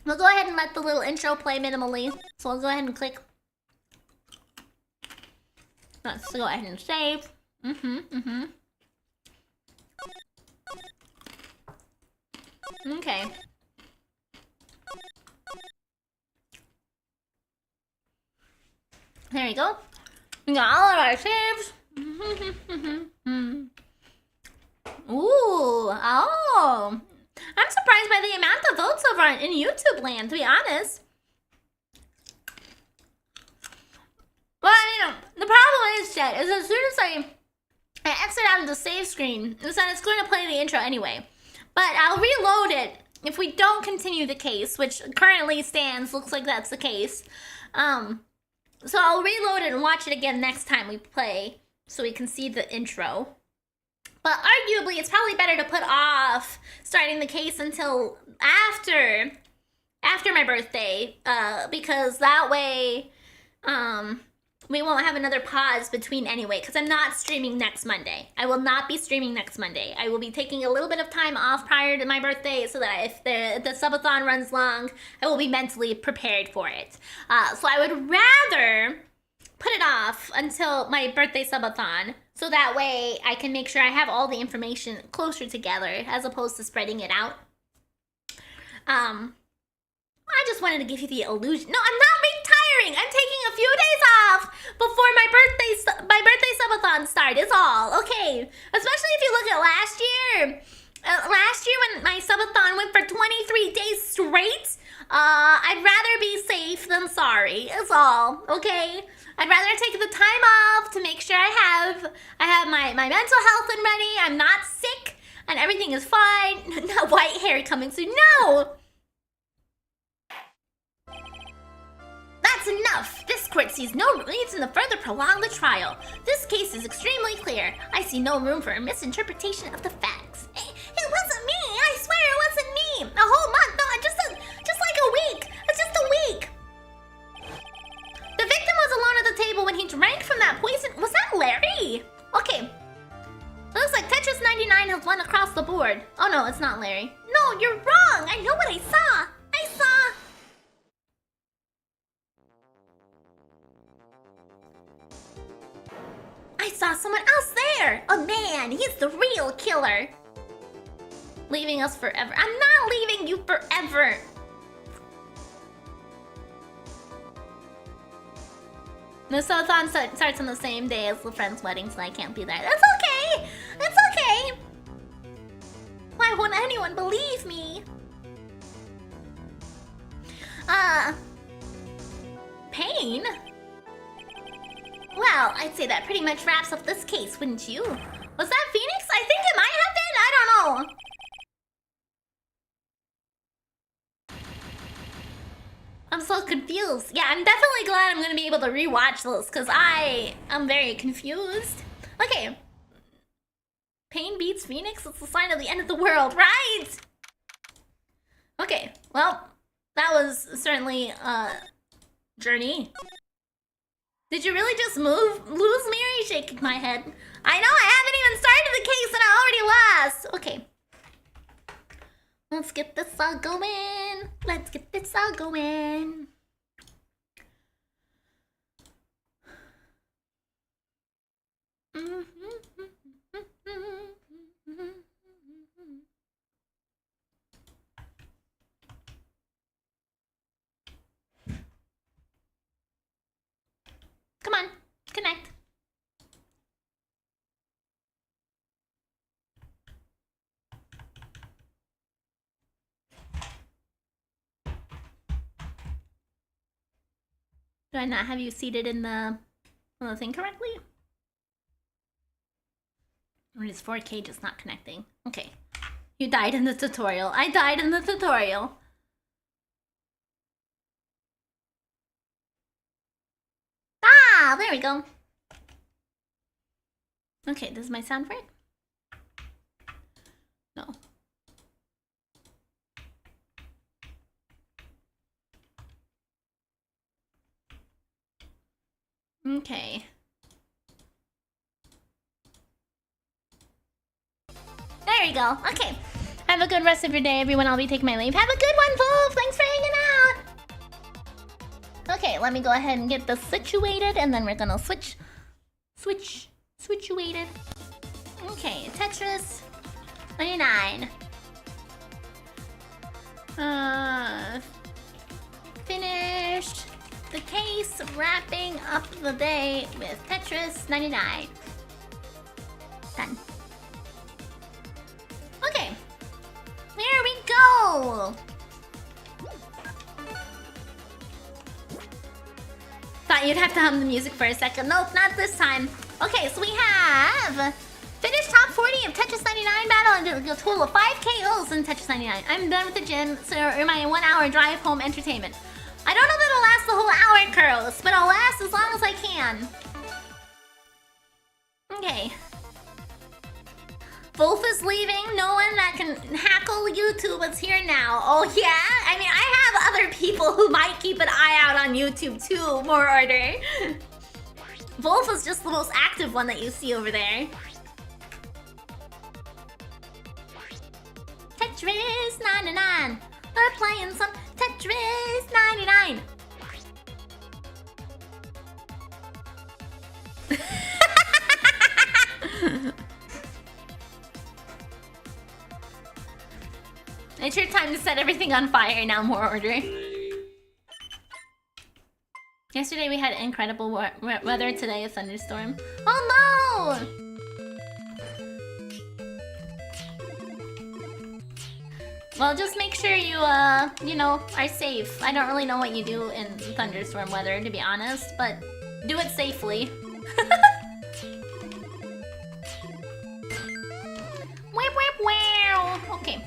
We'll go ahead and let the little intro play minimally. So we'll go ahead and click. Let's go ahead and save. Okay. There you go. We got all of our saves. Ooh, oh. I'm surprised by the amount of votes over in YouTube land, to be honest. Well, you know, the problem is, chat, is as soon as I exit out of the save screen, it's going to play the intro anyway. But I'll reload it if we don't continue the case, which currently stands, looks like that's the case. So I'll reload it and watch it again next time we play, so we can see the intro. But arguably, it's probably better to put off starting the case until after my birthday, because that way, we won't have another pause between anyway, because I'm not streaming next Monday. I will not be streaming next Monday. I will be taking a little bit of time off prior to my birthday so that if the subathon runs long, I will be mentally prepared for it. So I would rather put it off until my birthday subathon, so that way I can make sure I have all the information closer together as opposed to spreading it out. I just wanted to give you the illusion. No, I'm not retiring. I'm taking a few days off before my birthday subathon start is all. Okay, especially if you look at last year. Last year when my subathon went for 23 days straight, I'd rather be safe than sorry is all. Okay. I'd rather take the time off to make sure I have my mental health and ready. I'm not sick and everything is fine. Not white hair coming soon. No! That's enough! This court sees no reason to further prolong the trial. This case is extremely clear. I see no room for a misinterpretation of the facts. It wasn't me! I swear it wasn't me! A whole month? No, just like a week! It's just a week! The victim was alone at the table when he drank from that poison. Was that Larry? Okay. It looks like Tetris 99 has won across the board. Oh no, it's not Larry. No, you're wrong! I know what I saw! I saw someone else there! Oh man, he's the real killer! Leaving us forever. I'm not leaving you forever! The subathon starts on the same day as the friend's wedding, so I can't be there. That's okay! That's okay! Why won't anyone believe me? Pain? Well, I'd say that pretty much wraps up this case, wouldn't you? Was that Phoenix? I think it might have been. I don't know. I'm so confused. Yeah, I'm definitely glad I'm gonna be able to rewatch this because I'm very confused. Okay. Pain beats Phoenix? It's the sign of the end of the world, right? Okay, well, that was certainly a journey. Did you really just lose, Miri? Shaking my head. I know, I haven't even started the case and I already lost. Okay. Let's get this all going. Let's get this all going. Come on, connect. Do I not have you seated in the thing correctly? Or is 4K just not connecting? Okay. You died in the tutorial. I died in the tutorial. Ah, there we go. Okay, does my sound work? No. Okay. There we go. Okay. Have a good rest of your day, everyone. I'll be taking my leave. Have a good one, Wolf. Thanks for hanging out. Okay, let me go ahead and get this situated, and then we're gonna situated. Okay, Tetris 99. Finished the case, wrapping up the day with Tetris 99. Done. Okay. There we go! Thought you'd have to hum the music for a second. Nope, not this time. Okay, so we have finished top 40 of Tetris 99 battle and a total of 5 KOs in Tetris 99. I'm done with the gym, so in my 1 hour drive home entertainment. I don't know that it'll last the whole hour, Curls, but I'll last as long as I can. Okay. Wolf is leaving. No one that can hackle YouTube is here now. Oh yeah? I mean, I have other people who might keep an eye out on YouTube too, more order. Wolf is just the most active one that you see over there. Tetris 99. We're playing some Tetris 99. It's your time to set everything on fire now, more order. Yesterday we had incredible weather, today a thunderstorm. Oh no! Well, just make sure you, you know, are safe. I don't really know what you do in thunderstorm weather, to be honest, but do it safely. Wow. Okay.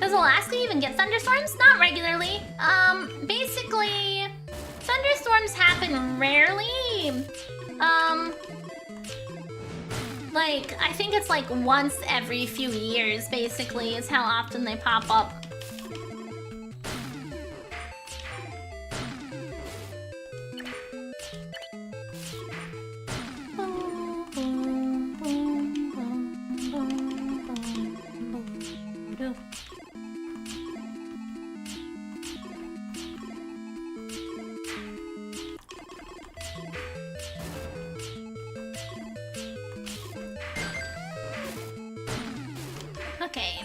Does Alaska even get thunderstorms? Not regularly. Basically, thunderstorms happen rarely. Like, I think it's like once every few years, basically, is how often they pop up. Okay.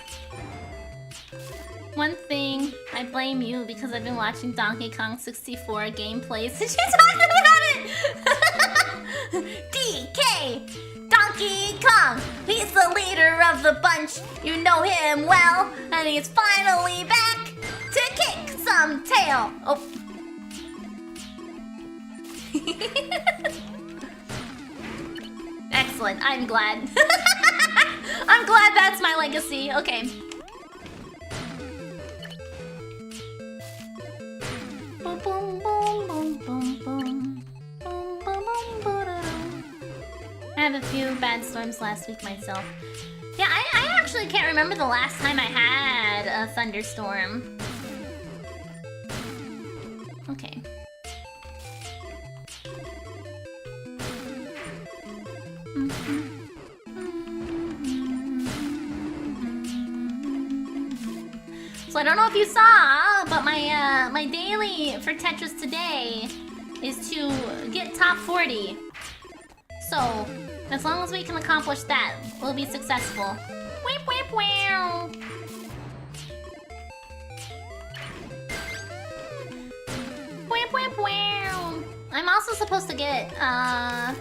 One thing I blame you because I've been watching Donkey Kong 64 gameplays since you talked about it! DK! Donkey Kong! He's the leader of the bunch. You know him well, and he's finally back to kick some tail. Oh. Excellent, I'm glad. I'm glad that's my legacy. Okay. Boom, boom, boom, boom, boom, boom. Boom, boom, boom, ba-da-dum. I had a few bad storms last week myself. Yeah, I actually can't remember the last time I had a thunderstorm. Okay. So I don't know if you saw, but my daily for Tetris today is to get top 40. So as long as we can accomplish that, we'll be successful. Weep, weep, wow. Weep, weep, wow. I'm also supposed to get 5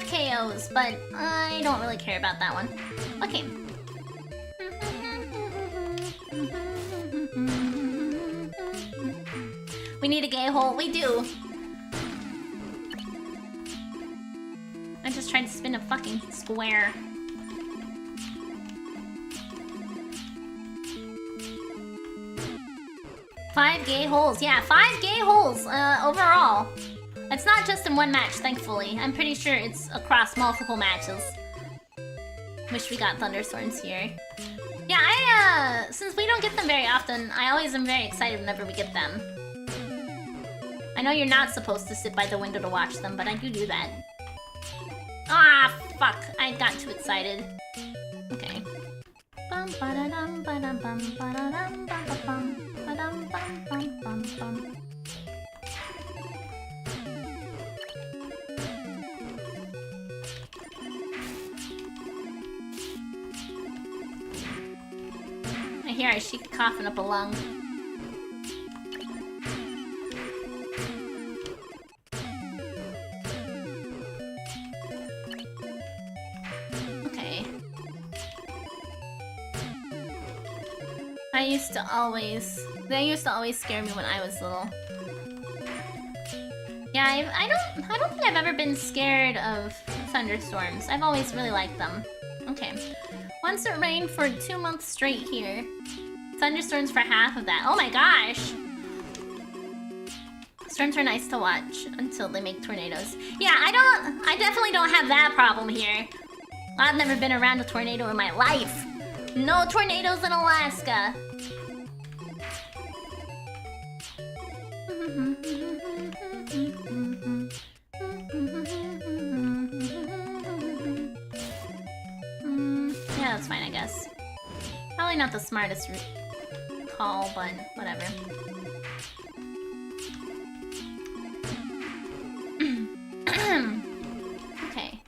KOs, but I don't really care about that one. Okay. We need a gay hole. We do. I just tried to spin a fucking square. Five gay holes. Yeah, 5 gay holes overall. It's not just in one match, thankfully. I'm pretty sure it's across multiple matches. Wish we got thunderstorms here. Yeah, since we don't get them very often, I always am very excited whenever we get them. I know you're not supposed to sit by the window to watch them, but I do that. Ah, fuck. I got too excited. Okay. Bum ba-da-dum ba-dum-bum ba-da-dum ba-ba-bum ba-dum bum bum bum bum. I hear a sheik coughing up a lung. Okay. They used to always scare me when I was little. Yeah, I don't think I've ever been scared of thunderstorms. I've always really liked them. Okay. Once it rained for 2 months straight here. Thunderstorms for half of that. Oh my gosh! Storms are nice to watch until they make tornadoes. Yeah, I definitely don't have that problem here. I've never been around a tornado in my life. No tornadoes in Alaska. Yeah, that's fine, I guess. Probably not the smartest call, but whatever. Okay.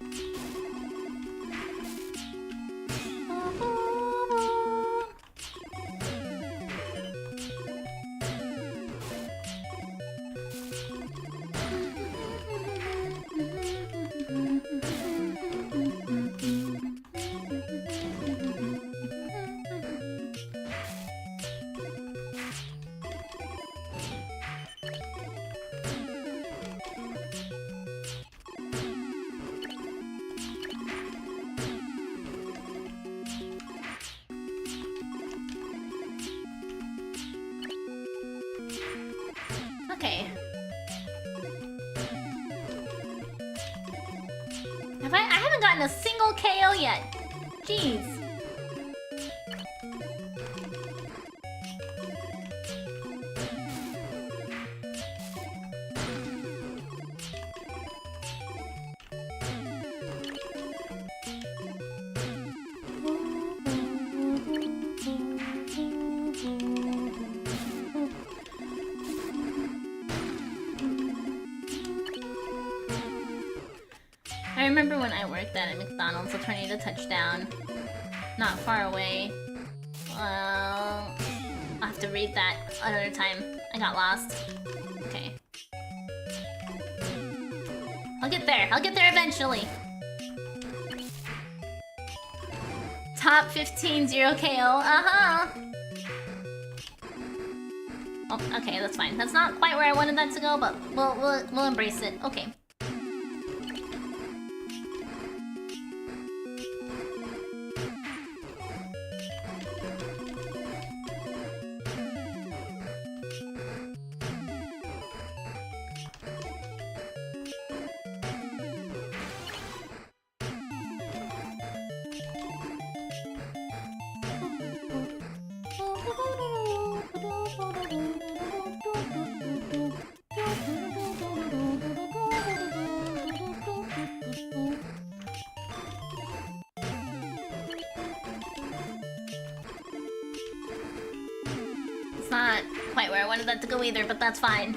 Okay. I haven't gotten a single KO yet. Jeez. I remember when I worked at a McDonald's, a tornado touched down not far away. A have to read that another time. I got lost. Okay. I'll get there. I'll get there eventually. Top 15, 0 KO. Uh-huh. Oh, okay, that's fine. That's not quite where I wanted that to go, but we'll embrace it. Okay. It's not quite where I wanted that to go either, but that's fine.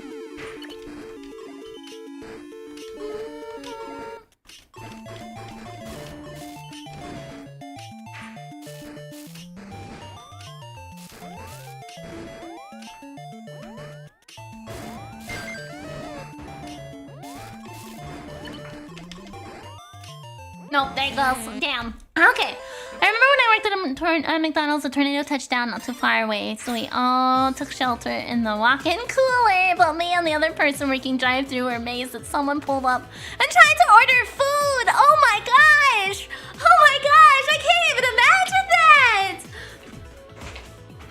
Nope, there it goes. Damn. Okay. I remember when I worked at McDonald's, a tornado touched down not too far away, so we all took shelter in the walk-in cooler. But me and the other person working drive-thru were amazed that someone pulled up and tried to order food. Oh my gosh! Oh my gosh! I can't even imagine that!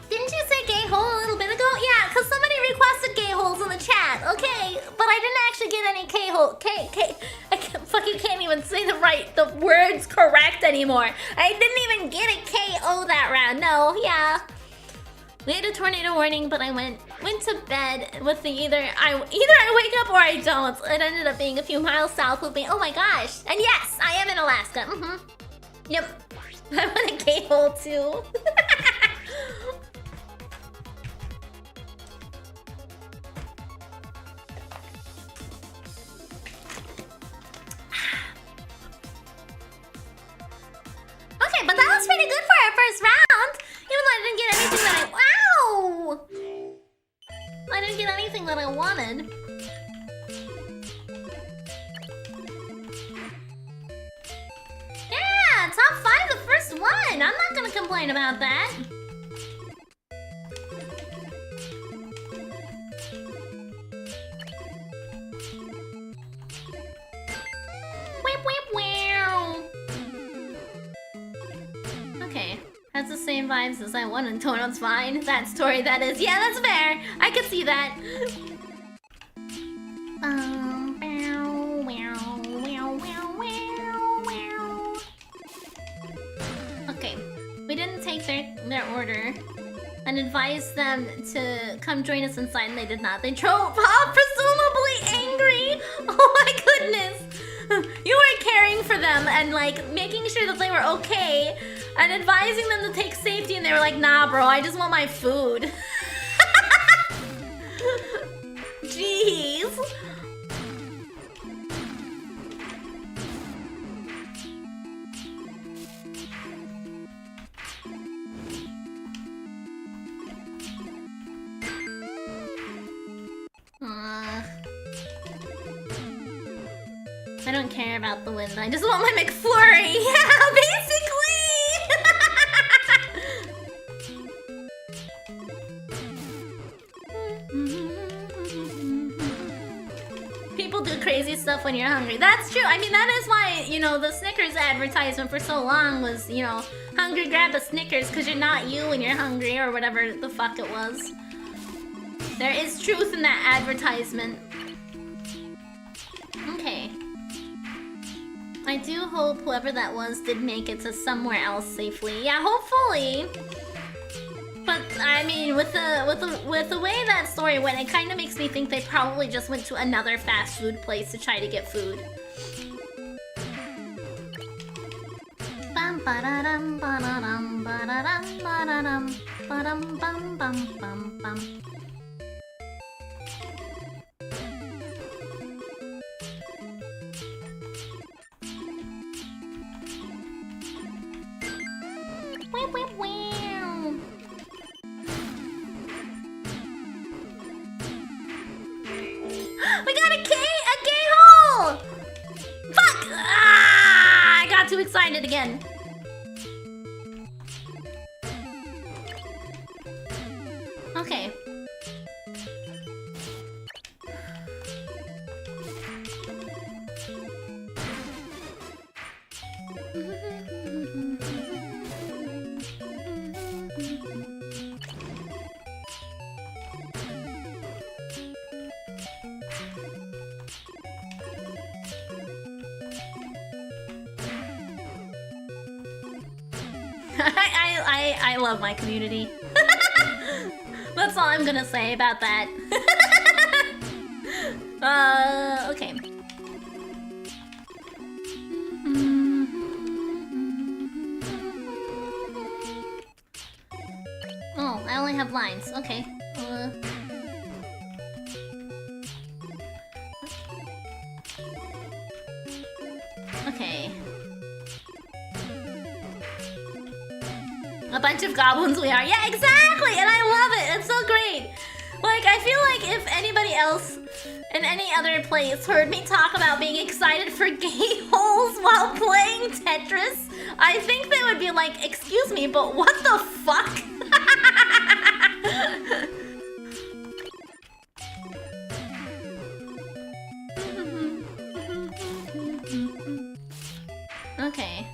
Didn't you say gay hole a little bit ago? Yeah, because somebody requested gay holes in the chat. Okay, but I didn't actually get any K-hole. I can't even say the words correct anymore. I didn't even get a KO that round. No, yeah. We had a tornado warning, but I went to bed with the either I wake up or I don't. It ended up being a few miles south of me. Oh my gosh. And yes, I am in Alaska. Yep. I want a K-hole too. Okay, but that was pretty good for our first round. Even though I didn't get anything that I didn't get anything that I wanted. Yeah, top 5 the first one. I'm not gonna complain about that. Whip, whip, wow. Okay, has the same vibes as I won in Toad's Fine. That story, that is. Yeah, that's fair. I could see that. Okay, we didn't take their order and advised them to come join us inside, and they did not. They drove off, presumably angry. Oh my goodness. You were caring for them and like making sure that they were okay and advising them to take safety, and they were like, nah bro, I just want my food. Jeez. I don't care about the wind. I just want my McFlurry. Yeah, basically. People do crazy stuff when you're hungry. That's true. I mean, that is why, you know, the Snickers advertisement for so long was, you know, hungry, grab a Snickers because you're not you when you're hungry, or whatever the fuck it was. There is truth in that advertisement. Okay. I do hope whoever that was did make it to somewhere else safely. Yeah, hopefully. But I mean, with the way that story went, it kind of makes me think they probably just went to another fast food place to try to get food. Bum ba-da-dum ba-da-dum ba-da-dum ba-da-dum ba-dum bum bum bum bum. it again. Okay. I love my community. That's all I'm gonna say about that. Okay. Oh, I only have lines. Okay. Okay. A bunch of goblins we are. Yeah, exactly! And I love it! It's so great! Like, I feel like if anybody else in any other place heard me talk about being excited for gay holes while playing Tetris, I think they would be like, excuse me, but what the fuck? Okay.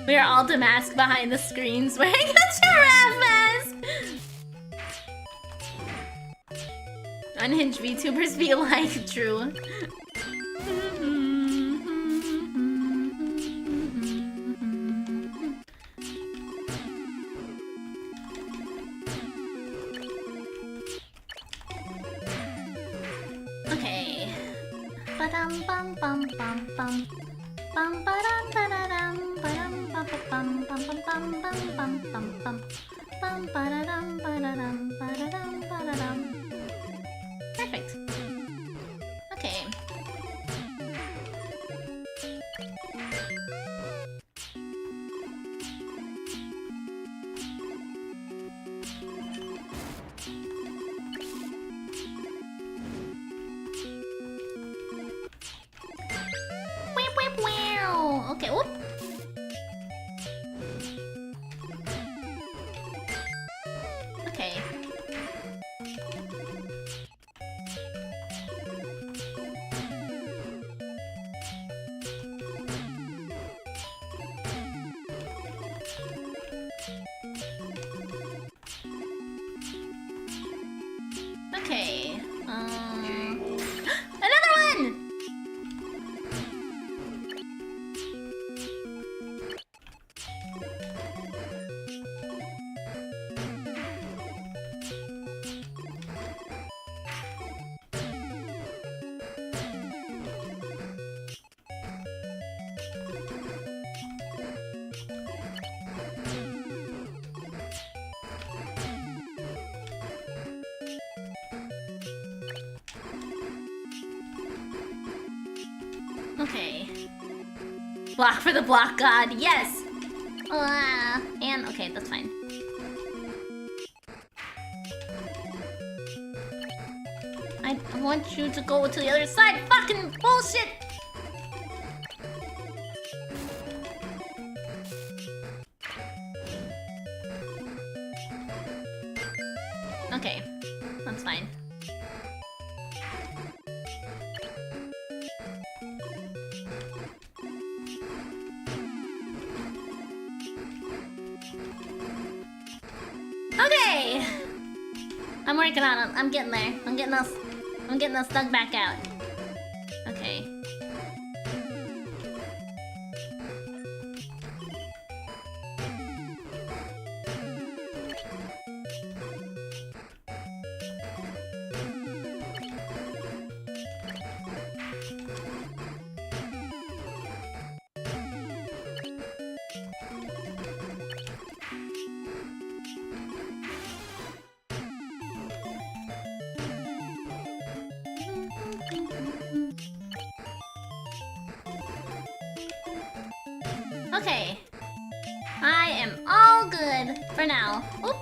We are all damasked behind the screens wearing a giraffe mask! Unhinged VTubers be like, true. Okay. Ba-dum bum bum bum bum. Bum ba-dum ba-da-dum ba-dum ba-ba-bum bum bum bum bum bum bum bum. Bum ba-da-dum ba-da-dum ba-da-dum ba-da-dum. Perfect. Okay. Wow. Okay, whoop. Okay. Okay. Another one! Okay. Block for the block god, yes! And, okay, that's fine. I want you to go to the other side, fucking bullshit! Okay, that's fine. Okay! I'm working on it. I'm getting there. I'm getting us dug back out. Okay. Okay. I am all good for now. Oop.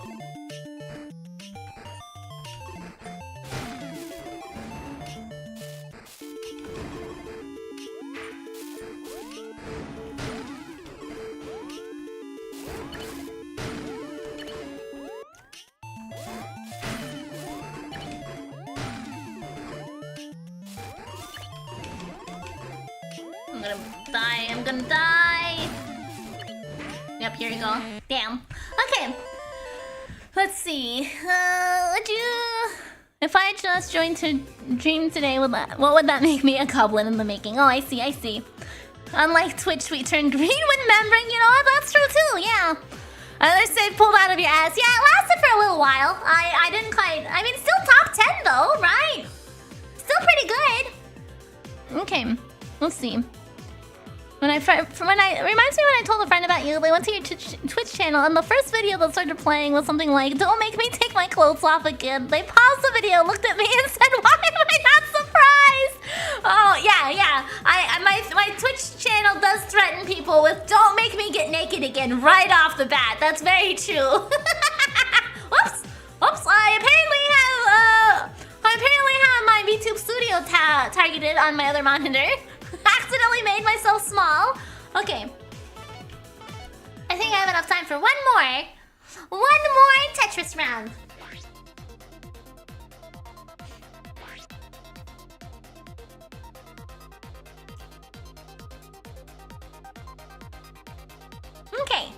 I'm gonna die. Yep, here you go. Damn. Okay. Let's see. If I just joined to dream today, what would that make me? A goblin in the making. Oh, I see. Unlike Twitch, we turn green when remembering. You know what? That's true too. Yeah. Others say pulled out of your ass. Yeah, it lasted for a little while. I didn't quite. I mean, still top 10 though, right? Still pretty good. Okay. Let's see. Reminds me when I told a friend about you. They went to your Twitch channel, and the first video that started playing was something like, "Don't make me take my clothes off again." They paused the video, looked at me, and said, "Why am I not surprised?" Oh yeah. My Twitch channel does threaten people with, "Don't make me get naked again," right off the bat. That's very true. Whoops. I apparently have my VTube Studio targeted on my other monitor. Accidentally made myself small. Okay. I think I have enough time for one more Tetris round. Okay.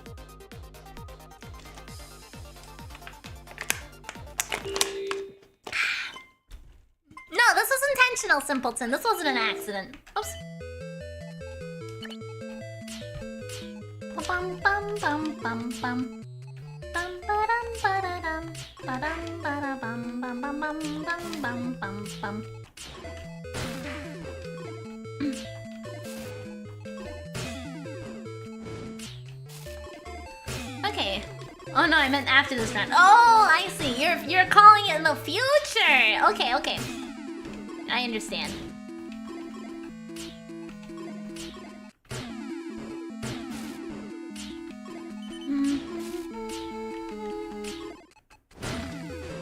No, this was intentional, simpleton. This wasn't an accident. Oops. Bum bum bum bum bum. Bum ba-dum ba-da-dum. Ba-dum ba-da-bum bum bum bum bum bum bum bum. Okay. Oh no, I meant after this round. Oh, I see. You're calling it in the future. Okay. I understand.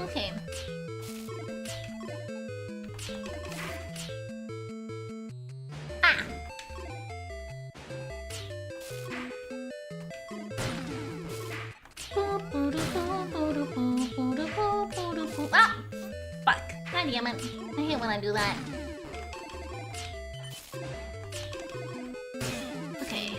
Okay. Ah. Ah! Fuck. God damn it. I hate when I do that. Okay.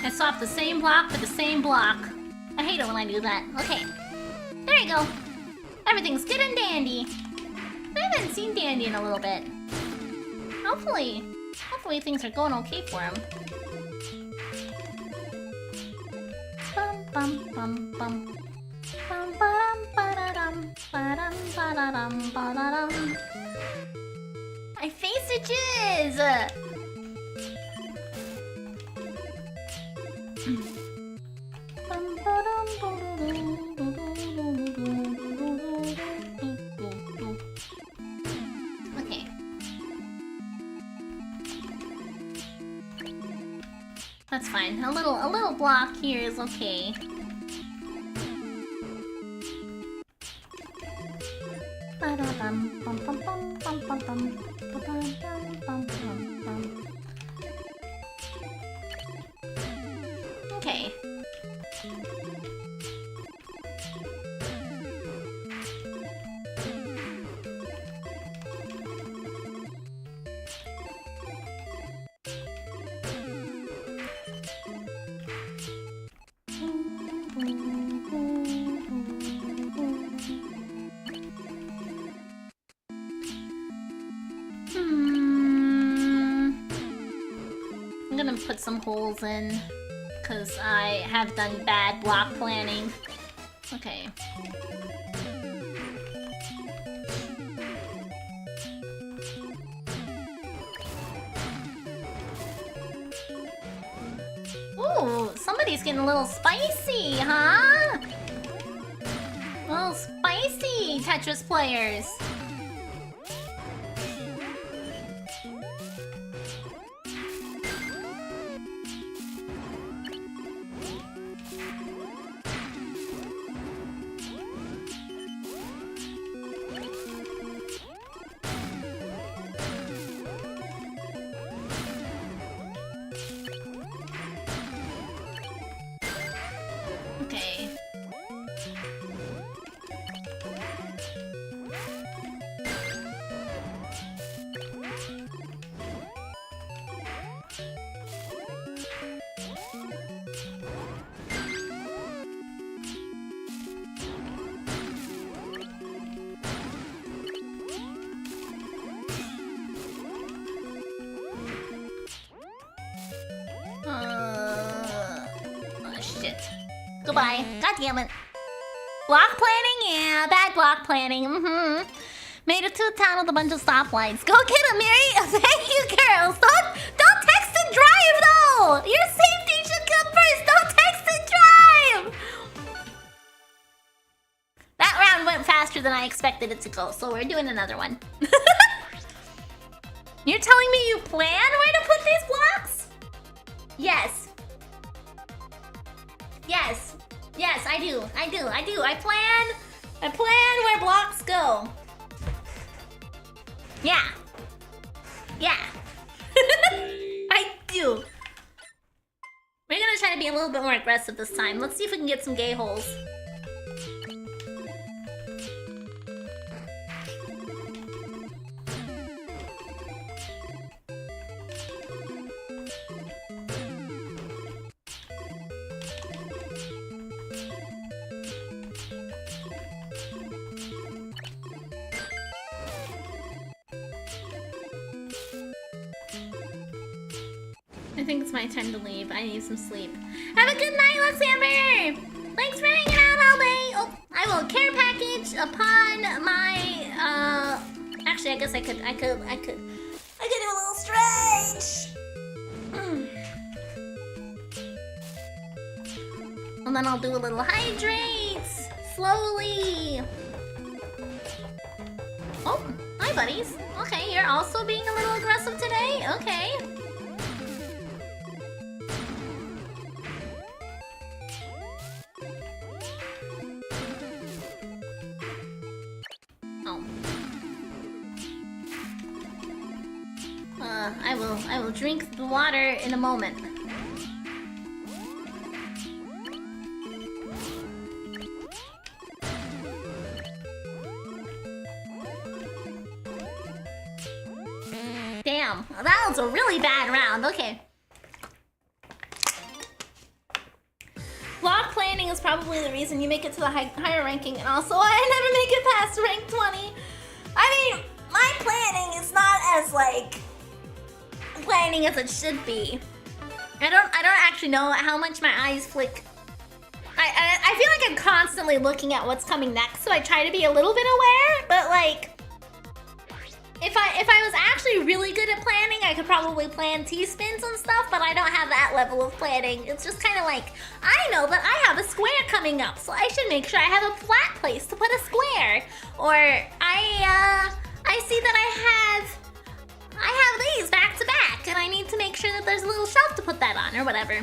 I swap the same block for the same block. I hate it when I do that. Okay. There you go. Everything's good and dandy. I haven't seen Dandy in a little bit. Hopefully things are going okay for him. Bum bum bum bum. Bum ba-dum ba-da-dum. Ba-dum ba-da-dum ba-da-dum. My face itches! Okay. That's fine. A little block here is okay. Okay. I'm gonna put some holes in, because I have done bad block planning. Okay. Ooh, somebody's getting a little spicy, huh? Tetris players. Okay. Oh shit. Goodbye. God damn it. Block planning? Yeah, bad block planning. Made it to a town with a bunch of stoplights. Go get him, Miri! Thank you, girls! Don't text and drive, though! Your safety should come first! Don't text and drive! That round went faster than I expected it to go, so we're doing another one. You're telling me you plan where to put these blocks? Yes. Yes. Yes, I do. I plan where blocks go. Yeah. Yeah. I do. We're gonna try to be a little bit more aggressive this time. Let's see if we can get some gay holes. I think it's my time to leave. I need some sleep. Have a good night, Luxembourg! Thanks for hanging out all day! Oh, I will care package upon my, Actually, I guess I could do a little stretch! And then I'll do a little hydrates! Slowly! Oh, hi buddies. Okay, you're also being a little aggressive today? Okay. Oh. I will drink the water in a moment. Damn, that was a really bad round. Okay. Block planning is probably the reason you make it to the higher ranking, and also I never make it past rank 20. I mean, my planning is not as like planning as it should be. I don't actually know how much my eyes flick. I feel like I'm constantly looking at what's coming next, so I try to be a little bit aware, but like if I was actually really good at planning, I could probably plan T-spins and stuff, but I don't have that level of planning. It's just kind of like, I know that I have a square coming up, so I should make sure I have a flat place to put a square. Or I see that I have these back to back, and I need to make sure that there's a little shelf to put that on, or whatever.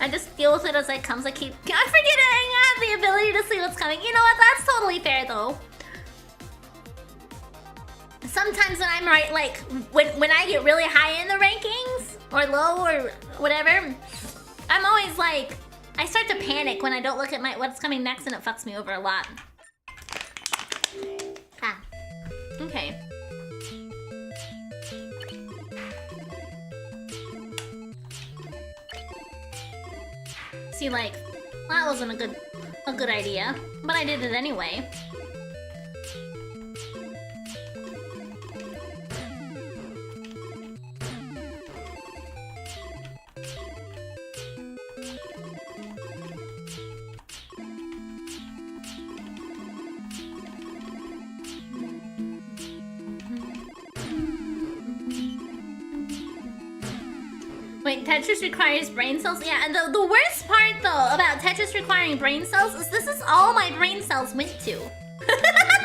I just deal with it as it comes. I forget I have the ability to see what's coming. You know what? That's totally fair, though. Sometimes when I'm right, like, when I get really high in the rankings, or low, or whatever, I'm always like, I start to panic when I don't look at what's coming next, and it fucks me over a lot. Ah. Okay. See, like, that wasn't a good idea, but I did it anyway. Wait, Tetris requires brain cells? Yeah, and the worst part, though, about Tetris requiring brain cells is this is all my brain cells went to.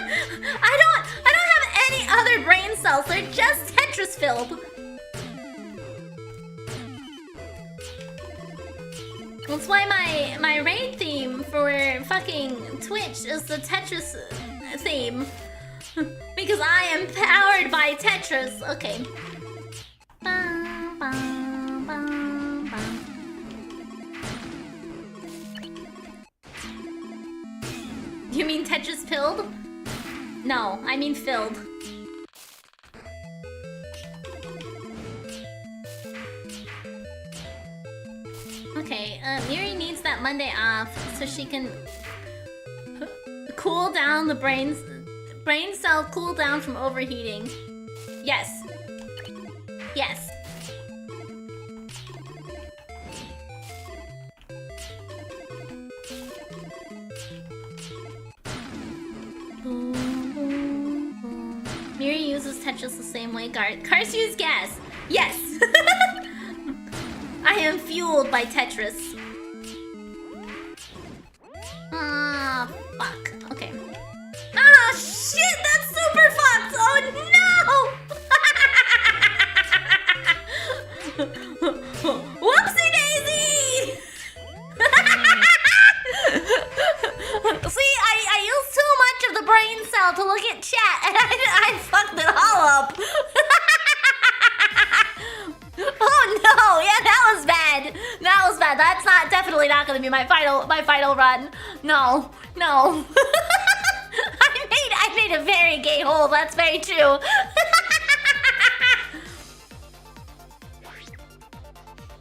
I don't have any other brain cells. They're just Tetris filled. That's why my raid theme for fucking Twitch is the Tetris theme. Because I am powered by Tetris. Okay. You mean Tetris filled? No, I mean filled. Okay, Miri needs that Monday off so she can cool down the brain cell cool down from overheating. Yes. Yes. Miri uses Tetris the same way cars use gas. Yes. I am fueled by Tetris. Ah, fuck. Okay. Ah, shit, that's super fucked! Oh no! Whoopsie daisy! See, I used too much of the brain cell to look at chat, and I fucked it all up. Oh no! Yeah, that was bad. That was bad. That's definitely not gonna be my final run. No. I made a very gay hole. That's very true.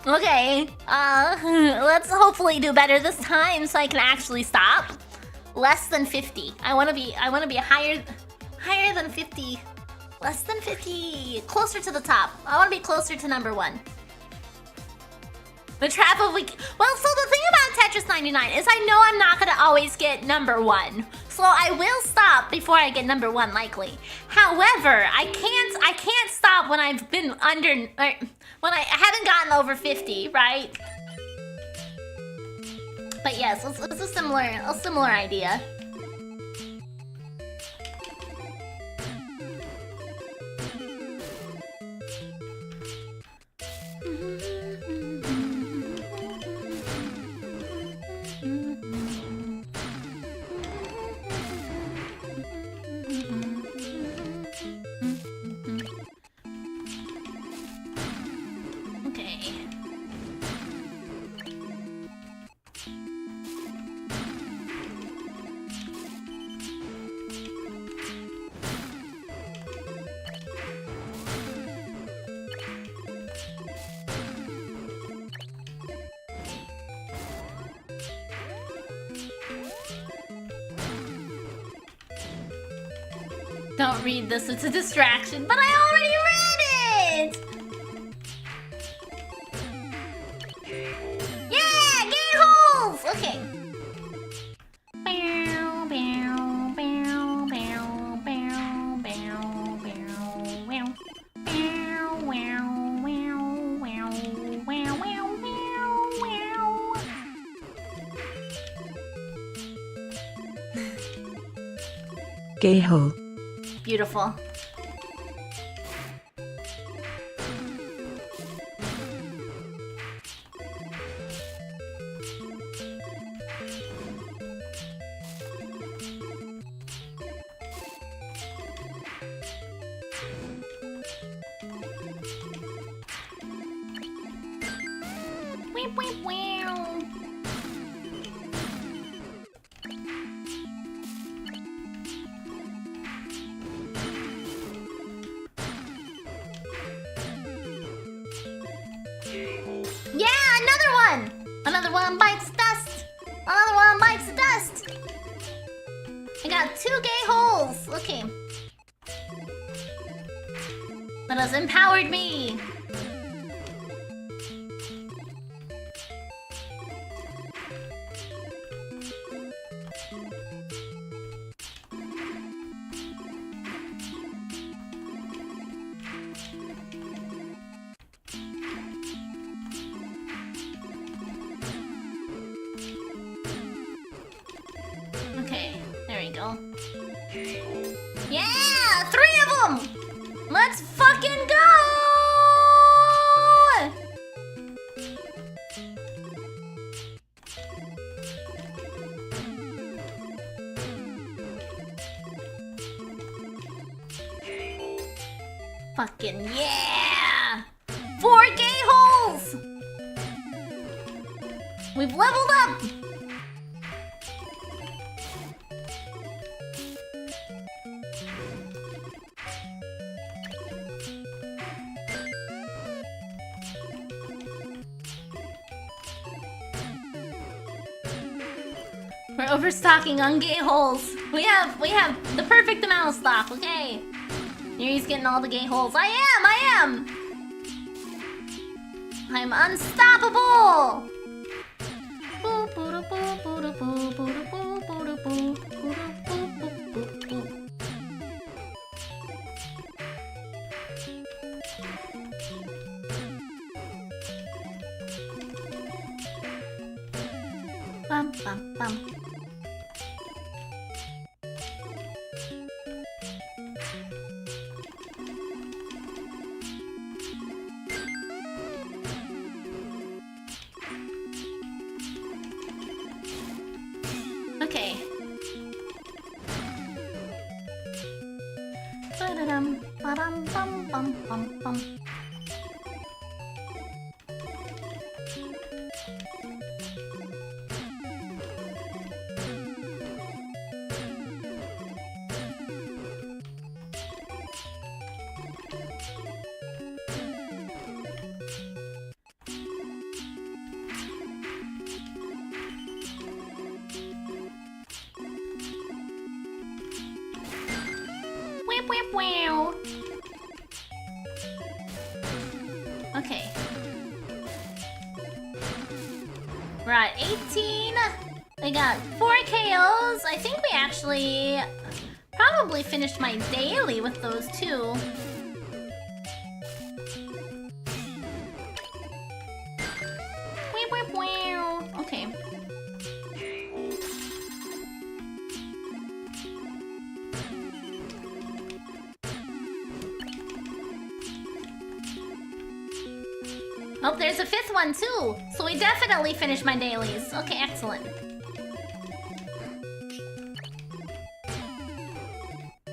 Okay. Let's hopefully do better this time so I can actually stop. Less than 50. I wanna be higher than 50. Less than 50. Closer to the top. I want to be closer to number 1. The trap of week. Well, so the thing about Tetris 99 is I know I'm not going to always get number 1. So I will stop before I get number 1 likely. However, I can't stop when I've been under when I haven't gotten over 50, right? But yes, it's a similar idea. Don't read this, it's a distraction, but I already read it! Yeah, gay holes! Okay. Gay hole. Beautiful. Weep, weep, wow. Yeah, another one! Another one bites dust! Another one bites dust! I got 2 gay holes! Okay. That has empowered me! Okay, there we go. Fucking yeah! 4 gay holes! We've leveled up! We're overstocking on gay holes. We have the perfect amount of stock, okay? Yuri's getting all the gay holes. I am! I'm unstoppable! Bum, bum, bum. Okay. Ba-da-dum, ba-dum, bum, bum, bum, bum. Whip, whip, wow. Okay. We're at 18. We got 4 KOs. I think we actually probably finished my daily with those 2. Whip, whip, wow. Okay. Oh, there's a 5th one too. So we definitely finished my dailies. Okay, excellent.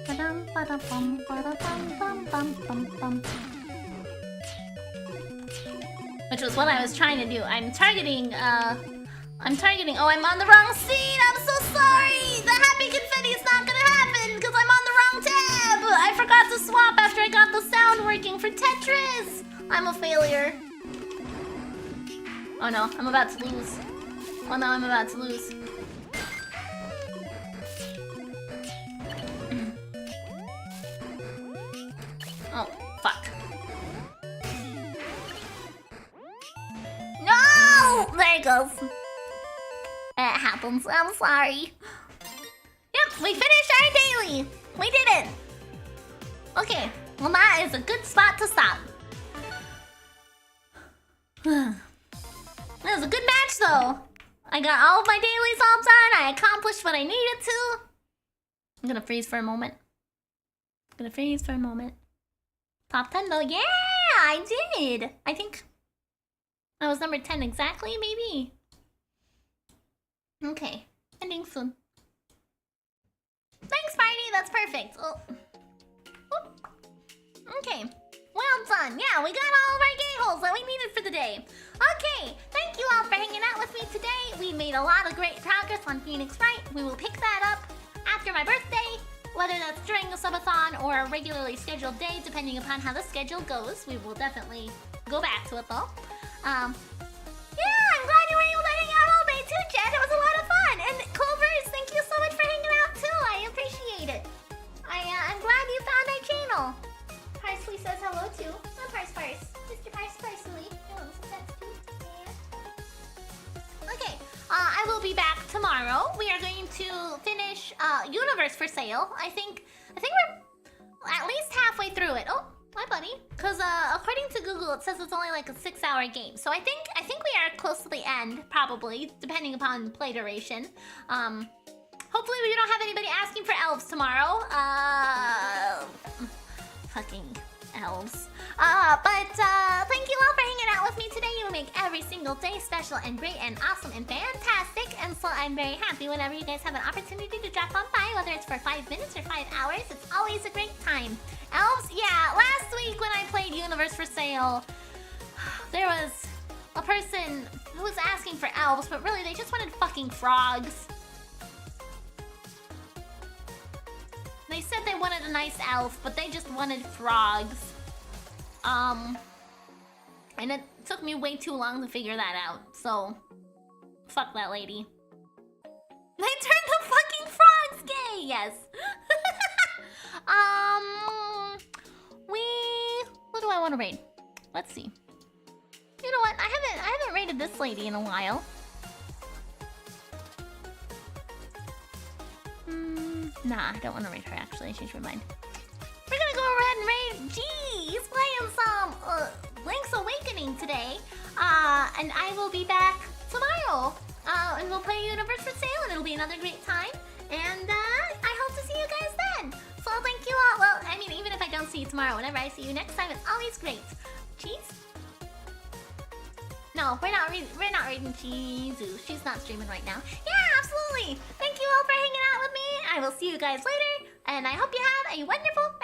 Ba-dum, ba-da-bum, ba-da-bum, bum, bum, bum, bum. Which was what I was trying to do. I'm targeting, oh, I'm on the wrong scene. I'm so sorry. The happy confetti is not gonna happen because I'm on the wrong tab. I forgot to swap after I got the sound working for Tetris. I'm a failure. Oh no, I'm about to lose. Oh no, I'm about to lose. Oh, fuck. No! There it goes. It happens. I'm sorry. Yep, we finished our daily. We did it. Okay, well that is a good spot to stop. It was a good match though. I got all of my dailies all done. I accomplished what I needed to. I'm gonna freeze for a moment. Top 10 though. Yeah, I did. I think I was number 10 exactly, maybe. Okay, ending soon. Thanks, Barney. That's perfect. Oh. Oop. Okay. Well done. Yeah, we got all of our gay holes that we needed for the day. Okay, thank you all for hanging out with me today. We made a lot of great progress on Phoenix Wright. We will pick that up after my birthday, whether that's during a subathon or a regularly scheduled day, depending upon how the schedule goes. We will definitely go back to it though. Yeah, I'm glad you were able to hang out all day too, Jen. It was a lot of fun. And Clovers, thank you so much for hanging out too. I appreciate it. I'm glad you found our channel. Parsley says hello too. Oh, Parsley. Mr. Parsley. Hello, so that's cute. Yeah. Okay, I will be back tomorrow. We are going to finish Universe for Sale. I think we're at least halfway through it. Oh, hi, buddy. Because according to Google, it says it's only like a 6-hour game. So I think we are close to the end, probably, depending upon play duration. Hopefully we don't have anybody asking for elves tomorrow. Fucking elves. But thank you all for hanging out with me today. You make every single day special and great and awesome and fantastic. And so I'm very happy whenever you guys have an opportunity to drop on by, whether it's for 5 minutes or 5 hours. It's always a great time. Elves, yeah, last week when I played Universe for Sale, there was a person who was asking for elves, but really they just wanted fucking frogs. They said they wanted a nice elf, but they just wanted frogs. And it took me way too long to figure that out, so fuck that lady. They turned the fucking frogs gay, yes. What do I want to raid? Let's see. You know what? I haven't raided this lady in a while. Nah, I don't want to raid her actually. I changed my mind. We're gonna go ahead and raid. Gee, he's playing some Link's Awakening today. And I will be back tomorrow. And we'll play Universe for Sale, and it'll be another great time. And I hope to see you guys then. So thank you all. Well, I mean, even if I don't see you tomorrow, whenever I see you next time, it's always great. Cheese? No, we're not reading Chizu. She's not streaming right now. Yeah, absolutely. Thank you all for hanging out with me. I will see you guys later, and I hope you have a wonderful